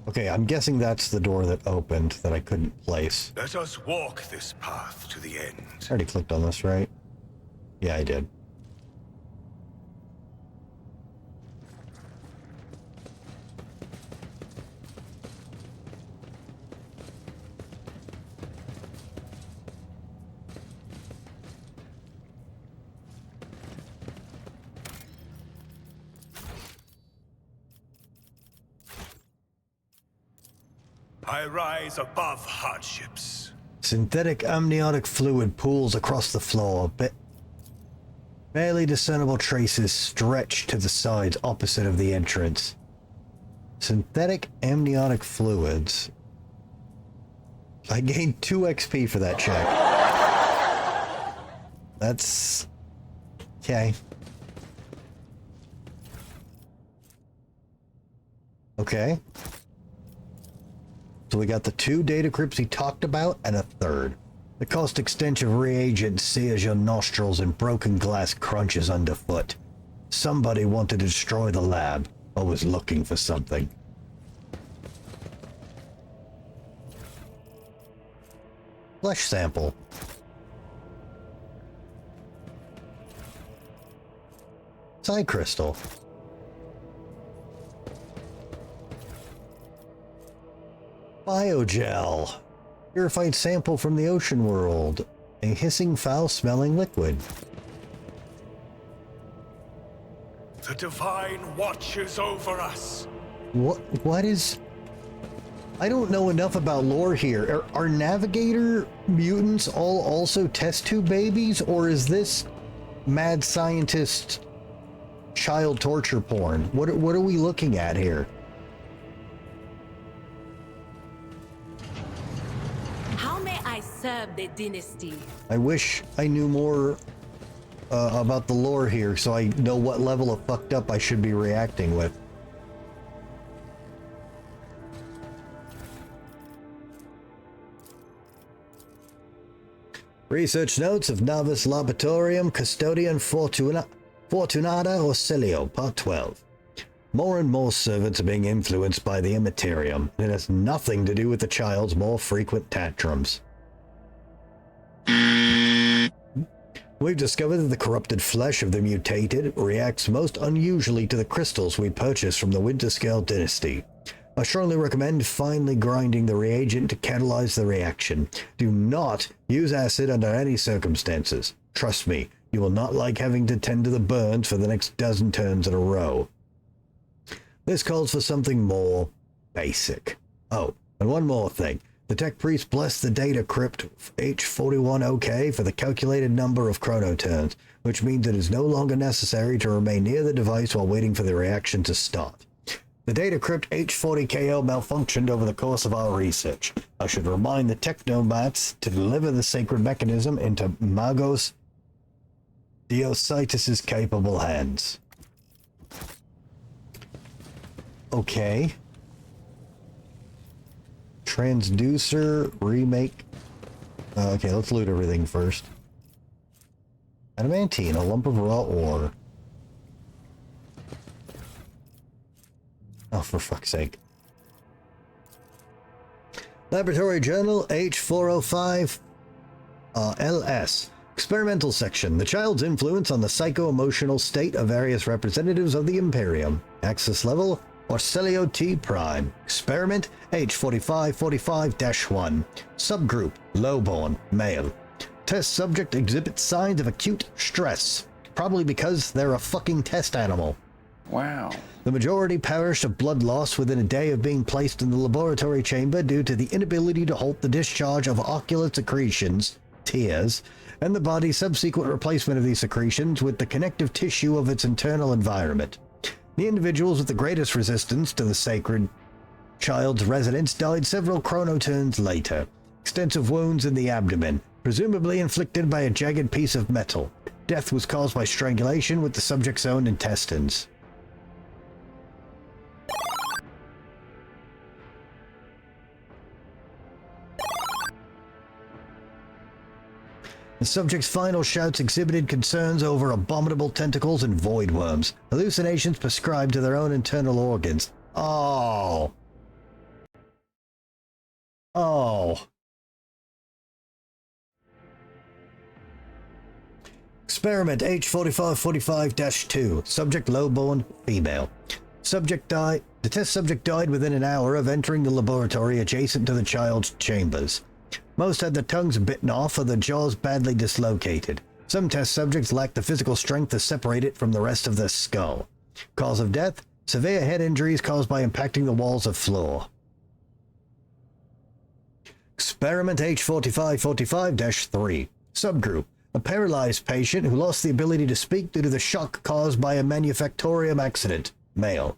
Okay, I'm guessing that's the door that opened that I couldn't place. Let us walk this path to the end. I already clicked on this, right? Yeah, I did. I rise above hardships. Synthetic amniotic fluid pools across the floor. Barely discernible traces stretch to the sides opposite of the entrance. Synthetic amniotic fluids. I gained 2 XP for that check. That's... okay. Okay. So we got the 2 data crypts he talked about and a 3rd. The caustic stench of reagent sears your nostrils and broken glass crunches underfoot. Somebody wanted to destroy the lab, or was looking for something. Flesh sample. Side crystal. Biogel. Purified sample from the ocean world. A hissing, foul-smelling liquid. The Divine watches over us. What is... I don't know enough about lore here. Are Navigator mutants all also test tube babies, or is this mad scientist child torture porn? What are we looking at here? How may I serve the dynasty? I wish I knew more about the lore here so I know what level of fucked up I should be reacting with. Research notes of Novice Laboratorium Custodian Fortunata Orsilio, Part 12. More and more servants are being influenced by the Immaterium. It has nothing to do with the child's more frequent tantrums. We've discovered that the corrupted flesh of the mutated reacts most unusually to the crystals we purchased from the Winterscale dynasty. I strongly recommend finely grinding the reagent to catalyze the reaction. Do not use acid under any circumstances. Trust me, you will not like having to tend to the burns for the next dozen turns in a row. This calls for something more basic. Oh, and one more thing. The tech priest blessed the data crypt H41OK for the calculated number of chronoturns, which means it is no longer necessary to remain near the device while waiting for the reaction to start. The data crypt H40KO malfunctioned over the course of our research. I should remind the technomats to deliver the sacred mechanism into Magos Diositis' capable hands. Okay. Transducer remake. Okay, let's loot everything first. Adamantine, a lump of raw ore. Oh, for fuck's sake. Laboratory Journal H405 LS. Experimental section. The child's influence on the psycho-emotional state of various representatives of the Imperium. Access level Orsilio T Prime. Experiment H4545-1. Subgroup Lowborn, male. Test subject exhibits signs of acute stress. Probably because they're a fucking test animal. Wow. The majority perished of blood loss within a day of being placed in the laboratory chamber due to the inability to halt the discharge of ocular secretions, tears, and the body's subsequent replacement of these secretions with the connective tissue of its internal environment. The individuals with the greatest resistance to the sacred child's residence died several chronoturns later. Extensive wounds in the abdomen, presumably inflicted by a jagged piece of metal. Death was caused by strangulation with the subject's own intestines. The subject's final shouts exhibited concerns over abominable tentacles and void worms, hallucinations prescribed to their own internal organs. Oh. Experiment H4545-2. Subject lowborn, female. Subject died. The test subject died within an hour of entering the laboratory adjacent to the child's chambers. Most had their tongues bitten off or their jaws badly dislocated. Some test subjects lacked the physical strength to separate it from the rest of their skull. Cause of death? Severe head injuries caused by impacting the walls of floor. Experiment H4545-3. Subgroup. A paralyzed patient who lost the ability to speak due to the shock caused by a manufactorium accident. Male.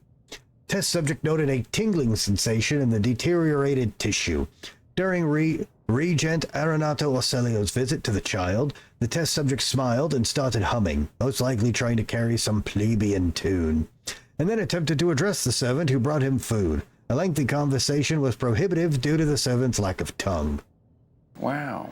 Test subject noted a tingling sensation in the deteriorated tissue. During Regent Arenato Orsilio's visit to the child, the test subject smiled and started humming, most likely trying to carry some plebeian tune, and then attempted to address the servant who brought him food. A lengthy conversation was prohibitive due to the servant's lack of tongue. Wow.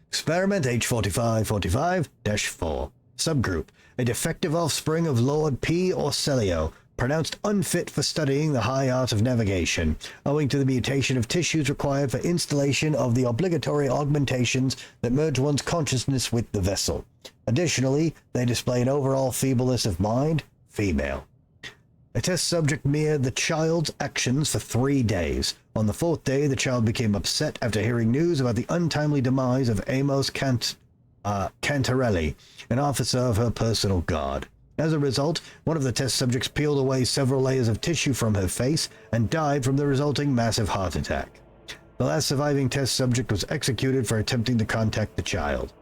Experiment H4545-4. Subgroup. A defective offspring of Lord P. Orsilio, pronounced unfit for studying the high art of navigation, owing to the mutation of tissues required for installation of the obligatory augmentations that merge one's consciousness with the vessel. Additionally, they display an overall feebleness of mind, female. A test subject mirrored the child's actions for 3 days. On the 4th day, the child became upset after hearing news about the untimely demise of Amos Cantarelli, an officer of her personal guard. As a result, one of the test subjects peeled away several layers of tissue from her face and died from the resulting massive heart attack. The last surviving test subject was executed for attempting to contact the child.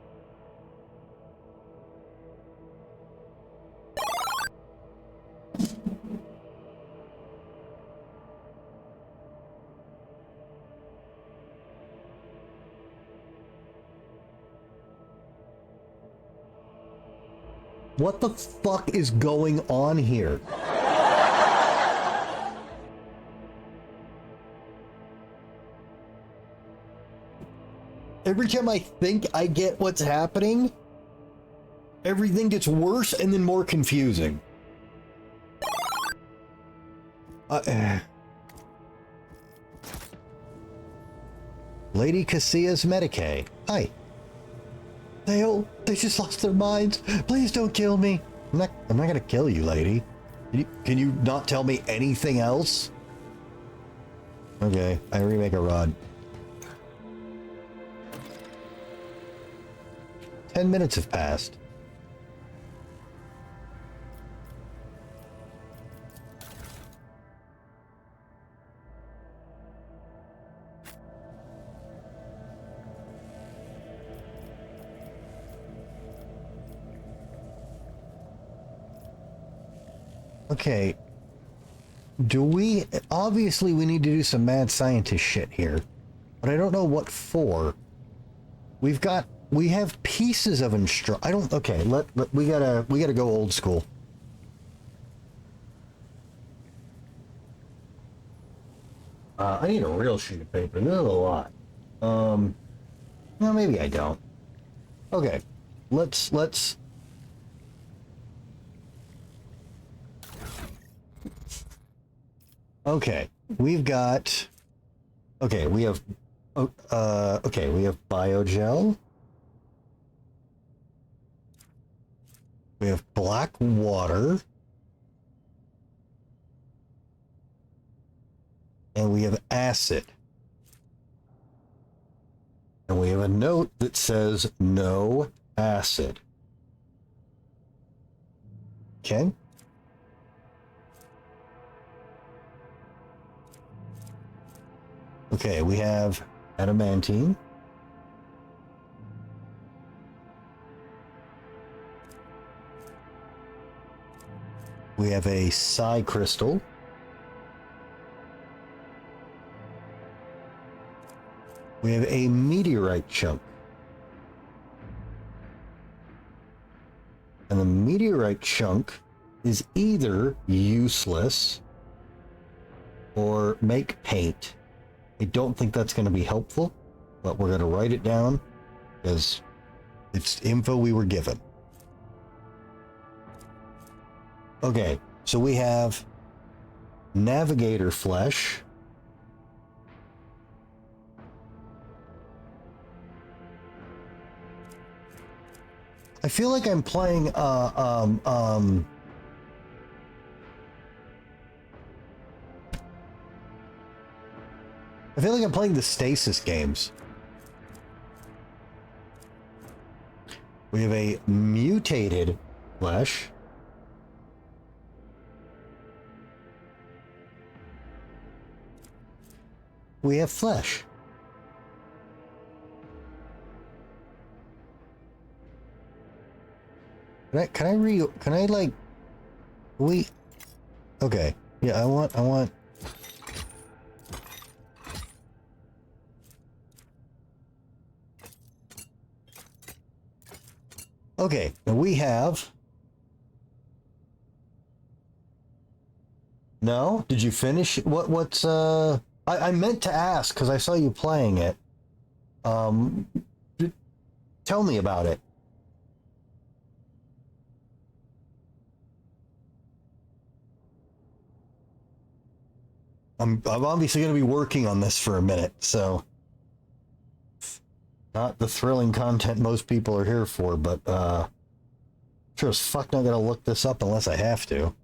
What the fuck is going on here? Every time I think I get what's happening, everything gets worse and then more confusing. Lady Casillas Medicae. Hi. They just lost their minds. Please don't kill me. I'm not gonna kill you, lady. Can you not tell me anything else? Okay, I remake a rod. 10 minutes have passed. Okay, obviously we need to do some mad scientist shit here, but I don't know what for. We have pieces of okay, we gotta go old school. I need a real sheet of paper. This is a lot. No, maybe I don't. Okay, let's okay, we have biogel. We have black water. And we have acid. And we have a note that says no acid. Okay? Okay, we have adamantine. We have a psi crystal. We have a meteorite chunk. And the meteorite chunk is either useless or make paint. I don't think that's going to be helpful, but we're going to write it down because it's info we were given. Okay, so we have navigator flesh. I feel like I'm playing I feel like I'm playing the stasis games. We have a mutated flesh. We have flesh. Okay. Yeah, I want. Okay, now we have. No? Did you finish? What's I meant to ask because I saw you playing it. Tell me about it. I'm obviously going to be working on this for a minute, so not the thrilling content most people are here for, but sure as fuck not going to look this up unless I have to.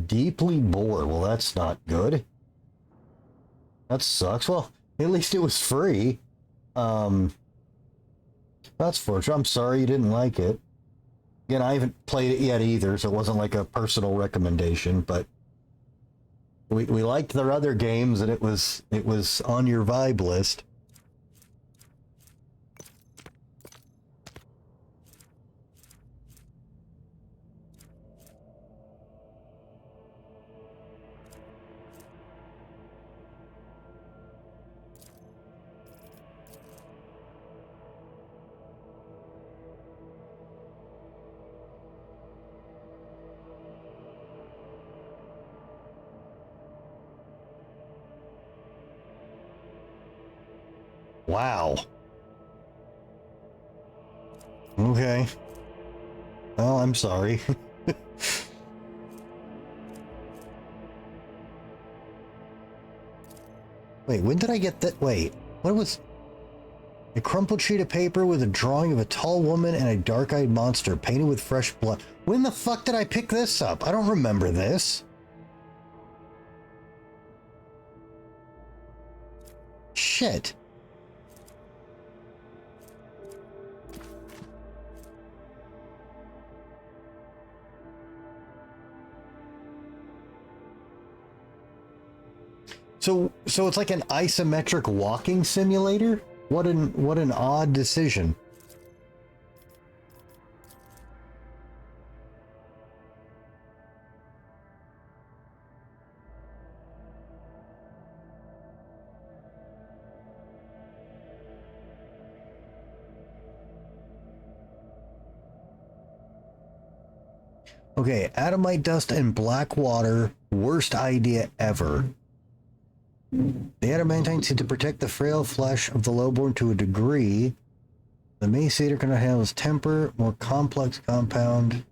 Deeply bored. Well, that's not good. That sucks. Well, at least it was free. That's fortunate. I'm sorry you didn't like it. Again, I haven't played it yet either, so it wasn't like a personal recommendation, but we liked their other games and it was on your vibe list. Wow. Okay. Well, I'm sorry. Wait, when did I get that? Wait, what was... A crumpled sheet of paper with a drawing of a tall woman and a dark-eyed monster painted with fresh blood. When the fuck did I pick this up? I don't remember this. Shit. So it's like an isometric walking simulator? What an odd decision. Okay, Adamite dust and black water, worst idea ever. The adamantine seemed to protect the frail flesh of the lowborn to a degree. The Emaciator cannot handle his temper, more complex compound.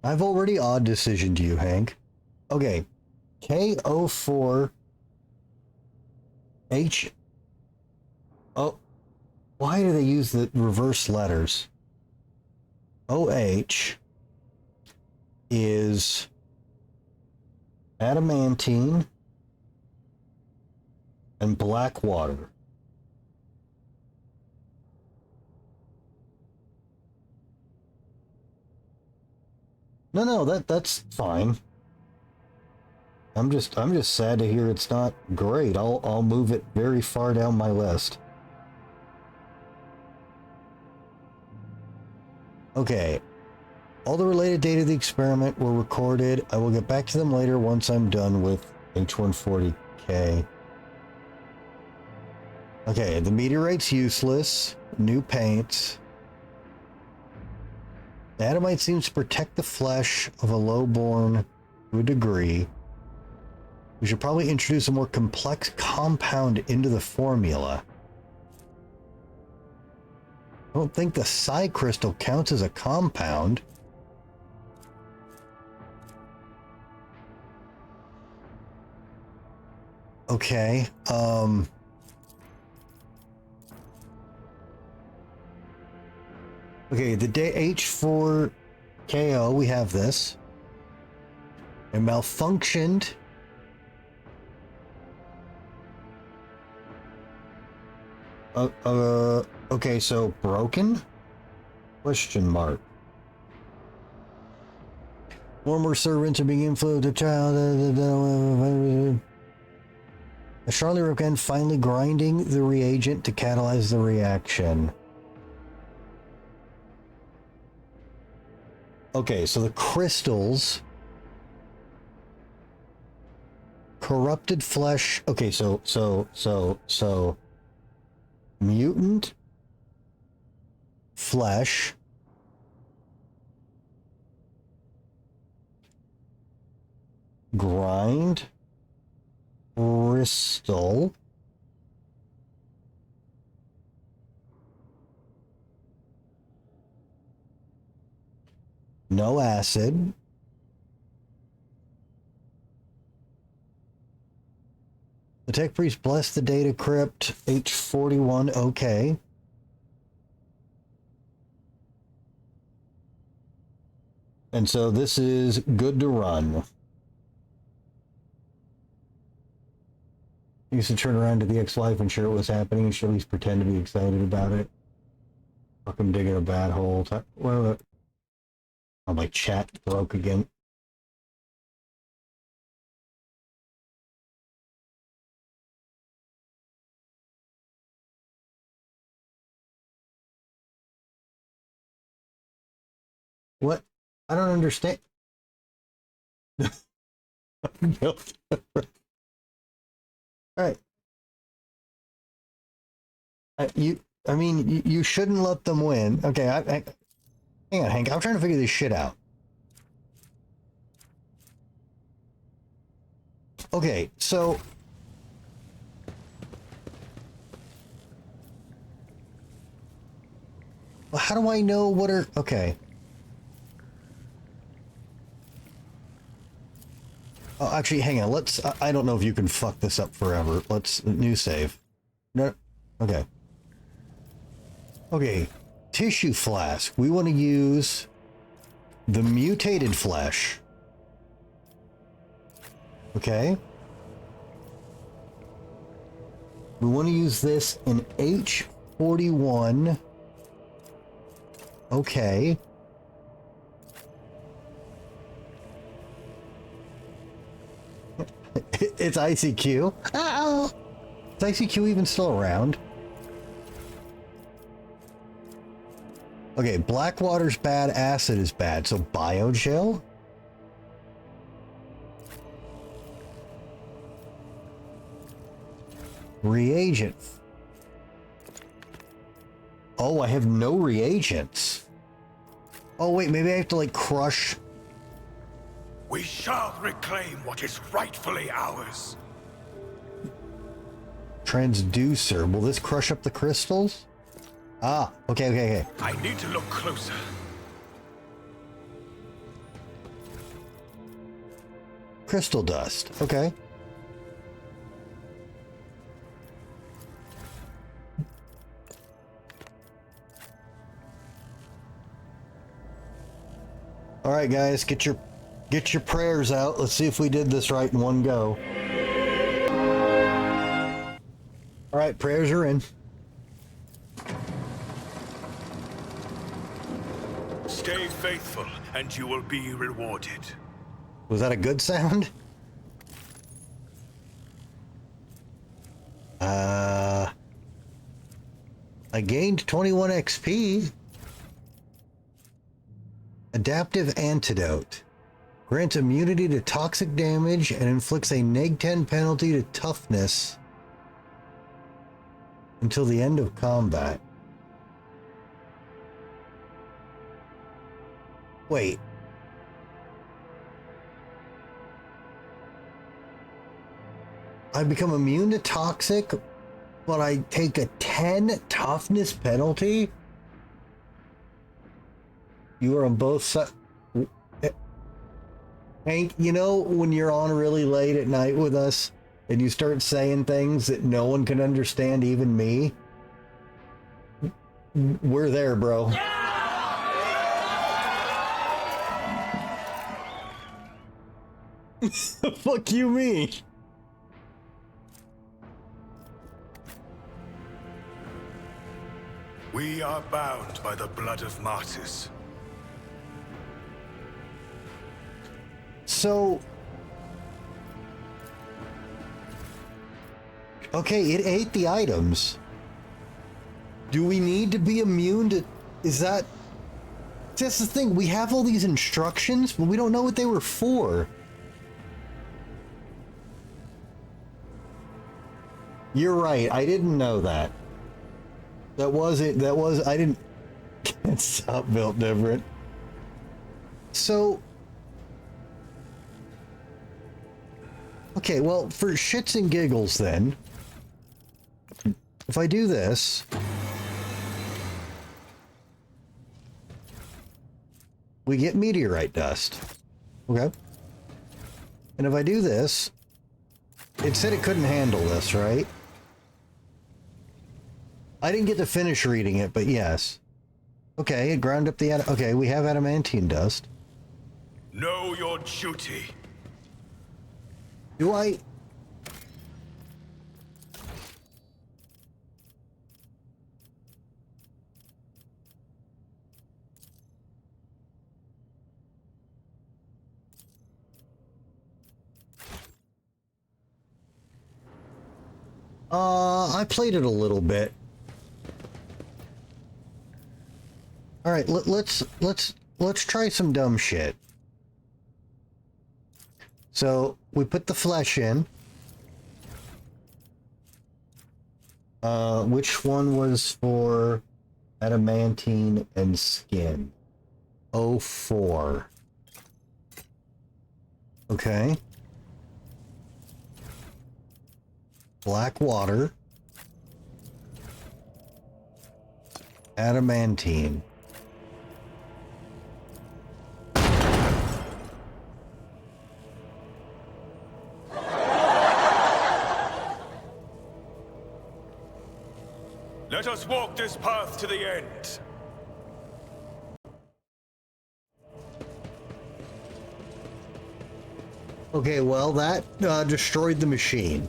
I've already odd decisioned you, Hank. Okay, KO4 H. Oh, why do they use the reverse letters? OH is adamantine and black water. No, that's fine. I'm just sad to hear it's not great. I'll move it very far down my list. Okay, all the related data of the experiment were recorded. I will get back to them later once I'm done with H140K. Okay, the meteorite's useless. New paints. The adamite seems to protect the flesh of a lowborn to a degree. We should probably introduce a more complex compound into the formula. I don't think the psi crystal counts as a compound. Okay, okay, the H4KO, we have this. It malfunctioned. Okay, so broken? Question mark. Former servants are being influenced a child. Charlie Rocan finally grinding the reagent to catalyze the reaction. Okay, so the crystals. Corrupted flesh. Okay, so mutant flesh Grind. Crystal. No acid. The Tech Priest blessed the data crypt. H41, okay. And so this is good to run. I used to turn around to the ex-wife and share what was happening and she'd at least pretend to be excited about it. Fucking digging a bad hole. Oh, my chat broke again. What? I don't understand. All right. You shouldn't let them win. Okay, hang on, Hank. I'm trying to figure this shit out. Okay, so how do I know what are... Okay. Oh, actually, hang on. Let's... I don't know if you can fuck this up forever. Let's... New save. No. Okay. Okay. Tissue flask. We want to use the mutated flesh. Okay. We want to use this in H41. Okay. It's ICQ. Uh-oh. Is ICQ even still around? Okay, Blackwater's bad, acid is bad, so biogel? Reagents. Oh, I have no reagents. Oh, wait, maybe I have to, like, crush... We shall reclaim what is rightfully ours. Transducer. Will this crush up the crystals? Ah, okay. I need to look closer. Crystal dust. Okay. All right, guys, get your prayers out. Let's see if we did this right in one go. All right, prayers are in. Stay faithful, and you will be rewarded. Was that a good sound? I gained 21 XP. Adaptive antidote. Grants immunity to toxic damage and inflicts a neg-10 penalty to toughness until the end of combat. Wait. I become immune to toxic, but I take a 10 toughness penalty? You are on both sides. Hank, you know when you're on really late at night with us and you start saying things that no one can understand, even me? We're there, bro. Fuck you, me. We are bound by the blood of martyrs. So... Okay, it ate the items. Do we need to be immune to... Is that... That's the thing, we have all these instructions, but we don't know what they were for. You're right, I didn't know that. That was it, I didn't... It's not built different. So... Okay, well, for shits and giggles then, if I do this, we get meteorite dust. Okay. And if I do this, it said it couldn't handle this, right? I didn't get to finish reading it, but yes. Okay, it ground up the... Okay, we have adamantine dust. Know your duty. Do I... I played it a little bit. All right, let's try some dumb shit. So we put the flesh in. Which one was for adamantine and skin? 04. Okay. Black water. Adamantine. Let us walk this path to the end. Okay, well, that destroyed the machine.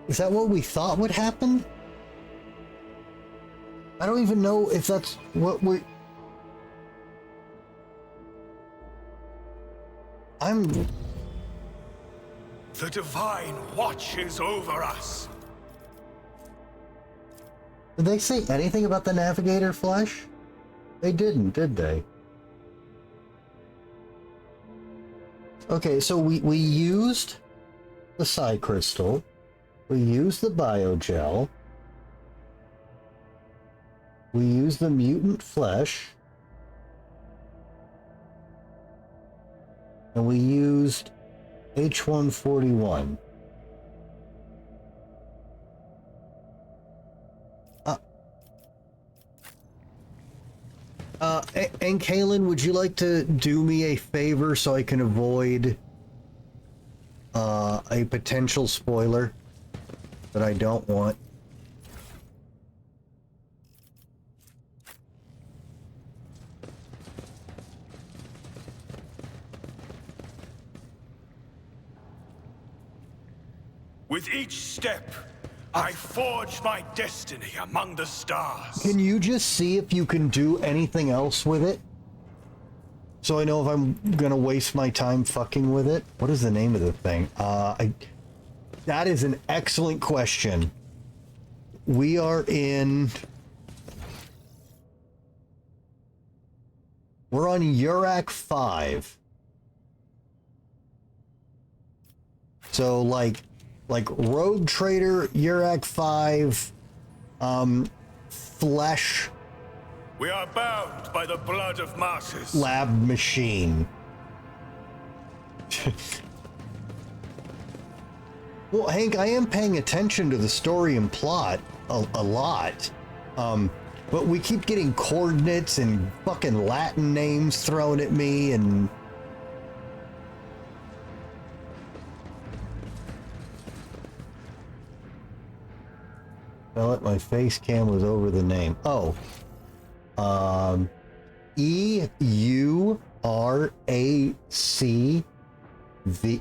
Is that what we thought would happen? I don't even know if that's what we... The Divine watches over us. Did they say anything about the Navigator flesh? They didn't, did they? Okay, so we used the Psi Crystal. We used the Biogel. We used the mutant flesh. And we used H141. And Kaylin, would you like to do me a favor so I can avoid a potential spoiler that I don't want? With each step, I forge my destiny among the stars. Can you just see if you can do anything else with it? So I know if I'm gonna waste my time fucking with it. What is the name of the thing? That is an excellent question. We are in... We're on Urak 5. So like Rogue Trader, Urak 5, Flesh... We are bound by the blood of martyrs. Lab machine. Well, Hank, I am paying attention to the story and plot a lot. But we keep getting coordinates and fucking Latin names thrown at me and... Well, my face cam was over the name. Oh. E-U-R-A-C-V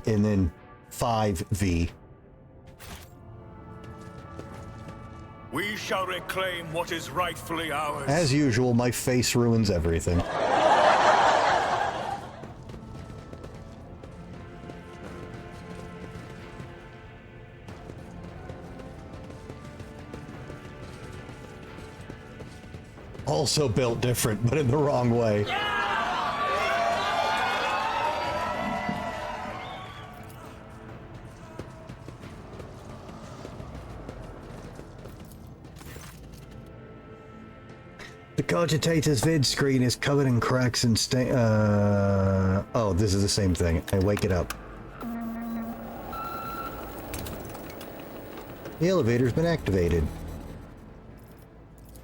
and then 5-V. We shall reclaim what is rightfully ours. As usual, my face ruins everything. Also built different, but in the wrong way. The Cogitator's vid screen is covered in cracks and oh, this is the same thing. I wake it up. The elevator's been activated.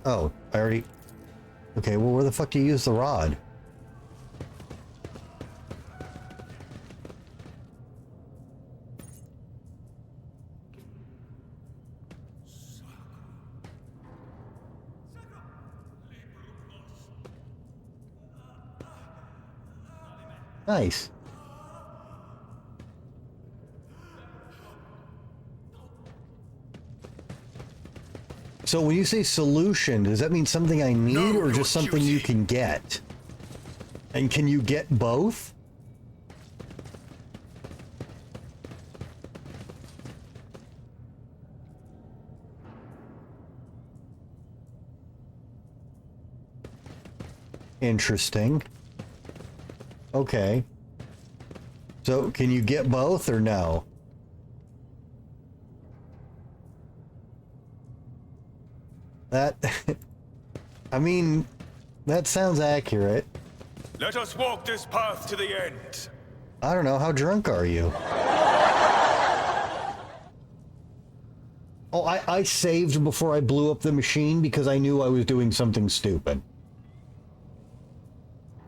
Oh, I already... Okay, well, where the fuck do you use the rod? Nice. So when you say solution, does that mean something I need or just something you can get? And can you get both? Interesting. Okay. So can you get both or no? That, I mean, that sounds accurate. Let us walk this path to the end. I don't know, how drunk are you? Oh, I saved before I blew up the machine because I knew I was doing something stupid.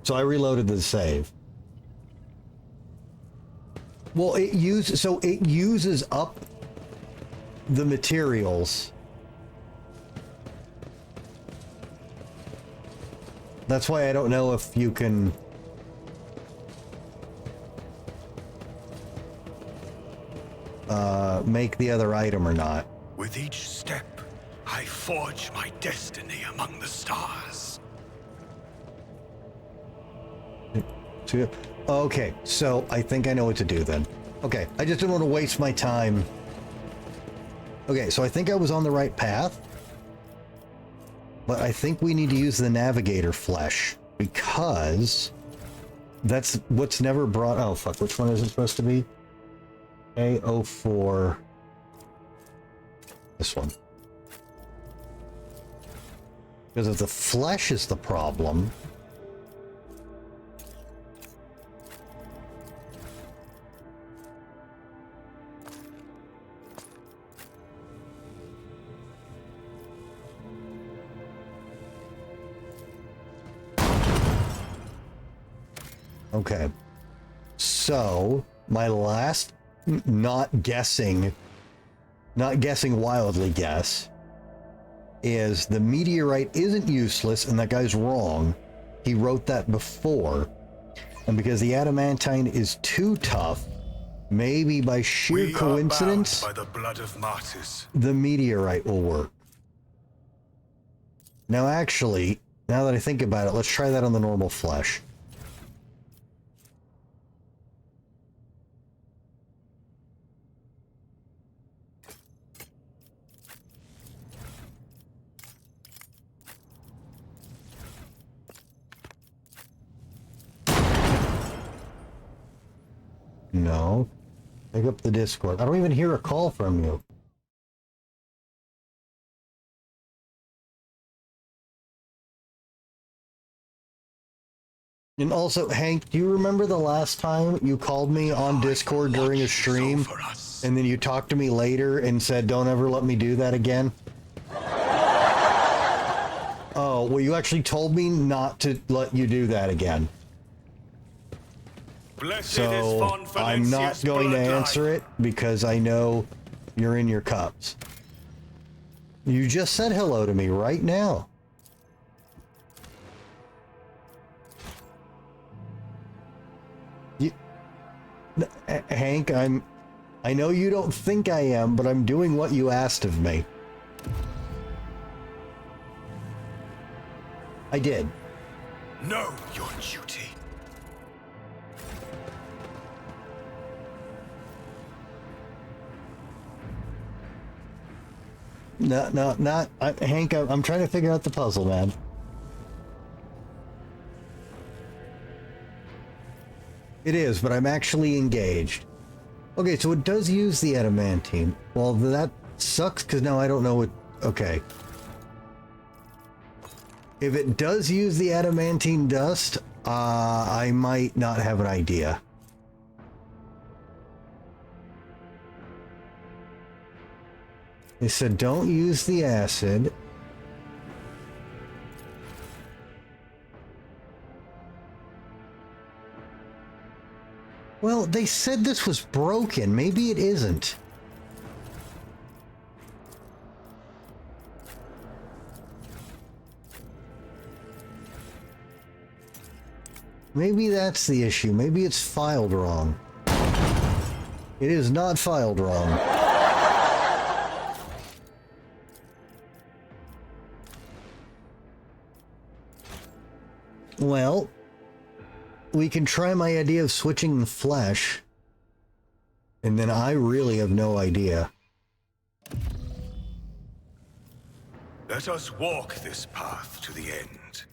So I reloaded the save. Well, it uses up the materials. That's why I don't know if you can... make the other item or not. With each step, I forge my destiny among the stars. Okay, so I think I know what to do then. Okay, I just didn't want to waste my time. Okay, so I think I was on the right path. But I think we need to use the navigator flesh because that's what's never brought... Oh, fuck. Which one is it supposed to be? A04. This one. Because if the flesh is the problem... Okay, so my last not guessing wildly guess is the meteorite isn't useless and that guy's wrong. He wrote that before. And because the adamantine is too tough, maybe by sheer coincidence, by the blood of martyrs, the meteorite will work. Now actually, now that I think about it, let's try that on the normal flesh. No. Pick up the Discord. I don't even hear a call from you. And also, Hank, do you remember the last time you called me on Discord during a stream? And then you talked to me later and said, don't ever let me do that again? Oh, well, you actually told me not to let you do that again. So I'm not going to answer it because I know you're in your cups. You just said hello to me right now. Hank, I know you don't think I am, but I'm doing what you asked of me. I did. Know your duty. No, not Hank. I'm trying to figure out the puzzle, man. It is, but I'm actually engaged. Okay, so it does use the adamantine. Well, that sucks because now I don't know what... Okay. If it does use the adamantine dust, I might not have an idea. They said don't use the acid. Well, they said this was broken. Maybe it isn't. Maybe that's the issue. Maybe it's filed wrong. It is not filed wrong. Well, we can try my idea of switching the flesh. And then I really have no idea. Let us walk this path to the end.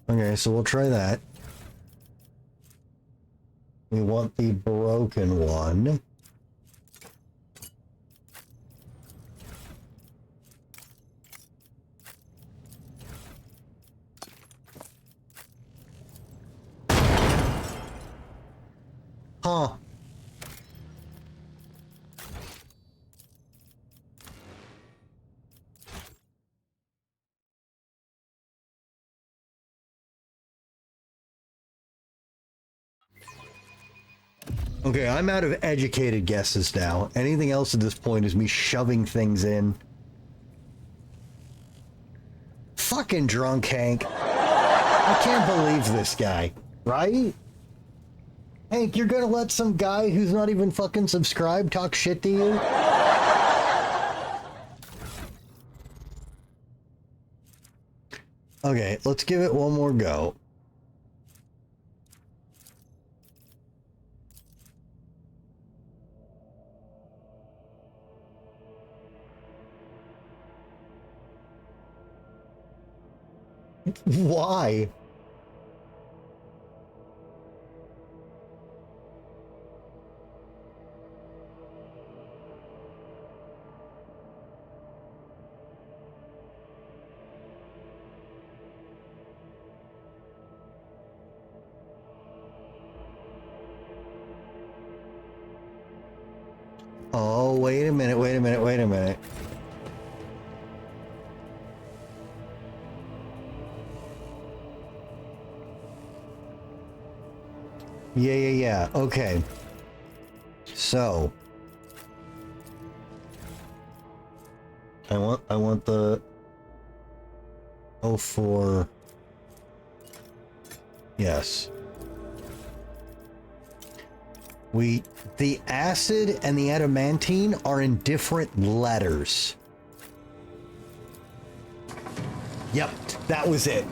Okay, so we'll try that. We want the broken one. Huh. Okay, I'm out of educated guesses now. Anything else at this point is me shoving things in. Fucking drunk Hank. I can't believe this guy, right? Hank, you're gonna let some guy who's not even fucking subscribed talk shit to you? Okay, let's give it one more go. Why? Oh, wait a minute, wait a minute, wait a minute. Yeah. Okay. So I want the 04. Yes. The acid and the adamantine are in different letters. Yep, that was it.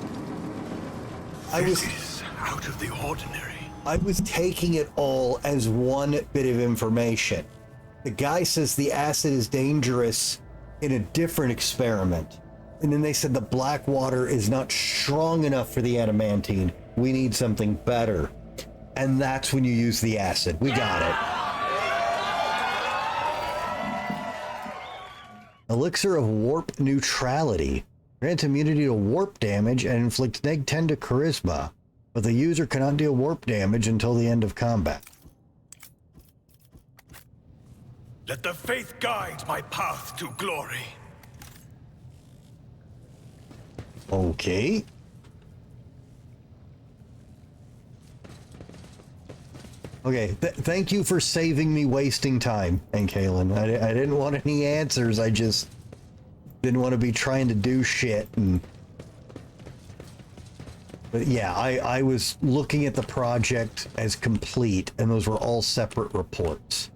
This is out of the ordinary. I was taking it all as one bit of information. The guy says the acid is dangerous in a different experiment. And then they said the black water is not strong enough for the adamantine. We need something better. And that's when you use the acid. We got it. Elixir of Warp Neutrality. Grants immunity to warp damage and inflicts -10 to charisma. But the user cannot deal warp damage until the end of combat. Let the faith guide my path to glory. Okay. Okay, thank you for saving me wasting time, Kaylin. I didn't want any answers, I just didn't want to be trying to do shit. But yeah, I was looking at the project as complete, and those were all separate reports.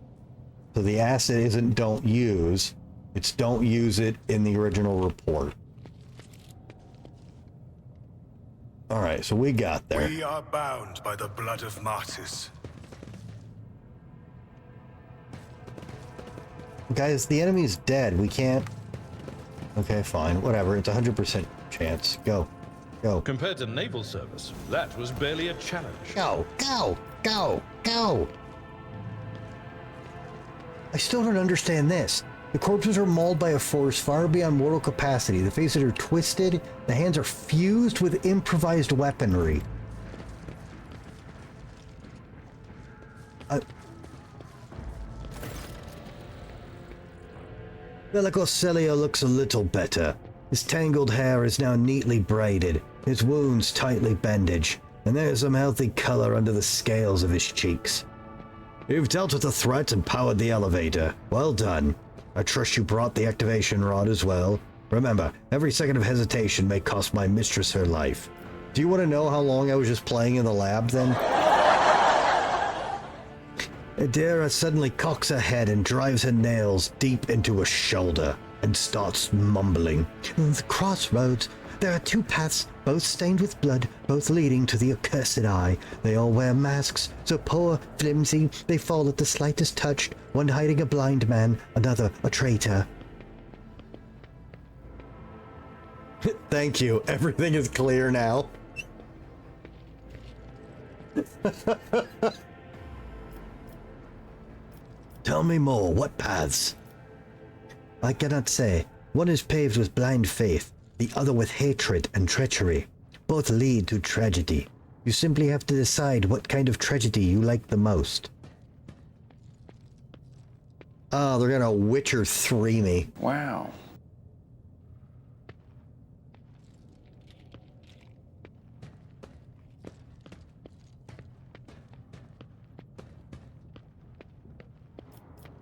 So the acid isn't don't use, it's don't use it in the original report. Alright, so we got there. We are bound by the blood of martyrs. Guys, the enemy's dead. We can't... Okay, fine. Whatever. It's 100% chance. Go. Go. Compared to naval service, that was barely a challenge. Go. Go. Go. Go. I still don't understand this. The corpses are mauled by a force far beyond mortal capacity. The faces are twisted. The hands are fused with improvised weaponry. Bellico Celio looks a little better. His tangled hair is now neatly braided, his wounds tightly bandaged, and there is some healthy color under the scales of his cheeks. You've dealt with the threat and powered the elevator. Well done. I trust you brought the activation rod as well. Remember, every second of hesitation may cost my mistress her life. Do you want to know how long I was just playing in the lab then? Adira suddenly cocks her head and drives her nails deep into her shoulder and starts mumbling. The crossroads. There are two paths, both stained with blood, both leading to the accursed eye. They all wear masks, so poor, flimsy, they fall at the slightest touch, one hiding a blind man, another a traitor. Thank you. Everything is clear now. Tell me more. What paths? I cannot say. One is paved with blind faith, the other with hatred and treachery. Both lead to tragedy. You simply have to decide what kind of tragedy you like the most. Oh, they're gonna Witcher 3 me. Wow.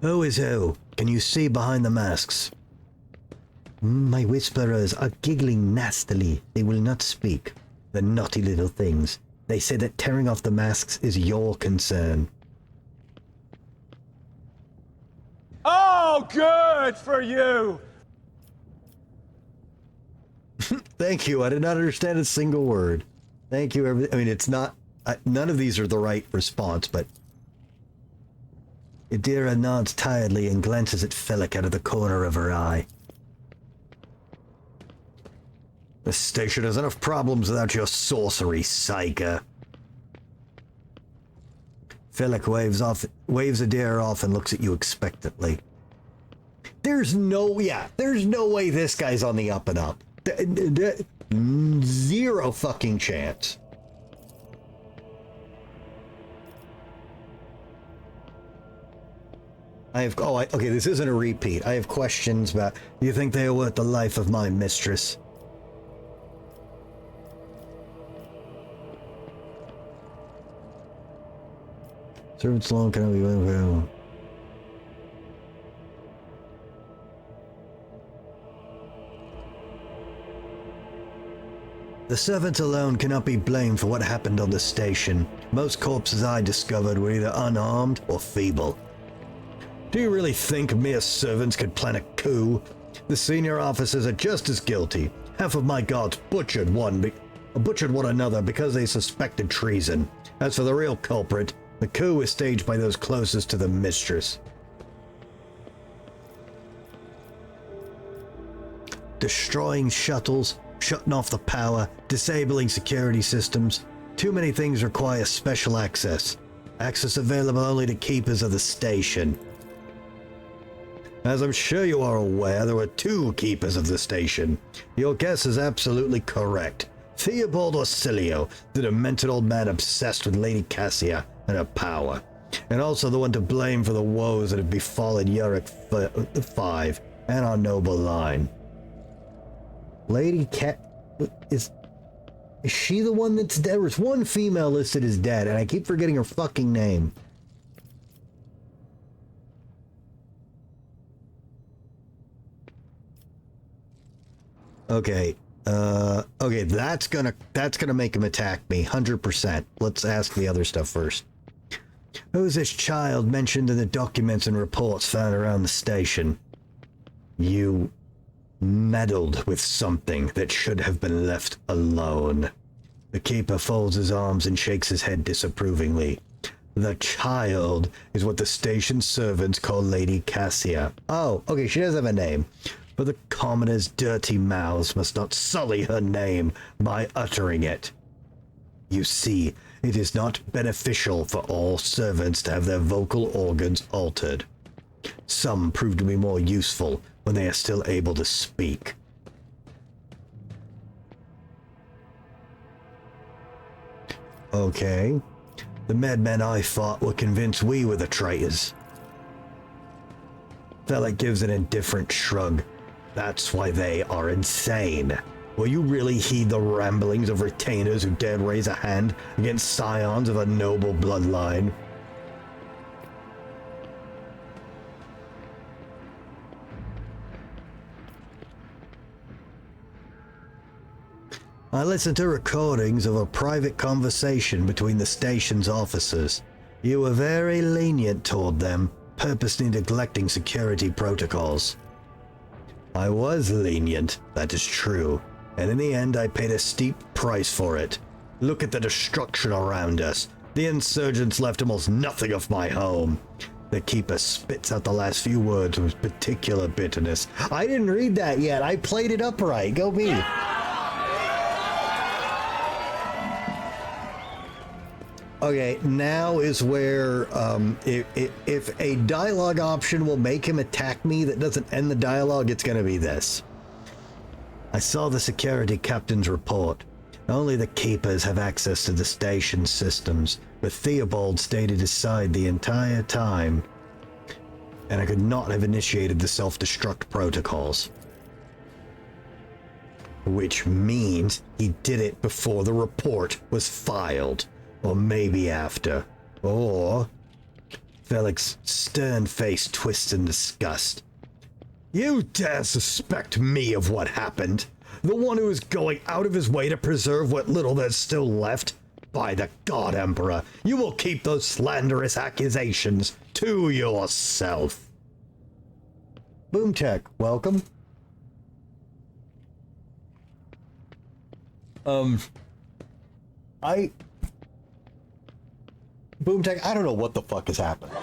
Who is who? Can you see behind the masks? My whisperers are giggling nastily. They will not speak. The naughty little things. They say that tearing off the masks is your concern. Oh, good for you! Thank you. I did not understand a single word. Thank you. I mean, it's not... none of these are the right response, but... Adira nods tiredly and glances at Felix out of the corner of her eye. The station has enough problems without your sorcery, Psyker. Felix waves Adira off and looks at you expectantly. There's no way this guy's on the up and up. Zero fucking chance. Okay, this isn't a repeat. I have questions about, do you think they are worth the life of my mistress? Servants alone cannot be well. The servants alone cannot be blamed for what happened on the station. Most corpses I discovered were either unarmed or feeble. Do you really think mere servants could plan a coup? The senior officers are just as guilty. Half of my guards butchered one another because they suspected treason. As for the real culprit, the coup was staged by those closest to the mistress. Destroying shuttles, shutting off the power, disabling security systems. Too many things require special access. Access available only to keepers of the station. As I'm sure you are aware, there were two keepers of the station. Your guess is absolutely correct. Theobald Orsilio, the demented old man obsessed with Lady Cassia and her power, and also the one to blame for the woes that have befallen Yurick 5 and our noble line. Lady is she the one that's dead? There's one female listed as dead, and I keep forgetting her fucking name. Okay, okay, that's gonna make him attack me, 100%. Let's ask the other stuff first. Who's this child mentioned in the documents and reports found around the station? You meddled with something that should have been left alone. The keeper folds his arms and shakes his head disapprovingly. The child is what the station servants call Lady Cassia. Oh, okay, she does have a name. But the commoners' dirty mouths must not sully her name by uttering it. You see, it is not beneficial for all servants to have their vocal organs altered. Some prove to be more useful when they are still able to speak. Okay. The madmen I fought were convinced we were the traitors. Felix gives an indifferent shrug. That's why they are insane. Will you really heed the ramblings of retainers who dared raise a hand against scions of a noble bloodline? I listened to recordings of a private conversation between the station's officers. You were very lenient toward them, purposely neglecting security protocols. I was lenient, that is true, and in the end I paid a steep price for it. Look at the destruction around us. The insurgents left almost nothing of my home. The Keeper spits out the last few words with particular bitterness. I didn't read that yet. I played it upright. Go me. Okay, now is where if a dialogue option will make him attack me that doesn't end the dialogue, it's going to be this. I saw the security captain's report. Only the Keepers have access to the station systems, but Theobald stayed at his side the entire time, and I could not have initiated the self-destruct protocols. Which means he did it before the report was filed. Or maybe after. Or... Felix's stern face twists in disgust. You dare suspect me of what happened? The one who is going out of his way to preserve what little there's still left? By the God, Emperor, you will keep those slanderous accusations to yourself. Boomtech, welcome. Boomtech, I don't know what the fuck is happening.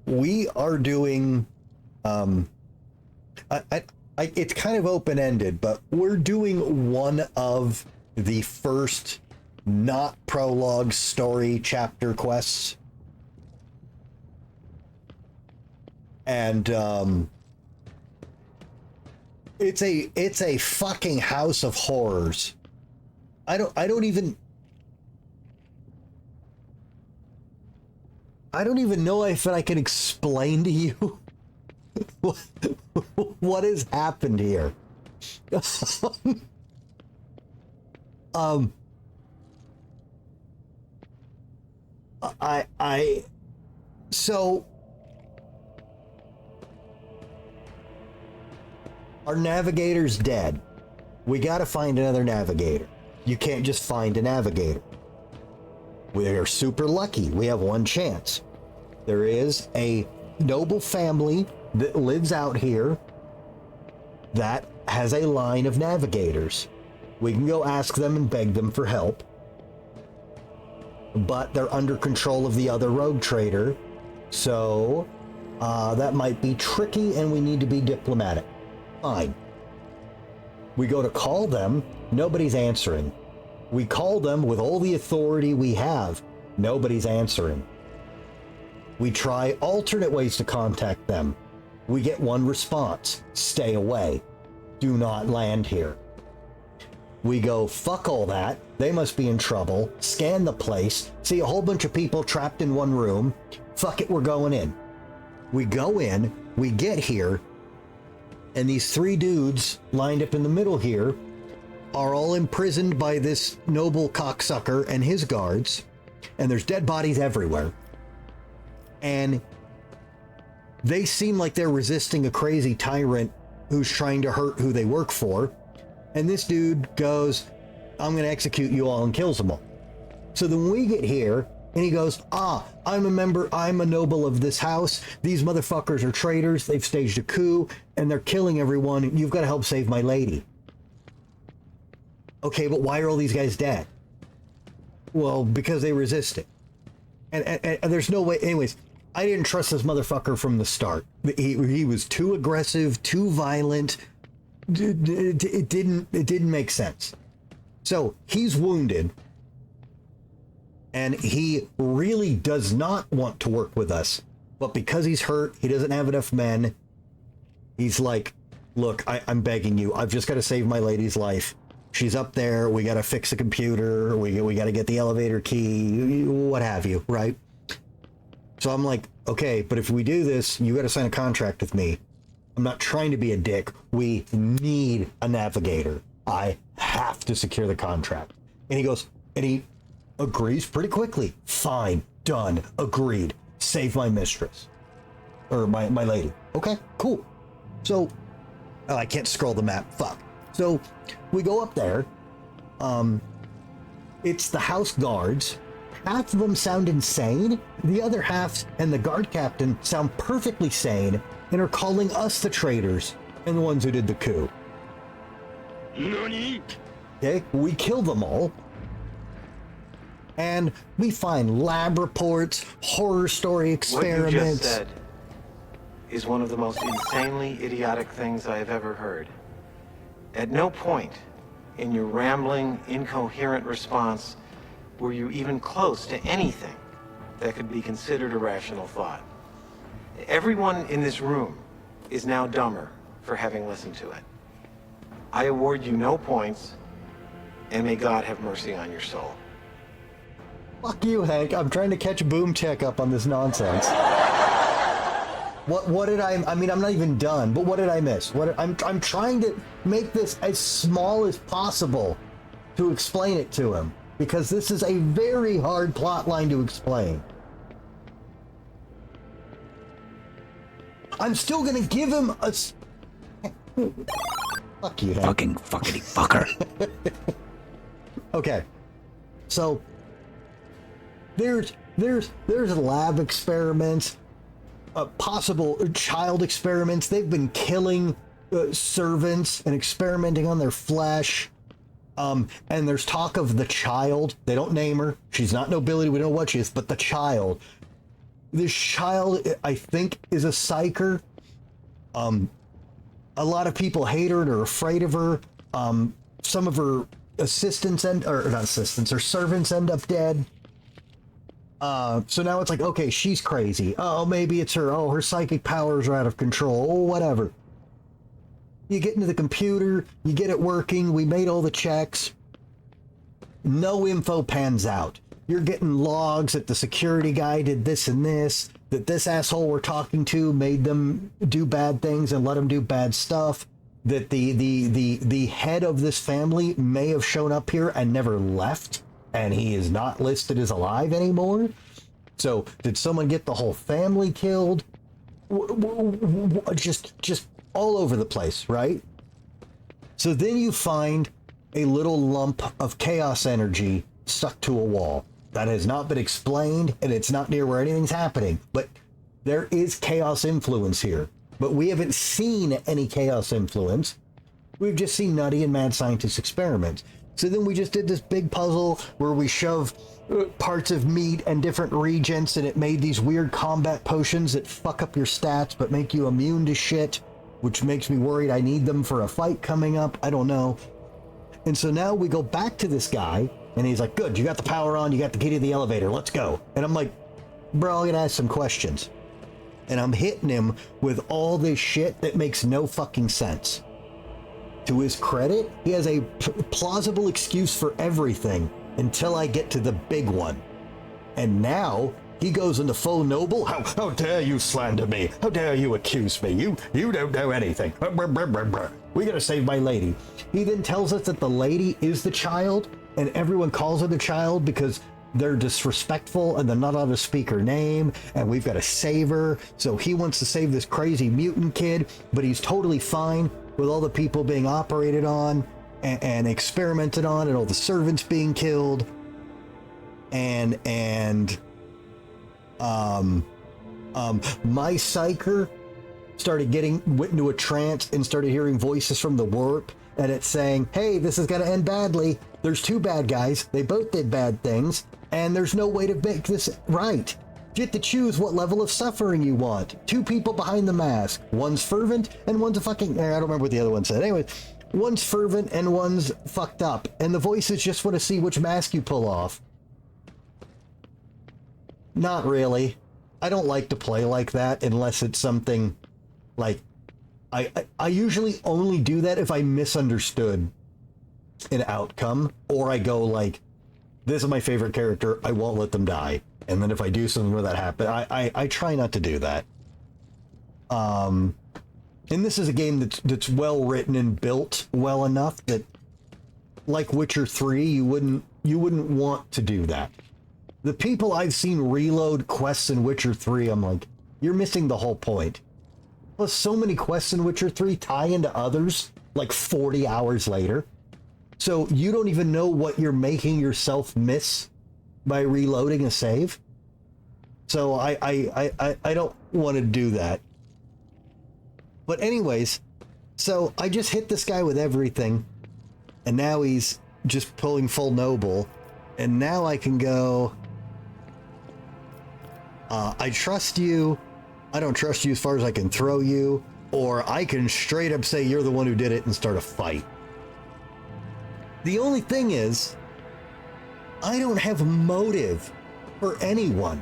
We are doing, it's kind of open-ended, but we're doing one of the first not prologue story chapter quests. And, it's a fucking house of horrors. I don't even know if I can explain to you what has happened here. So our navigator's dead. We gotta find another navigator. You can't just find a navigator. We are super lucky. We have one chance. There is a noble family that lives out here that has a line of navigators. We can go ask them and beg them for help. But they're under control of the other rogue trader. So that might be tricky and we need to be diplomatic. Fine. We go to call them. Nobody's answering. We call them with all the authority we have. Nobody's answering. We try alternate ways to contact them. We get one response. Stay away. Do not land here. We go, fuck all that. They must be in trouble. Scan the place. See a whole bunch of people trapped in one room. Fuck it, we're going in. We go in. We get here. And these three dudes lined up in the middle here are all imprisoned by this noble cocksucker and his guards. And there's dead bodies everywhere. And they seem like they're resisting a crazy tyrant who's trying to hurt who they work for. And this dude goes, I'm going to execute you all, and kills them all. So then we get here and he goes, I'm a member, I'm a noble of this house. These motherfuckers are traitors. They've staged a coup and they're killing everyone. You've got to help save my lady. Okay, but why are all these guys dead? Well, because they resisted. And there's no way. Anyways, I didn't trust this motherfucker from the start. He was too aggressive, too violent. It didn't make sense. So he's wounded. And he really does not want to work with us. But because he's hurt, he doesn't have enough men. He's like, look, I'm begging you. I've just got to save my lady's life. She's up there. We got to fix the computer. We got to get the elevator key, what have you, right? So I'm like, okay, but if we do this, you got to sign a contract with me. I'm not trying to be a dick. We need a navigator. I have to secure the contract. And he goes, and he agrees pretty quickly. Fine, done, agreed. Save my mistress. Or my lady. Okay, cool. So, I can't scroll the map. Fuck. So, we go up there. It's the house guards. Half of them sound insane. The other half and the guard captain sound perfectly sane and are calling us the traitors and the ones who did the coup. Nani? Okay, we kill them all. And we find lab reports, horror story experiments. What you just said is one of the most insanely idiotic things I have ever heard. At no point in your rambling, incoherent response were you even close to anything that could be considered a rational thought. Everyone in this room is now dumber for having listened to it. I award you no points, and may God have mercy on your soul. Fuck you, Hank. I'm trying to catch Boom Tech up on this nonsense. What did I mean, I'm not even done, but what did I miss? I'm trying to make this as small as possible to explain it to him, because this is a very hard plot line to explain. I'm still gonna give him a... Fuck you, Hank. Fucking fuckity fucker. Okay. So there's lab experiments, possible child experiments. They've been killing servants and experimenting on their flesh. And there's talk of the child. They don't name her. She's not nobility. We don't know what she is, but the child. This child, I think, is a psyker. A lot of people hate her and are afraid of her. Some of her assistants or servants end up dead. So now it's like, okay, she's crazy. Oh, maybe it's her. Oh, her psychic powers are out of control. Oh, whatever. You get into the computer, you get it working. We made all the checks. No info pans out. You're getting logs that the security guy did this and this, that this asshole we're talking to made them do bad things and let them do bad stuff, that the head of this family may have shown up here and never left, and he is not listed as alive anymore. So did someone get the whole family killed? Just all over the place, right? So then you find a little lump of chaos energy stuck to a wall. That has not been explained, and it's not near where anything's happening. But there is chaos influence here. But we haven't seen any chaos influence. We've just seen nutty and mad scientist experiments. So then we just did this big puzzle where we shove parts of meat and different reagents, and it made these weird combat potions that fuck up your stats but make you immune to shit, which makes me worried I need them for a fight coming up. I don't know. And so now we go back to this guy, and he's like, good, you got the power on, you got the key to the elevator, let's go. And I'm like, bro, I'm gonna ask some questions. And I'm hitting him with all this shit that makes no fucking sense. To his credit, he has a plausible excuse for everything until I get to the big one. And now he goes into full noble. How dare you slander me? How dare you accuse me? You don't know anything. We gotta save my lady. He then tells us that the lady is the child, and everyone calls her the child because they're disrespectful and they're not allowed to speak her name, and we've got to save her. So he wants to save this crazy mutant kid, but he's totally fine with all the people being operated on and experimented on, and all the servants being killed. And my psyker went into a trance and started hearing voices from the warp, and it's saying, hey, this is going to end badly. There's two bad guys. They both did bad things, and there's no way to make this right. You have to choose what level of suffering you want. Two people behind the mask. One's fervent, and one's a fucking... I don't remember what the other one said. Anyway, one's fervent, and one's fucked up. And the voices just want to see which mask you pull off. Not really. I don't like to play like that unless it's something like... I usually only do that if I misunderstood an outcome, or I go like, this is my favorite character, I won't let them die. And then if I do something where that happens, I try not to do that. And this is a game that's well written and built well enough that, like Witcher 3, you wouldn't want to do that. The people I've seen reload quests in Witcher 3, I'm like, you're missing the whole point. Plus, so many quests in Witcher 3 tie into others like 40 hours later. So you don't even know what you're making yourself miss by reloading a save. So I don't want to do that. But anyways, so I just hit this guy with everything, and now he's just pulling full noble, and now I can go, I trust you, I don't trust you as far as I can throw you, or I can straight up say you're the one who did it and start a fight. The only thing is, I don't have motive for anyone.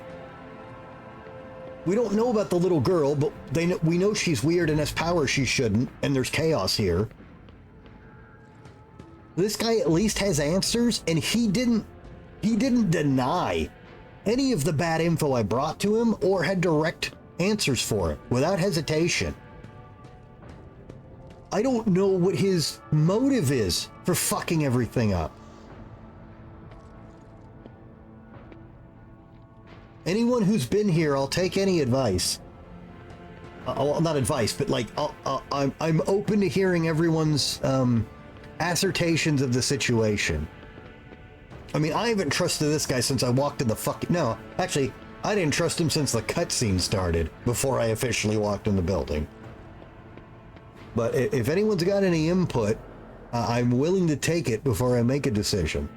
We don't know about the little girl, but we know she's weird and has power she shouldn't, and there's chaos here. This guy at least has answers, and he didn't deny any of the bad info I brought to him or had direct answers for it without hesitation. I don't know what his motive is for fucking everything up. Anyone who's been here, I'll take any advice. Well, not advice, but like, I'm open to hearing everyone's assertions of the situation. I mean, I haven't trusted this guy since I walked in the fucking... No, actually, I didn't trust him since the cutscene started, before I officially walked in the building. But if anyone's got any input, I'm willing to take it before I make a decision.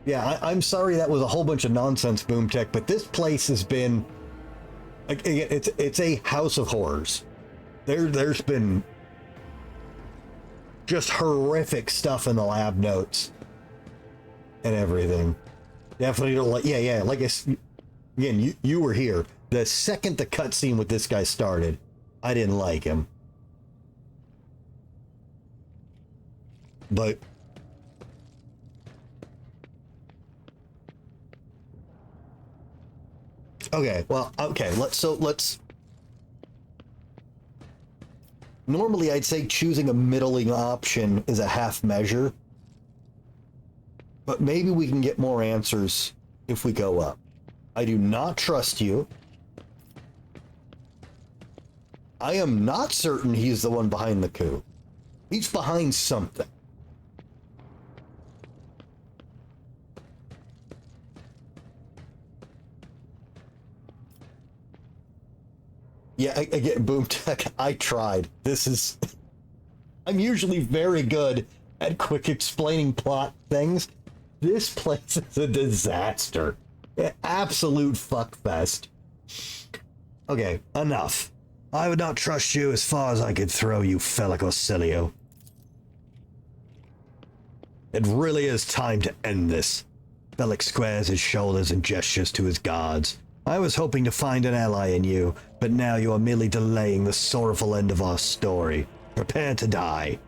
Yeah, I'm sorry that was a whole bunch of nonsense, Boomtech, but this place has been... It's a house of horrors. There's been just horrific stuff in the lab notes and everything. Definitely don't like... Yeah, like again, you were here. The second the cutscene with this guy started, I didn't like him. But... Okay, well, okay, let's... Normally, I'd say choosing a middling option is a half measure. But maybe we can get more answers if we go up. I do not trust you. I am not certain he's the one behind the coup. He's behind something. Yeah, again, Boomtech, I tried. This is... I'm usually very good at quick explaining plot things. This place is a disaster. An absolute fuckfest. Okay, enough. I would not trust you as far as I could throw you, Felicocilio. It really is time to end this. Felix squares his shoulders and gestures to his guards. I was hoping to find an ally in you, but now you are merely delaying the sorrowful end of our story. Prepare to die.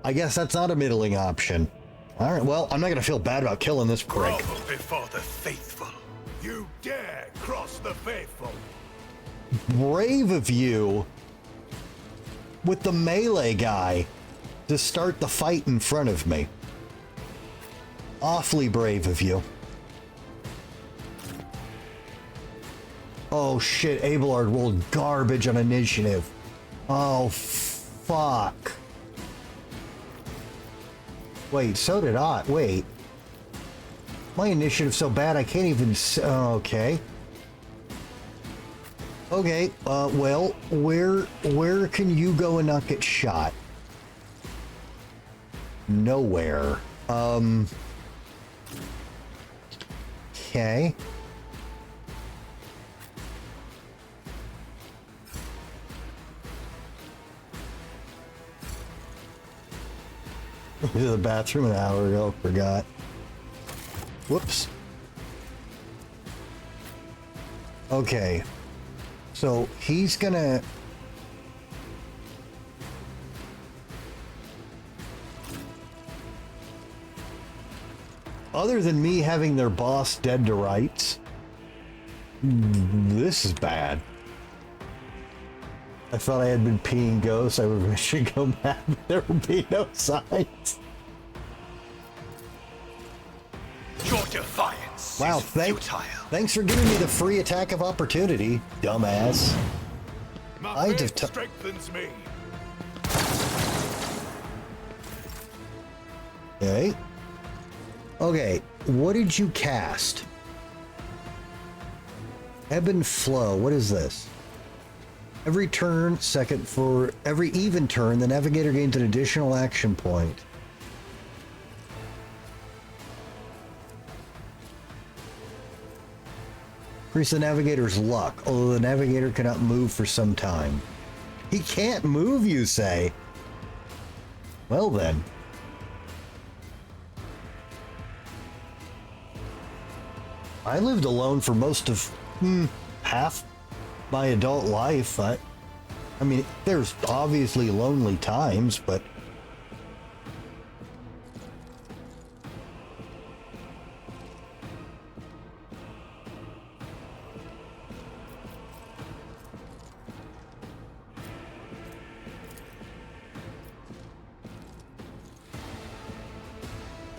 I guess that's not a middling option. Alright, well, I'm not gonna feel bad about killing this prick. Grovel before the faithful. You dare cross the faithful. Brave of you, with the melee guy, to start the fight in front of me. Awfully brave of you. Oh shit, Abelard rolled garbage on initiative. Oh fuck. Wait, so did I. Wait. My initiative's so bad I can't even... Okay. Okay, well, where can you go and not get shot? Nowhere. Okay. To the bathroom an hour ago, forgot. Whoops. Okay. So he's gonna... Other than me having their boss dead to rights, this is bad. I thought I had been peeing ghosts. I should go mad, but there will be no signs. Your defiance Wow, is futile. thanks for giving me the free attack of opportunity, dumbass. My faith strengthens me. Okay. Okay, what did you cast? Ebb and flow, what is this? Every turn, second for every even turn, the navigator gains an additional action point. Increase the navigator's luck, although the navigator cannot move for some time. He can't move, you say? Well then. I lived alone for most of half my adult life. I mean, there's obviously lonely times, but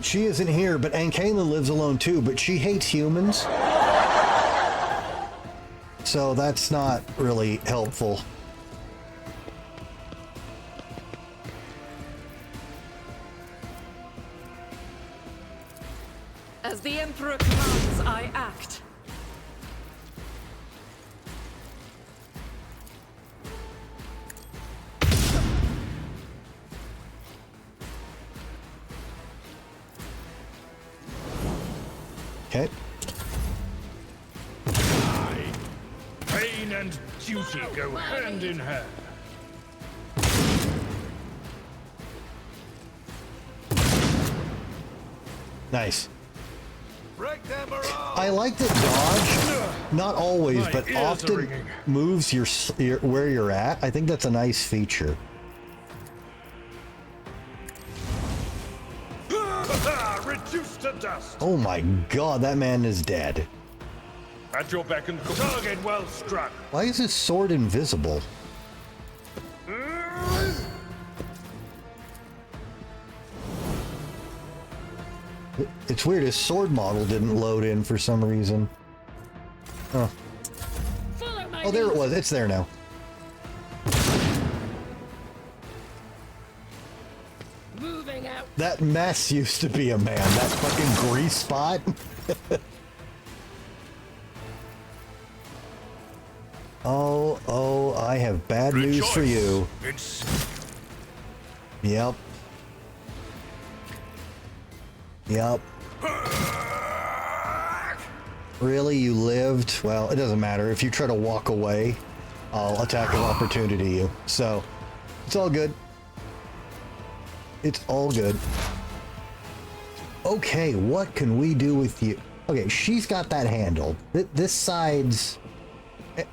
she isn't here, but Ankayla lives alone too, but she hates humans. So that's not really helpful. As the Emperor commands, I act. Okay. Pain and duty go hand in hand. Nice. Break them I like that dodge, not always, My but ears are often ringing. moves your where you're at. I think that's a nice feature. Reduced to dust. Oh my god, that man is dead. At your beck and call. Target well struck. Why is his sword invisible? It's weird, his sword model didn't load in for some reason. Huh. Oh, there it was. It's there now. Moving out. That mess used to be a man. That fucking grease spot. Oh, I have bad news for you. Yep. Yep. Really, you lived? Well, it doesn't matter. If you try to walk away, I'll attack of opportunity you. So, it's all good. It's all good. Okay, what can we do with you? Okay, she's got that handled. This side's...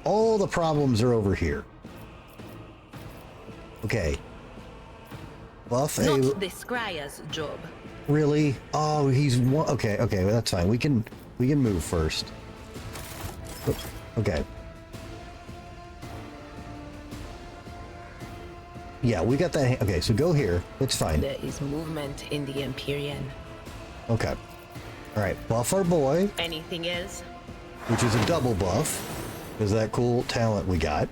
all the problems are over here. Okay. Buff a... Not the Scryer's job. Really? Oh, he's one... Okay, well, that's fine. We can move first. Okay. Yeah, we got that... Okay, so go here. It's fine. There is movement in the Empyrean. Okay. Alright, buff our boy, Anything else? which is a double buff. Is that cool talent we got.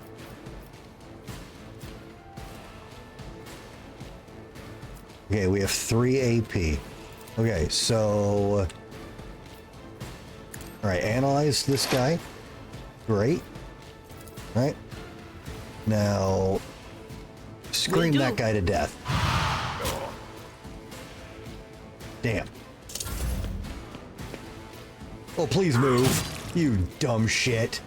Okay, we have 3 AP. Okay, so... Alright, analyze this guy. Great. Alright. Now... Scream that guy to death. Damn. Oh, please move. You dumb shit.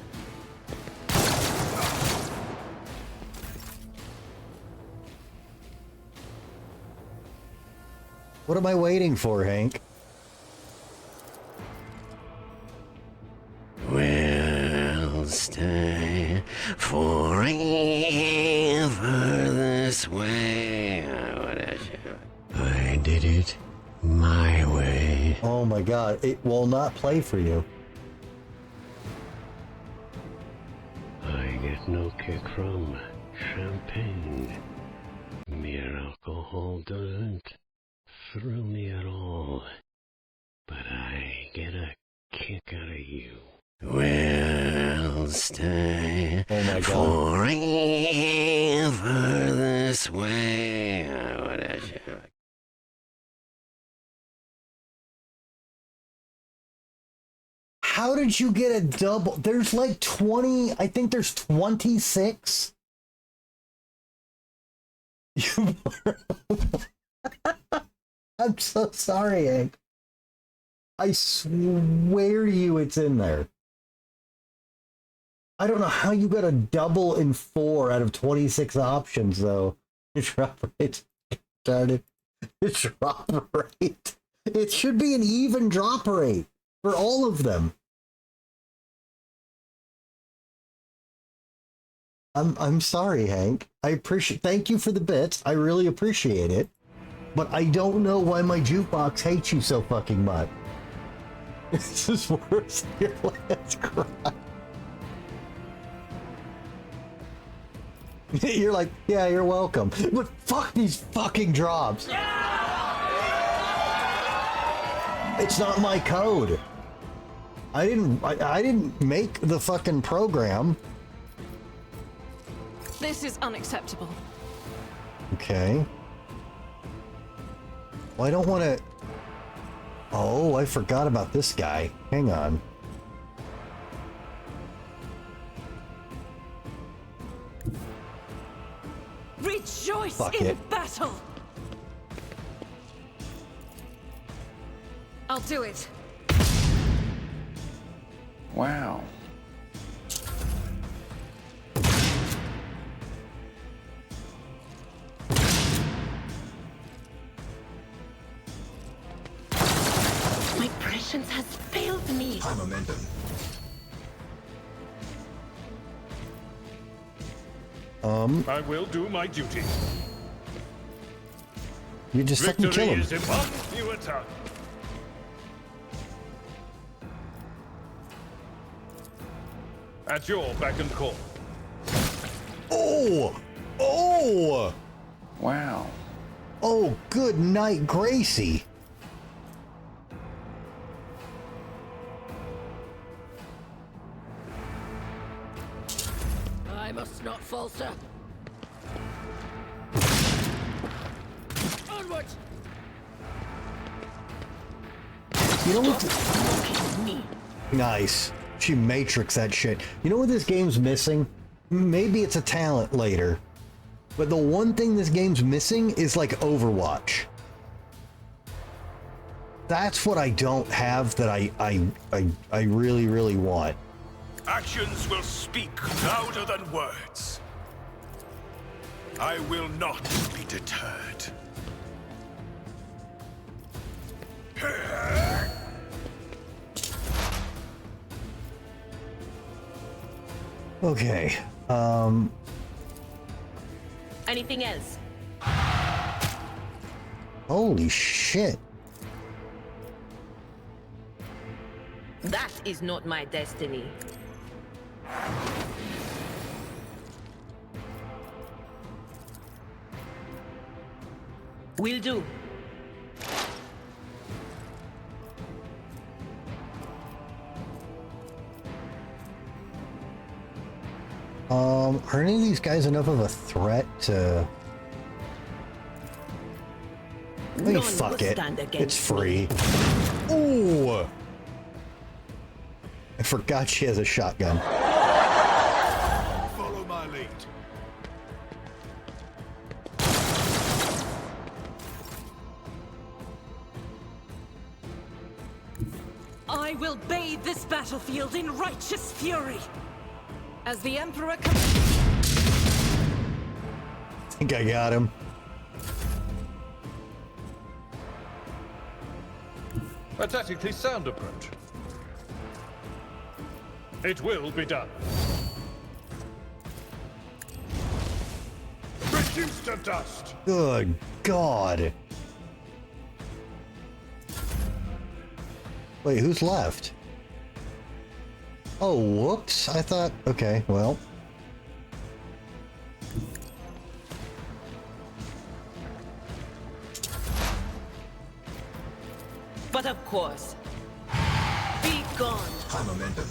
What am I waiting for, Hank? Well, this way. I did it my way. Oh my god, it will not play for you. I get no kick from champagne. Mere alcohol doesn't thrill me at all. But I get a kick out of you. We'll stay forever this way. How did you get a double? There's like 20, I think there's 26. I'm so sorry, Hank. I swear to you it's in there. I don't know how you got a double in 4 out of 26 options, though. Drop rate. Started. Drop rate. It should be an even drop rate for all of them. I'm sorry, Hank. Thank you for the bits. I really appreciate it. But I don't know why my jukebox hates you so fucking much. This is worse than your last cry. You're like, yeah, you're welcome. But fuck these fucking drops. It's not my code. I didn't make the fucking program. This is unacceptable. Okay. Well, I don't want to... Oh, I forgot about this guy. Hang on. Rejoice Fuck in it. battle! I'll do it. Wow. My prescience has failed me. High momentum. I will do my duty. You just fucking kill him. Victory is in one fewer tongue. At your beck and call. Oh! Oh! Wow. Oh, good night, Gracie. I must not falter. Onward! You know what? Nice. She matrix that shit. You know what this game's missing? Maybe it's a talent later. But the one thing this game's missing is like Overwatch. That's what I don't have that I really, really want. Actions will speak louder than words. I will not be deterred. Okay. Anything else? Holy shit. That is not my destiny. Will do. Are any of these guys enough of a threat to... Hey, None fuck will it. stand It's against free. Ooh! I forgot she has a shotgun. Follow my lead. I will bathe this battlefield in righteous fury. As the Emperor comes... I think I got him. A tactically sound approach. It will be done. Rejoice reduced to dust. Good God. Wait, who's left? Oh, whoops. I thought... Okay, well... But of course. Be gone. High momentum.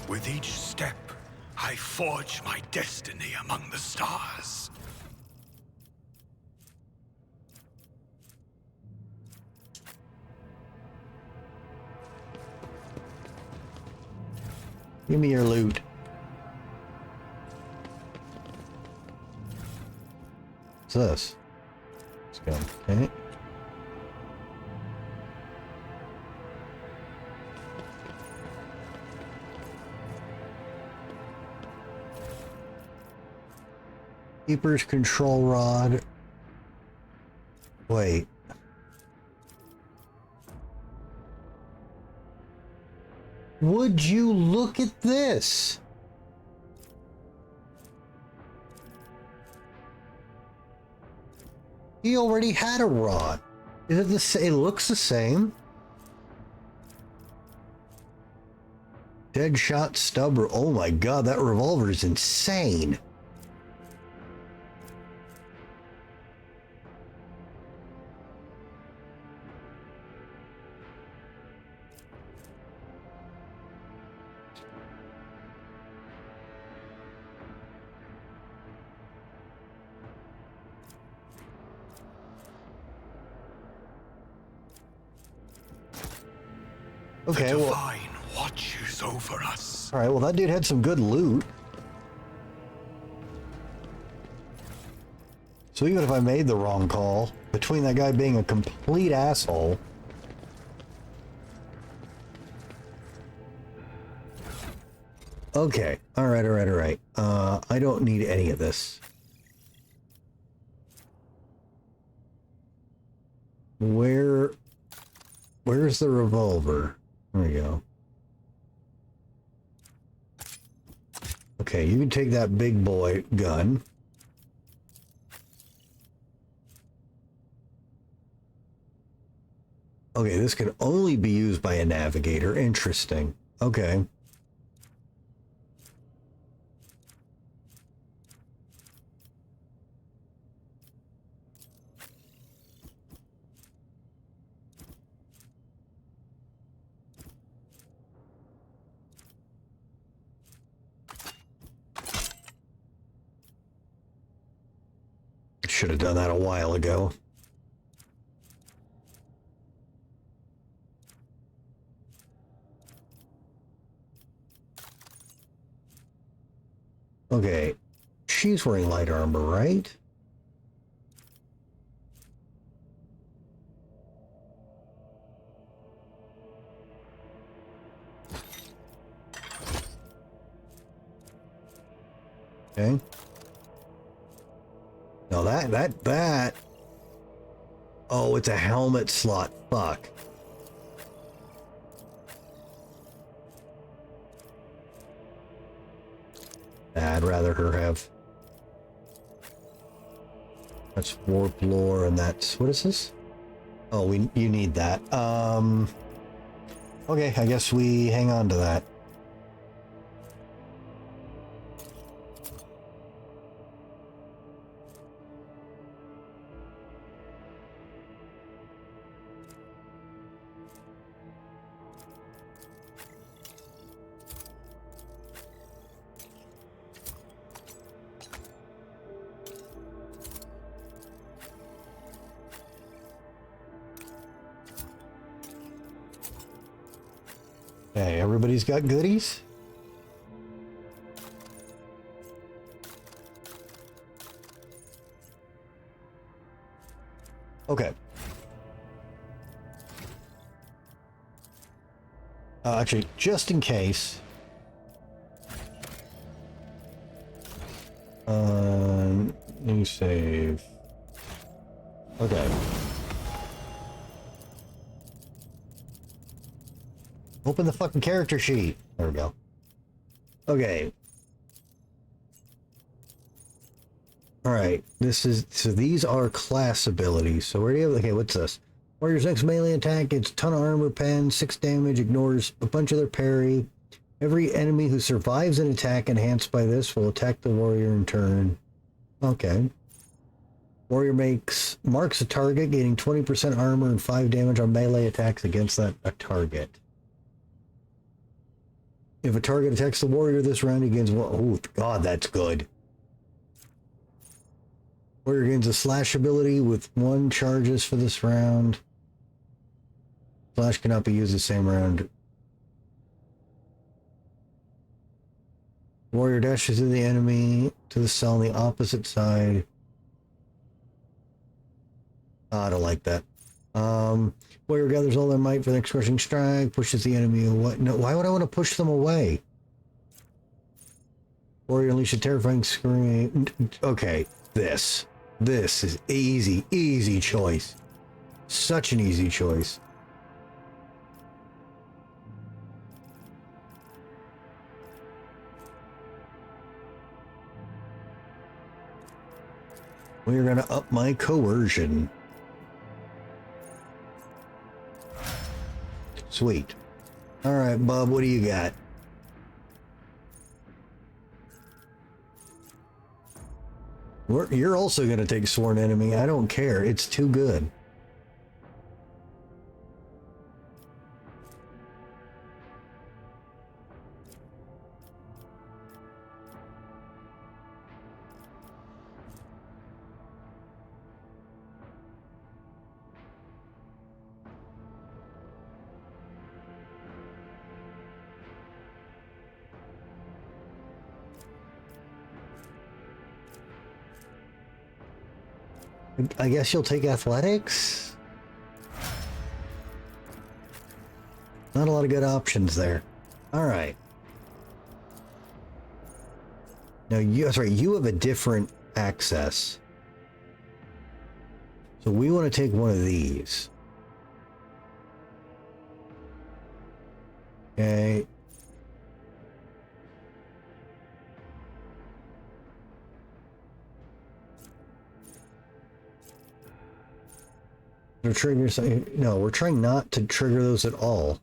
With each step, I forge my destiny among the stars. Give me your loot. What's this? Let's go. Okay. Keeper's control rod. Wait. Would you look at this? He already had a rod. Is it the same? It looks the same. Deadshot stub. Oh my God, that revolver is insane. Okay, the well, divine watches over us. all right, well, that dude had some good loot. So even if I made the wrong call, between that guy being a complete asshole. Okay, all right. I don't need any of this. Where's the revolver? There we go. Okay, you can take that big boy gun. Okay, this can only be used by a navigator. Interesting. Okay. Should have done that a while ago. Okay, she's wearing light armor, right? Okay. No, that. Oh, it's a helmet slot. Fuck. I'd rather her have. That's warp lore, and that's, what is this? Oh, you need that. Okay, I guess we hang on to that. Hey, everybody's got goodies? Okay. Actually, just in case. New save. Okay. Open the fucking character sheet. There we go. Okay. Alright, so these are class abilities. So where do you have, okay, what's this? Warrior's next melee attack gets a ton of armor pen, 6 damage, ignores a bunch of their parry. Every enemy who survives an attack enhanced by this will attack the warrior in turn. Okay. Warrior marks a target, gaining 20% armor and 5 damage on melee attacks against a target. If a target attacks the warrior this round, he gains one. Oh, God, that's good. Warrior gains a slash ability with 1 charges for this round. Slash cannot be used the same round. Warrior dashes to the enemy to the cell on the opposite side. Oh, I don't like that. Warrior gathers all their might for the next crushing strike, pushes the enemy away. No, why would I want to push them away? Warrior unleash a terrifying scream. Okay, this is easy choice. Such an easy choice. We're gonna up my coercion. Sweet. All right, Bob, what do you got? You're also going to take Sworn Enemy. I don't care. It's too good. I guess you'll take athletics? Not a lot of good options there. Alright. Now, that's right, you have a different access. So we want to take one of these. Okay. Triggers, no, we're trying not to trigger those at all.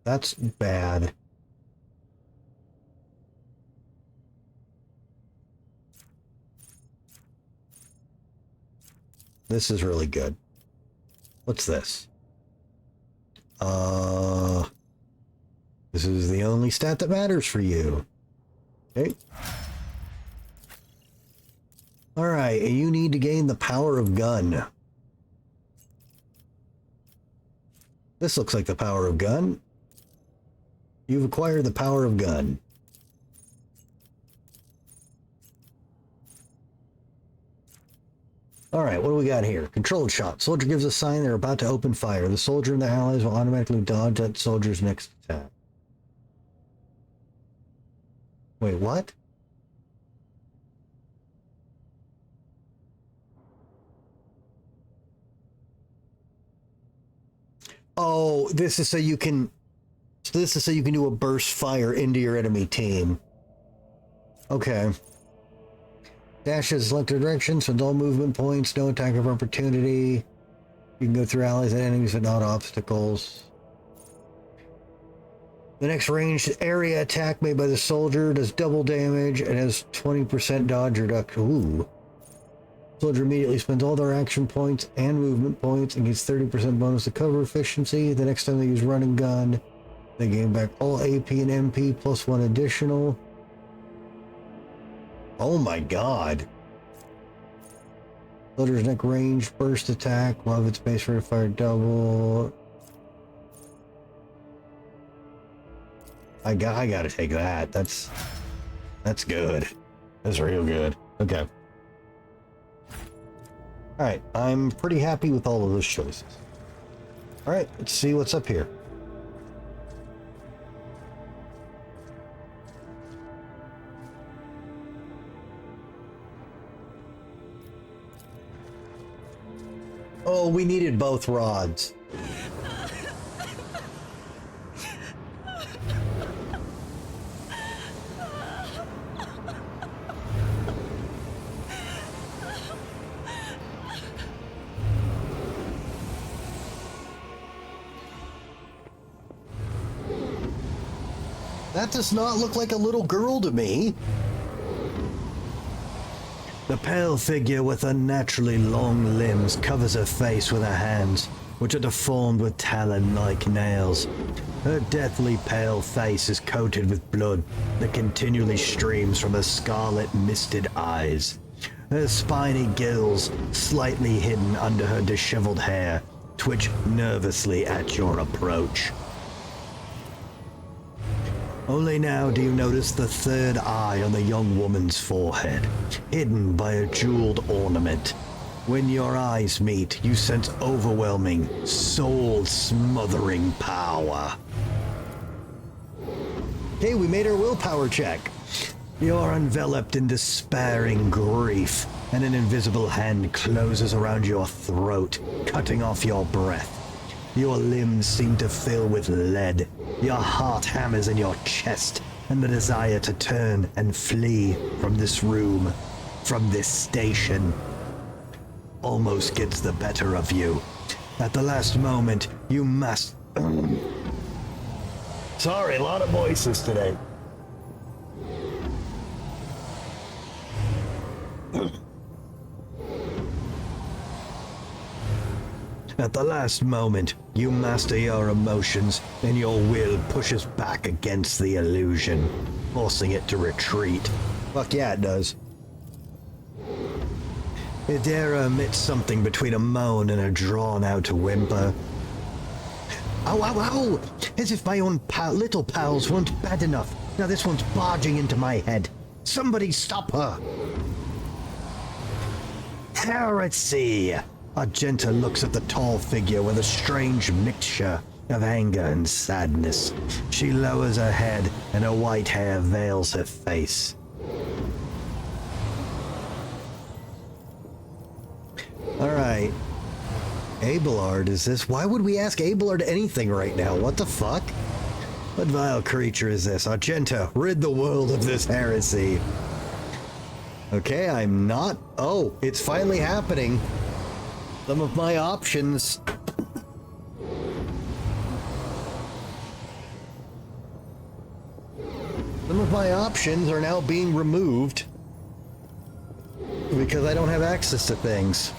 That's bad. This is really good. What's this? This is the only stat that matters for you. Okay. Alright, you need to gain the power of gun. This looks like the power of gun. You've acquired the power of gun. Alright, what do we got here? Controlled shot. Soldier gives a sign they're about to open fire. The soldier and the allies will automatically dodge that soldier's next attack. Wait, what? Oh, this is so you can do a burst fire into your enemy team. Okay. Dashes selected directions with all movement points, no attack of opportunity. You can go through allies and enemies but not obstacles. The next ranged area attack made by the soldier does double damage and has 20% dodge reduction. Ooh. Soldier immediately spends all their action points and movement points and gets 30% bonus to cover efficiency. The next time they use run and gun, they gain back all AP and MP plus 1 additional. Oh my god. Soldier's next ranged burst attack will have its base rate of fire double. I gotta take that. That's good. That's real good. Okay. Alright, I'm pretty happy with all of those choices. Alright, let's see what's up here. Oh, we needed both rods. That does not look like a little girl to me. The pale figure with unnaturally long limbs covers her face with her hands, which are deformed with talon-like nails. Her deathly pale face is coated with blood that continually streams from her scarlet misted eyes. Her spiny gills, slightly hidden under her disheveled hair, twitch nervously at your approach. Only now do you notice the third eye on the young woman's forehead, hidden by a jeweled ornament. When your eyes meet, you sense overwhelming, soul-smothering power. Okay, we made our willpower check. You're enveloped in despairing grief, and an invisible hand closes around your throat, cutting off your breath. Your limbs seem to fill with lead. Your heart hammers in your chest, and the desire to turn and flee from this room, from this station, almost gets the better of you. At the last moment, you must... Sorry, a lot of voices today. At the last moment, you master your emotions, and your will pushes back against the illusion, forcing it to retreat. Fuck yeah, it does. Idera emits something between a moan and a drawn-out whimper. Ow, ow, ow! As if my own little pals weren't bad enough. Now this one's barging into my head. Somebody stop her! Heresy! Argenta looks at the tall figure with a strange mixture of anger and sadness. She lowers her head, and her white hair veils her face. Alright. Abelard is this? Why would we ask Abelard anything right now? What the fuck? What vile creature is this? Argenta, rid the world of this heresy. Okay, I'm not... Oh, it's finally happening. Some of my options... Some of my options are now being removed because I don't have access to things.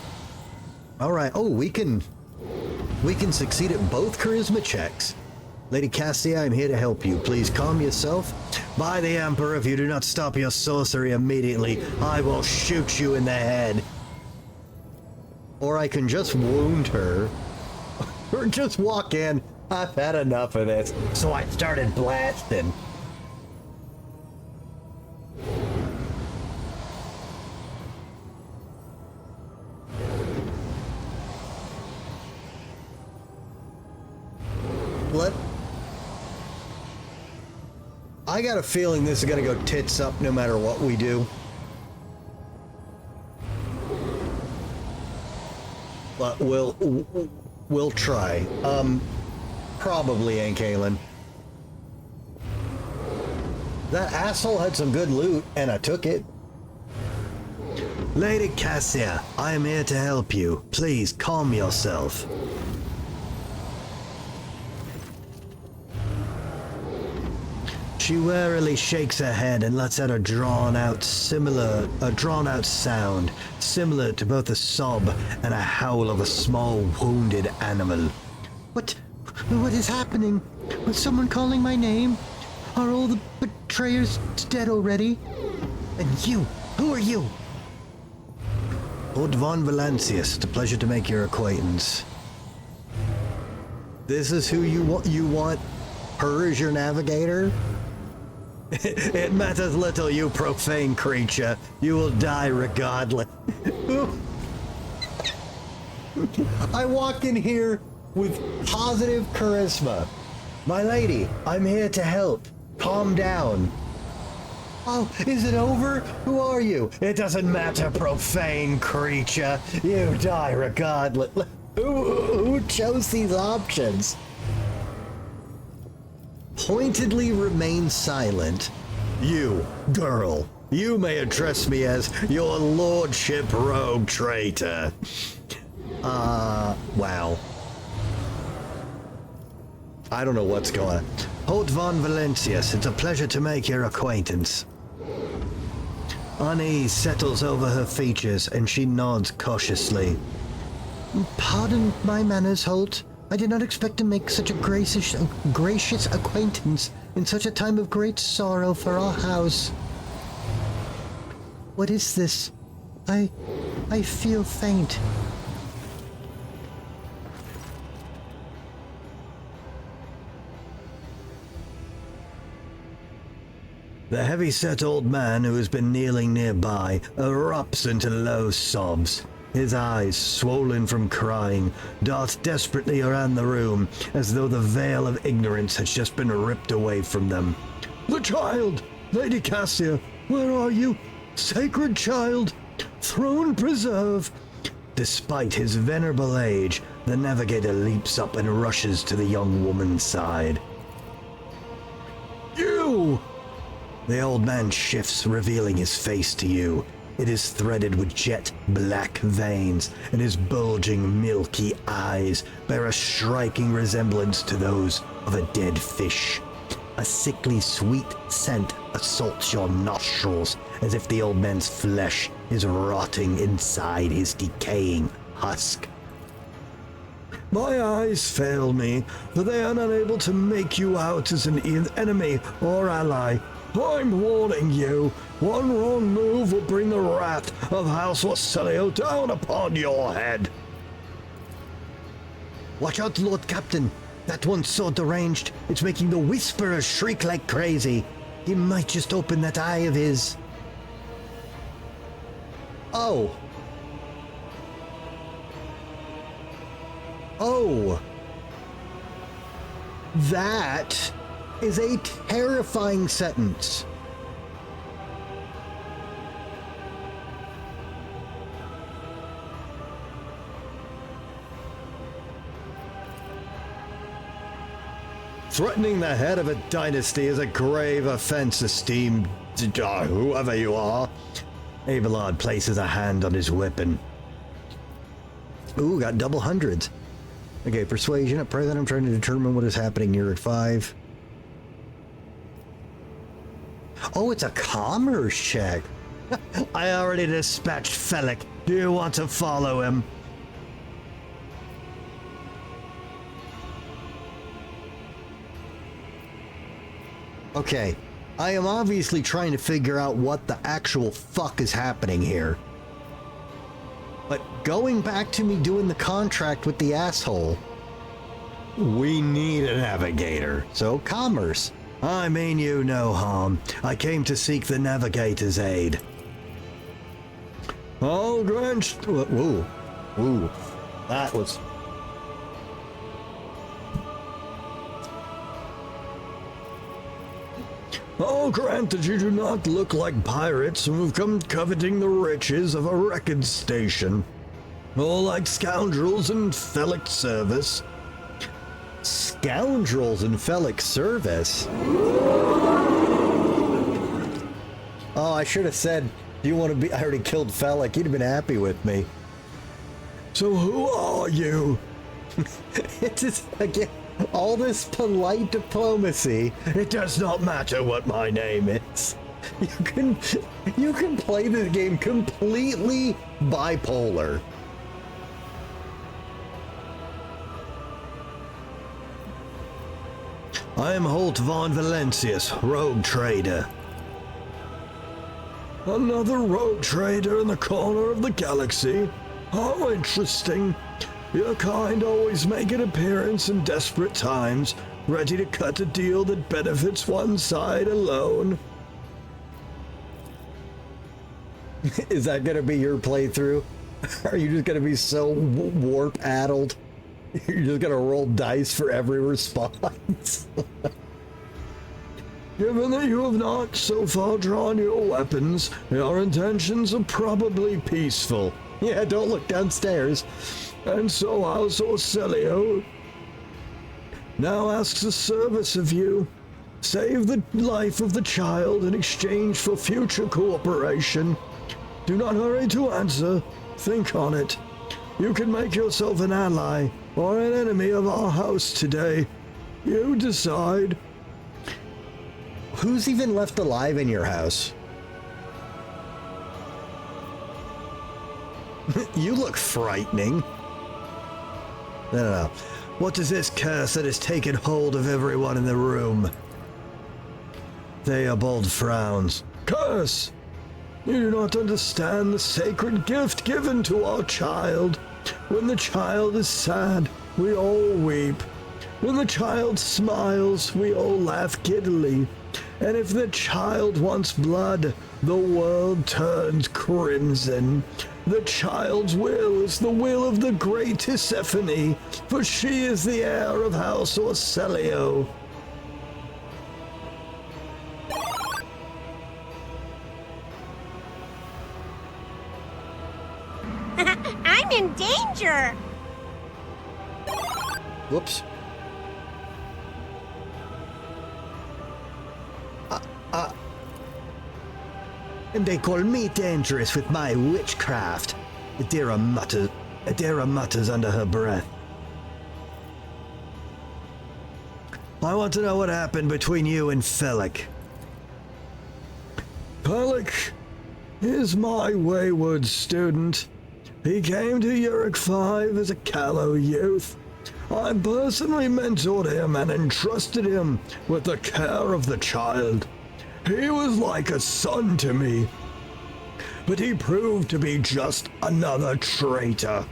Alright, oh, we can succeed at both charisma checks. Lady Cassia, I'm here to help you. Please calm yourself. By the Emperor, if you do not stop your sorcery immediately, I will shoot you in the head. Or I can just wound her. Or just walk in. I've had enough of this. So I started blasting. I got a feeling this is gonna go tits up no matter what we do. But we'll try. Probably Aunt Kaylin. That asshole had some good loot, and I took it. Lady Cassia, I am here to help you. Please calm yourself. She warily shakes her head and lets out a drawn-out sound, similar to both a sob and a howl of a small wounded animal. What is happening? Was someone calling my name? Are all the betrayers dead already? And you, who are you? Lord von Valancius, it's a pleasure to make your acquaintance. This is who you want her as your navigator? It matters little, you profane creature. You will die regardless. I walk in here with positive charisma. My lady, I'm here to help. Calm down. Oh, is it over? Who are you? It doesn't matter, profane creature. You die regardless. Who chose these options? Pointedly remain silent. You, girl, you may address me as your lordship rogue traitor. Wow. I don't know what's going on. Holt von Valencius, it's a pleasure to make your acquaintance. Unease settles over her features, and she nods cautiously. Pardon my manners, Holt. I did not expect to make such a gracious acquaintance in such a time of great sorrow for our house. What is this? I feel faint. The heavy-set old man who has been kneeling nearby erupts into low sobs. His eyes, swollen from crying, dart desperately around the room as though the veil of ignorance has just been ripped away from them. The child! Lady Cassia, where are you? Sacred child! Throne preserve! Despite his venerable age, the navigator leaps up and rushes to the young woman's side. You! The old man shifts, revealing his face to you. It is threaded with jet black veins, and his bulging, milky eyes bear a striking resemblance to those of a dead fish. A sickly sweet scent assaults your nostrils, as if the old man's flesh is rotting inside his decaying husk. My eyes fail me, for they are unable to make you out as an enemy or ally. I'm warning you, one wrong move will bring the wrath of House Wasselio down upon your head. Watch out, Lord Captain. That one's so deranged, it's making the Whisperer shriek like crazy. He might just open that eye of his. Oh. Oh. That is a terrifying sentence. Threatening the head of a dynasty is a grave offense, esteemed whoever you are. Abelard places a hand on his weapon. Ooh, got double hundreds. Okay, persuasion. At present, I'm trying to determine what is happening. You're at 5. Oh, it's a commerce check. I already dispatched Felix. Do you want to follow him? Okay, I am obviously trying to figure out what the actual fuck is happening here. But going back to me doing the contract with the asshole, we need a navigator. So commerce. I mean you no harm. I came to seek the navigator's aid. I'll grant... Whoa. Ooh. That was... I'll grant that you do not look like pirates who have come coveting the riches of a record station, or like scoundrels in Felix service. Scoundrels in Felix service? Oh, I should have said, do you want to be... I already killed Felix. He'd have been happy with me. So who are you? It's just, again... all this polite diplomacy. It does not matter what my name is. You can play this game completely bipolar. I am Holt von Valencius, rogue trader. Another rogue trader in the corner of the galaxy? How interesting. Your kind always make an appearance in desperate times, ready to cut a deal that benefits one side alone. Is that gonna be your playthrough? Are you just gonna be so warp-addled? You're just gonna roll dice for every response? Given that you have not so far drawn your weapons, your intentions are probably peaceful. Yeah, don't look downstairs. And so House Wasselio now asks a service of you. Save the life of the child in exchange for future cooperation. Do not hurry to answer. Think on it. You can make yourself an ally or an enemy of our house today. You decide. Who's even left alive in your house? You look frightening. No. What is this curse that has taken hold of everyone in the room? Theobald frowns. Curse! You do not understand the sacred gift given to our child. When the child is sad, we all weep. When the child smiles, we all laugh giddily. And if the child wants blood, the world turns crimson. The child's will is the will of the great Tisiphone, for she is the heir of House Orselio. I'm in danger! Whoops. And they call me dangerous with my witchcraft. Adira mutters under her breath. I want to know what happened between you and Felix. Felix is my wayward student. He came to Uruk 5 as a callow youth. I personally mentored him and entrusted him with the care of the child. He was like a son to me, but he proved to be just another traitor.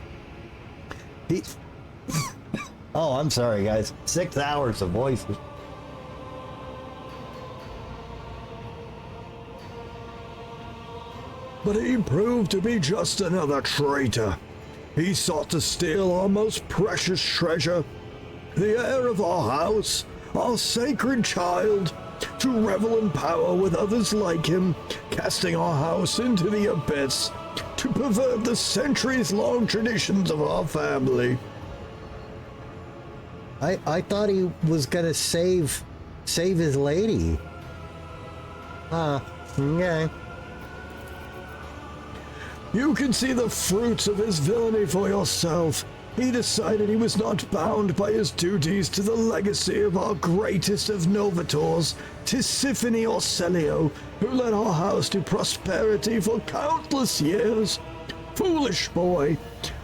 Oh, I'm sorry, guys. 6 hours of voices. But he proved to be just another traitor. He sought to steal our most precious treasure, the heir of our house, our sacred child, to revel in power with others like him, casting our house into the abyss, to pervert the centuries-long traditions of our family. I thought he was gonna save his lady. Okay. You can see the fruits of his villainy for yourself. He decided he was not bound by his duties to the legacy of our greatest of Novators, Tisiphone Orselio, who led our house to prosperity for countless years. Foolish boy.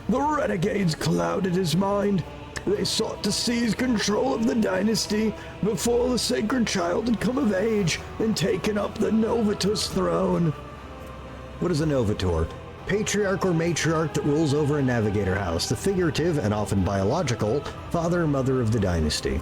The renegades clouded his mind. They sought to seize control of the dynasty before the sacred child had come of age and taken up the Novator's throne. What is a Novator? Patriarch or matriarch that rules over a navigator house, the figurative and often biological father or mother of the dynasty.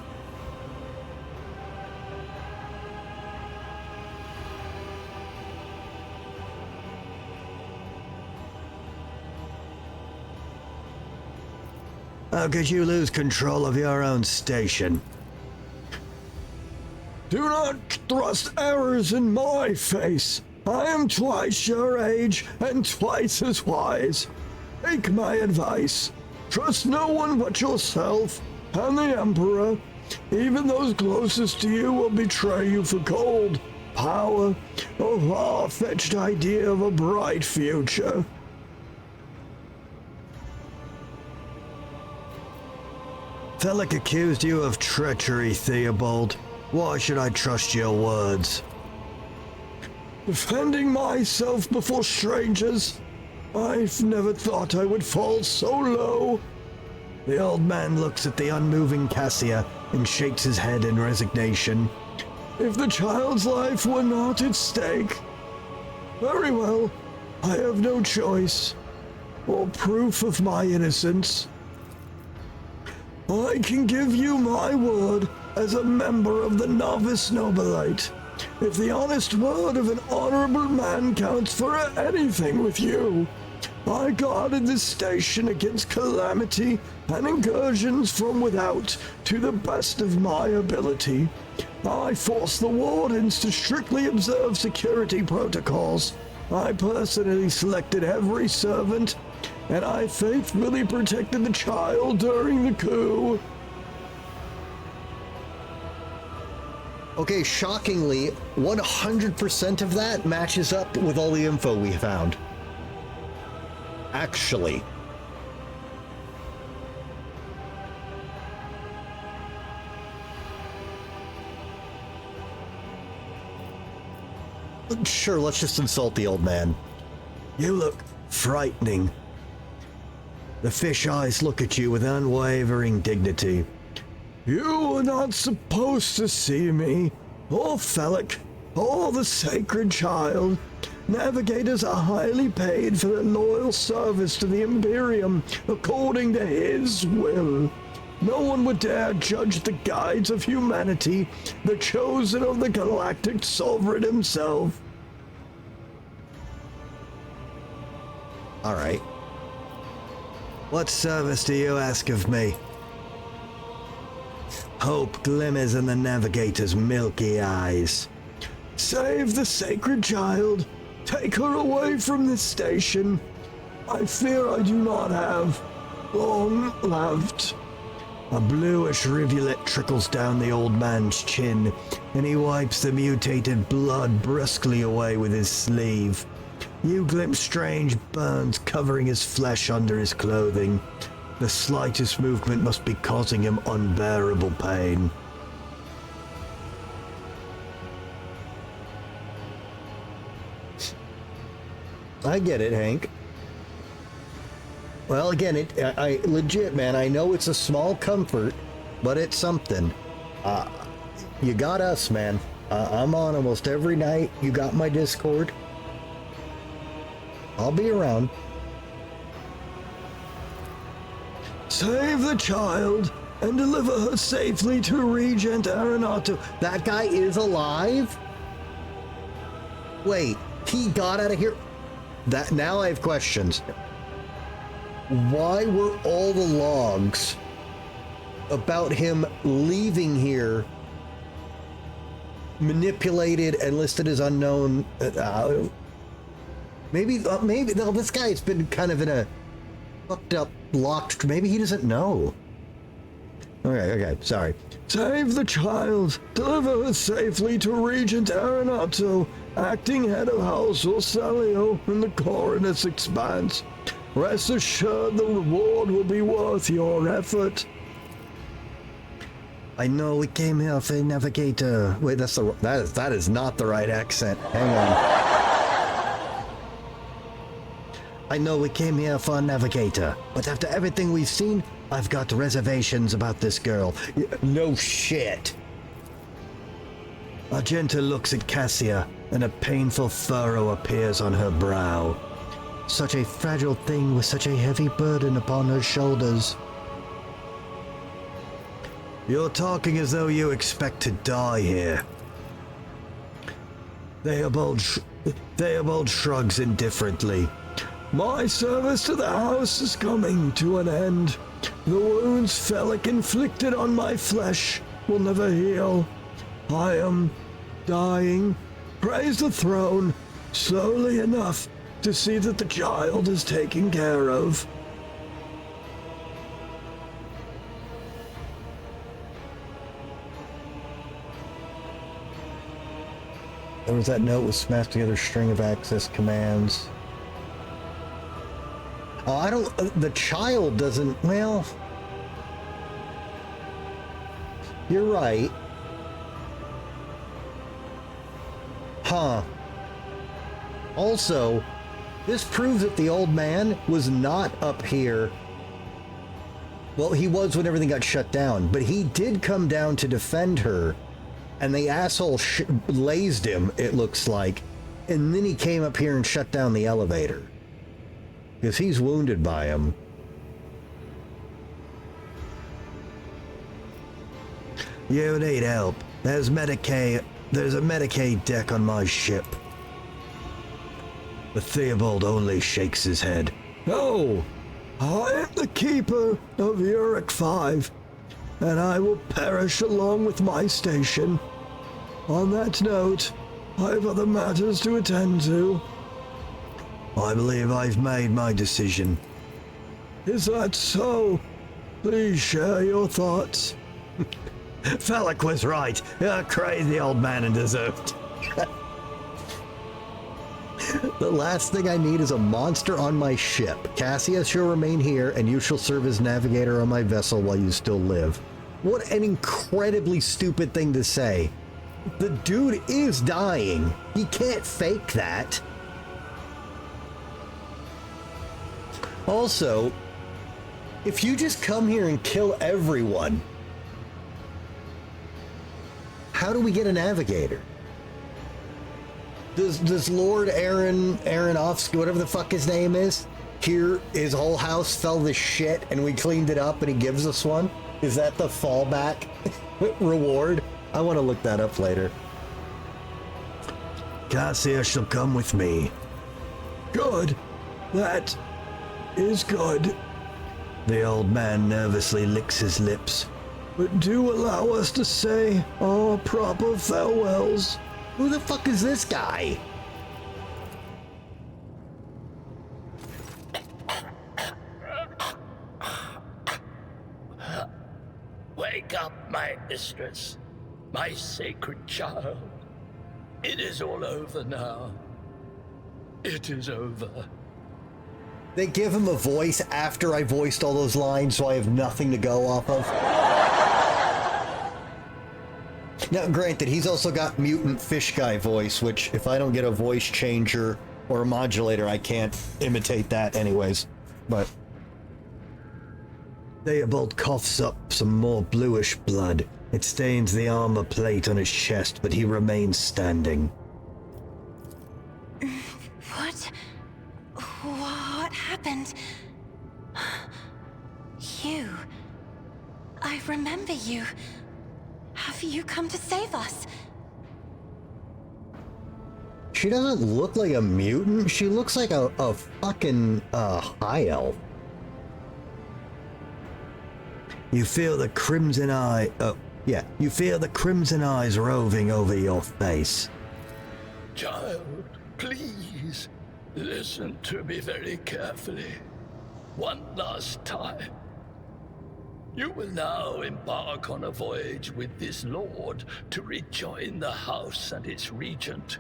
How could you lose control of your own station? Do not thrust errors in my face. I am twice your age and twice as wise. Take my advice. Trust no one but yourself and the Emperor. Even those closest to you will betray you for gold, power, or far-fetched idea of a bright future. Felix accused you of treachery, Theobald. Why should I trust your words? Defending myself before strangers? I've never thought I would fall so low. The old man looks at the unmoving Cassia and shakes his head in resignation. If the child's life were not at stake, very well, I have no choice, or proof of my innocence. I can give you my word as a member of the Novice Nobilite. If the honest word of an honorable man counts for anything with you, I guarded this station against calamity and incursions from without to the best of my ability. I forced the wardens to strictly observe security protocols. I personally selected every servant, and I faithfully protected the child during the coup. Okay, shockingly, 100% of that matches up with all the info we found. Actually. Sure, let's just insult the old man. You look frightening. The fish eyes look at you with unwavering dignity. You were not supposed to see me, or Felix, or the sacred child. Navigators are highly paid for their loyal service to the Imperium, according to his will. No one would dare judge the guides of humanity, the chosen of the galactic sovereign himself. All right. What service do you ask of me? Hope glimmers in the navigator's milky eyes. Save the sacred child. Take her away from this station. I fear I do not have long left. A bluish rivulet trickles down the old man's chin, and he wipes the mutated blood brusquely away with his sleeve. You glimpse strange burns covering his flesh under his clothing. The slightest movement must be causing him unbearable pain. I get it, Hank. Well, again, I legit, man, I know it's a small comfort, but it's something. You got us, man. I'm on almost every night. You got my Discord. I'll be around. Save the child and deliver her safely to Regent Arenato. That guy is alive? Wait, he got out of here? That now I have questions. Why were all the logs about him leaving here manipulated and listed as unknown? Maybe no, this guy's been kind of in a fucked up, locked. Maybe he doesn't know. Okay, sorry. Save the child. Deliver her safely to Regent Arenato, acting head of House Orsalio in the Coronus Expanse. Rest assured the reward will be worth your effort. I know we came here for Navigator. Wait, that is not the right accent. Hang on. I know we came here for a Navigator, but after everything we've seen, I've got reservations about this girl. No shit. Argenta looks at Cassia, and a painful furrow appears on her brow. Such a fragile thing with such a heavy burden upon her shoulders. You're talking as though you expect to die here. Theobald shrugs indifferently. My service to the house is coming to an end. The wounds Felix inflicted on my flesh will never heal. I am dying. Praise the throne, slowly enough to see that the child is taken care of. There was that note with smashed together string of access commands. The child doesn't, well, you're right. Huh. Also, this proves that the old man was not up here. Well, he was when everything got shut down, but he did come down to defend her, and the asshole lazed him, it looks like, and then he came up here and shut down the elevator. Because he's wounded by him. You need help. There's a Medicaid deck on my ship. The Theobald only shakes his head. No! I am the keeper of Uric 5, and I will perish along with my station. On that note, I have other matters to attend to. I believe I've made my decision. Is that so? Please share your thoughts. Felix was right. You're a crazy old man and deserved. The last thing I need is a monster on my ship. Cassia shall remain here, and you shall serve as navigator on my vessel while you still live. What an incredibly stupid thing to say. The dude is dying. He can't fake that. Also, if you just come here and kill everyone, how do we get a navigator? Does Lord Aronofsky, whatever the fuck his name is, here his whole house fell to shit and we cleaned it up and he gives us one? Is that the fallback reward? I want to look that up later. Cassia shall come with me. Good. That is good. The old man nervously licks his lips. But do allow us to say our proper farewells. Who the fuck is this guy? Wake up, my mistress, my sacred child. It is all over now. It is over. They give him a voice after I voiced all those lines, so I have nothing to go off of. Now, granted, he's also got mutant fish guy voice, which if I don't get a voice changer or a modulator, I can't imitate that anyways. But Theobald coughs up some more bluish blood. It stains the armor plate on his chest, but he remains standing. What happened? You. I remember you. Have you come to save us? She doesn't look like a mutant. She looks like a fucking high elf. You feel the crimson eye. Oh, yeah. You feel the crimson eyes roving over your face. Child, please listen to me very carefully. One last time. You will now embark on a voyage with this lord to rejoin the house and its regent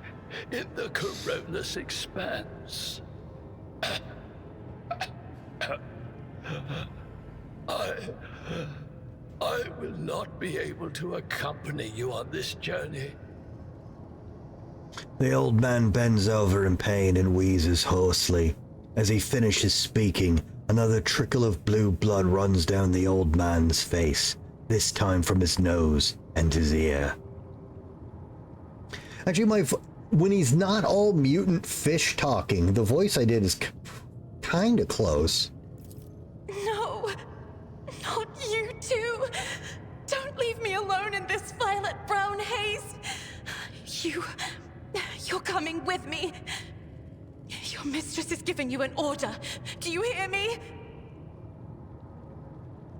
in the Coronus Expanse. I will not be able to accompany you on this journey. The old man bends over in pain and wheezes hoarsely. As he finishes speaking, another trickle of blue blood runs down the old man's face, this time from his nose and his ear. Actually, when he's not all mutant fish talking, the voice I did is kind of close. No, not you too. Don't leave me alone in this violet-brown haze. You're coming with me. Your mistress is giving you an order. Do you hear me?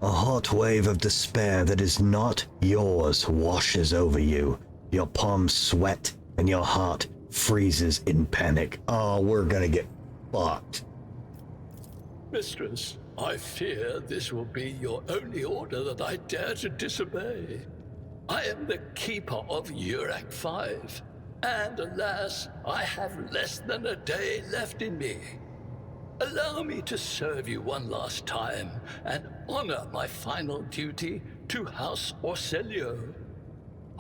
A hot wave of despair that is not yours washes over you. Your palms sweat and your heart freezes in panic. Oh, we're gonna get fucked. Mistress, I fear this will be your only order that I dare to disobey. I am the keeper of Urak 5, and alas, I have less than a day left in me. Allow me to serve you one last time and honor my final duty to House Orselio.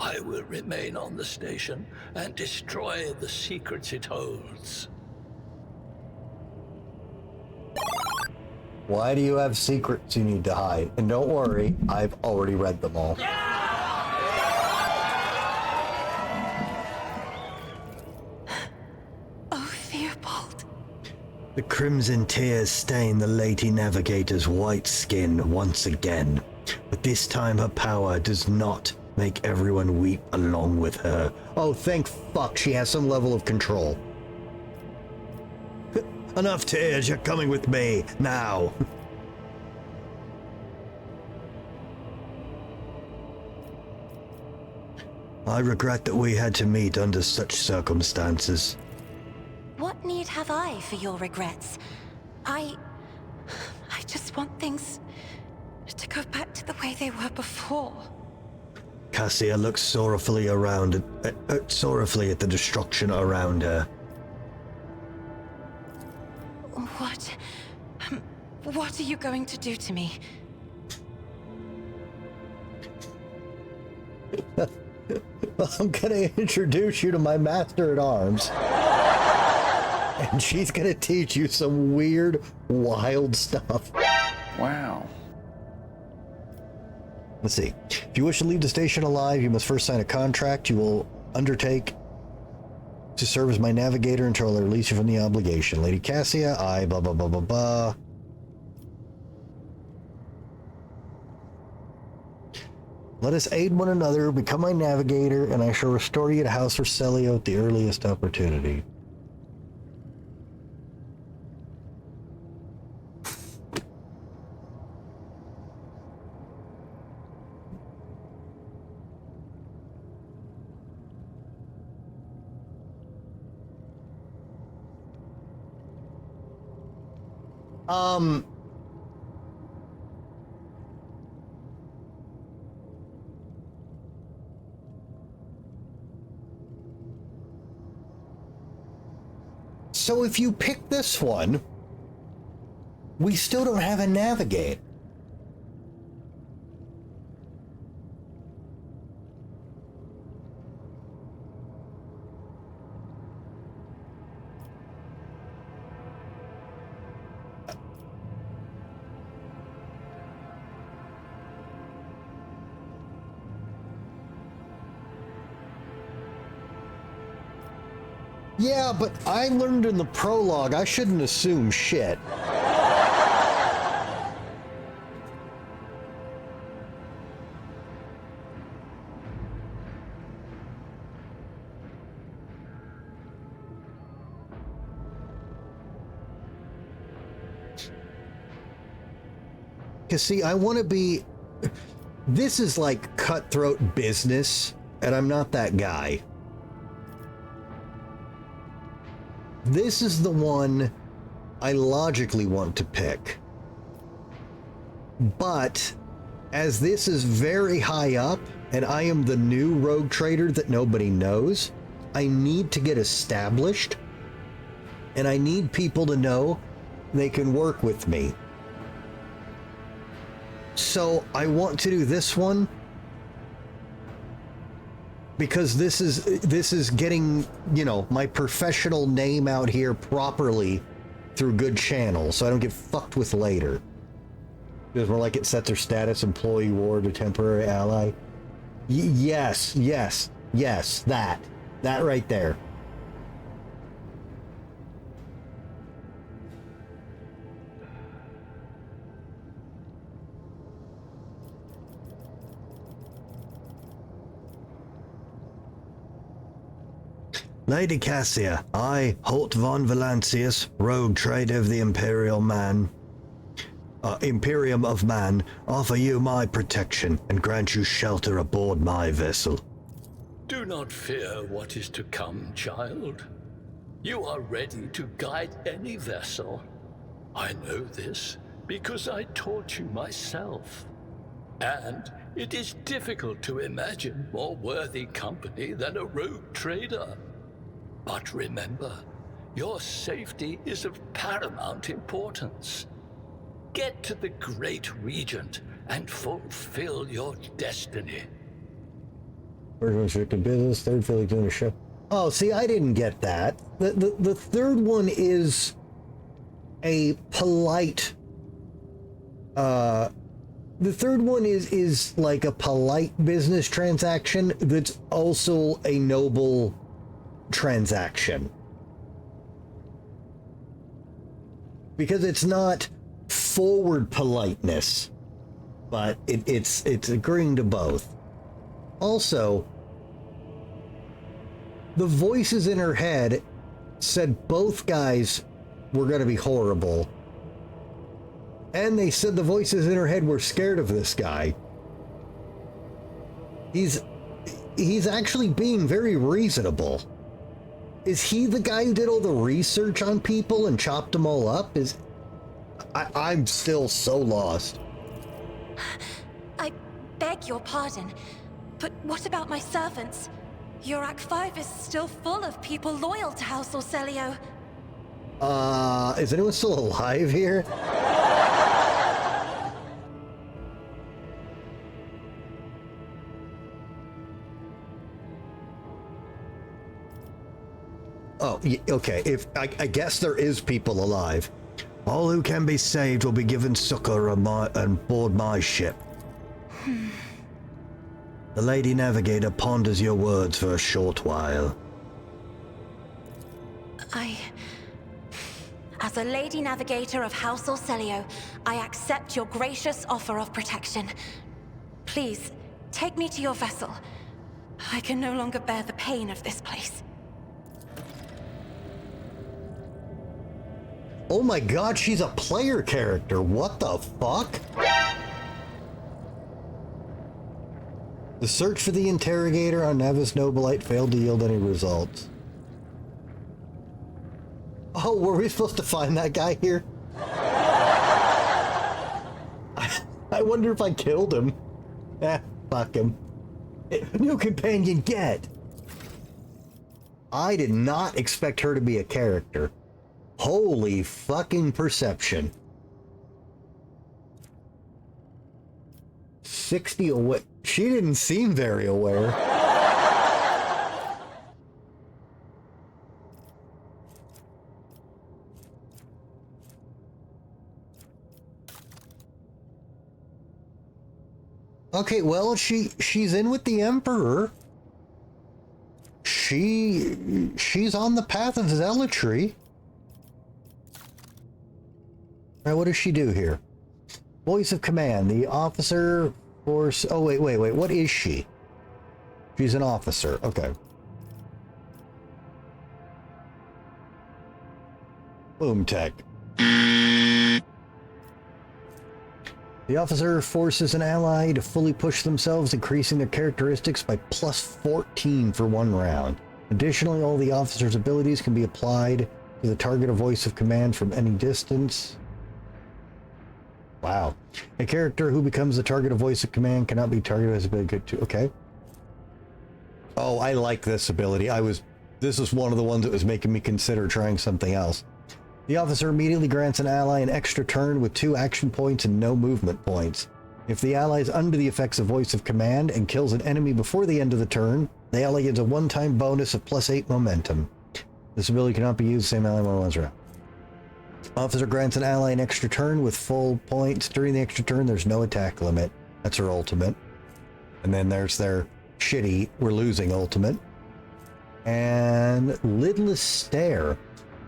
I will remain on the station and destroy the secrets it holds. Why do you have secrets you need to hide? And don't worry, I've already read them all. Oh, Theobald. The crimson tears stain the Lady Navigator's white skin once again. But this time her power does not make everyone weep along with her. Oh, thank fuck she has some level of control. Enough tears, you're coming with me, now. I regret that we had to meet under such circumstances. What need have I for your regrets? I just want things to go back to the way they were before. Cassia looks sorrowfully around, sorrowfully at the destruction around her. What are you going to do to me? I'm gonna introduce you to my master at arms. And she's gonna teach you some weird, wild stuff. Wow. Let's see. If you wish to leave the station alive, you must first sign a contract you will undertake to serve as my navigator until I release you from the obligation. Lady Cassia, I blah blah blah blah blah. Let us aid one another, become my navigator, and I shall restore you to House Roselio at the earliest opportunity. So if you pick this one, we still don't have a navigate. Yeah, but I learned in the prologue I shouldn't assume shit. Because, see, I want to be... This is like cutthroat business, and I'm not that guy. This is the one I logically want to pick. But, as this is very high up, and I am the new rogue trader that nobody knows, I need to get established, and I need people to know they can work with me. So I want to do this one because this is getting, you know, my professional name out here properly through good channels, so I don't get fucked with later. Because more like it sets their status, employee, ward, or temporary ally. Yes, that right there. Lady Cassia, I, Holt von Valancius, rogue trader of the Imperium of Man, offer you my protection and grant you shelter aboard my vessel. Do not fear what is to come, child. You are ready to guide any vessel. I know this because I taught you myself. And it is difficult to imagine more worthy company than a rogue trader. But remember, your safety is of paramount importance. Get to the Great Regent and fulfill your destiny. First one restricted business, third Philly doing a show. Oh, see, I didn't get that. The third one is a polite. The third one is like a polite business transaction that's also a noble transaction. Because it's not forward politeness, but it's agreeing to both. Also, the voices in her head said both guys were going to be horrible. And they said the voices in her head were scared of this guy. He's actually being very reasonable. Is he the guy who did all the research on people and chopped them all up? I'm still so lost. I beg your pardon, but what about my servants? Yurak 5 is still full of people loyal to House Roselio. Is anyone still alive here? Oh, okay. If I guess there is people alive. All who can be saved will be given succor on board my ship. The Lady Navigator ponders your words for a short while. As a Lady Navigator of House Orcelio, I accept your gracious offer of protection. Please, take me to your vessel. I can no longer bear the pain of this place. Oh my god, she's a player character. What the fuck? The search for the interrogator on Navis Nobilite failed to yield any results. Oh, were we supposed to find that guy here? I wonder if I killed him. Fuck him. New companion get. I did not expect her to be a character. Holy fucking perception. 60 away. She didn't seem very aware. Okay, well, she's in with the Emperor. She's on the path of zealotry. All right, what does she do here? Voice of command, the officer force. Oh wait, what is she? She's an officer. Okay. Boom tech. The officer forces an ally to fully push themselves, increasing their characteristics by plus 14 for 1 round. Additionally, all the officer's abilities can be applied to the target of voice of command from any distance. Wow. A character who becomes the target of voice of command cannot be targeted as ability to. Okay. Oh, I like this ability. This is one of the ones that was making me consider trying something else. The officer immediately grants an ally an extra turn with 2 action points and no movement points. If the ally is under the effects of voice of command and kills an enemy before the end of the turn, the ally gets a one-time bonus of plus 8 momentum. This ability cannot be used same ally once round. Officer grants an ally an extra turn with full points. During the extra turn, there's no attack limit. That's her ultimate. And then there's their shitty, we're losing ultimate. And Lidless Stare.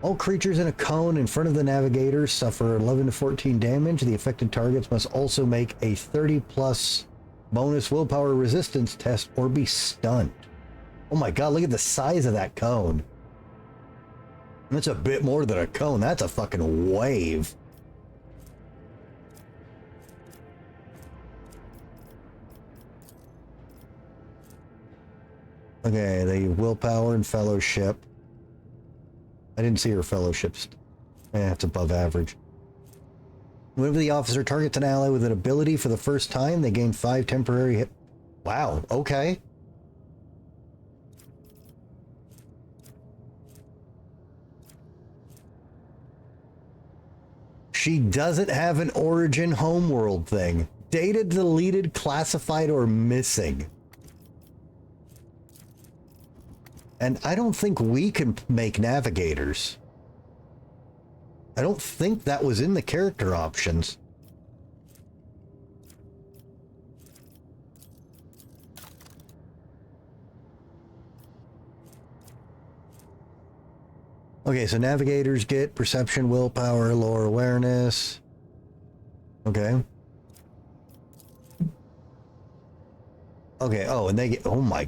All creatures in a cone in front of the navigator suffer 11 to 14 damage. The affected targets must also make a 30+ bonus willpower resistance test or be stunned. Oh my god, look at the size of that cone. That's a bit more than a cone. That's a fucking wave. Okay, the willpower and fellowship. I didn't see her fellowships. It's above average. Whenever the officer targets an ally with an ability for the first time, they gain 5 temporary hit. Wow, okay. She doesn't have an origin homeworld thing. Data deleted, classified, or missing. And I don't think we can make navigators. I don't think that was in the character options. Okay, so navigators get perception, willpower, lore awareness. Okay. Okay, oh, and they get, oh my,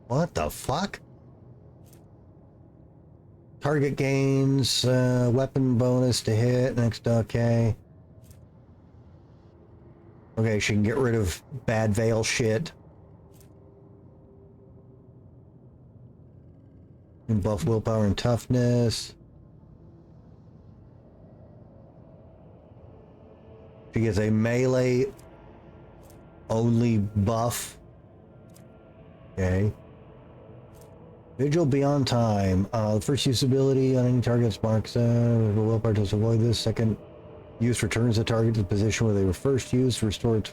what the fuck? Target gains, weapon bonus to hit, next, okay. Okay, she can get rid of bad veil shit. And buff willpower and toughness. She gets a melee only buff. Okay. Vigil beyond time. The first use ability on any target's marks. Willpower to avoid this. Second use returns the target to the position where they were first used to restore its.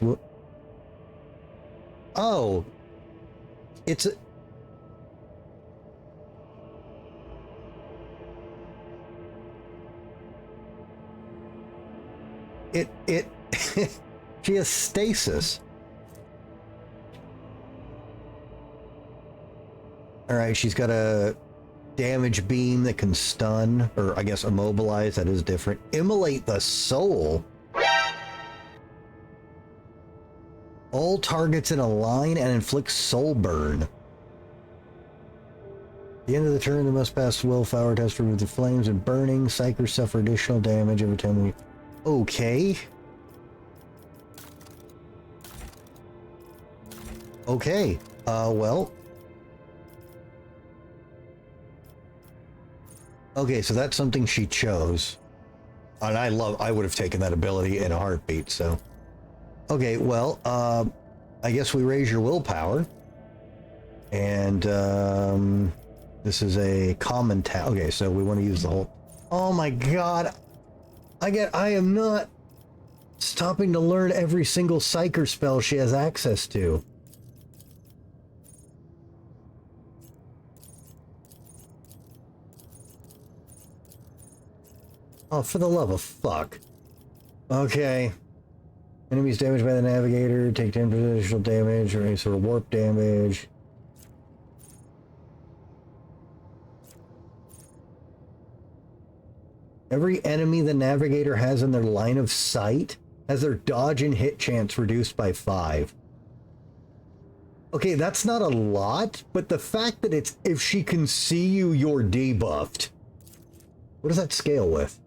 Oh, it's a. she has stasis. All right, she's got a damage beam that can stun, or I guess immobilize. That is different. Immolate the soul. All targets in a line and inflicts soul burn. At the end of the turn, they must pass the willpower test to remove the flames and burning. Psychers suffer additional damage every time we... Okay. Okay. Well. Okay, so that's something she chose. And I would have taken that ability in a heartbeat, so... Okay, well, I guess we raise your willpower. And, this is a common okay, so we want to use the whole... Oh my god! I am not stopping to learn every single Psyker spell she has access to. Oh, for the love of fuck. Okay. Enemies damaged by the Navigator take 10% additional damage or any sort of warp damage. Every enemy the Navigator has in their line of sight has their dodge and hit chance reduced by 5. Okay, that's not a lot, but the fact that it's if she can see you, you're debuffed. What does that scale with?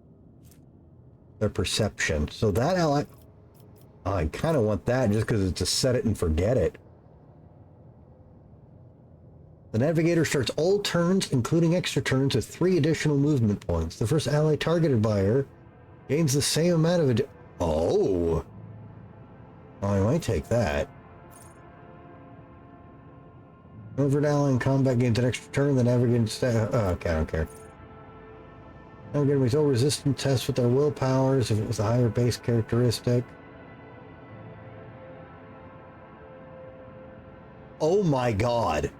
Their perception. So that ally... Oh, I kind of want that just because it's a set it and forget it. The Navigator starts all turns, including extra turns, with 3 additional movement points. The first ally targeted by her gains the same amount of... Oh! I might take that. Whenever an ally in combat gains an extra turn, the Navigator... Oh, okay, I don't care. Navigator makes all resistance tests with their willpowers if it was a higher base characteristic. Oh my god.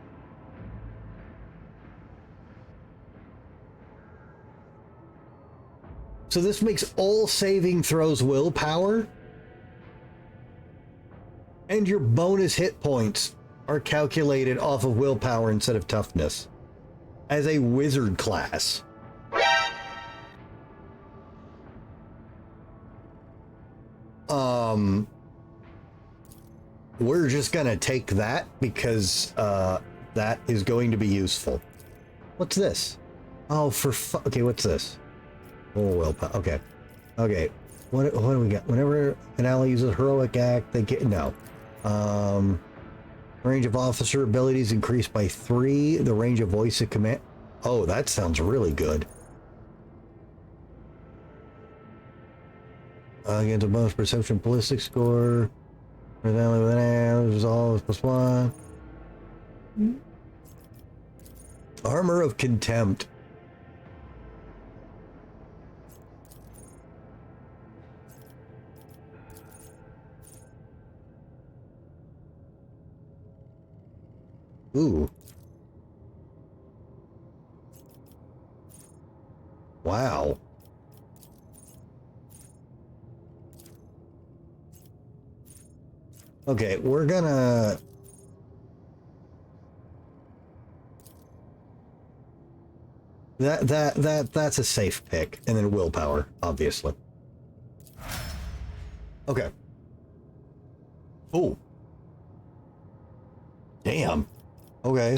So this makes all saving throws willpower? And your bonus hit points are calculated off of willpower instead of toughness. As a wizard class. We're just gonna take that because that is going to be useful. What's this? Oh, okay, what's this? Oh, willpower. Okay. Okay. What do we got? Whenever an ally uses a heroic act, they get... No. Range of officer abilities increased by 3. The range of voice of command... Oh, that sounds really good. Against a bonus perception ballistic score. Resolve +1. Armor of Contempt. Ooh. Wow. Okay, we're gonna... That's a safe pick, and then willpower, obviously. Okay. Oh. Damn. Okay.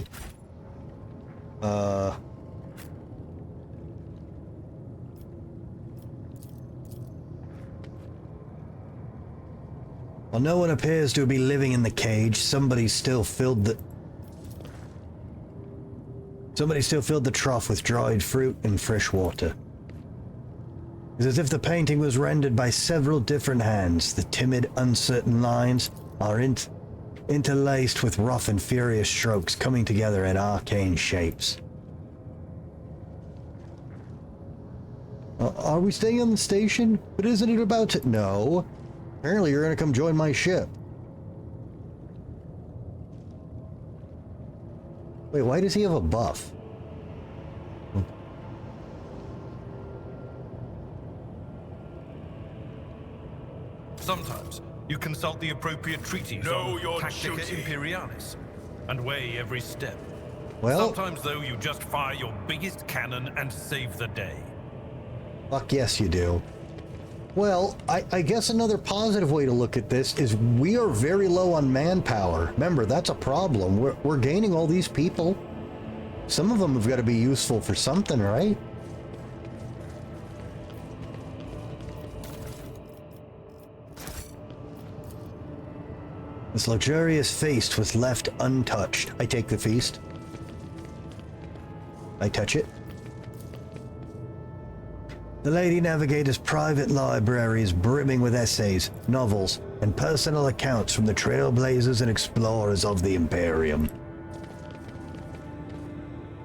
While no one appears to be living in the cage, somebody still filled the trough with dried fruit and fresh water. It's as if the painting was rendered by several different hands. The timid, uncertain lines are interlaced with rough and furious strokes coming together in arcane shapes. Are we staying on the station? But isn't it about to... No. Apparently you're going to come join my ship. Wait, why does he have a buff? Sometimes you consult the appropriate treaties Know on your Tactica duty. Imperialis and weigh every step. Well, Sometimes, though, you just fire your biggest cannon and save the day. fuck yes you do. Well, I guess another positive way to look at this is we are very low on manpower. Remember, that's a problem. We're gaining all these people. Some of them have got to be useful for something, right? This luxurious feast was left untouched. I take the feast. I touch it. The Lady Navigator's private library is brimming with essays, novels, and personal accounts from the trailblazers and explorers of the Imperium.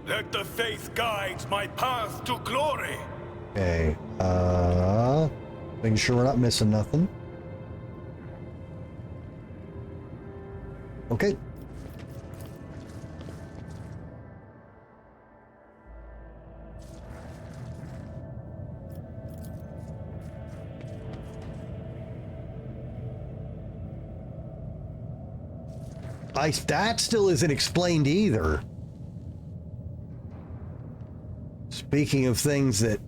Let the faith guide my path to glory. Okay, making sure we're not missing nothing. Okay. That still isn't explained either. Speaking of things that...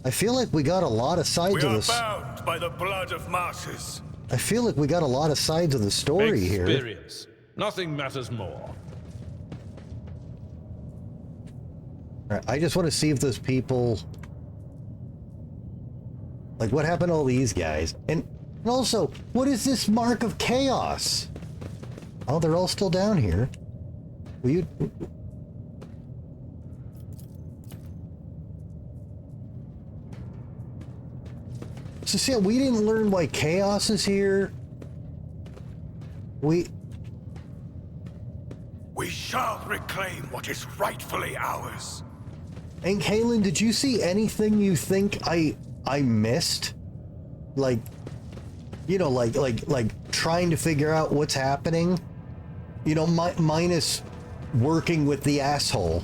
I feel like we got a lot of sides We of are this. bound by the blood of martyrs. I feel like we got a lot of sides of the story here. Experience. Nothing matters more. Alright, I just want to see if those people... Like, what happened to all these guys? And also, what is this mark of chaos? Oh, they're all still down here. Will you... So see, we didn't learn why chaos is here. We shall reclaim what is rightfully ours. And Kaylin, did you see anything you think I missed? Like, you know, like trying to figure out what's happening? You know, minus working with the asshole.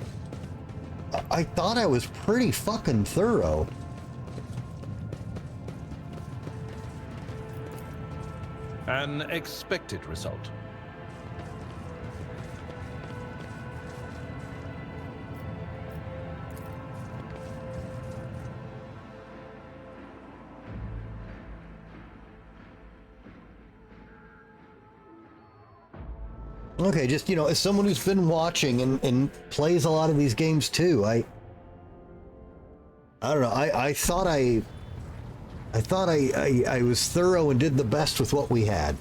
I thought I was pretty fucking thorough. An expected result. Okay, just, you know, as someone who's been watching and plays a lot of these games too, I don't know, I thought I was thorough and did the best with what we had.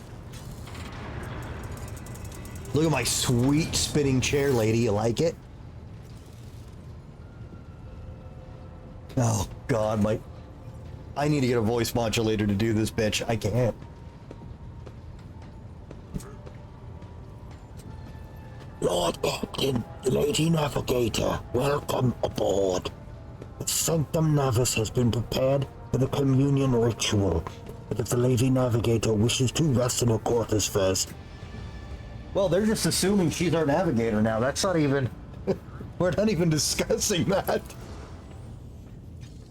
Look at my sweet spinning chair, lady. You like it? Oh, God, I need to get a voice modulator to do this, bitch. I can't. Lord Captain, the Lady Navigator, welcome aboard. The Sanctum Navis has been prepared for the communion ritual, but if the Lady Navigator wishes to rest in her quarters first... Well, they're just assuming she's our navigator now. That's not even... We're not even discussing that.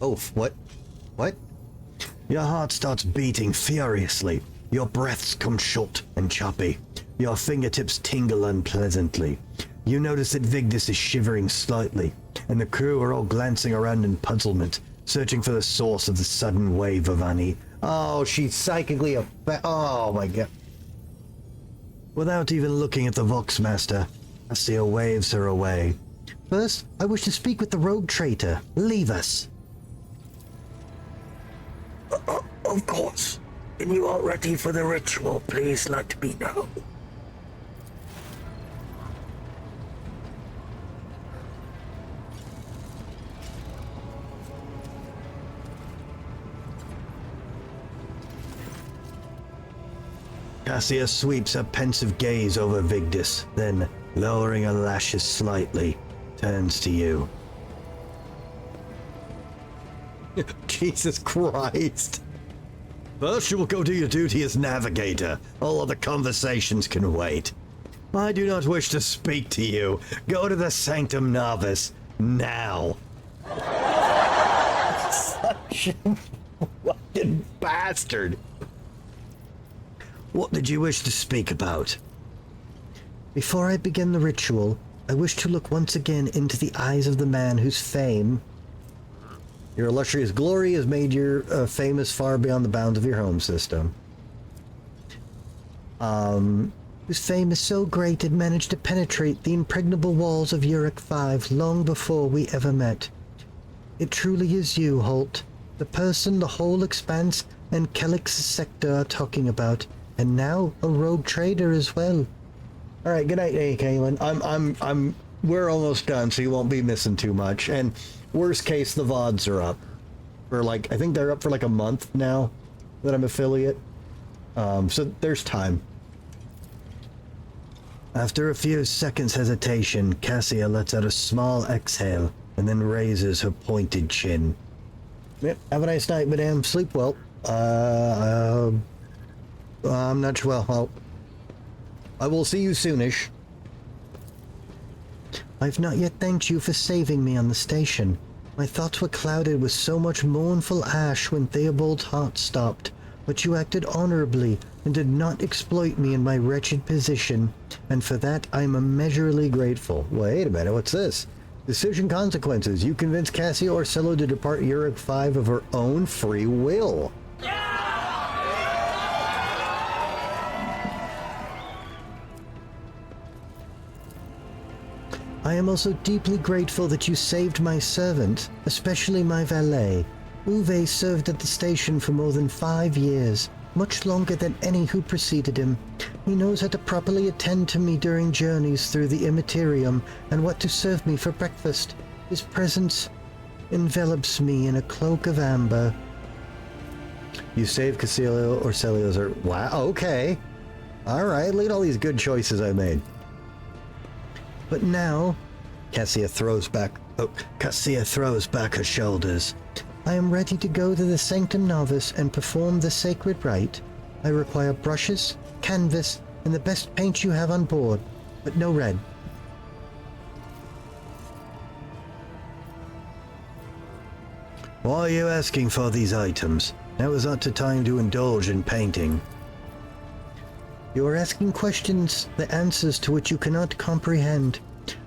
Oh, what? What? Your heart starts beating furiously. Your breaths come short and choppy. Your fingertips tingle unpleasantly. You notice that Vigdis is shivering slightly, and the crew are all glancing around in puzzlement, searching for the source of the sudden wave of Annie. Oh, she's psychically oh my god. Without even looking at the Voxmaster, Astia waves her away. First, I wish to speak with the rogue traitor. Leave us. Of course. When you are ready for the ritual, please let me know. Cassia sweeps a pensive gaze over Vigdis, then, lowering her lashes slightly, turns to you. Jesus Christ. First you will go do your duty as navigator. All other conversations can wait. I do not wish to speak to you. Go to the Sanctum Navis, now. Such a fucking bastard. bastard. What did you wish to speak about? Before I begin the ritual, I wish to look once again into the eyes of the man whose fame, your illustrious glory, has made you famous far beyond the bounds of your home system. Whose fame is so great it managed to penetrate the impregnable walls of Uruk 5 long before we ever met. It truly is you, Holt, the person the whole Expanse and Kelix sector are talking about, and now a rogue trader as well. All right, good night, hey, Kaylin. We're almost done, so you won't be missing too much. And worst case, the VODs are up for like, I think they're up for like a month now that I'm affiliate. So there's time. After a few seconds hesitation, Cassia lets out a small exhale and then raises her pointed chin. Yep, have a nice night, madame. Sleep well. I'm not sure. Well, I will see you soonish. I've not yet thanked you for saving me on the station. My thoughts were clouded with so much mournful ash when Theobald's heart stopped, but you acted honorably and did not exploit me in my wretched position, and for that I am immeasurably grateful. Wait a minute, what's this? Decision consequences. You convinced Cassia Orsello to depart Uruk 5 of her own free will. I am also deeply grateful that you saved my servant, especially my valet. Uwe served at the station for more than 5 years, much longer than any who preceded him. He knows how to properly attend to me during journeys through the Immaterium and what to serve me for breakfast. His presence envelops me in a cloak of amber. You saved Cassia Orsello's... Wow, okay. Alright, look at all these good choices I made. But now, Cassia throws back her shoulders. I am ready to go to the Sanctum Novus and perform the sacred rite. I require brushes, canvas, and the best paint you have on board, but no red. Why are you asking for these items? Now is not the time to indulge in painting. You are asking questions, the answers to which you cannot comprehend.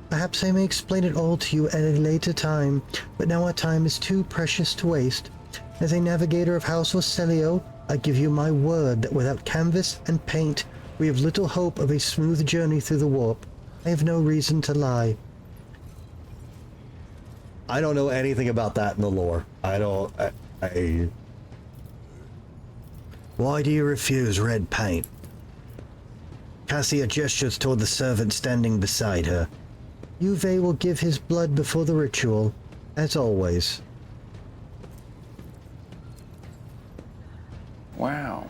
Perhaps I may explain it all to you at a later time, but now our time is too precious to waste. As a navigator of House Orsello, I give you my word that without canvas and paint, we have little hope of a smooth journey through the warp. I have no reason to lie. I don't know anything about that in the lore. Why do you refuse red paint? Cassia gestures toward the servant standing beside her. Uwe will give his blood before the ritual, as always. Wow.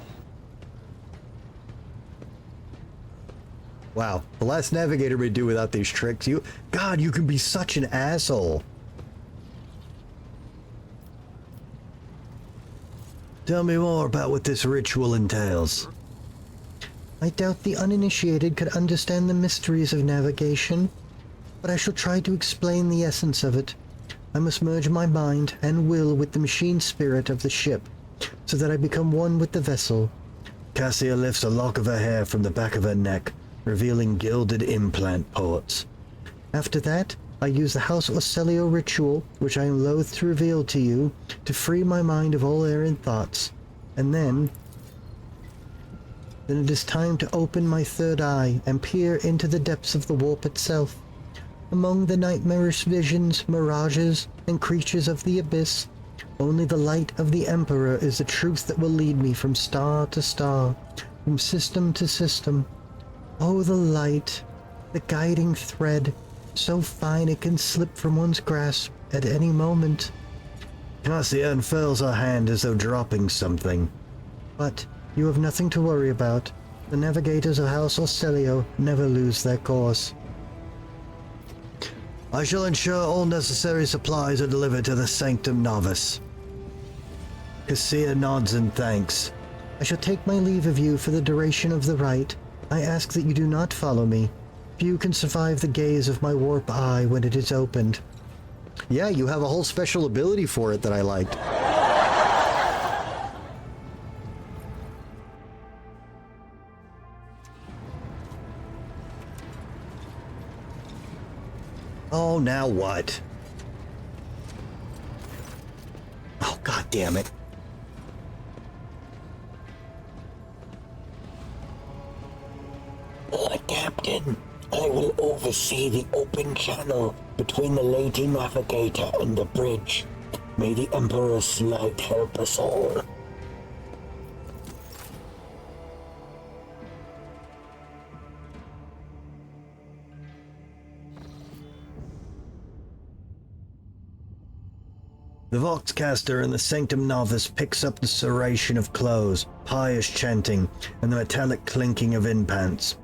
Wow, the last navigator may do without these tricks. God, you can be such an asshole. Tell me more about what this ritual entails. I doubt the uninitiated could understand the mysteries of navigation, but I shall try to explain the essence of it. I must merge my mind and will with the machine spirit of the ship, so that I become one with the vessel. Cassia lifts a lock of her hair from the back of her neck, revealing gilded implant ports. After that, I use the House Orsello ritual, which I am loath to reveal to you, to free my mind of all errant thoughts. And then it is time to open my third eye and peer into the depths of the warp itself. Among the nightmarish visions, mirages, and creatures of the abyss, only the light of the Emperor is the truth that will lead me from star to star, from system to system. Oh, the light, the guiding thread, so fine it can slip from one's grasp at any moment. Cassia unfurls her hand as though dropping something. But you have nothing to worry about. The navigators of House Orsello never lose their course. I shall ensure all necessary supplies are delivered to the Sanctum Novus. Cassia nods in thanks. I shall take my leave of you for the duration of the rite. I ask that you do not follow me. Few can survive the gaze of my warp eye when it is opened. Yeah, you have a whole special ability for it that I liked. Oh, now what? Oh, god damn it. Captain, I will oversee the open channel between the Lady Navigator and the bridge. May the Emperor's light help us all. The Voxcaster in the Sanctum Novus picks up the serration of clothes, pious chanting, and the metallic clinking of implants.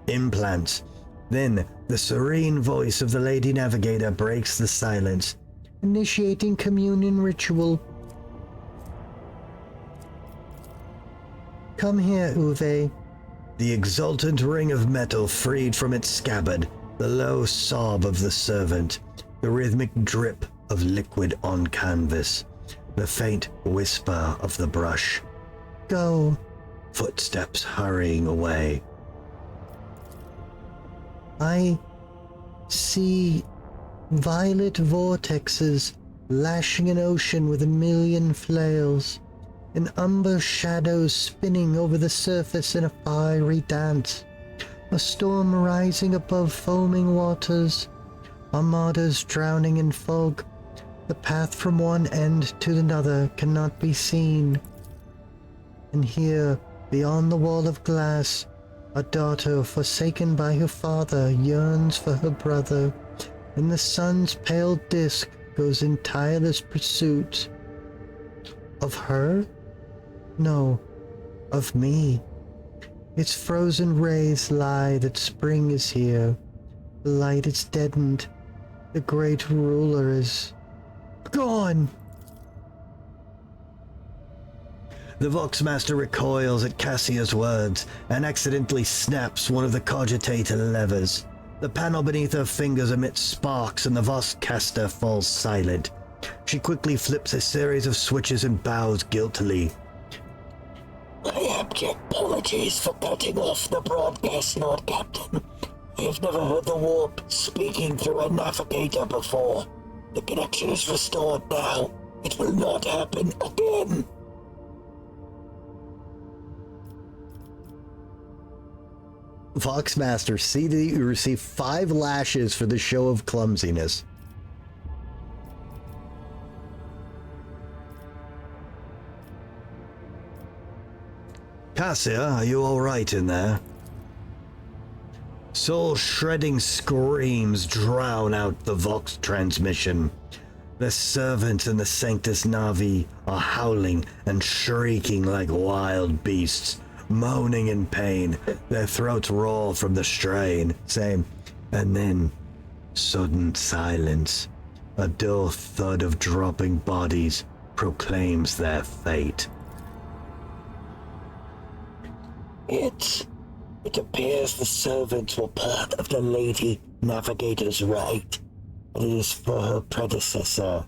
Then, the serene voice of the Lady Navigator breaks the silence, initiating communion ritual. Come here, Uwe. The exultant ring of metal freed from its scabbard, the low sob of the servant, the rhythmic drip of liquid on canvas, the faint whisper of the brush. Go. Footsteps hurrying away. I see violet vortexes lashing an ocean with a million flails, and umber shadows spinning over the surface in a fiery dance, a storm rising above foaming waters, armadas drowning in fog. The path from one end to another cannot be seen. And here, beyond the wall of glass, a daughter forsaken by her father yearns for her brother, and the sun's pale disk goes in tireless pursuit. Of her? No, of me. Its frozen rays lie that spring is here. The light is deadened. The great ruler is gone. The Voxmaster recoils at Cassia's words and accidentally snaps one of the cogitator levers. The panel beneath her fingers emits sparks and the Voxcaster falls silent. She quickly flips a series of switches and bows guiltily. My abject apologies for cutting off the broadcast, Lord Captain. I have never heard the warp speaking through a navigator before. The connection is restored now. It will not happen again. Voxmaster, see that you receive 5 lashes for the show of clumsiness. Cassia, are you alright in there? Soul-shredding screams drown out the Vox transmission. The servants and the Sanctus Navi are howling and shrieking like wild beasts, moaning in pain. Their throats roar from the strain, saying, and then sudden silence. A dull thud of dropping bodies proclaims their fate. It appears the servants were part of the Lady Navigator's rite, but it is for her predecessor.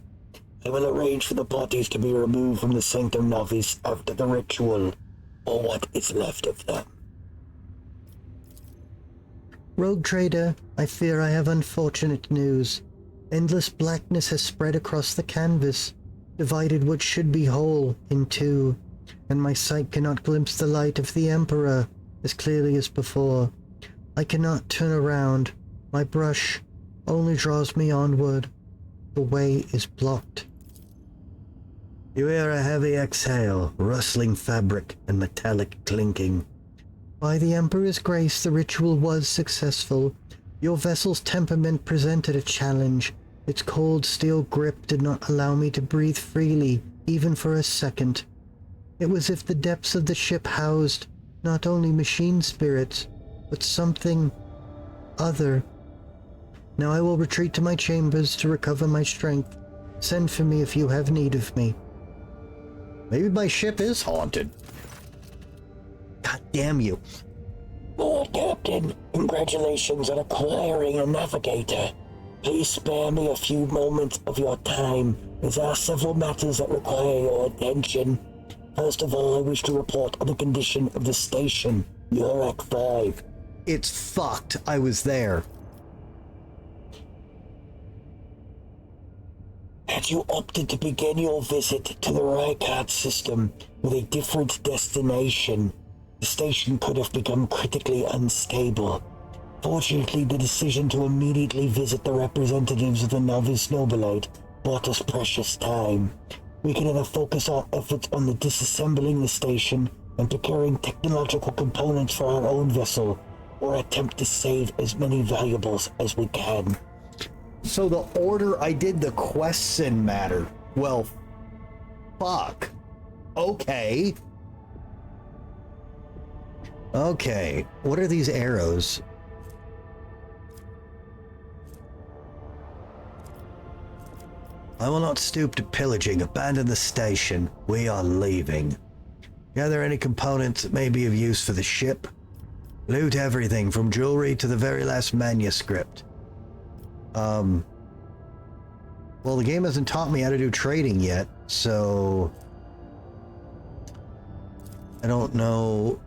I will arrange for the bodies to be removed from the Sanctum Novis after the ritual, or what is left of them. Rogue Trader, I fear I have unfortunate news. Endless blackness has spread across the canvas, divided what should be whole in two, and my sight cannot glimpse the light of the Emperor as clearly as before. I cannot turn around. My brush only draws me onward. The way is blocked. You hear a heavy exhale, rustling fabric and metallic clinking. By the Emperor's grace, the ritual was successful. Your vessel's temperament presented a challenge. Its cold steel grip did not allow me to breathe freely, even for a second. It was as if the depths of the ship housed not only machine spirits, but something other. Now I will retreat to my chambers to recover my strength. Send for me if you have need of me. Maybe my ship is haunted. God damn you. Lord Captain, congratulations on acquiring a navigator. Please spare me a few moments of your time, as there are several matters that require your attention. First of all, I wish to report on the condition of the station, Yurak 5. It's fucked. I was there. Had you opted to begin your visit to the Rykard system with a different destination, the station could have become critically unstable. Fortunately, the decision to immediately visit the representatives of the Novice Nobilite bought us precious time. We can either focus our efforts on the disassembling the station and procuring technological components for our own vessel, or attempt to save as many valuables as we can. So the order I did the quests in matter. Well, fuck. Okay. Okay, what are these arrows? I will not stoop to pillaging. Abandon the station. We are leaving. Gather any components that may be of use for the ship. Loot everything from jewelry to the very last manuscript. Well, the game hasn't taught me how to do trading yet, so I don't know.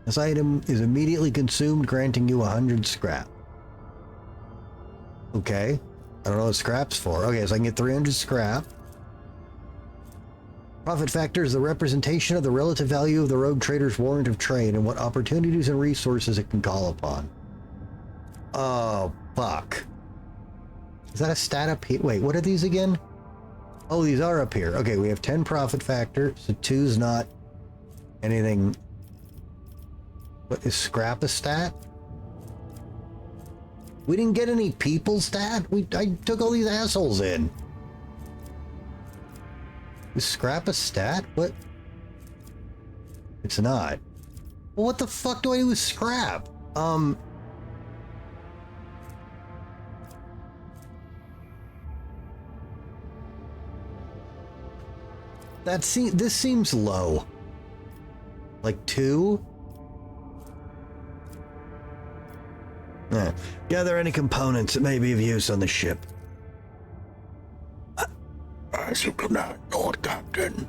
This item is immediately consumed, granting you 100 scrap. Okay. I don't know what scrap's for. Okay, so I can get 300 scrap. Profit factor is the representation of the relative value of the rogue trader's warrant of trade and what opportunities and resources it can call upon. Oh, fuck. Is that a stat up here? Wait, what are these again? Oh, these are up here. Okay, we have 10 profit factor, so 2's not anything. What, is scrap a stat? We didn't get any people stat? I took all these assholes in. Is scrap a stat? What? It's not. Well, what the fuck do I do with scrap? This seems low. Like 2? Gather any components that may be of use on the ship. As you command, Lord Captain.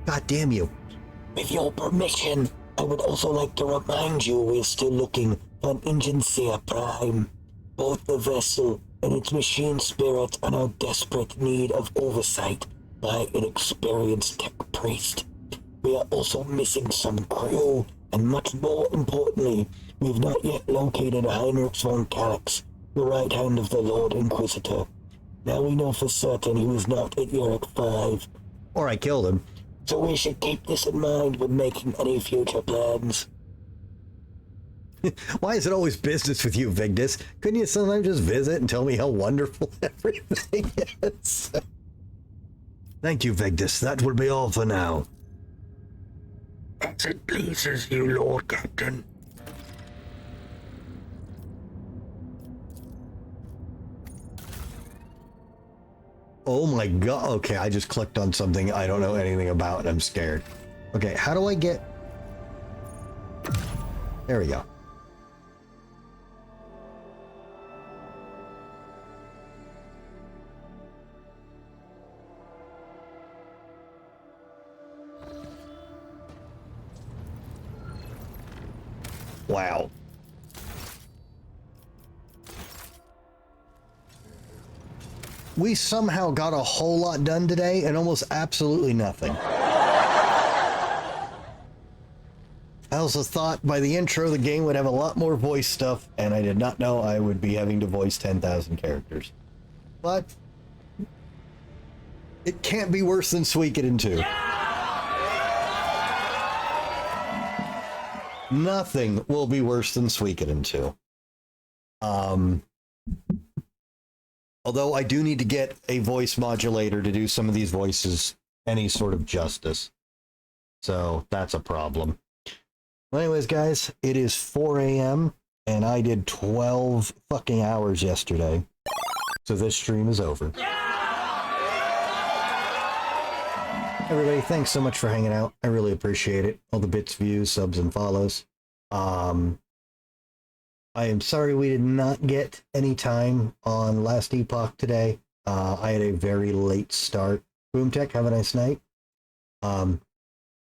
God damn you. With your permission, I would also like to remind you we're still looking for an Engineer Prime. Both the vessel and its machine spirits are now desperate need of oversight by an experienced tech priest. We are also missing some crew, and much more importantly, we have not yet located Heinrich von Calix, the right hand of the Lord Inquisitor. Now we know for certain he was not at Uruk 5. Or I killed him. So we should keep this in mind when making any future plans. Why is it always business with you, Vigdis? Couldn't you sometimes just visit and tell me how wonderful everything is? Thank you, Vigdis. That will be all for now. As it pleases you, Lord Captain. Oh my god. Okay, I just clicked on something I don't know anything about and I'm scared. Okay, how do I get... There we go. Wow. We somehow got a whole lot done today and almost absolutely nothing. I also thought by the intro the game would have a lot more voice stuff, and I did not know I would be having to voice 10,000 characters. But it can't be worse than Suikoden 2. Nothing will be worse than Suikoden 2. Although I do need to get a voice modulator to do some of these voices any sort of justice. So that's a problem. Well, anyways, guys, it is 4 a.m. and I did 12 fucking hours yesterday. So this stream is over. Everybody, thanks so much for hanging out. I really appreciate it. All the bits, views, subs, and follows. I am sorry we did not get any time on Last Epoch today. I had a very late start. Boomtech, have a nice night. I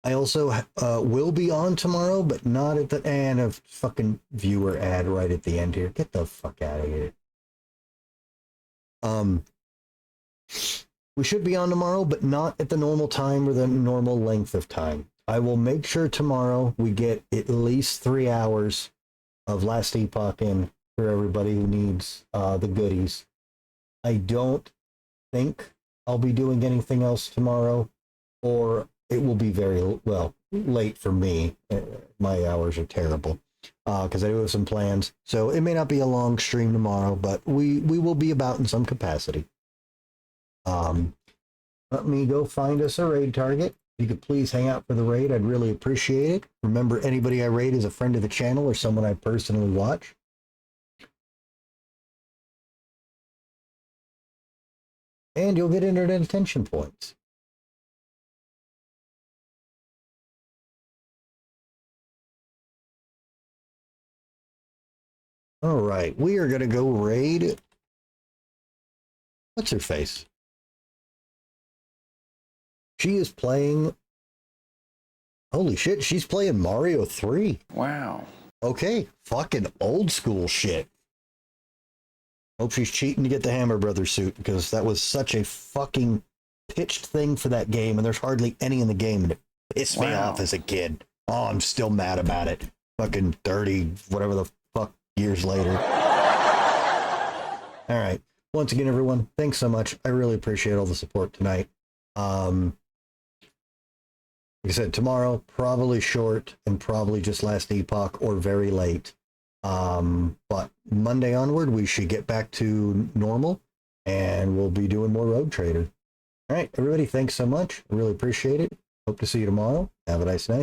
also will be on tomorrow, but not at the end of fucking viewer ad right at the end here. Get the fuck out of here. We should be on tomorrow, but not at the normal time or the normal length of time. I will make sure tomorrow we get at least 3 hours of Last Epoch in for everybody who needs the goodies. I don't think I'll be doing anything else tomorrow, or it will be very, well, late for me. My hours are terrible because I do have some plans. So it may not be a long stream tomorrow, but we will be about in some capacity. Let me go find us a raid target. If you could please hang out for the raid, I'd really appreciate it. Remember, anybody I raid is a friend of the channel or someone I personally watch. And you'll get internet attention points. All right, we are going to go raid. What's her face? She is playing. Holy shit, she's playing Mario 3. Wow. Okay, fucking old school shit. Hope she's cheating to get the Hammer Brothers suit, because that was such a fucking pitched thing for that game, and there's hardly any in the game, and it pissed me off as a kid. Oh, I'm still mad about it. Fucking 30, whatever the fuck, years later. All right. Once again, everyone, thanks so much. I really appreciate all the support tonight. Like I said, tomorrow, probably short and probably just Last Epoch or very late. But Monday onward, we should get back to normal and we'll be doing more Rogue Trader. All right, everybody, thanks so much. I really appreciate it. Hope to see you tomorrow. Have a nice night.